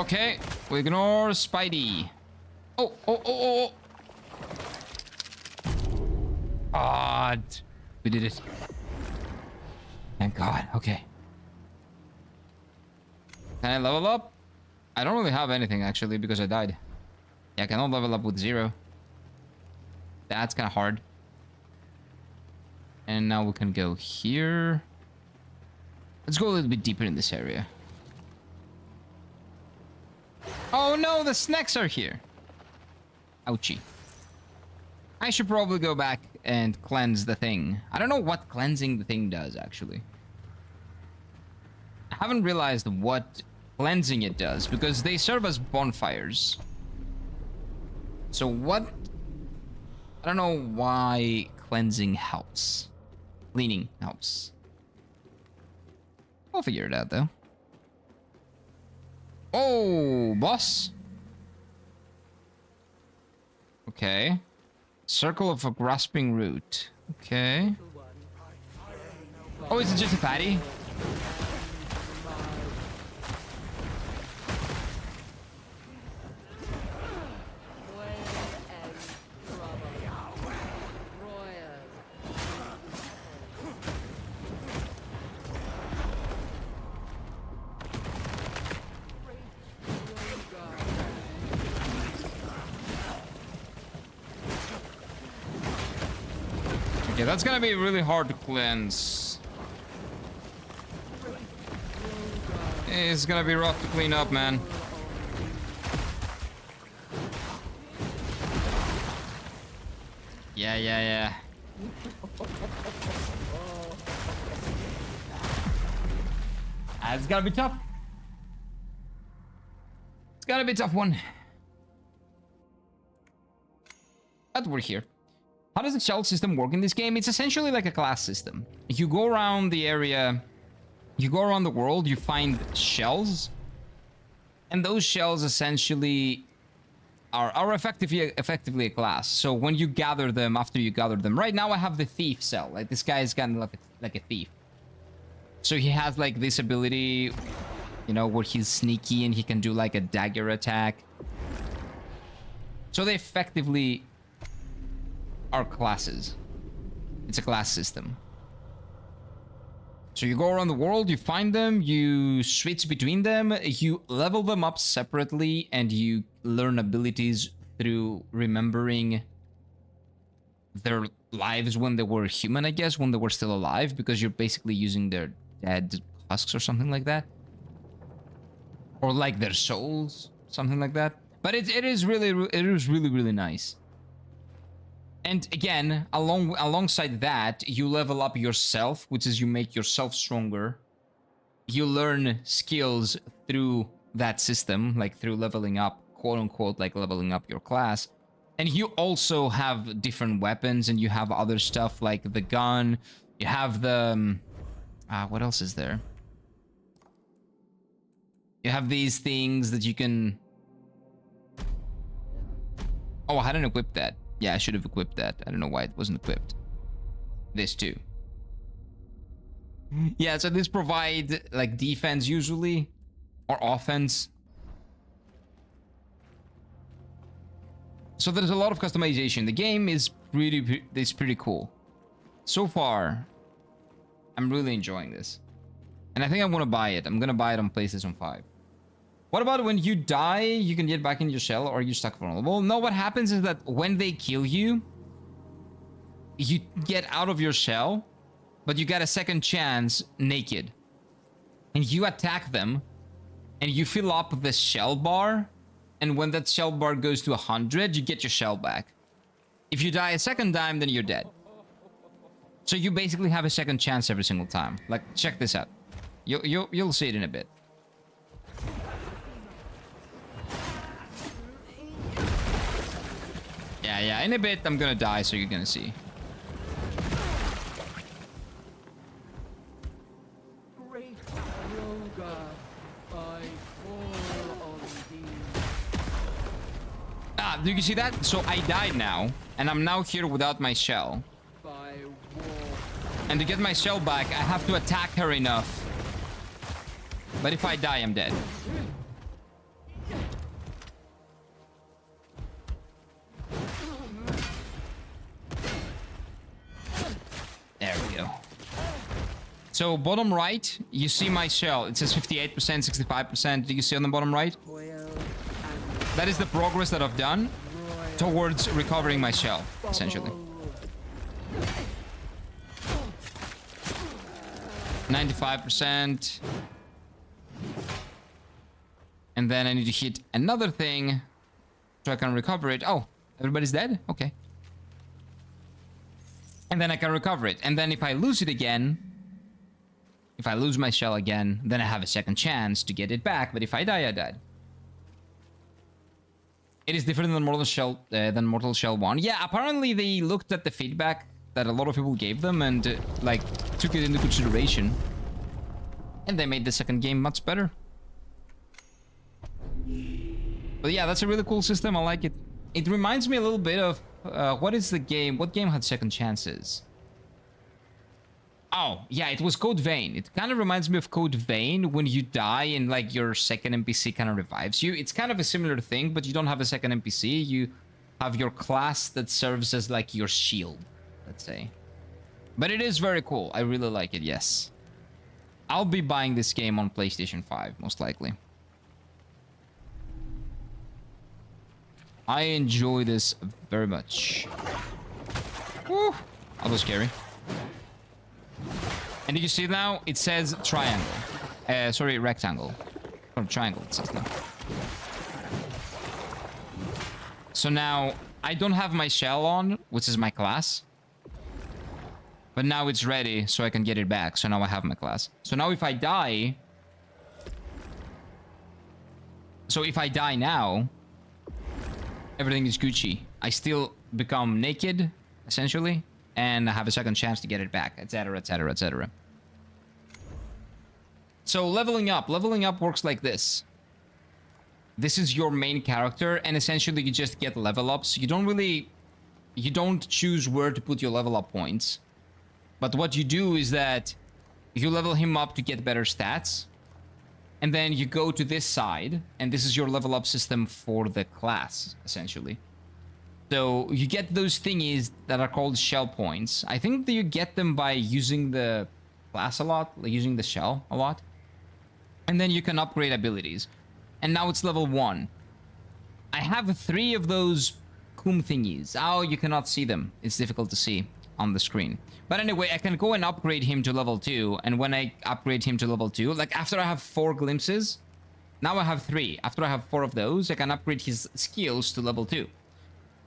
Okay, we ignore Spidey. Oh, oh, oh, oh. Ah, we did it. Thank God. Okay. Can I level up? I don't really have anything actually because I died. Yeah, I cannot level up with 0. That's kind of hard. And now we can go here. Let's go a little bit deeper in this area. Oh no, the snacks are here. Ouchie. I should probably go back and cleanse the thing. I don't know what cleansing the thing does, actually. I haven't realized what cleansing it does, because they serve as bonfires. So what? I don't know why cleansing helps. Cleaning helps. I'll figure it out, though. Oh, boss. Okay. Circle of a grasping root. Okay. Oh, is it just a patty? Okay, that's gonna be really hard to cleanse. It's gonna be rough to clean up, man. Yeah. It's gotta be tough. It's gotta be a tough one. But we're here. How does the shell system work in this game? It's essentially like a class system. You go around the area, you go around the world, you find shells, and those shells essentially are effectively a class. So when you gather them, after you gather them, right now I have the thief cell. Like this guy is kind of like a thief. So he has like this ability, you know, where he's sneaky and he can do like a dagger attack. So they effectively are classes. It's a class system. So you go around the world, you find them, you switch between them, you level them up separately, and you learn abilities through remembering their lives when they were human, I guess, when they were still alive, because you're basically using their dead husks or something like that. Or like their souls, something like that. But it is really nice. And again, alongside that, you level up yourself, which is you make yourself stronger. You learn skills through that system, like through leveling up, quote unquote, like leveling up your class. And you also have different weapons, and you have other stuff like the gun. You have the... what else is there? You have these things that you can... Oh, I hadn't equipped that. Yeah, I should have equipped that. I don't know why it wasn't equipped. This too. Yeah, so this provide like defense usually, or offense. So there's a lot of customization. The game is pretty cool. So far, I'm really enjoying this. And I think I'm gonna buy it. I'm gonna buy it on PlayStation 5. What about when you die, you can get back in your shell, or you're stuck vulnerable? No, what happens is that when they kill you, you get out of your shell, but you get a second chance naked. And you attack them, and you fill up the shell bar, and when that shell bar goes to 100, you get your shell back. If you die a second time, then you're dead. So you basically have a second chance every single time. Like, check this out. You'll see it in a bit. Yeah, in a bit I'm gonna die, so you're gonna see. Great Roga, I fall on thee. Do you see that? So I died now, and I'm now here without my shell. By war. And to get my shell back, I have to attack her enough. But if I die, I'm dead. So bottom right, you see my shell. It says 58%, 65%. Do you see on the bottom right? That is the progress that I've done towards recovering my shell, essentially. 95%. And then I need to hit another thing so I can recover it. Oh, everybody's dead? Okay. And then I can recover it. And then if I lose it again, if I lose my shell again, then I have a second chance to get it back. But if I die, I died. It is different than Mortal Shell 1. Yeah, apparently they looked at the feedback that a lot of people gave them and like took it into consideration. And they made the second game much better. But yeah, that's a really cool system. I like it. It reminds me a little bit of what is the game? What game had second chances? Oh, yeah, it was Code Vein. It kind of reminds me of Code Vein when you die and like your second NPC kind of revives you. It's kind of a similar thing, but you don't have a second NPC. You have your class that serves as like your shield, let's say. But it is very cool. I really like it, yes. I'll be buying this game on PlayStation 5, most likely. I enjoy this very much. Woo! That was scary. And did you see now? It says triangle. Sorry, rectangle. Or triangle, it says now. So now, I don't have my shell on, which is my class. But now it's ready, so I can get it back. So now I have my class. So now if I die... So if I die now... Everything is Gucci. I still become naked, essentially. And I have a second chance to get it back, etc, etc, etc. So leveling up works like this. This is your main character, and essentially you just get level ups. You don't choose where to put your level up points. But what you do is that you level him up to get better stats. And then you go to this side, and this is your level up system for the class, essentially. So you get those thingies that are called shell points. I think that you get them by using the class a lot, like using the shell a lot. And then you can upgrade abilities. And now it's level 1. I have 3 of those Kum thingies. Oh, you cannot see them. It's difficult to see on the screen. But anyway, I can go and upgrade him to level 2. And when I upgrade him to level 2, like after I have 4 glimpses, now I have 3. After I have 4 of those, I can upgrade his skills to level 2.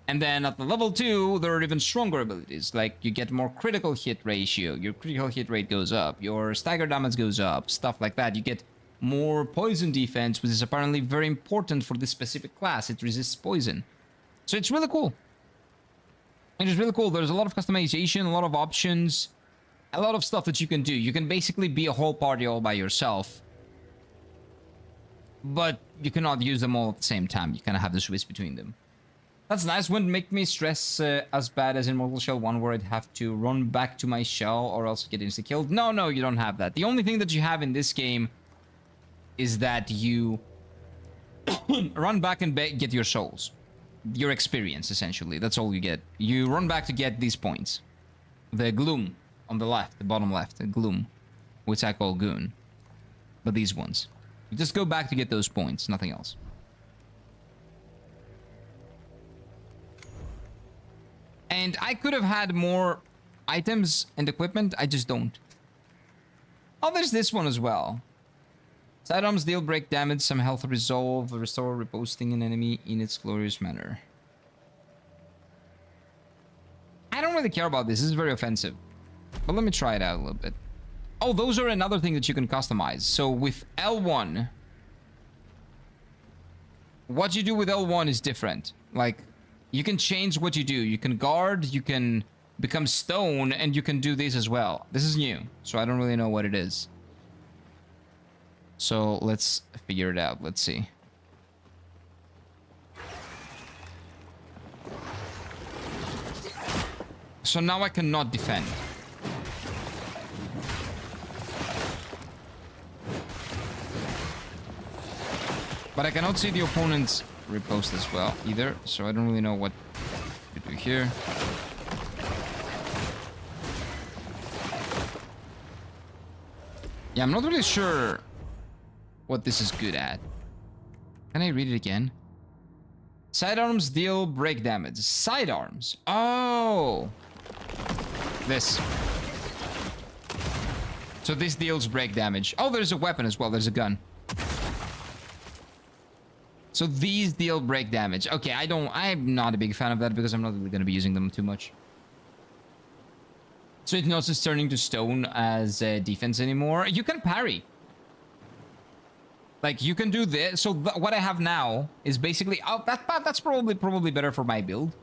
And then at the level 2, there are even stronger abilities. Like you get more critical hit ratio. Your critical hit rate goes up. Your stagger damage goes up. Stuff like that. You get more poison defense, which is apparently very important for this specific class. It resists poison. So it's really cool. It is really cool. There's a lot of customization, a lot of options, a lot of stuff that you can do. You can basically be a whole party all by yourself. But you cannot use them all at the same time. You kind of have to switch between them. That's nice. Wouldn't make me stress as bad as in Mortal Shell 1, where I'd have to run back to my shell or else get insta-killed. No, you don't have that. The only thing that you have in this game is that you run back and get your souls. Your experience, essentially. That's all you get. You run back to get these points. The gloom on the left, the bottom left, the gloom, which I call goon. But these ones. You just go back to get those points, nothing else. And I could have had more items and equipment, I just don't. Oh, there's this one as well. Sidearms deal break damage, some health resolve, restore reposting an enemy in its glorious manner. I don't really care about this. This is very offensive. But let me try it out a little bit. Oh, those are another thing that you can customize. So with L1, what you do with L1 is different. Like, you can change what you do. You can guard, you can become stone, and you can do this as well. This is new, so I don't really know what it is. So let's figure it out. Let's see. So now I cannot defend. But I cannot see the opponent's riposte as well either, so I don't really know what to do here. Yeah, I'm not really sure what this is good at. Can I read it again? Sidearms deal break damage. Sidearms. Oh. This. So this deals break damage. Oh, there's a weapon as well. There's a gun. So these deal break damage. Okay, I'm not a big fan of that because I'm not really going to be using them too much. So it's not just turning to stone as defense anymore. You can parry. Like, you can do this. So what I have now is basically... Oh, that's probably better for my build.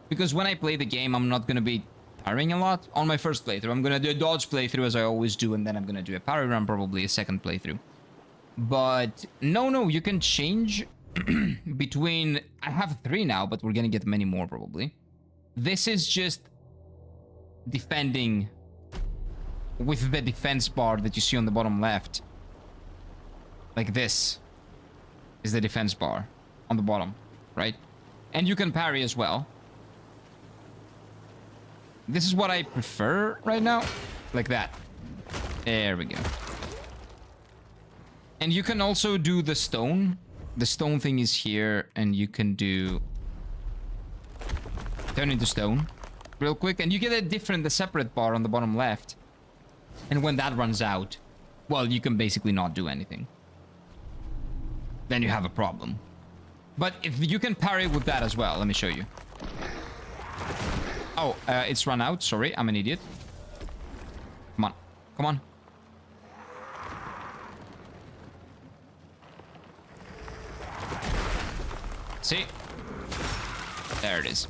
Because when I play the game, I'm not going to be parrying a lot. On my first playthrough, I'm going to do a dodge playthrough as I always do. And then I'm going to do a parry run, probably a second playthrough. But no, you can change between... I have 3 now, but we're going to get many more probably. This is just defending with the defense bar that you see on the bottom left. Like this is the defense bar on the bottom, right? And you can parry as well. This is what I prefer right now. Like that. There we go. And you can also do the stone. The stone thing is here, and you can do... turn into stone real quick. And you get the separate bar on the bottom left. And when that runs out, well, you can basically not do anything. Then you have a problem. But if you can parry with that as well, let me show you. Oh, it's run out. Sorry, I'm an idiot. Come on. Come on. See? There it is.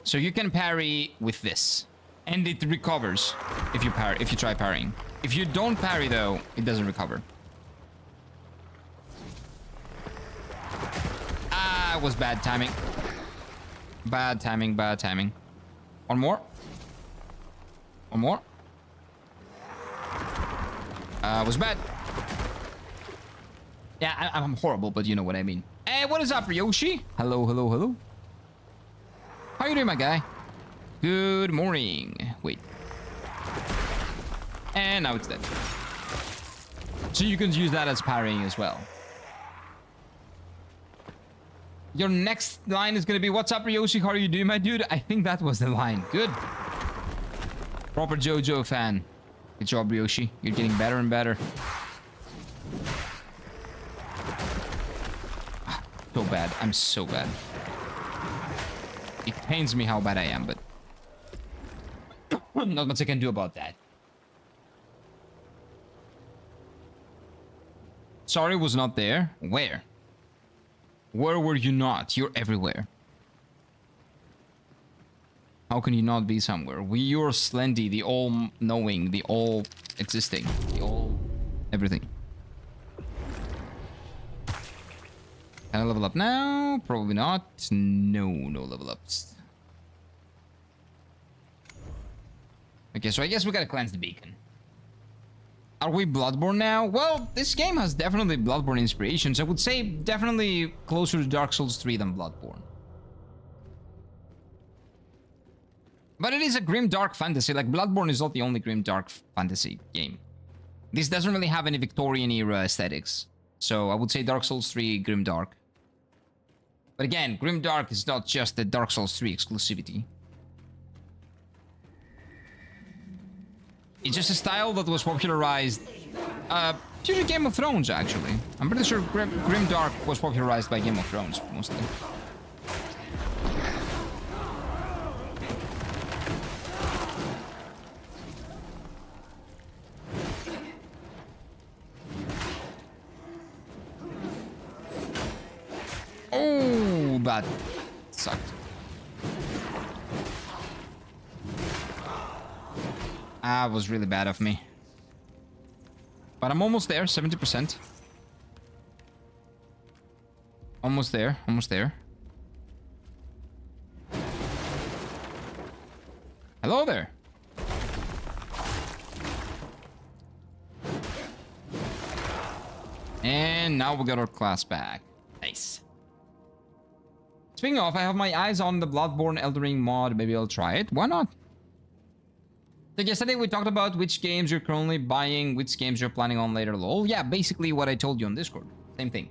So you can parry with this. And it recovers if you try parrying. If you don't parry though, it doesn't recover. That was bad timing. Bad timing, bad timing. One more. One more. Was bad. Yeah, I'm horrible, but you know what I mean. Hey, what is up, Ryoshi? Hello, hello, hello. How you doing, my guy? Good morning. Wait. And now it's dead. So you can use that as parrying as well. Your next line is gonna be, what's up, Ryoshi? How are you doing, my dude? I think that was the line. Good. Proper JoJo fan. Good job, Ryoshi. You're getting better and better. So bad. I'm so bad. It pains me how bad I am, but not much I can do about that. Sorry, was not there. Where? Where were you not? You're everywhere. How can you not be somewhere? You're Slendy, the all-knowing, the all-existing, the all-everything. Can I level up now? Probably not. No level ups. Okay, so I guess we gotta cleanse the beacon. Are we Bloodborne now? Well, this game has definitely Bloodborne inspirations. I would say definitely closer to Dark Souls 3 than Bloodborne. But it is a grim dark fantasy. Like, Bloodborne is not the only grim dark fantasy game. This doesn't really have any Victorian era aesthetics. So I would say Dark Souls 3 grim dark. But again, grim dark is not just the Dark Souls 3 exclusivity. It's just a style that was popularized due to Game of Thrones, actually. I'm pretty sure grim dark was popularized by Game of Thrones, mostly. Oh, that sucked. That was really bad of me. But I'm almost there, 70%. Almost there, almost there. Hello there. And now we got our class back. Nice. Speaking of, I have my eyes on the Bloodborne Elden Ring mod. Maybe I'll try it. Why not? So yesterday we talked about which games you're currently buying, which games you're planning on later. Lol. Yeah, basically what I told you on Discord. Same thing.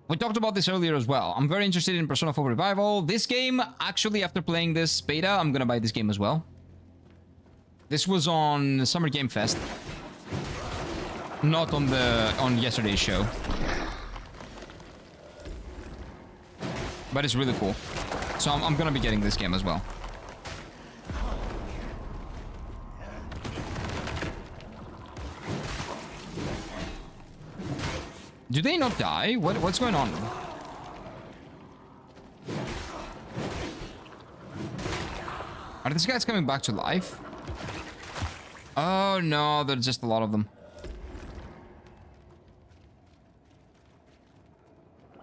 We talked about this earlier as well. I'm very interested in Persona 4 Revival. This game, actually, after playing this beta, I'm gonna buy this game as well. This was on Summer Game Fest. Not on yesterday's show. But it's really cool. So I'm gonna be getting this game as well. Do they not die? What's going on? Are these guys coming back to life? Oh no, there's just a lot of them.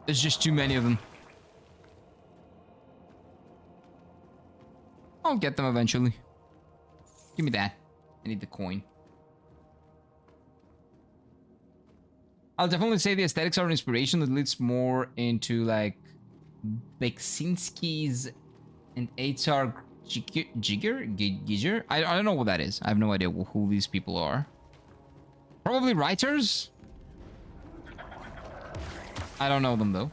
There's just too many of them. I'll get them eventually. Give me that. I need the coin. I'll definitely say the aesthetics are an inspiration that leads more into like Beksinski's and HR Giger? I don't know what that is. I have no idea who these people are. Probably writers? I don't know them though.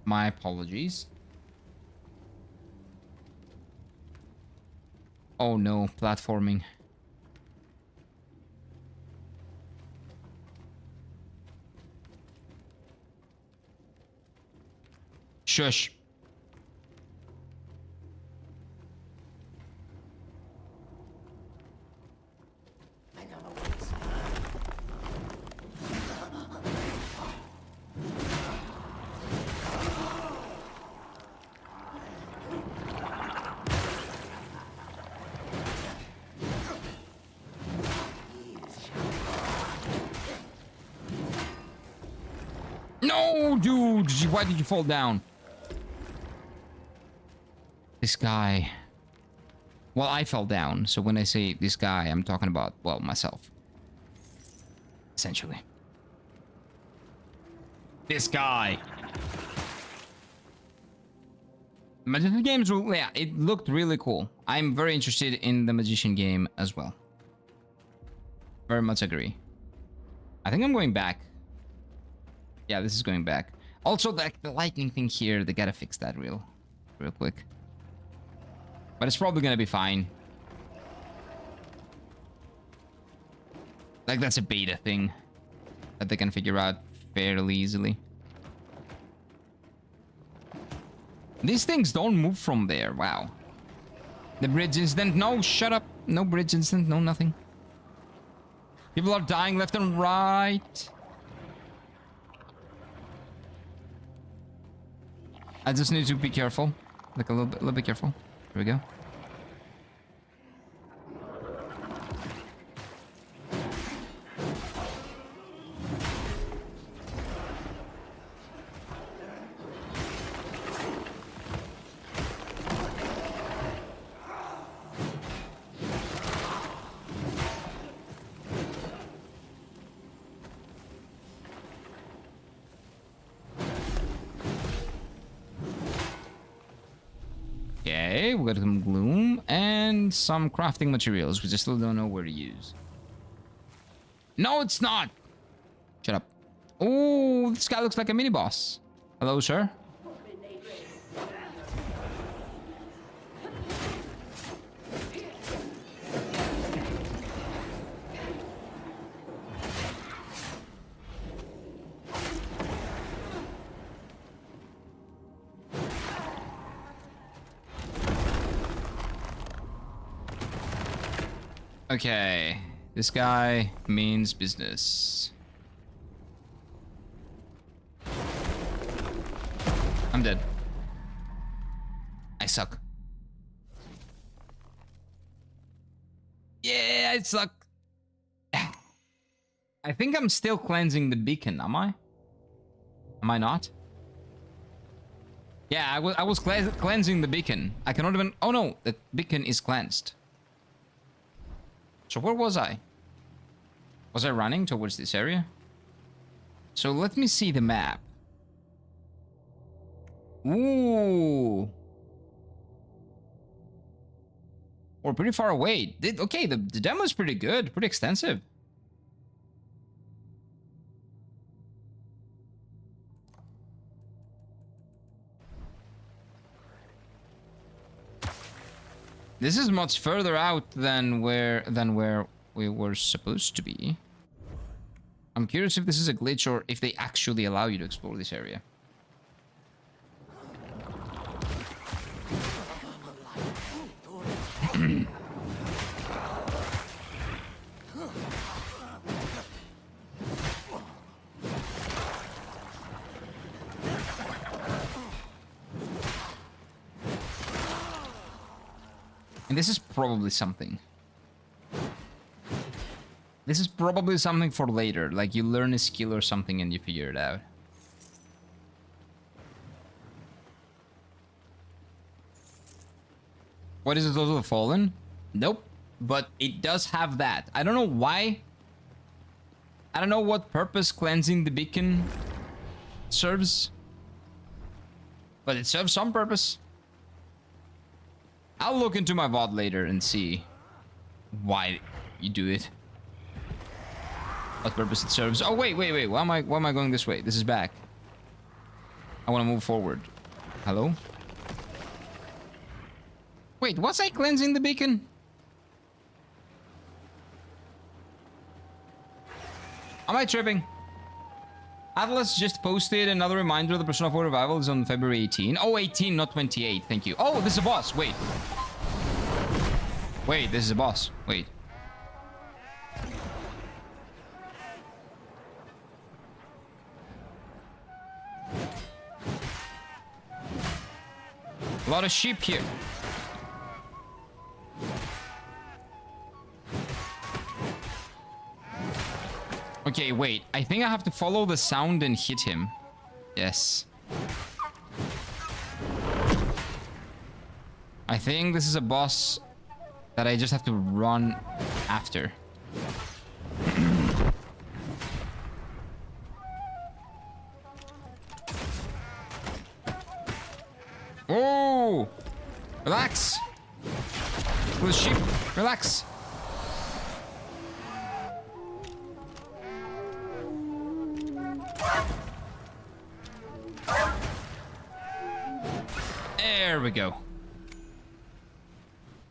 My apologies. Oh no, platforming. Shush. No, dude! Why did you fall down? This guy. Well, I fell down. So when I say this guy, I'm talking about, well, myself. Essentially. This guy. Magician games, yeah, it looked really cool. I'm very interested in the Magician game as well. Very much agree. I think I'm going back. Yeah, this is going back. Also, the lightning thing here, they gotta fix that real quick. But it's probably gonna be fine. Like, that's a beta thing that they can figure out fairly easily. These things don't move from there. Wow. The bridge incident. No, shut up. No bridge incident. No, nothing. People are dying left and right. I just need to be careful. Like a little bit careful. Here we go. Okay, we got some gloom and some crafting materials, which I still don't know where to use. No, it's not! Shut up. Oh, this guy looks like a mini boss. Hello, sir. Okay, this guy means business. I'm dead. I suck. Yeah, I suck. I think I'm still cleansing the beacon, am I? Am I not? Yeah, I was cleansing the beacon. I cannot even... Oh no, the beacon is cleansed. So where was I? Was I running towards this area? So let me see the map. Ooh. Or pretty far away. Okay, the demo is pretty good, pretty extensive. This is much further out than where we were supposed to be. I'm curious if this is a glitch or if they actually allow you to explore this area. And this is probably something. This is probably something for later. Like you learn a skill or something and you figure it out. What is it, those of the Fallen? Nope. But it does have that. I don't know why. I don't know what purpose cleansing the beacon serves. But it serves some purpose. I'll look into my VOD later and see why you do it. What purpose it serves. Oh, wait. Why am I going this way? This is back. I want to move forward. Hello? Wait, was I cleansing the beacon? Am I tripping? Atlas just posted another reminder the Persona 4 revival is on February 18. Oh, 18, not 28. Thank you. Oh, this is a boss. Wait. Wait, this is a boss. Wait. A lot of sheep here. Okay, wait. I think I have to follow the sound and hit him. Yes. I think this is a boss that I just have to run after. Oh! Relax! Little sheep, relax! There we go.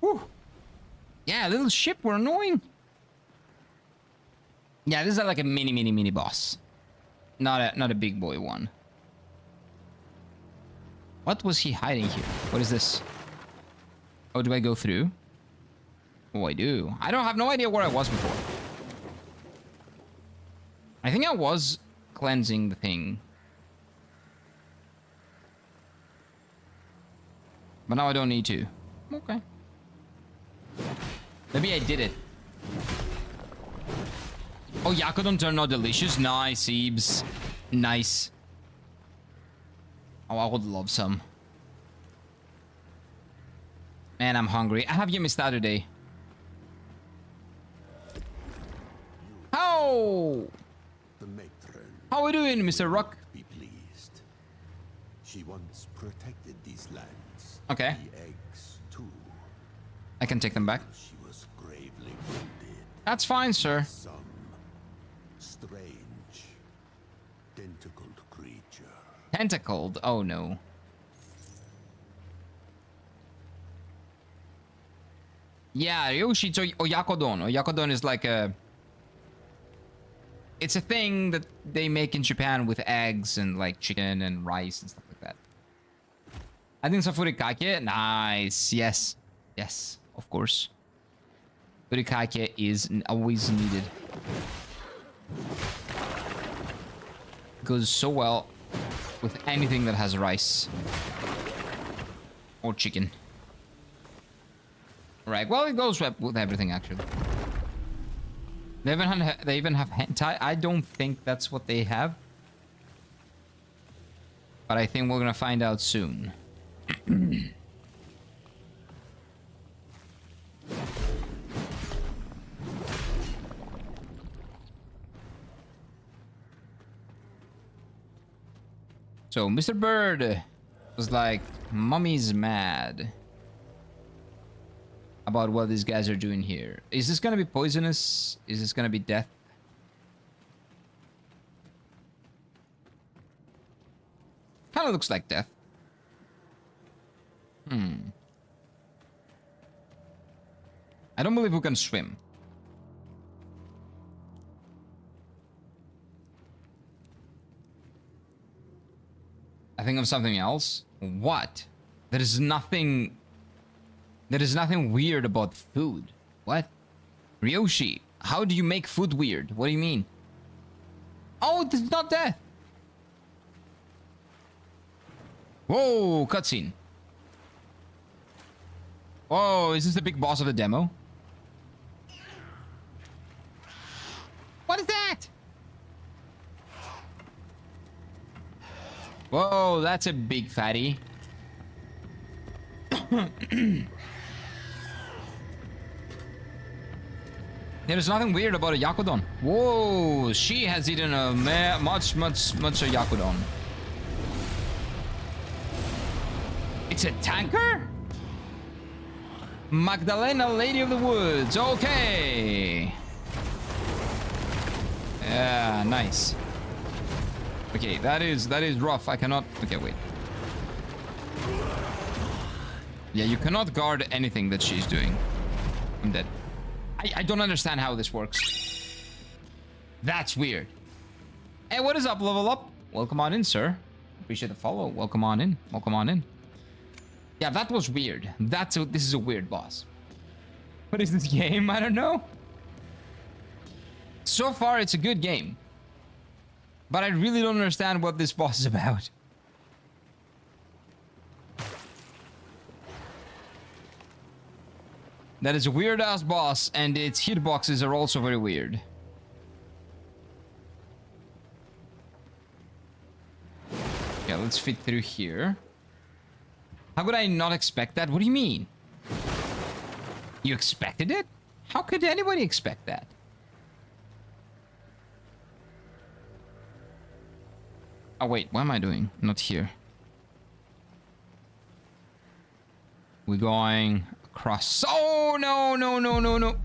Whew. Yeah, little ship were annoying. Yeah, this is like a mini boss. Not a big boy one. What was he hiding here? What is this? Oh, do I go through? Oh, I do. I don't have no idea where I was before. I think I was cleansing the thing. But now I don't need to. Okay. Maybe I did it. Oh, Yakodon turned out delicious. Nice, Ebs. Nice. Oh, I would love some. Man, I'm hungry. I have Yummy Saturday. How? The matron. How are we doing, Mr. Rock? Be pleased. She once protected these lands. Okay. The eggs too. I can take them back. She was gravely wounded. That's fine, sir. Some strange, tentacled creature. Tentacled? Oh no. Yeah, Yoshito Oyakodon. Oyakodon is like a... It's a thing that they make in Japan with eggs and like chicken and rice and stuff like that. I think so. Furikake. Nice. Yes. Yes, of course. Furikake is always needed. Goes so well with anything that has rice. Or chicken. Right, well, it goes with everything, actually. They even have hentai. I don't think that's what they have. But I think we're gonna find out soon. So, Mr. Bird was like, Mommy's mad. about what these guys are doing here. Is this gonna be poisonous? Is this gonna be death? Kind of looks like death. I don't believe we can swim. I think of something else. What? There is nothing weird about food. What? Ryoshi, how do you make food weird? What do you mean? Oh, this is not death. Whoa, cutscene. Oh, is this the big boss of the demo? What is that? Whoa, that's a big fatty. There's nothing weird about a Yakudon. Whoa, she has eaten a much a Yakudon. It's a tanker? Magdalena, Lady of the Woods. Okay. Yeah, nice. Okay, that is rough. I cannot. Okay, wait. Yeah, you cannot guard anything that she's doing. I'm dead. I don't understand how this works. That's weird. Hey, what is up, Level Up? Welcome on in, sir. Appreciate the follow. Welcome on in. Welcome on in. Yeah, that was weird. This is a weird boss. What is this game? I don't know. So far, it's a good game. But I really don't understand what this boss is about. That is a weird-ass boss, and its hitboxes are also very weird. Yeah, let's fit through here. How could I not expect that? What do you mean? You expected it? How could anybody expect that? Oh, wait, what am I doing? Not here. We're going across. Oh, no, no, no, no, no.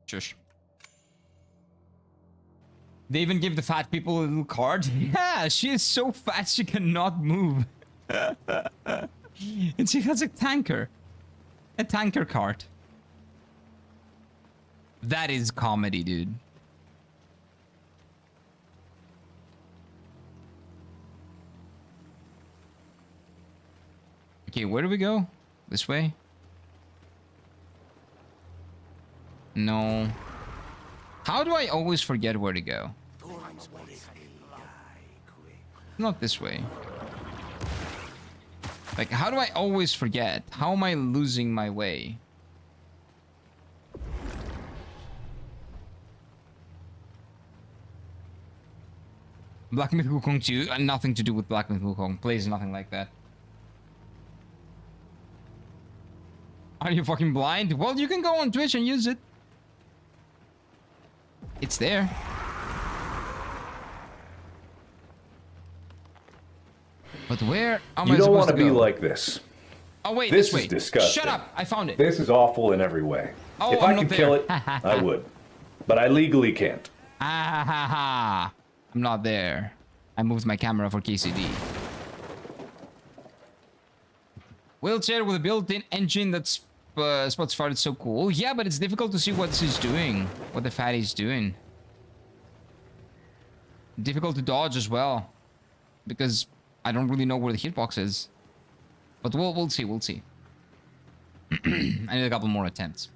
Shush. They even give the fat people a little card. Yeah, she is so fat she cannot move. And she has a tanker. A tanker cart. That is comedy, dude. Okay, where do we go? This way? No. How do I always forget where to go? Not this way. Like, how do I always forget? How am I losing my way? Black Myth Wukong 2, nothing to do with Black Myth Wukong. Plays nothing like that. Are you fucking blind? Well, you can go on Twitch and use it. It's there. But where am I supposed to go? You don't want to be like this. Oh wait, this way. is disgusting. Shut up! I found it. This is awful in every way. Oh, if I could kill it, I would. But I legally can't. Ah ha ha! I'm not there. I moved my camera for KCD. Wheelchair with a built-in engine that's spots farted so cool. Yeah, but it's difficult to see what he's doing. What the fatty's doing. Difficult to dodge as well. Because I don't really know where the hitbox is. But we'll see, we'll see. I need a couple more attempts.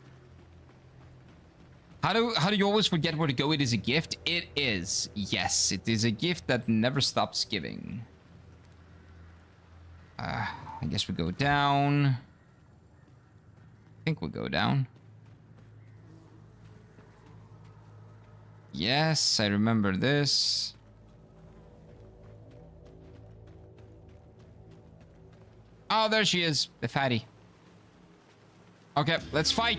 How do you always forget where to go? It is a gift? It is. Yes, it is a gift that never stops giving. I guess we go down. I think we'll go down. Yes, I remember this. Oh, there she is, the fatty. Okay, let's fight.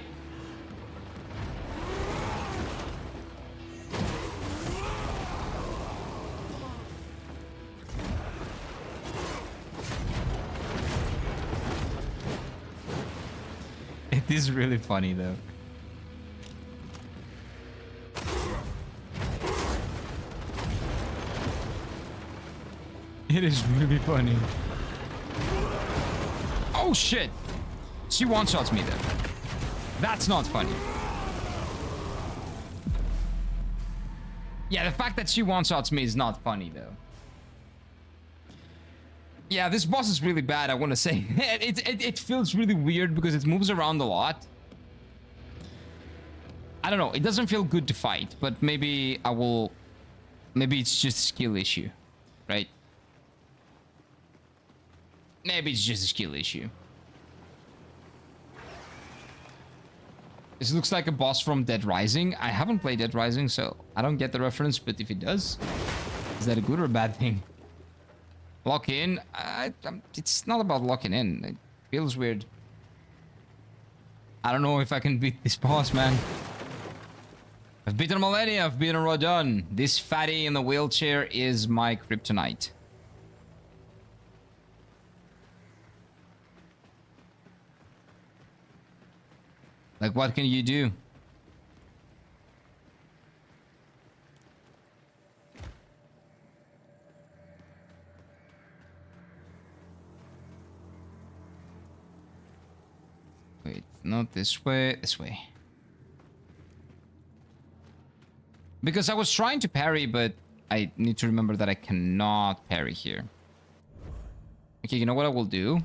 It is really funny though. It is really funny. Oh shit! She one-shots me there. That's not funny. Yeah, the fact that she one-shots me is not funny though. Yeah, this boss is really bad, I want to say. It feels really weird because it moves around a lot. I don't know, it doesn't feel good to fight, but maybe I will... Maybe it's just a skill issue, right? Maybe it's just a skill issue. This looks like a boss from Dead Rising. I haven't played Dead Rising, so I don't get the reference, but if it does, is that a good or a bad thing? Lock in? It's not about locking in. It feels weird. I don't know if I can beat this boss, man. I've beaten Millennia, I've beaten Rodon. This fatty in the wheelchair is my kryptonite. Like, what can you do? Wait, not this way, this way. Because I was trying to parry, but I need to remember that I cannot parry here. Okay, you know what I will do?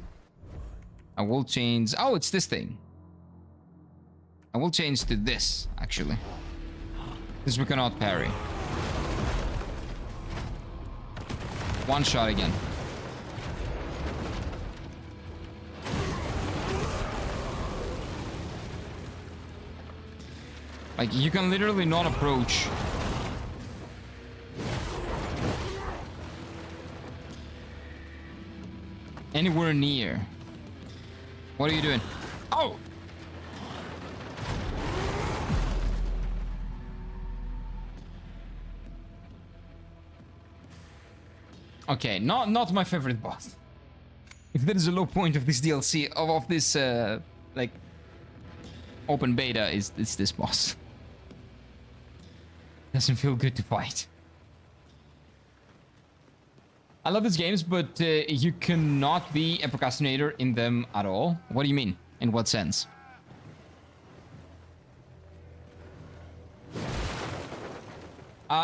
I will change... Oh, it's this thing. I will change to this, actually. This we cannot parry. One shot again. Like, you can literally not approach. Anywhere near. What are you doing? Oh! Okay, not my favorite boss. If there is a low point of this DLC, of this, like, open beta, it's this boss. Doesn't feel good to fight. I love these games, but you cannot be a procrastinator in them at all. What do you mean? In what sense?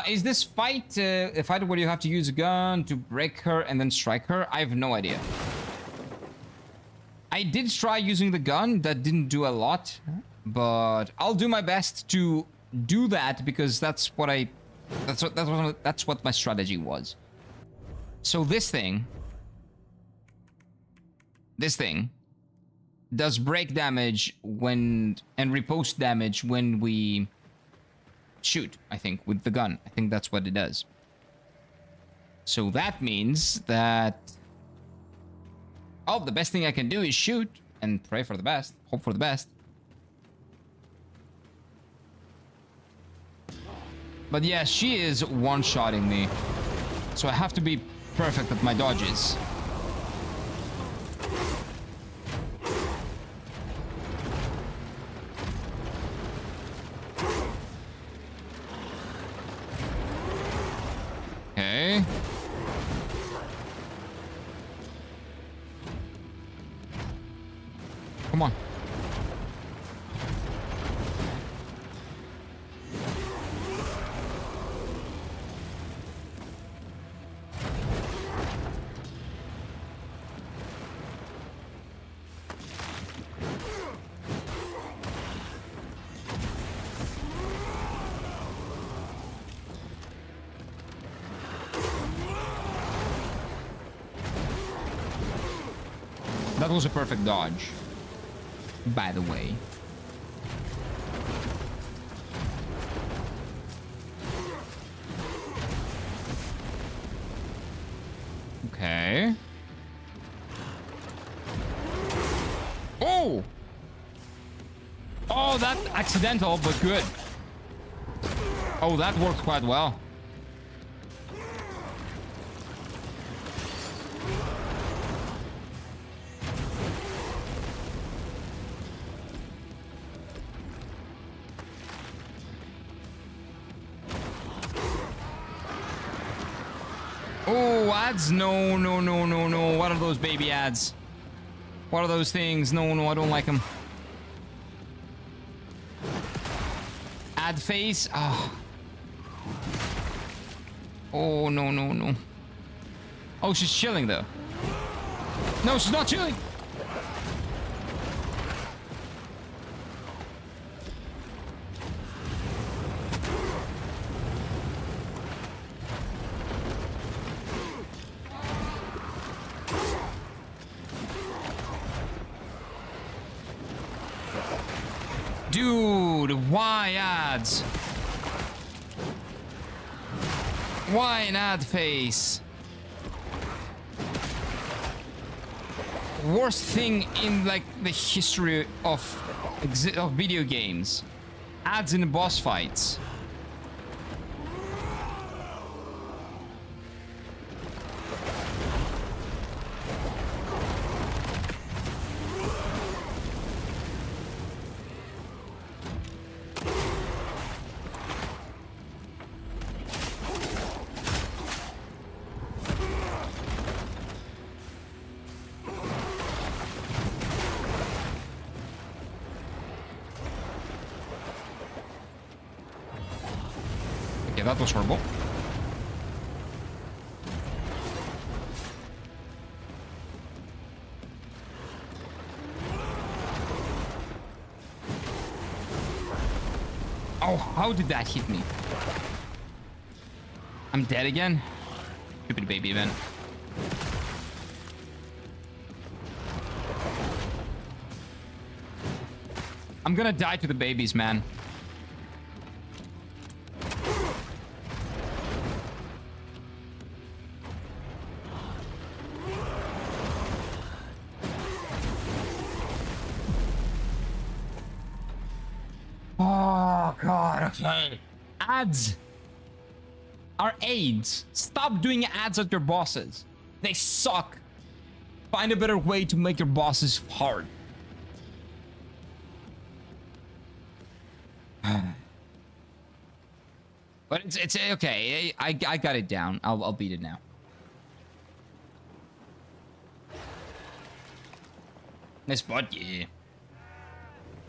Is this fight a fight where you have to use a gun to break her and then strike her? I have no idea. I did try using the gun. That didn't do a lot, but I'll do my best to do that because that's what my strategy was. So this thing does break damage and riposte damage when we shoot, I think, with the gun. I think that's what it does. So that means that... Oh, the best thing I can do is shoot and pray for the best. Hope for the best. But yeah, she is one-shotting me. So I have to be perfect at my dodges. Okay. Come on. That was a perfect dodge, by the way. Okay. Oh! Oh, that's accidental, but good. Oh, that worked quite well. Oh, ads? No, no, no, no, no. What are those baby ads? What are those things? No, no, I don't like them. Ad face? Ah. Oh, no, no, no. Oh, she's chilling, though. No, she's not chilling. Dude, why ads? Why an ad face? Worst thing in like the history of video games. Ads in the boss fights. Okay, that was horrible. Oh, how did that hit me? I'm dead again? Stupid baby event. I'm gonna die to the babies, man. Oh, God, okay. Ads are aids. Stop doing ads at your bosses. They suck. Find a better way to make your bosses hard. But it's okay. I got it down. I'll beat it now. Nice spot, yeah.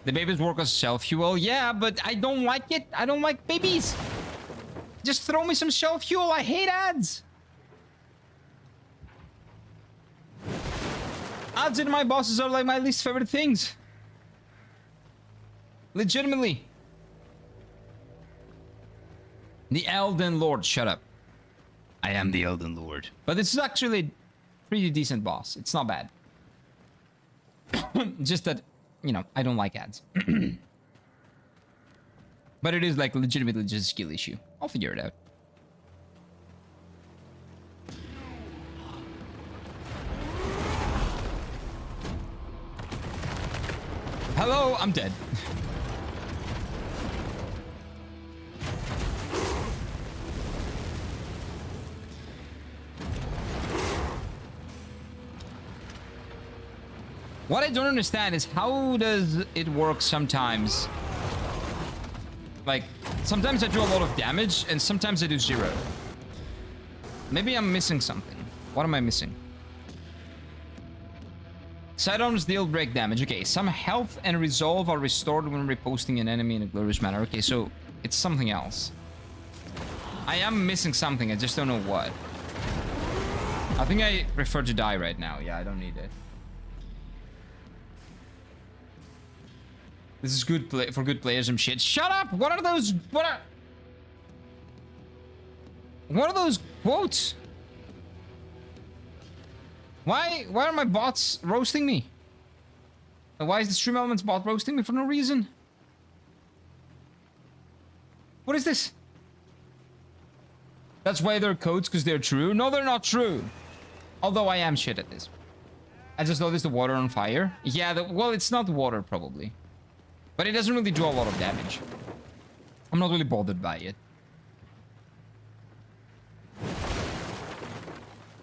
The babies work as self-fuel. Yeah, but I don't like it. I don't like babies. Just throw me some self-fuel. I hate ads. Ads in my bosses are like my least favorite things. Legitimately. The Elden Lord. Shut up. I am the Elden Lord. But this is actually a pretty decent boss. It's not bad. Just that, you know, I don't like ads. But it is like legitimately just a skill issue. I'll figure it out. Hello, I'm dead. What I don't understand is how does it work sometimes? Like, sometimes I do a lot of damage and sometimes I do 0. Maybe I'm missing something. What am I missing? Sidearms deal break damage. Okay, some health and resolve are restored when reposting an enemy in a glorious manner. Okay, so it's something else. I am missing something, I just don't know what. I think I prefer to die right now. Yeah, I don't need it. This is good play for good players and shit. Shut up! What are those? What are those quotes? Why are my bots roasting me? And why is the Stream Elements bot roasting me for no reason? What is this? That's why they're codes, because they're true? No, they're not true. Although I am shit at this. I just noticed the water on fire. Yeah, well, it's not water, probably. But it doesn't really do a lot of damage. I'm not really bothered by it.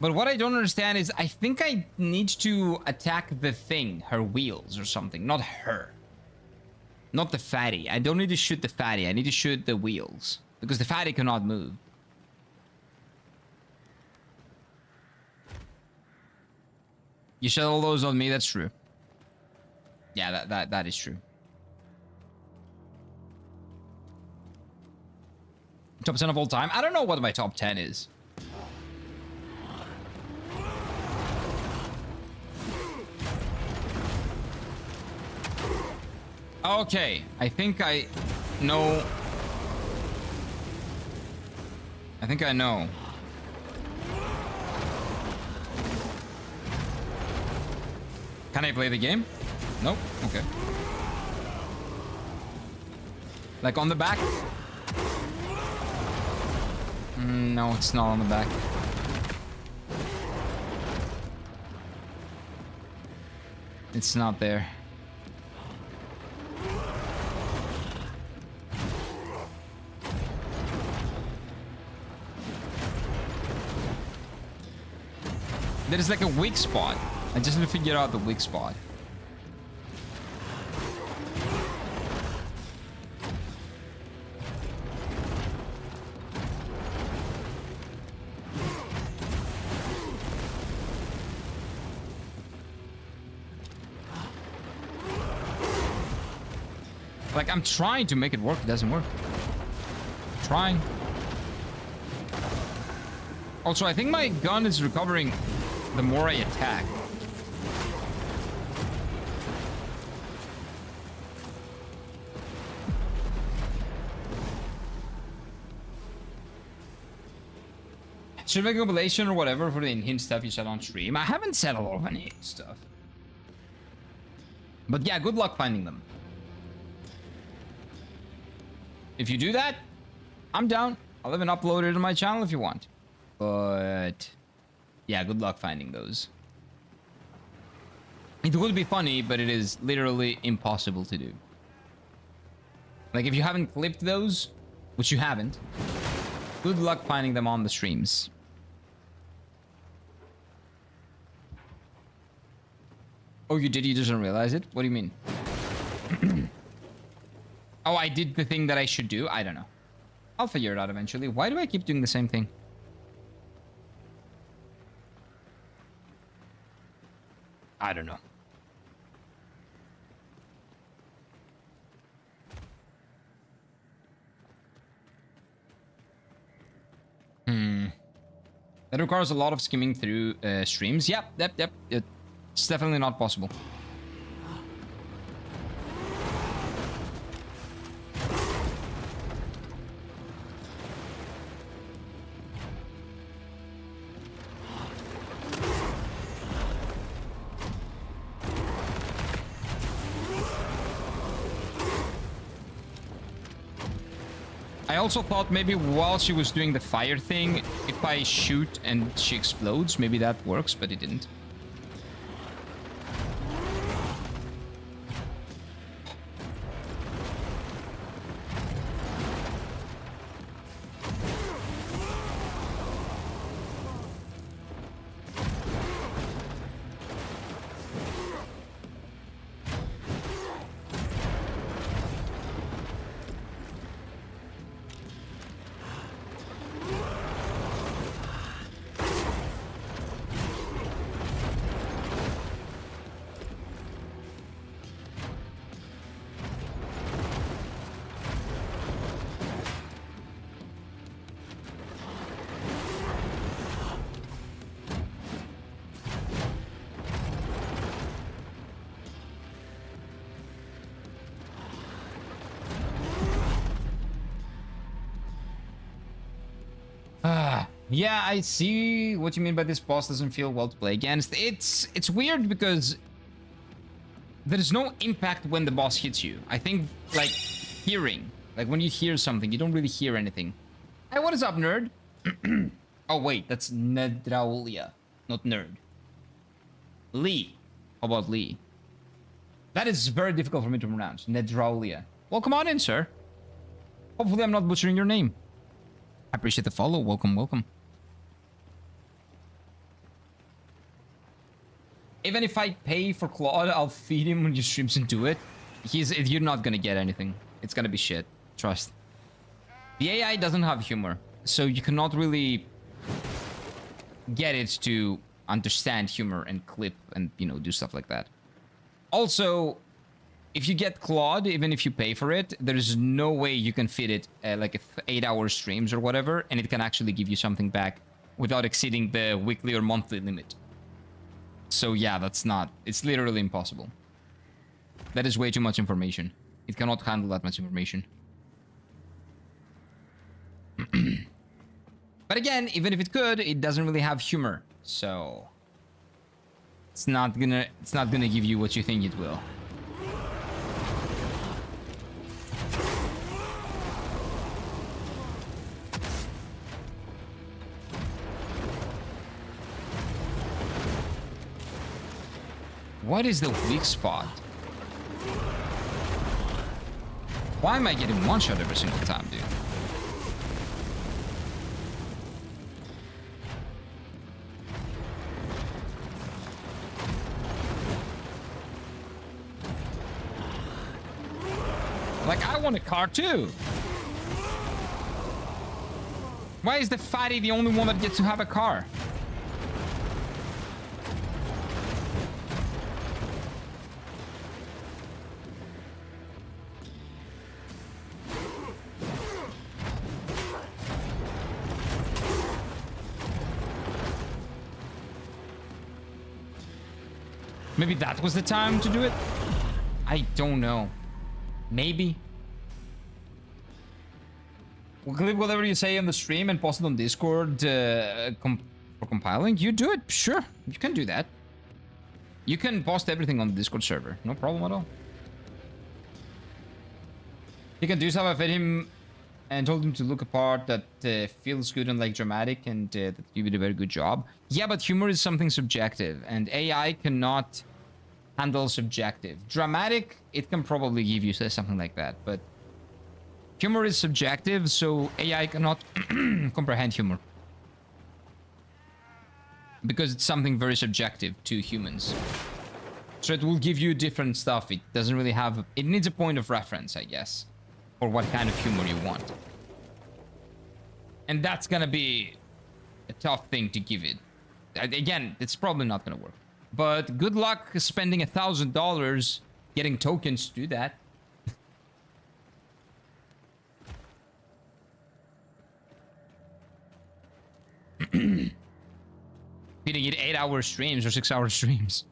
But what I don't understand is I think I need to attack the thing, her wheels or something, not her. Not the fatty. I don't need to shoot the fatty. I need to shoot the wheels because the fatty cannot move. You shed all those on me, that's true. Yeah, that is true. Top 10 of all time? I don't know what my top 10 is. Okay, I think I know. I think I know. Can I play the game? Nope. Okay. Like on the back? No, it's not on the back. It's not there. There's like a weak spot. I just need to figure out the weak spot. Like, I'm trying to make it work. It doesn't work. Trying. Also, I think my gun is recovering the more I attack. Should I make a compilation or whatever for the hint stuff you said on stream? I haven't said a lot of any stuff. But yeah, good luck finding them. If you do that, I'm down. I'll even upload it to my channel if you want. But yeah, good luck finding those. It would be funny, but it is literally impossible to do. Like, if you haven't clipped those, which you haven't, good luck finding them on the streams. Oh, you did? You just didn't realize it? What do you mean? Oh, I did the thing that I should do? I don't know. I'll figure it out eventually. Why do I keep doing the same thing? I don't know. That requires a lot of skimming through streams. Yep. It's definitely not possible. I also thought maybe while she was doing the fire thing, if I shoot and she explodes, maybe that works, but it didn't. Yeah, I see what you mean by this boss doesn't feel well to play against. It's weird because there's no impact when the boss hits you. I think, like, hearing. Like, when you hear something, you don't really hear anything. Hey, what is up, nerd? Oh, wait, that's Nedraulia, not nerd. Lee. How about Lee? That is very difficult for me to pronounce. Nedraulia. Well, come on in, sir. Hopefully I'm not butchering your name. I appreciate the follow. Welcome, welcome. Even if I pay for Claude, I'll feed him when you streams and do it. You're not gonna get anything. It's gonna be shit. Trust. The AI doesn't have humor, so you cannot really get it to understand humor and clip and, you know, do stuff like that. Also, if you get Claude, even if you pay for it, there's no way you can fit it like 8-hour streams or whatever, and it can actually give you something back without exceeding the weekly or monthly limit. So yeah, that's not... It's literally impossible. That is way too much information. It cannot handle that much information. But again, even if it could, it doesn't really have humor. So it's not gonna give you what you think it will. What is the weak spot? Why am I getting one shot every single time, dude? Like, I want a car too. Why is the fatty the only one that gets to have a car? Maybe that was the time to do it? I don't know. Maybe. We'll clip whatever you say on the stream and post it on Discord for compiling. You do it? Sure. You can do that. You can post everything on the Discord server. No problem at all. You can do stuff. I fed him and told him to look a part that feels good and like dramatic, and that you did a very good job. Yeah, but humor is something subjective, and AI cannot handle subjective. Dramatic, it can probably give you something like that, but humor is subjective, so AI cannot comprehend humor. Because it's something very subjective to humans. So it will give you different stuff. It doesn't really have... It needs a point of reference, I guess, for what kind of humor you want. And that's gonna be a tough thing to give it. Again, it's probably not gonna work. But good luck spending $1,000 getting tokens to do that. Feeding it 8-hour streams or 6-hour streams.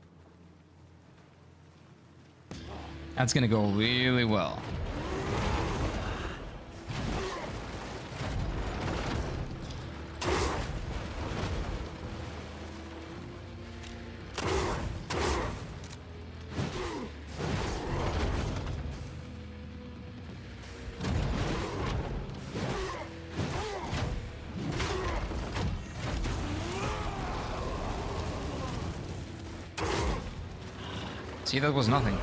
That's gonna go really well. See, that was nothing.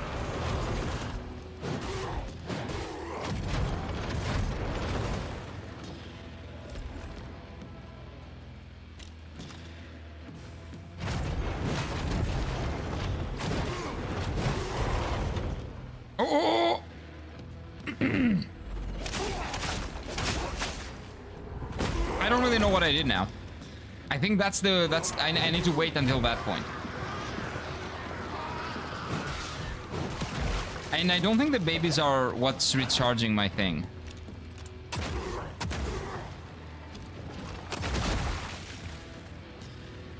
Oh! I don't really know what I did now. I think I need to wait until that point. And I don't think the babies are what's recharging my thing.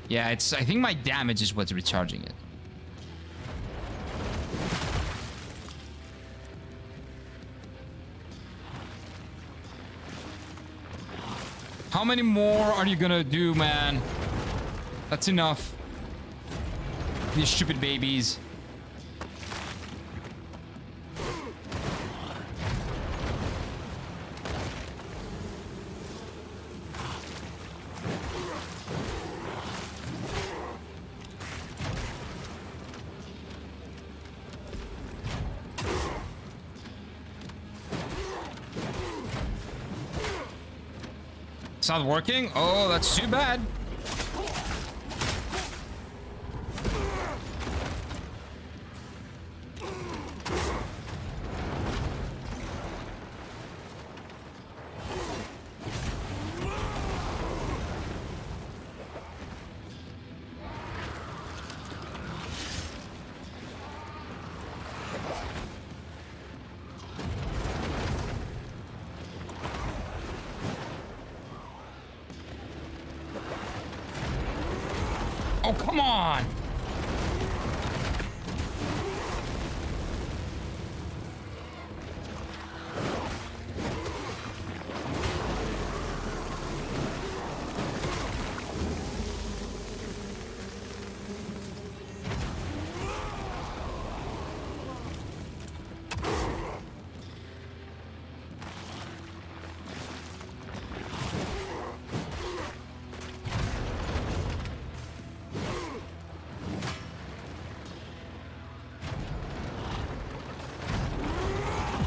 Yeah, I think my damage is what's recharging it. How many more are you gonna do, man? That's enough. These stupid babies. It's not working? Oh, that's too bad. Oh, come on!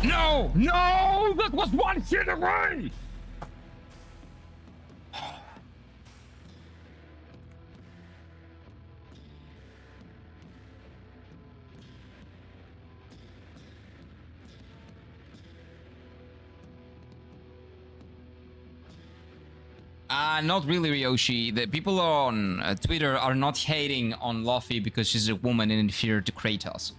No! No! That was one hit away! Not really, Ryoshi. The people on Twitter are not hating on Luffy because she's a woman and inferior to Kratos.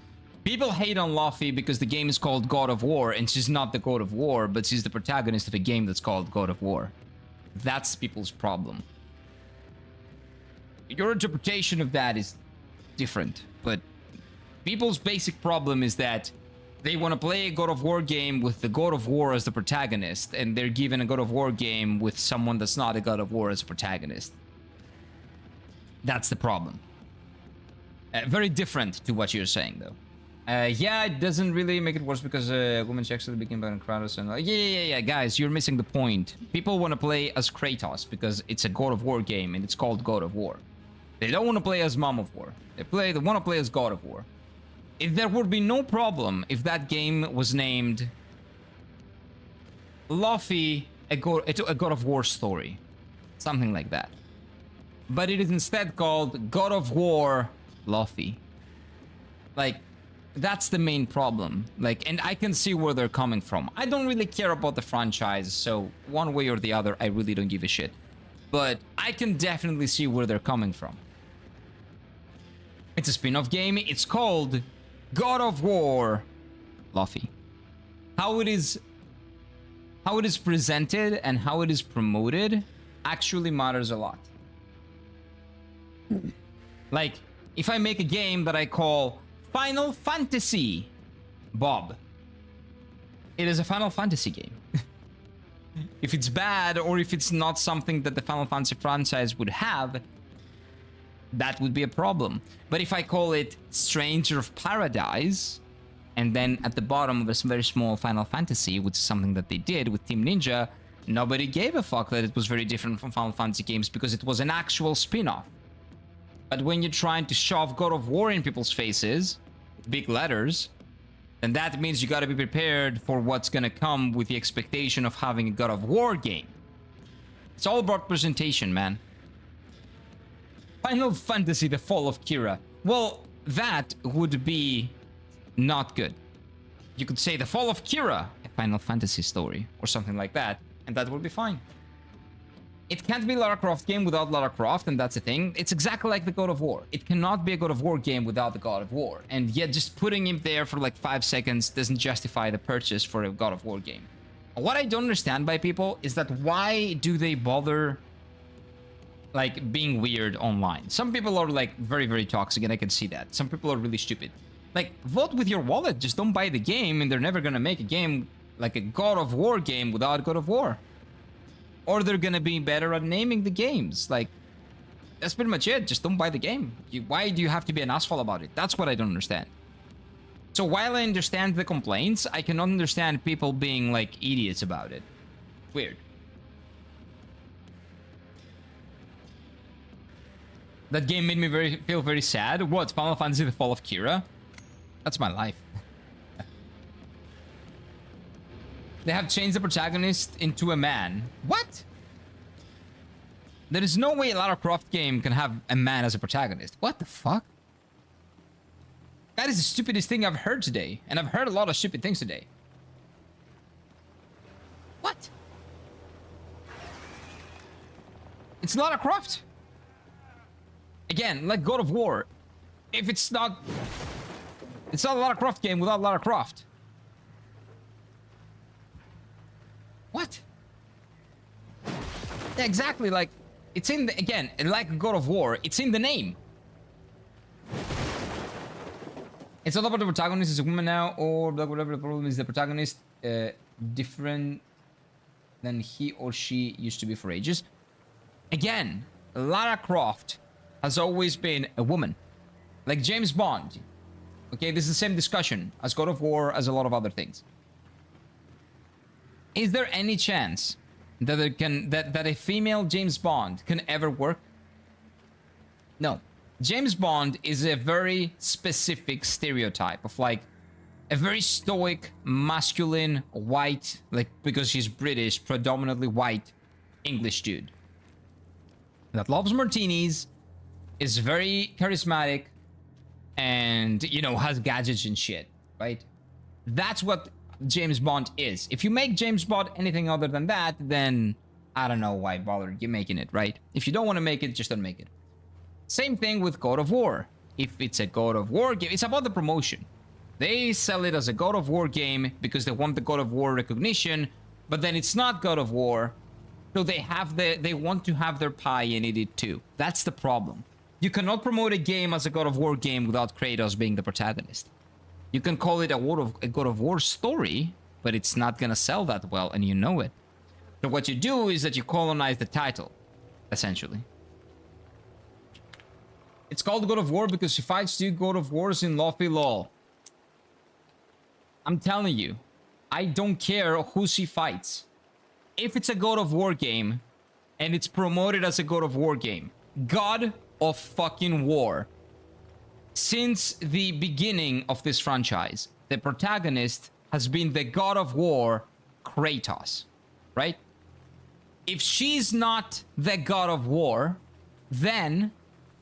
People hate on Luffy because the game is called God of War, and she's not the God of War, but she's the protagonist of a game that's called God of War. That's people's problem. Your interpretation of that is different, but people's basic problem is that they want to play a God of War game with the God of War as the protagonist, and they're given a God of War game with someone that's not a God of War as a protagonist. That's the problem. Very different to what you're saying, though. Yeah, it doesn't really make it worse because a woman checks at the beginning by Kratos and like, yeah, guys, you're missing the point. People want to play as Kratos because it's a God of War game and it's called God of War. They don't want to play as Mom of War. They want to play as God of War. If there would be no problem if that game was named Luffy, a God of War story. Something like that. But it is instead called God of War Luffy. Like, that's the main problem. Like, and I can see where they're coming from. I don't really care about the franchise, so one way or the other, I really don't give a shit. But I can definitely see where they're coming from. It's a spin-off game. It's called God of War Luffy. How it is presented and how it is promoted actually matters a lot. Like, if I make a game that I call Final Fantasy Bob, it is a Final Fantasy game. If it's bad or if it's not something that the Final Fantasy franchise would have, that would be a problem. But if I call it Stranger of Paradise, and then at the bottom of a very small Final Fantasy, which is something that they did with Team Ninja, nobody gave a fuck that it was very different from Final Fantasy games because it was an actual spin-off. But when you're trying to shove God of War in people's faces, with big letters, then that means you gotta be prepared for what's gonna come with the expectation of having a God of War game. It's all about presentation, man. Final Fantasy, The Fall of Kira. Well, that would be not good. You could say The Fall of Kira, a Final Fantasy story, or something like that, and that would be fine. It can't be a Lara Croft game without Lara Croft, and that's the thing. It's exactly like the God of War. It cannot be a God of War game without the God of War. And yet just putting him there for like 5 seconds doesn't justify the purchase for a God of War game. What I don't understand by people is that why do they bother like being weird online? Some people are like very, very toxic, and I can see that. Some people are really stupid. Like, vote with your wallet. Just don't buy the game, and they're never gonna make a game like a God of War game without God of War. Or they're gonna be better at naming the games. Like, that's pretty much it. Just don't buy the game. Why do you have to be an asshole about it? That's what I don't understand. So while I understand the complaints, I cannot understand people being like idiots about it. Weird. That game made me feel very sad. What? Final Fantasy The Fall of Kira? That's my life. They have changed the protagonist into a man. What? There is no way a Lara Croft game can have a man as a protagonist. What the fuck? That is the stupidest thing I've heard today. And I've heard a lot of stupid things today. What? It's Lara Croft. Again, like God of War. If it's not... It's not a Lara Croft game without Lara Croft. What? Yeah, exactly, like, it's in the, again, like God of War, it's in the name. It's not about the protagonist is a woman now, or whatever the problem is. The protagonist different than he or she used to be for ages. Again, Lara Croft has always been a woman, like James Bond. Okay, this is the same discussion as God of War, as a lot of other things. Is there any chance that that a female James Bond can ever work? No. James Bond is a very specific stereotype of like a very stoic, masculine, white, like because she's British, predominantly white English dude that loves martinis, is very charismatic, and, you know, has gadgets and shit, right? That's what James Bond is. If you make James Bond anything other than that, then I don't know why bother you making it, right? If you don't want to make it, just don't make it. Same thing with God of War. If it's a God of War game, it's about the promotion. They sell it as a God of War game because they want the God of War recognition, but then it's not God of War, so they want to have their pie and eat it too. That's the problem. You cannot promote a game as a God of War game without Kratos being the protagonist. You can call it a God of War story, but it's not gonna sell that well, and you know it. So what you do is that you colonize the title, essentially. It's called God of War because she fights two God of Wars in Lofty Law. I'm telling you, I don't care who she fights. If it's a God of War game, and it's promoted as a God of War game, God of fucking War. Since the beginning of this franchise, the protagonist has been the God of War, Kratos, right? If she's not the God of War, then,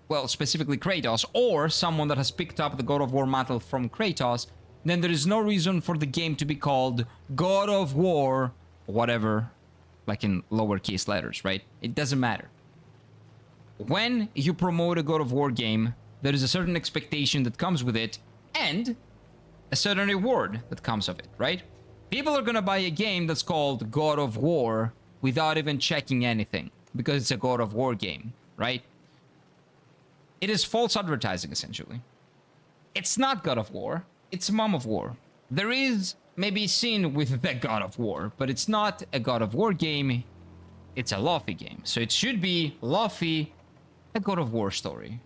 well, specifically Kratos, or someone that has picked up the God of War mantle from Kratos, then there is no reason for the game to be called God of War, whatever, like in lowercase letters, right? It doesn't matter. When you promote a God of War game, there is a certain expectation that comes with it, and a certain reward that comes of it, right? People are gonna buy a game that's called God of War without even checking anything, because it's a God of War game, right? It is false advertising, essentially. It's not God of War, it's Mom of War. There is maybe a scene with the God of War, but it's not a God of War game, it's a Luffy game. So it should be Luffy, a God of War story.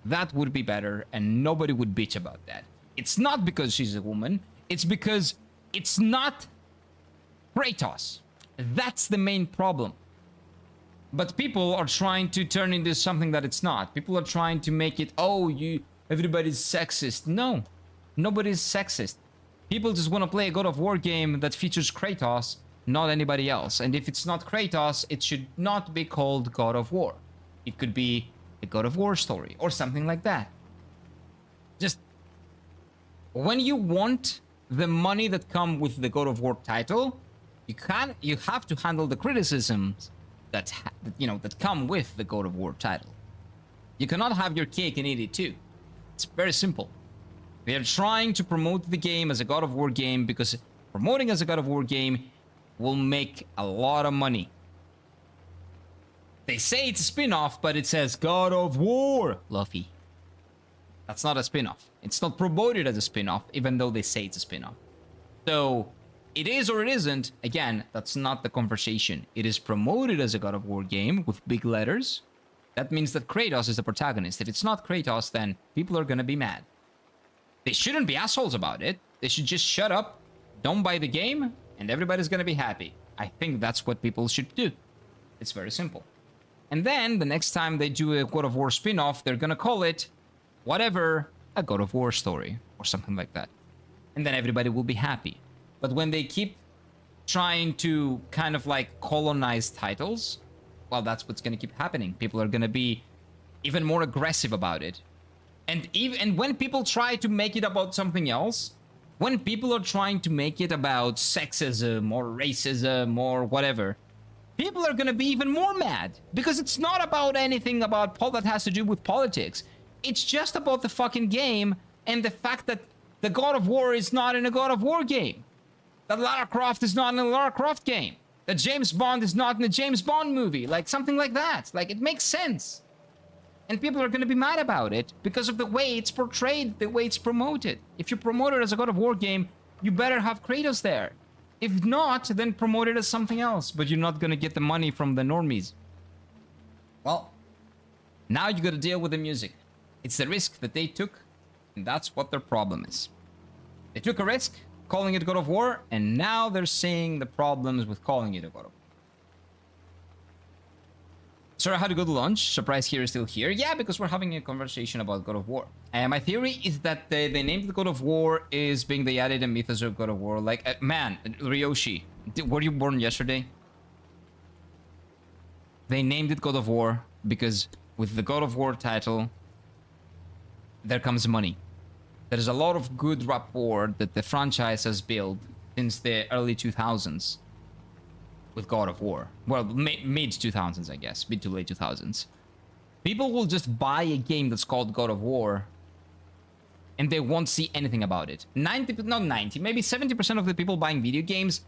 That would be better, and nobody would bitch about that. It's not because she's a woman, it's because it's not Kratos. That's the main problem. But people are trying to turn into something that it's not. People are trying to make it, oh, everybody's sexist. No, nobody's sexist. People just want to play a God of War game that features Kratos, not anybody else. And if it's not Kratos, it should not be called God of War. It could be a God of War story or something like that. Just when you want the money that come with the God of War title, you have to handle the criticisms that come with the God of War title. You cannot have your cake and eat it too. It's very simple. We are trying to promote the game as a God of War game because promoting as a God of War game will make a lot of money. They say it's a spin-off, but it says God of War, Luffy. That's not a spin-off. It's not promoted as a spin-off, even though they say it's a spin-off. So, it is or it isn't. Again, that's not the conversation. It is promoted as a God of War game with big letters. That means that Kratos is the protagonist. If it's not Kratos, then people are gonna be mad. They shouldn't be assholes about it. They should just shut up, don't buy the game, and everybody's gonna be happy. I think that's what people should do. It's very simple. And then, the next time they do a God of War spin-off, they're gonna call it, whatever, a God of War story, or something like that. And then everybody will be happy. But when they keep trying to kind of like colonize titles, well, that's what's gonna keep happening. People are gonna be even more aggressive about it. And when people try to make it about something else, when people are trying to make it about sexism or racism or whatever, people are gonna be even more mad, because it's not about anything about that has to do with politics. It's just about the fucking game and the fact that the God of War is not in a God of War game. That Lara Croft is not in a Lara Croft game. That James Bond is not in a James Bond movie. Like, something like that. Like, it makes sense. And people are going to be mad about it because of the way it's portrayed, the way it's promoted. If you promote it as a God of War game, you better have Kratos there. If not, then promote it as something else, but you're not going to get the money from the normies. Well, now you got to deal with the music. It's the risk that they took, and that's what their problem is. They took a risk, calling it God of War, and now they're seeing the problems with calling it a God of War. Sorry, I had to go to lunch. Surprise, here is still here. Yeah, because we're having a conversation about God of War. And my theory is that they named the God of War is being they added a mythos of God of War. Like, man, Ryoshi, were you born yesterday? They named it God of War because with the God of War title, there comes money. There's a lot of good rapport that the franchise has built since the early 2000s with God of War. Well, mid 2000s, I guess. Mid to late 2000s. People will just buy a game that's called God of War and they won't see anything about it. 90, not 90, maybe 70% of the people buying video games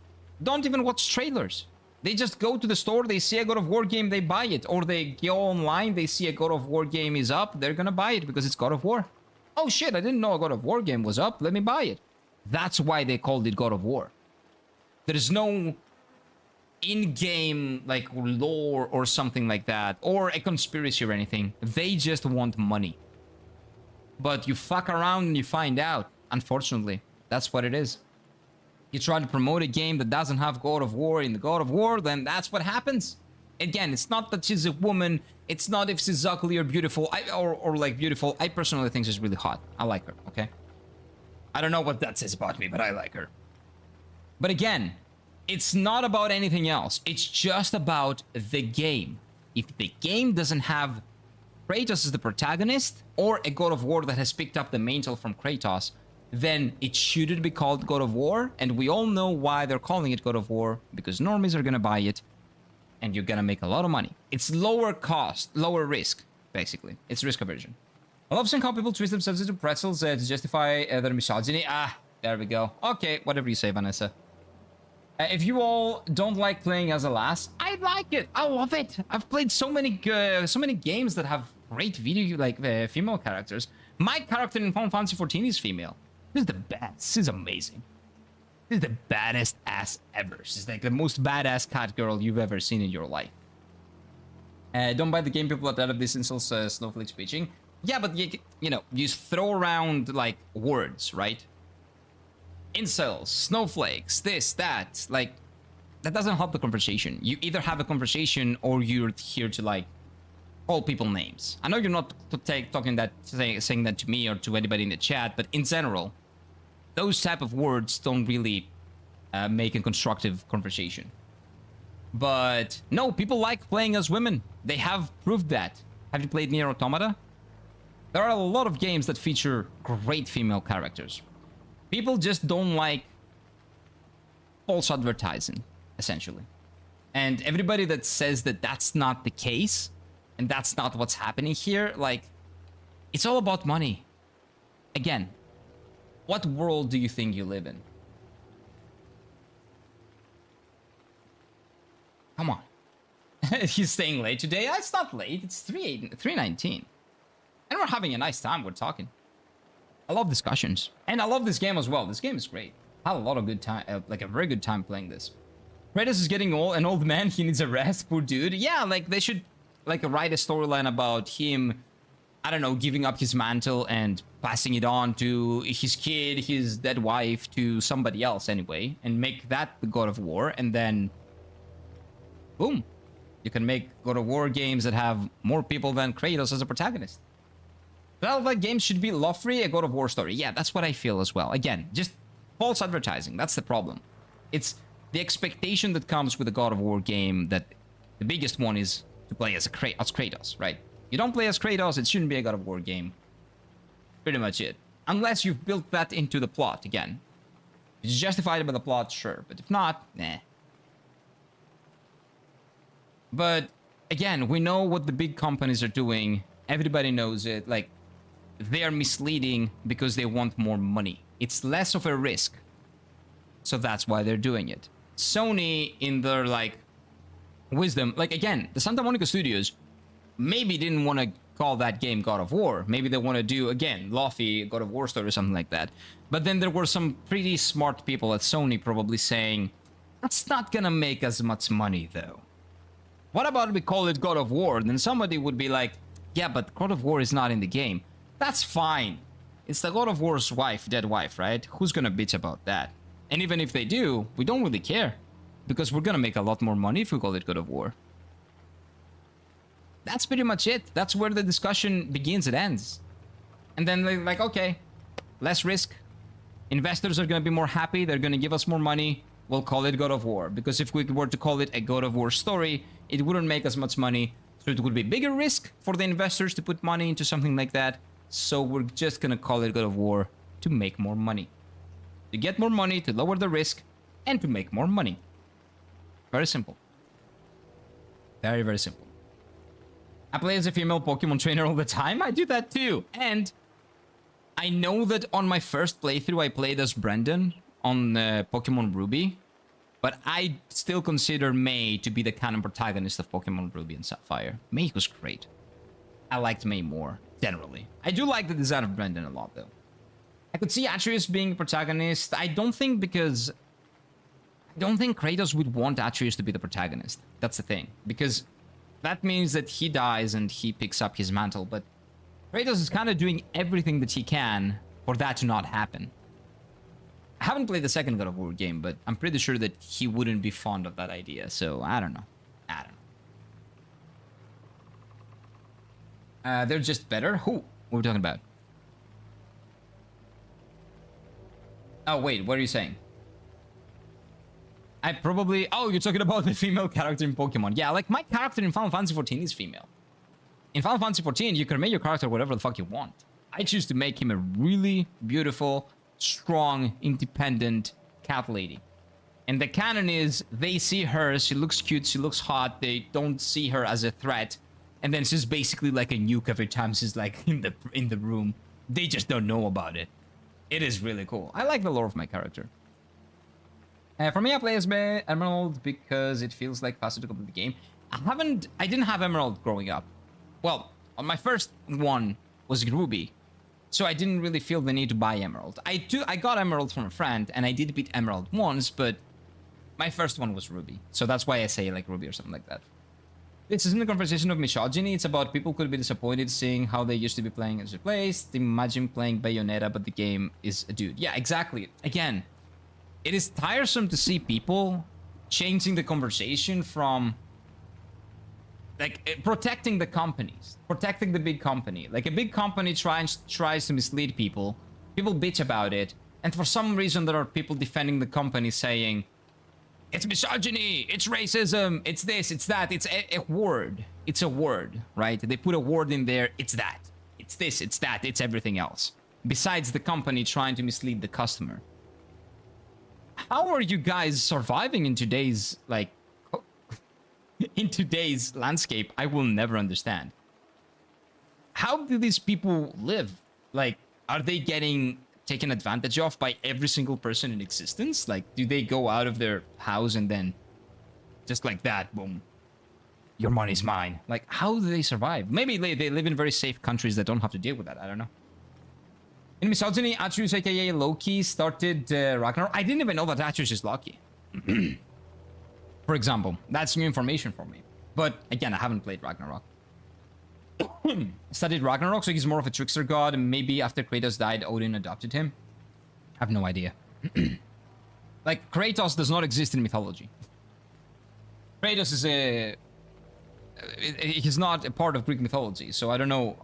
don't even watch trailers. They just go to the store, they see a God of War game, they buy it. Or they go online, they see a God of War game is up, they're gonna buy it because it's God of War. Oh shit, I didn't know a God of War game was up, let me buy it. That's why they called it God of War. There's no in-game like lore or something like that, or a conspiracy or anything. They just want money. But you fuck around and you find out. Unfortunately, that's what it is. You try to promote a game that doesn't have God of War in the God of War, then that's what happens. Again, it's not that she's a woman, it's not if she's ugly or beautiful, or like beautiful. I personally think she's really hot. I like her, okay? I don't know what that says about me, but I like her. But again, it's not about anything else. It's just about the game. If the game doesn't have Kratos as the protagonist, or a God of War that has picked up the mantle from Kratos, then it shouldn't be called God of War, and we all know why they're calling it God of War, because normies are gonna buy it, and you're gonna make a lot of money. It's lower cost, lower risk, basically. It's risk aversion. I love seeing how people twist themselves into pretzels to justify their misogyny. Ah, there we go. Okay, whatever you say, Vanessa. If you all don't like playing as a lass, I like it. I love it. I've played so many games that have great female characters. My character in Final Fantasy XIV is female. This is the best. She's amazing. This is the baddest ass ever. She's like the most badass cat girl you've ever seen in your life. Don't buy the game, people that out this insults snowflake speeching. Yeah, but you know, you throw around like words, right? Incels, snowflakes, this, that, like, that doesn't help the conversation. You either have a conversation or you're here to like call people names. I know you're not saying that to me or to anybody in the chat, but in general, those type of words don't really make a constructive conversation. But no, people like playing as women. They have proved that. Have you played Nier Automata? There are a lot of games that feature great female characters. People just don't like false advertising, essentially. And everybody that says that that's not the case, and that's not what's happening here, like, it's all about money. Again, what world do you think you live in? Come on. He's staying late today. It's not late. It's 3:19. And we're having a nice time. We're talking. I love discussions. And I love this game as well. This game is great. I had a lot of good time, like a very good time playing this. Kratos is getting old, an old man. He needs a rest, poor dude. Yeah, like they should like write a storyline about him, I don't know, giving up his mantle and passing it on to his kid, his dead wife, to somebody else anyway, and make that the God of War, and then boom, you can make God of War games that have more people than Kratos as a protagonist. But games should be love-free, a God of War story. Yeah, that's what I feel as well. Again, just false advertising. That's the problem. It's the expectation that comes with a God of War game that the biggest one is to play as Kratos, right? You don't play as Kratos, it shouldn't be a God of War game. Pretty much it. Unless you've built that into the plot, again. If it's justified by the plot, sure. But if not, nah. But, again, we know what the big companies are doing. Everybody knows it. Like, they are misleading because they want more money. It's less of a risk. So that's why they're doing it. Sony, in their, like, wisdom, like, again, the Santa Monica Studios maybe didn't want to call that game God of War. Maybe they want to do, again, Luffy, God of War story or something like that. But then there were some pretty smart people at Sony probably saying, that's not gonna make as much money though. What about we call it God of War? Then somebody would be like, yeah, but God of War is not in the game. That's fine. It's the God of War's wife, dead wife, right? Who's gonna bitch about that? And even if they do, we don't really care. Because we're gonna make a lot more money if we call it God of War. That's pretty much it. That's where the discussion begins and ends. And then they're like, okay, less risk. Investors are gonna be more happy. They're gonna give us more money. We'll call it God of War. Because if we were to call it a God of War story, it wouldn't make as much money. So it would be bigger risk for the investors to put money into something like that. So we're just gonna call it God of War to make more money. To get more money, to lower the risk, and to make more money. Very simple. Very, very simple. I play as a female Pokemon trainer all the time. I do that too. And I know that on my first playthrough, I played as Brendan on Pokemon Ruby. But I still consider May to be the canon protagonist of Pokemon Ruby and Sapphire. May was great. I liked May more, generally. I do like the design of Brendan a lot, though. I could see Atreus being a protagonist. I don't think Kratos would want Atreus to be the protagonist. That's the thing. Because that means that he dies and he picks up his mantle. But Kratos is kind of doing everything that he can for that to not happen. I haven't played the second God of War game, but I'm pretty sure that he wouldn't be fond of that idea. So, I don't know. They're just better? Who? What are we talking about? Oh, wait. What are you saying? I probably... Oh, you're talking about the female character in Pokemon. Yeah, like my character in Final Fantasy XIV is female. In Final Fantasy XIV, you can make your character whatever the fuck you want. I choose to make him a really beautiful, strong, independent cat lady. And the canon is they see her, she looks cute, she looks hot, they don't see her as a threat, and then she's basically like a nuke every time she's like in the room. They just don't know about it. It is really cool. I like the lore of my character. For me, I play as Emerald because it feels like faster to complete the game. I didn't have Emerald growing up. Well, on my first one was Ruby. So I didn't really feel the need to buy Emerald. I got Emerald from a friend, and I did beat Emerald once, but my first one was Ruby. So that's why I say like Ruby or something like that. This isn't a conversation of misogyny. It's about people could be disappointed seeing how they used to be playing as replaced. Imagine playing Bayonetta, but the game is a dude. Yeah, exactly. Again, it is tiresome to see people changing the conversation from like protecting the companies, protecting the big company. Like a big company tries to mislead people. People bitch about it. And for some reason, there are people defending the company saying, it's misogyny, it's racism, it's this, it's that. It's a word. It's a word, right? They put a word in there. It's that. It's this, it's that, it's everything else. Besides the company trying to mislead the customer. How are you guys surviving in today's, like, in today's landscape? I will never understand. How do these people live? Like, are they getting taken advantage of by every single person in existence? Like, do they go out of their house and then just like that, boom, your money's mine? Like, how do they survive? Maybe they live in very safe countries that don't have to deal with that. I don't know. In misogyny, Atreus aka Loki started Ragnarok. I didn't even know that Atreus is Loki. For example, that's new information for me. But again, I haven't played Ragnarok. Studied Ragnarok, so he's more of a trickster god, and maybe after Kratos died, Odin adopted him. I have no idea. Like, Kratos does not exist in mythology. Kratos is he's not a part of Greek mythology, so I don't know.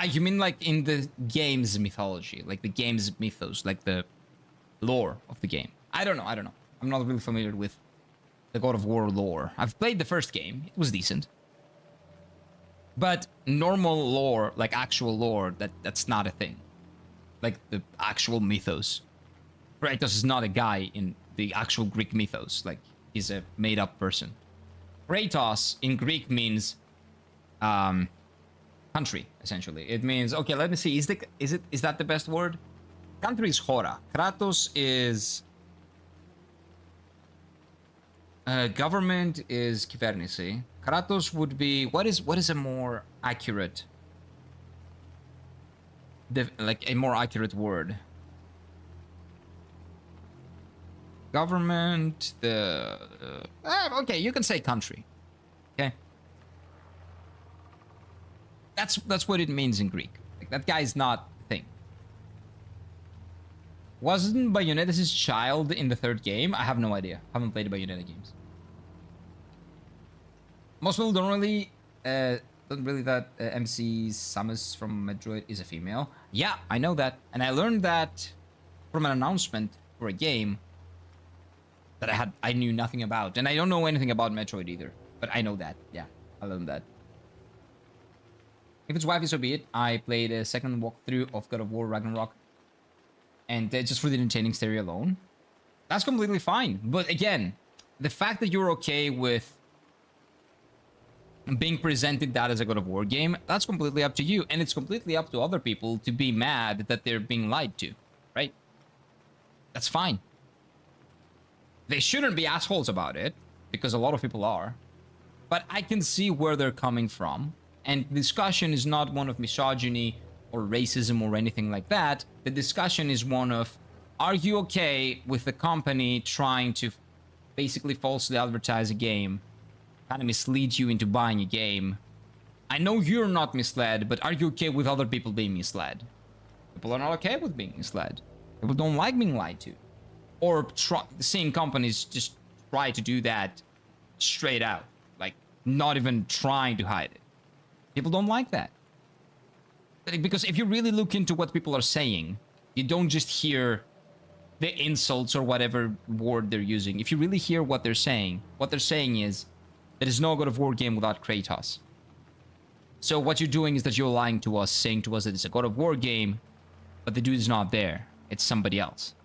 You mean like in the game's mythology, like the game's mythos, like the lore of the game? I don't know. I'm not really familiar with the God of War lore. I've played the first game. It was decent. But normal lore, like actual lore, that's not a thing. Like the actual mythos. Kratos is not a guy in the actual Greek mythos. Like, he's a made-up person. Kratos in Greek means country, essentially. It means, okay, let me see. Is that the best word? Country is Hora. Kratos is Government is Κυβέρνηση. Kratos would be what is a more accurate, like a more accurate word? Government, okay, you can say country. Okay. That's what it means in Greek. Like, that guy's not a thing. Wasn't Bayonetta his child in the third game? I have no idea. Haven't played Bayonetta games. Most people don't really that MC Samus from Metroid is a female. Yeah, I know that, and I learned that from an announcement for a game that I knew nothing about, and I don't know anything about Metroid either. But I know that. Yeah, I learned that. If it's wifey, so be it. I played a second walkthrough of God of War Ragnarok, and just for the entertaining story alone, that's completely fine. But again, the fact that you're okay with being presented that as a God of War game, that's completely up to you, and it's completely up to other people to be mad that they're being lied to, right? That's fine. They shouldn't be assholes about it, because a lot of people are, but I can see where they're coming from, and the discussion is not one of misogyny or racism or anything like that. The discussion is one of, are you okay with the company trying to basically falsely advertise a game, kind of mislead you into buying a game? I know you're not misled, but are you okay with other people being misled? People are not okay with being misled. People don't like being lied to. Or seeing companies just try to do that straight out. Like, not even trying to hide it. People don't like that. Because if you really look into what people are saying, you don't just hear the insults or whatever word they're using. If you really hear what they're saying is, there is no God of War game without Kratos. So what you're doing is that you're lying to us, saying to us that it's a God of War game, but the dude is not there. It's somebody else.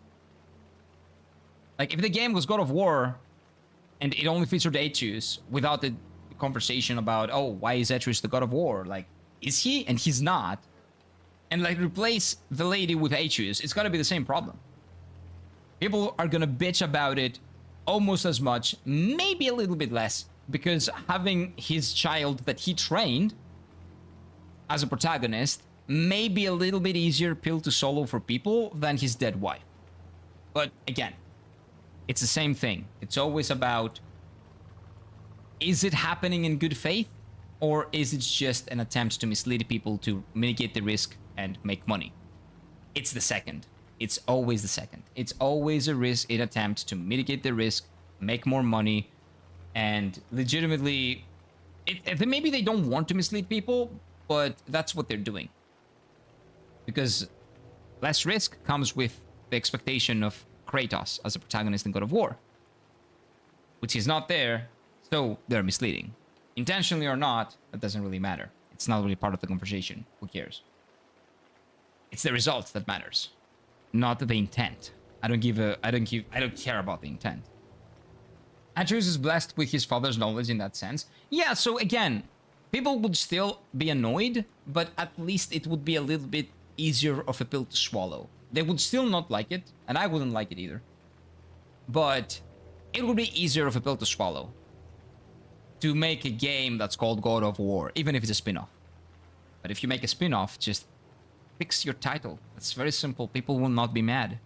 Like, if the game was God of War, and it only featured Atreus, without the conversation about, oh, why is Atreus the God of War? Like, is he? And he's not. And, like, replace the lady with Atreus, it's gotta be the same problem. People are gonna bitch about it almost as much, maybe a little bit less, because having his child that he trained as a protagonist may be a little bit easier pill to swallow for people than his dead wife. But again, it's the same thing. It's always about, is it happening in good faith, or is it just an attempt to mislead people to mitigate the risk and make money? It's the second. It's always the second. It's always a risk, an attempt to mitigate the risk, make more money, and legitimately, maybe they don't want to mislead people, but that's what they're doing. Because less risk comes with the expectation of Kratos as a protagonist in God of War, which is not there, so they're misleading. Intentionally or not, that doesn't really matter. It's not really part of the conversation. Who cares? It's the result that matters, not the intent. I don't care about the intent. Atreus is blessed with his father's knowledge in that sense. Yeah, so again, people would still be annoyed, but at least it would be a little bit easier of a pill to swallow. They would still not like it, and I wouldn't like it either. But it would be easier of a pill to swallow to make a game that's called God of War, even if it's a spin-off. But if you make a spin-off, just fix your title. It's very simple. People will not be mad.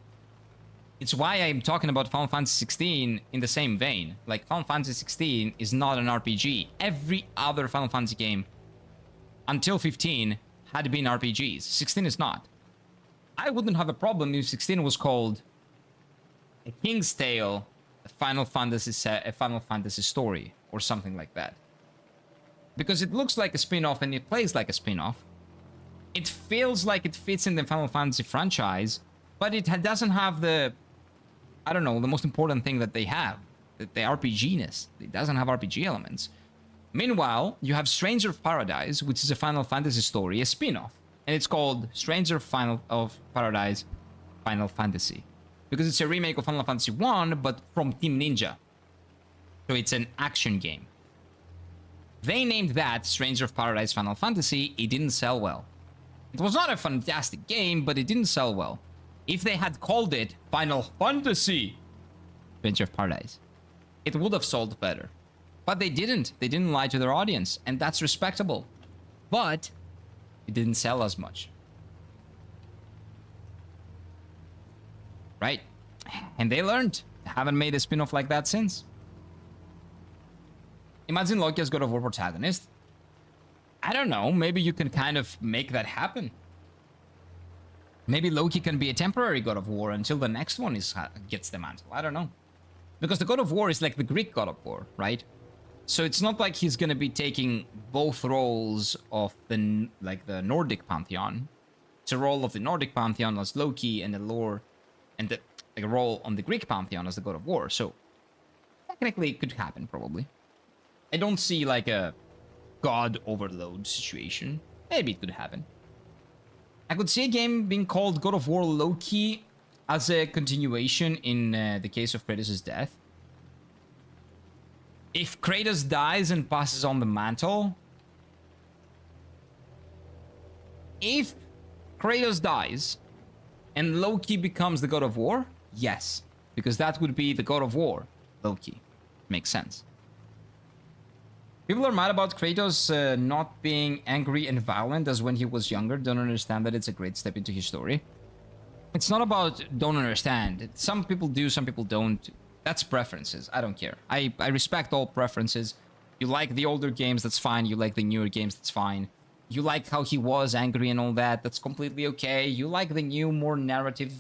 It's why I'm talking about Final Fantasy 16 in the same vein. Like, Final Fantasy 16 is not an RPG. Every other Final Fantasy game until 15 had been RPGs. 16 is not. I wouldn't have a problem if 16 was called A King's Tale, a Final Fantasy story, or something like that. Because it looks like a spin-off and it plays like a spin-off. It feels like it fits in the Final Fantasy franchise, but it doesn't have the, I don't know, the most important thing that they have, the RPG-ness. It doesn't have RPG elements. Meanwhile, you have Stranger of Paradise, which is a Final Fantasy story, a spin-off. And it's called Stranger of Paradise Final Fantasy. Because it's a remake of Final Fantasy 1, but from Team Ninja. So it's an action game. They named that Stranger of Paradise Final Fantasy. It didn't sell well. It was not a fantastic game, but it didn't sell well. If they had called it Final Fantasy Stranger of Paradise, it would have sold better. But they didn't. They didn't lie to their audience, and that's respectable. But it didn't sell as much. Right? And they learned. They haven't made a spin-off like that since. Imagine Loki as God of War protagonist. I don't know. Maybe you can kind of make that happen. Maybe Loki can be a temporary God of War until the next one gets the mantle. I don't know. Because the God of War is like the Greek God of War, right? So it's not like he's going to be taking both roles of the Nordic pantheon. It's a role of the Nordic pantheon as Loki and the lore and the role on the Greek pantheon as the God of War. So technically it could happen probably. I don't see like a god overload situation. Maybe it could happen. I could see a game being called God of War Loki as a continuation in the case of Kratos' death. If Kratos dies and passes on the mantle... If Kratos dies and Loki becomes the God of War, yes. Because that would be the God of War, Loki. Makes sense. People are mad about Kratos not being angry and violent as when he was younger. Don't understand that it's a great step into his story. It's not about don't understand. Some people do, some people don't. That's preferences. I don't care. I respect all preferences. You like the older games, that's fine. You like the newer games, that's fine. You like how he was angry and all that, that's completely okay. You like the new, more narrative,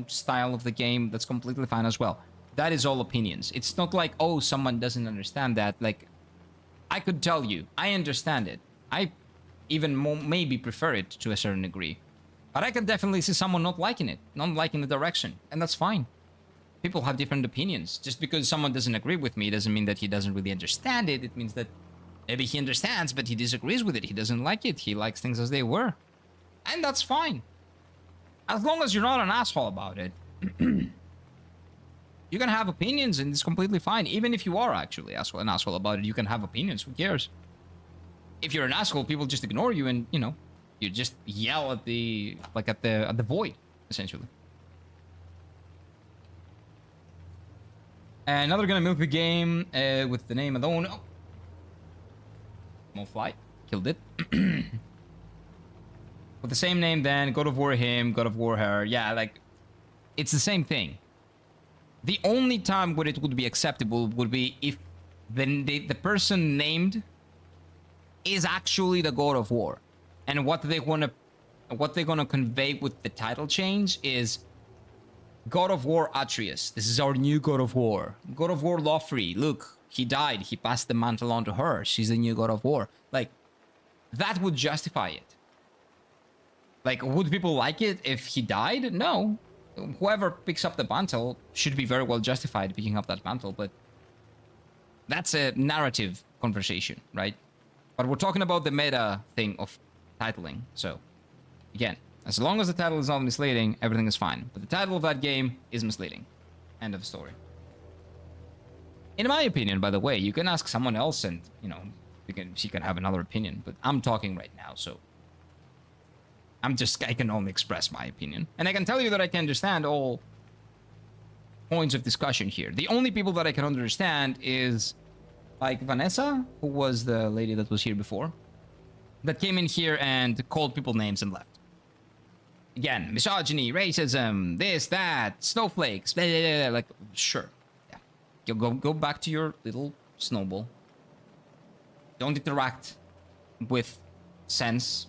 style of the game, that's completely fine as well. That is all opinions. It's not like, oh, someone doesn't understand that. Like, I could tell you, I understand it. I even maybe prefer it to a certain degree. But I can definitely see someone not liking it, not liking the direction, and that's fine. People have different opinions. Just because someone doesn't agree with me doesn't mean that he doesn't really understand it. It means that maybe he understands, but he disagrees with it. He doesn't like it. He likes things as they were. And that's fine. As long as you're not an asshole about it. You can have opinions, and it's completely fine. Even if you are actually an asshole about it, you can have opinions. Who cares? If you're an asshole, people just ignore you, and you just yell at the void, essentially. And now they're gonna milk the game with the name alone. Oh. Small fly, killed it. With the same name, then God of War him, God of War her. Yeah, like it's the same thing. The only time where it would be acceptable would be if the person named is actually the God of War, and what they're gonna convey with the title change is God of War Atreus. This is our new God of War. God of War Lofri. Look, he died. He passed the mantle on to her. She's the new God of War. Like, that would justify it. Like, would people like it if he died? No. Whoever picks up the mantle should be very well justified picking up that mantle, but that's a narrative conversation, right? But we're talking about the meta thing of titling. So, again, as long as the title is not misleading, everything is fine. But the title of that game is misleading. End of story. In my opinion, by the way, you can ask someone else and, she can have another opinion. But I'm talking right now, so I can only express my opinion. And I can tell you that I can understand all points of discussion here. The only people that I can understand is like Vanessa, who was the lady that was here before, that came in here and called people names and left. Again, misogyny, racism, this, that, snowflakes, blah, blah, blah, like, sure. Yeah. You go back to your little snowball. Don't interact with sense.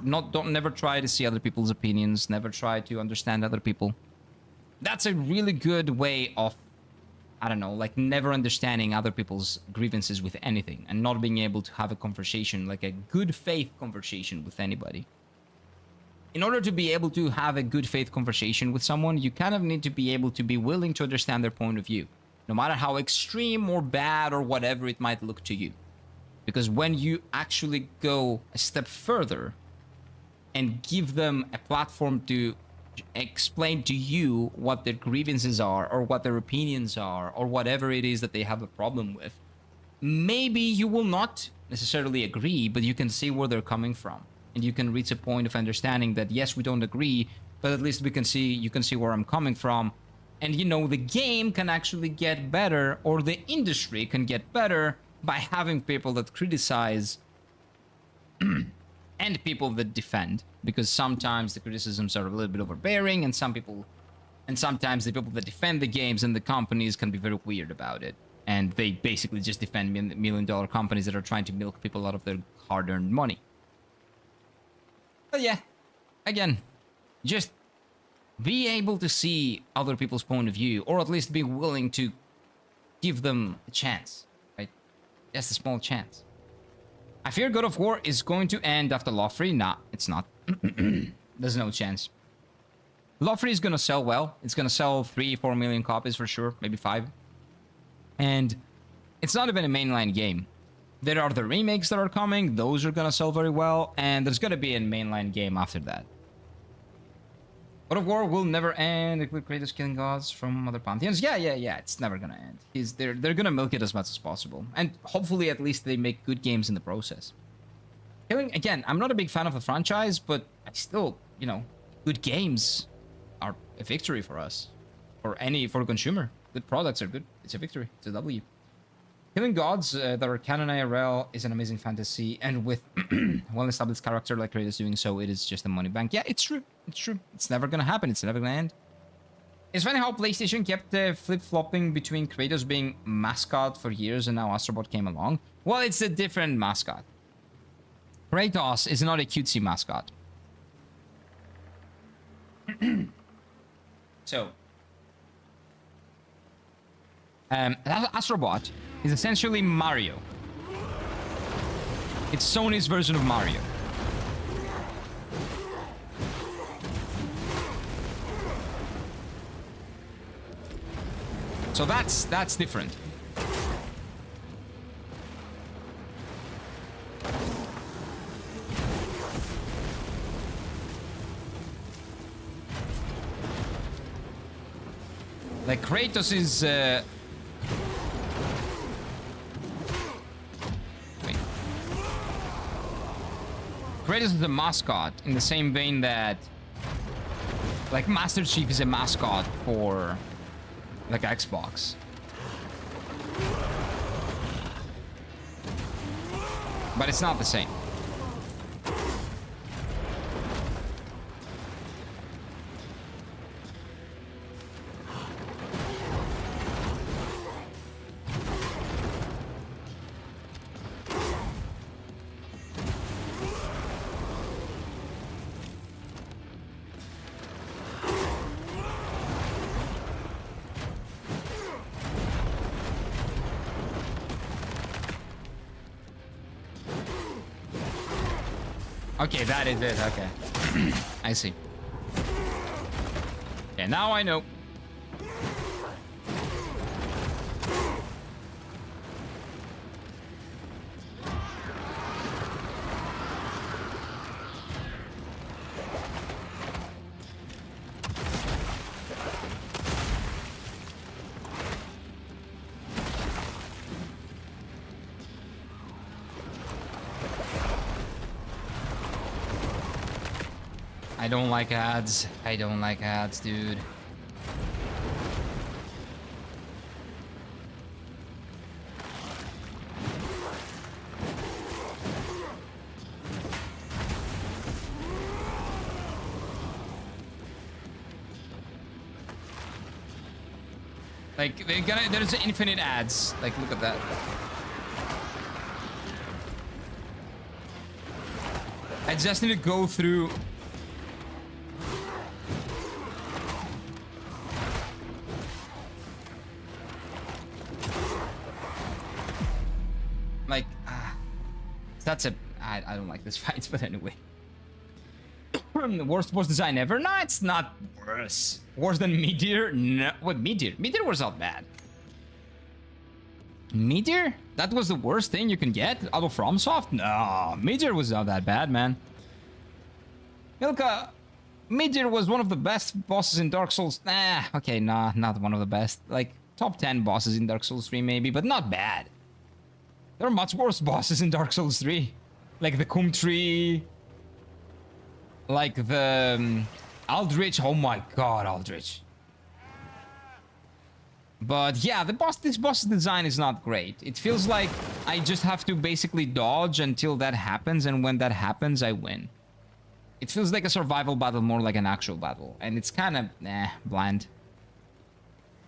Never try to see other people's opinions. Never try to understand other people. That's a really good way of, I don't know, like never understanding other people's grievances with anything and not being able to have a conversation, like a good faith conversation with anybody. In order to be able to have a good faith conversation with someone, you kind of need to be able to be willing to understand their point of view, no matter how extreme or bad or whatever it might look to you. Because when you actually go a step further and give them a platform to explain to you what their grievances are or what their opinions are or whatever it is that they have a problem with, maybe you will not necessarily agree, but you can see where they're coming from. And you can reach a point of understanding that, yes, we don't agree, but at least you can see where I'm coming from. And you know, the game can actually get better, or the industry can get better by having people that criticize and people that defend, because sometimes the criticisms are a little bit overbearing, and sometimes the people that defend the games and the companies can be very weird about it, and they basically just defend million-dollar companies that are trying to milk people out of their hard-earned money. But yeah, again, just be able to see other people's point of view, or at least be willing to give them a chance, right? Just a small chance. I fear God of War is going to end after Lofrey. Nah, it's not. There's no chance. Lofrey is gonna sell well. It's gonna sell 3-4 million copies for sure, maybe 5. And it's not even a mainline game. There are the remakes that are coming. Those are gonna sell very well, and there's gonna be a mainline game after that. God of War will never end. Include Kratos killing gods from other pantheons. Yeah. It's never gonna end. They're gonna milk it as much as possible, and hopefully at least they make good games in the process. Again, I'm not a big fan of the franchise, but I still, you know, good games are a victory for us, for a consumer. Good products are good. It's a victory. It's a W. Killing gods that are canon IRL is an amazing fantasy, and with well-established character like Kratos doing so, it is just a money bank. Yeah, it's true. It's true. It's never gonna happen. It's never gonna end. It's funny how PlayStation kept flip-flopping between Kratos being mascot for years and now Astrobot came along. Well, it's a different mascot. Kratos is not a cutesy mascot. So, Astrobot is essentially Mario. It's Sony's version of Mario. So that's different. Like Kratos is wait. Kratos is a mascot in the same vein that like Master Chief is a mascot for like Xbox. But it's not the same. Okay, that is it. Okay. I see. Okay, now I know. I don't like ads. I don't like ads, dude. Like, there's infinite ads. Like, look at that. I just need to go through... Like, that's a... I don't like this fight, but anyway. Worst boss design ever? No, it's not worse. Worse than Meteor? No. What, Meteor? Meteor was not bad. Meteor? That was the worst thing you can get out of FromSoft? No, Meteor was not that bad, man. Milka, Meteor was one of the best bosses in Dark Souls. Okay, nah, not one of the best. Like, top 10 bosses in Dark Souls 3 maybe, but not bad. There are much worse bosses in Dark Souls 3. Like the Kum Tree. Like the Aldrich. Oh my god, Aldrich. But yeah, this boss design is not great. It feels like I just have to basically dodge until that happens, and when that happens, I win. It feels like a survival battle more like an actual battle, and it's kind of, bland.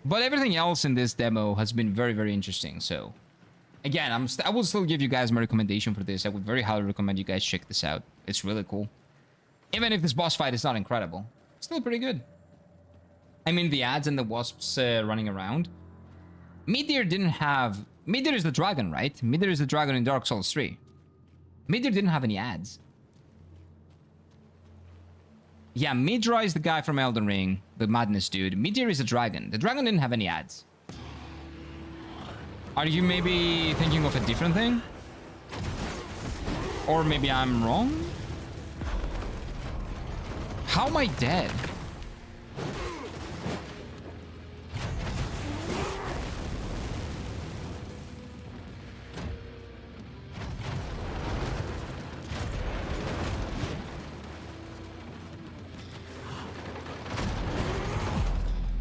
But everything else in this demo has been very, very interesting, so... Again, I will still give you guys my recommendation for this. I would very highly recommend you guys check this out. It's really cool. Even if this boss fight is not incredible, it's still pretty good. I mean, the ads and the wasps running around. Meteor didn't have... Meteor is the dragon, right? Meteor is the dragon in Dark Souls 3. Meteor didn't have any ads. Yeah, Midra is the guy from Elden Ring, the madness dude. Meteor is the dragon. The dragon didn't have any ads. Are you maybe thinking of a different thing? Or maybe I'm wrong? How am I dead?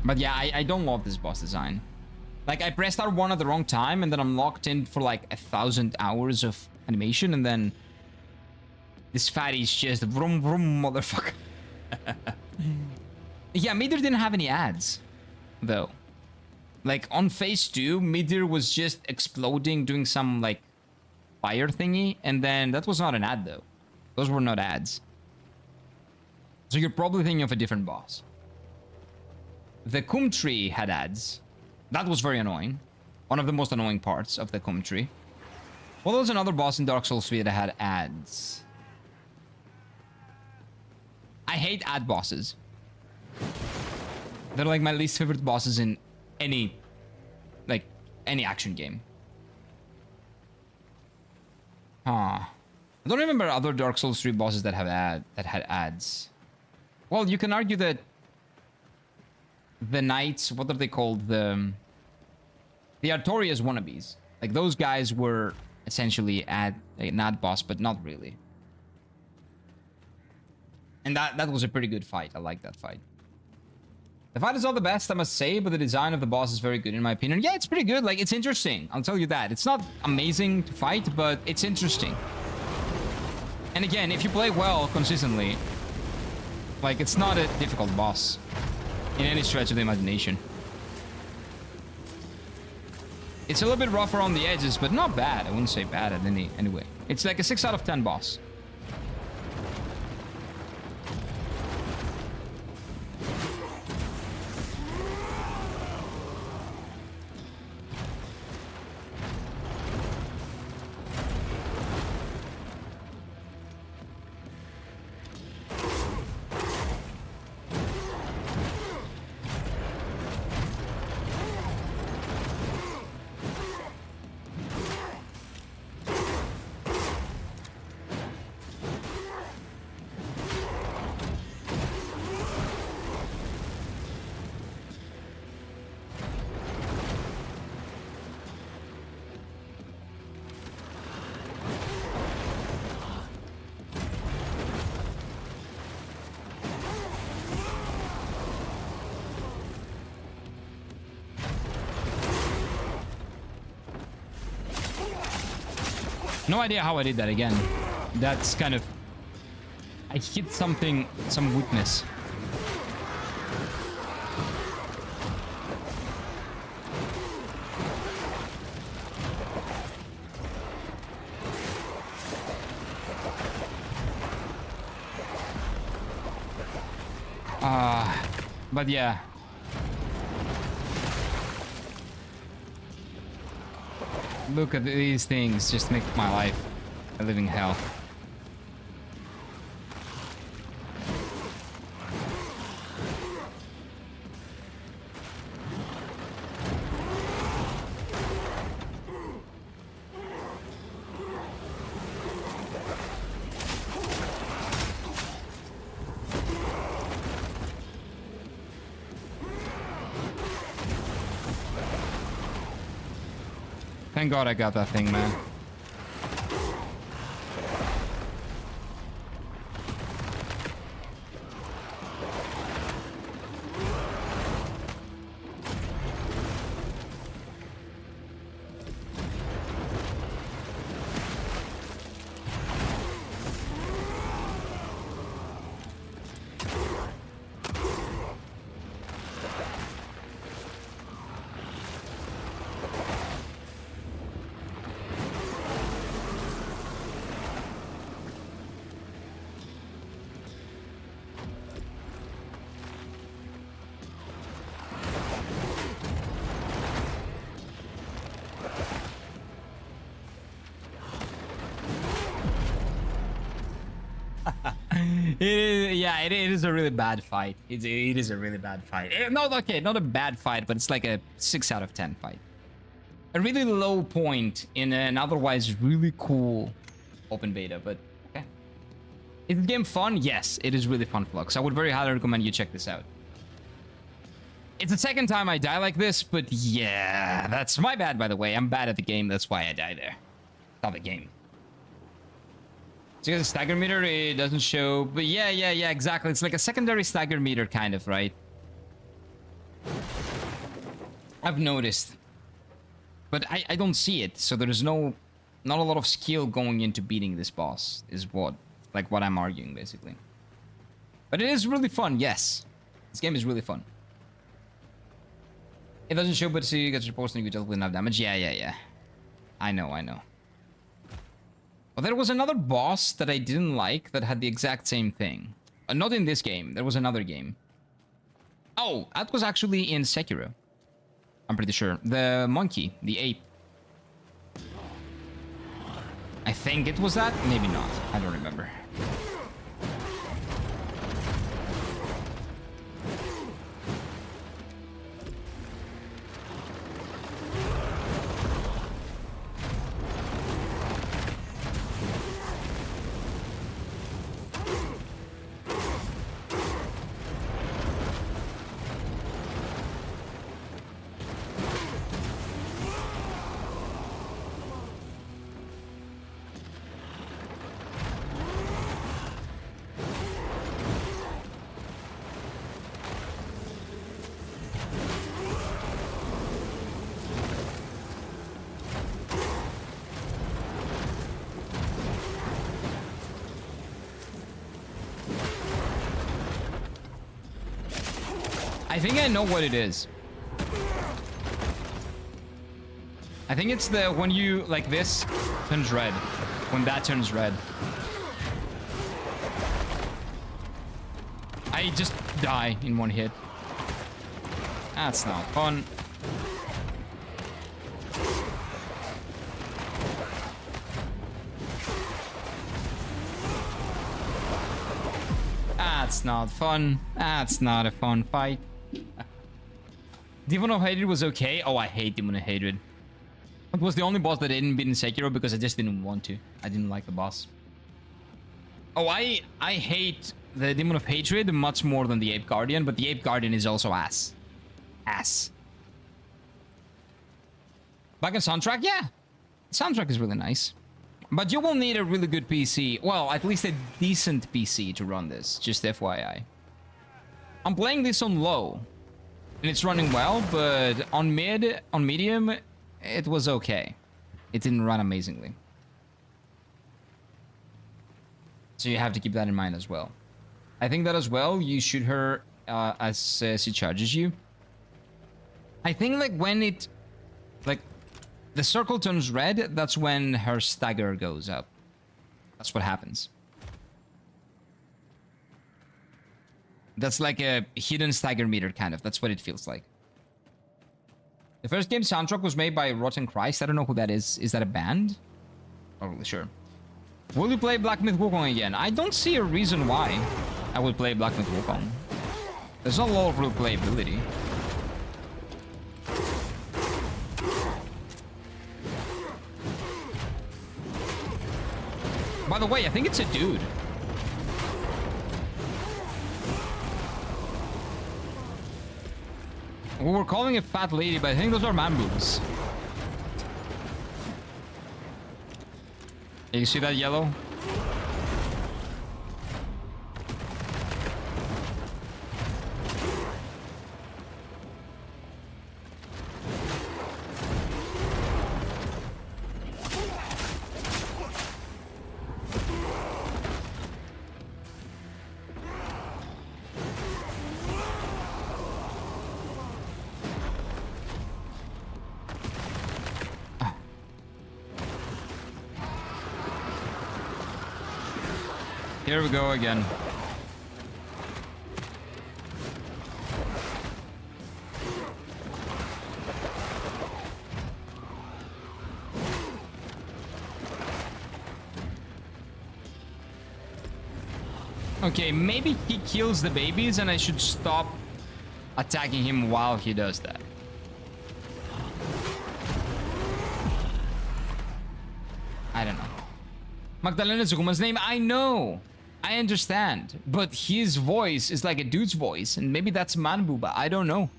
But yeah, I don't love this boss design. Like, I pressed R1 at the wrong time, and then I'm locked in for like 1,000 hours of animation, and then this fatty's just vroom vroom motherfucker. Yeah, Meteor didn't have any ads, though. Like, on phase 2, Meteor was just exploding, doing some, like, fire thingy, and then that was not an ad, though. Those were not ads. So you're probably thinking of a different boss. The Kum Tree had ads. That was very annoying. One of the most annoying parts of the Kum Tree. Well, there was another boss in Dark Souls 3 that had ads. I hate ad bosses. They're like my least favorite bosses in any action game. Huh. I don't remember other Dark Souls 3 bosses that had ads. Well, you can argue that the knights, what are they called? The Artorias wannabes. Like, those guys were essentially an ad boss, but not really. And that was a pretty good fight. I like that fight. The fight is not the best, I must say, but the design of the boss is very good, in my opinion. Yeah, it's pretty good. Like, it's interesting. I'll tell you that. It's not amazing to fight, but it's interesting. And again, if you play well consistently, like, it's not a difficult boss in any stretch of the imagination. It's a little bit rougher on the edges, but not bad. I wouldn't say bad at anyway. It's like a 6 out of 10 boss. No idea how I did that again. That's kind of... I hit something, some weakness. But yeah. Look at these things, just make my life a living hell. Thank God I got that thing, man. It is a really bad fight. It is a really bad fight. No, okay, not a bad fight, but it's like a 6 out of 10 fight. A really low point in an otherwise really cool open beta, but okay. Is the game fun? Yes, it is really fun, Flux. I would very highly recommend you check this out. It's the second time I die like this, but yeah, that's my bad, by the way. I'm bad at the game, that's why I die there. Not the game. So you got a stagger meter, it doesn't show, but yeah, exactly. It's like a secondary stagger meter, kind of, right? I've noticed. But I don't see it, so there's not a lot of skill going into beating this boss, is what I'm arguing, basically. But it is really fun, yes. This game is really fun. It doesn't show, but see, you get your post and you dealt with enough damage. Yeah. I know. Well, there was another boss that I didn't like that had the exact same thing. Not in this game, there was another game. Oh, that was actually in Sekiro. I'm pretty sure. The monkey, the ape. I think it was that, maybe not. I don't remember. I think I know what it is. I think it's the when you like this turns red. When that turns red. I just die in one hit. That's not fun. That's not fun. That's not a fun fight. Demon of Hatred was okay. Oh, I hate Demon of Hatred. It was the only boss that I didn't beat in Sekiro because I just didn't want to. I didn't like the boss. Oh, I hate the Demon of Hatred much more than the Ape Guardian, but the Ape Guardian is also ass. Ass. Back in soundtrack? Yeah. The soundtrack is really nice. But you will need a really good PC. Well, at least a decent PC to run this. Just FYI. I'm playing this on low. And it's running well, but on medium, it was okay. It didn't run amazingly. So you have to keep that in mind as well. I think that as well, you shoot her as she charges you. I think like when it... like the circle turns red, that's when her stagger goes up. That's what happens. That's like a hidden stagger meter, kind of. That's what it feels like. The first game's soundtrack was made by Rotten Christ. I don't know who that is. Is that a band? Not really sure. Will you play Black Myth Wukong again? I don't see a reason why I would play Black Myth Wukong. There's not a lot of replayability. By the way, I think it's a dude. We were calling it fat lady, but I think those are man boobs. You see that yellow? Here we go again. Okay, maybe he kills the babies and I should stop attacking him while he does that. I don't know. Magdalena Zuguma's name, I know. I understand. But his voice is like a dude's voice. And maybe that's Manbuba. I don't know.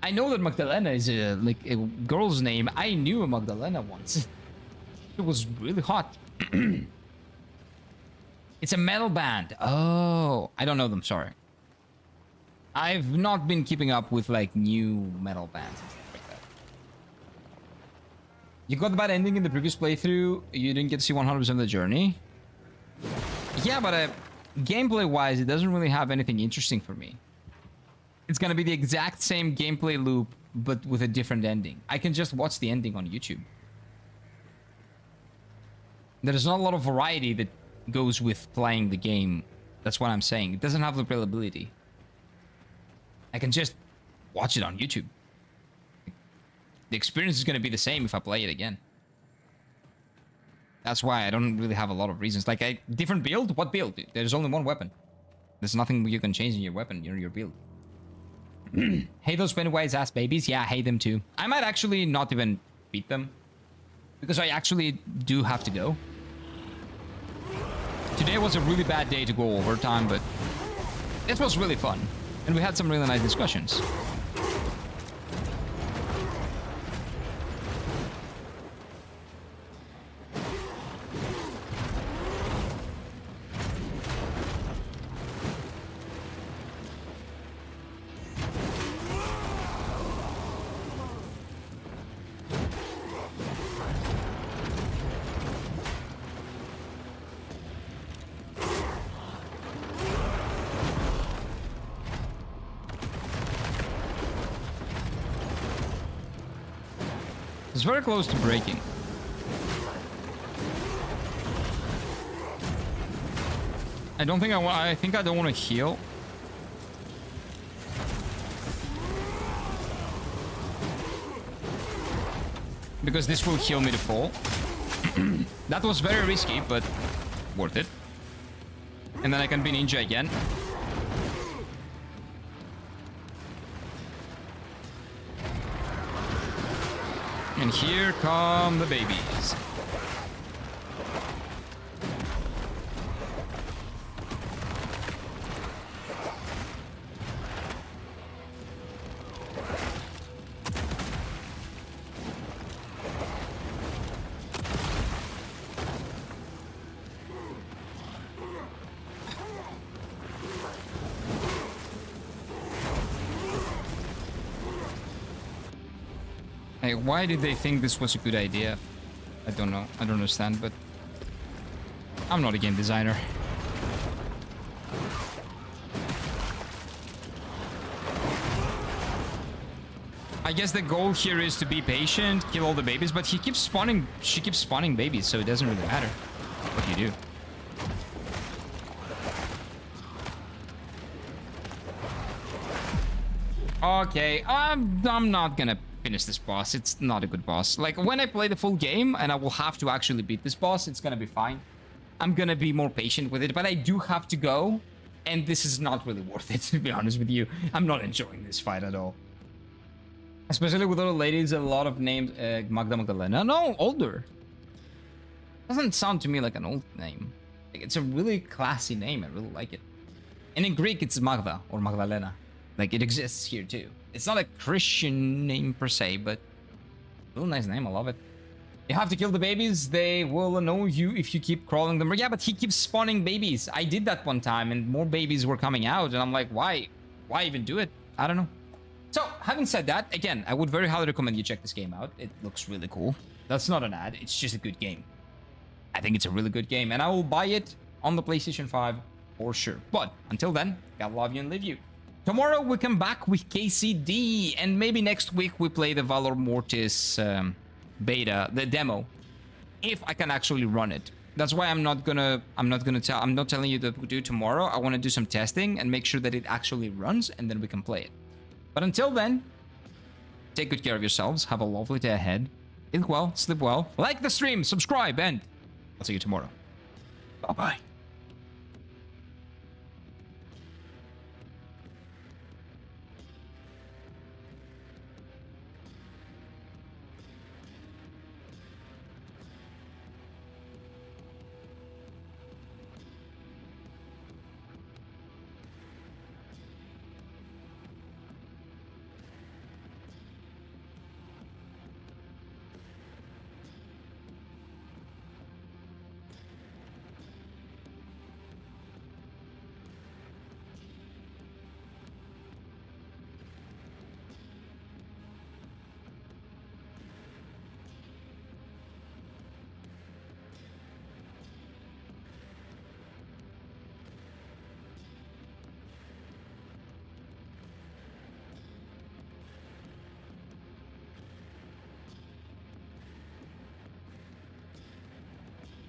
I know that Magdalena is like a girl's name. I knew a Magdalena once. It was really hot. It's a metal band. Oh, I don't know them. Sorry. I've not been keeping up with like new metal bands and stuff like that. You got the bad ending in the previous playthrough. You didn't get to see 100% of the journey. Yeah, but gameplay-wise, it doesn't really have anything interesting for me. It's gonna be the exact same gameplay loop, but with a different ending. I can just watch the ending on YouTube. There's not a lot of variety that goes with playing the game. That's what I'm saying. It doesn't have the replayability. I can just watch it on YouTube. The experience is going to be the same if I play it again. That's why I don't really have a lot of reasons. Like, a different build? What build? There's only one weapon. There's nothing you can change in your weapon, your build. Hate those Pennywise ass babies? Yeah, I hate them too. I might actually not even beat them. Because I actually do have to go. Today was a really bad day to go overtime, but it was really fun. And we had some really nice discussions. It's very close to breaking. I don't think I think I don't want to heal. Because this will heal me to fall. That was very risky, but worth it. And then I can be ninja again. And here come the babies. Hey, why did they think this was a good idea? I don't know. I don't understand, but I'm not a game designer. I guess the goal here is to be patient, kill all the babies, but she keeps spawning babies, so it doesn't really matter what you do. Okay, I'm not gonna finish this boss. It's not a good boss. Like, when I play the full game and I will have to actually beat this boss, it's gonna be fine. I'm gonna be more patient with it, but I do have to go, and this is not really worth it, to be honest with you. I'm not enjoying this fight at all. Especially with all the ladies, a lot of names, Magdalena. No, older. Doesn't sound to me like an old name. Like, it's a really classy name. I really like it. And in Greek, it's Magda or Magdalena. Like, it exists here too. It's not a Christian name per se, but a really nice name. I love it. You have to kill the babies. They will annoy you if you keep crawling them. Yeah, but he keeps spawning babies. I did that one time and more babies were coming out. And I'm like, why? Why even do it? I don't know. So, having said that, again, I would very highly recommend you check this game out. It looks really cool. That's not an ad. It's just a good game. I think it's a really good game. And I will buy it on the PlayStation 5 for sure. But until then, God love you and leave you. Tomorrow we come back with KCD, and maybe next week we play the Valor Mortis beta, the demo, if I can actually run it. That's why I'm not telling you that we'll do tomorrow. I want to do some testing and make sure that it actually runs, and then we can play it. But until then, take good care of yourselves. Have a lovely day ahead. Eat well, sleep well, like the stream, subscribe, and I'll see you tomorrow. Bye-bye.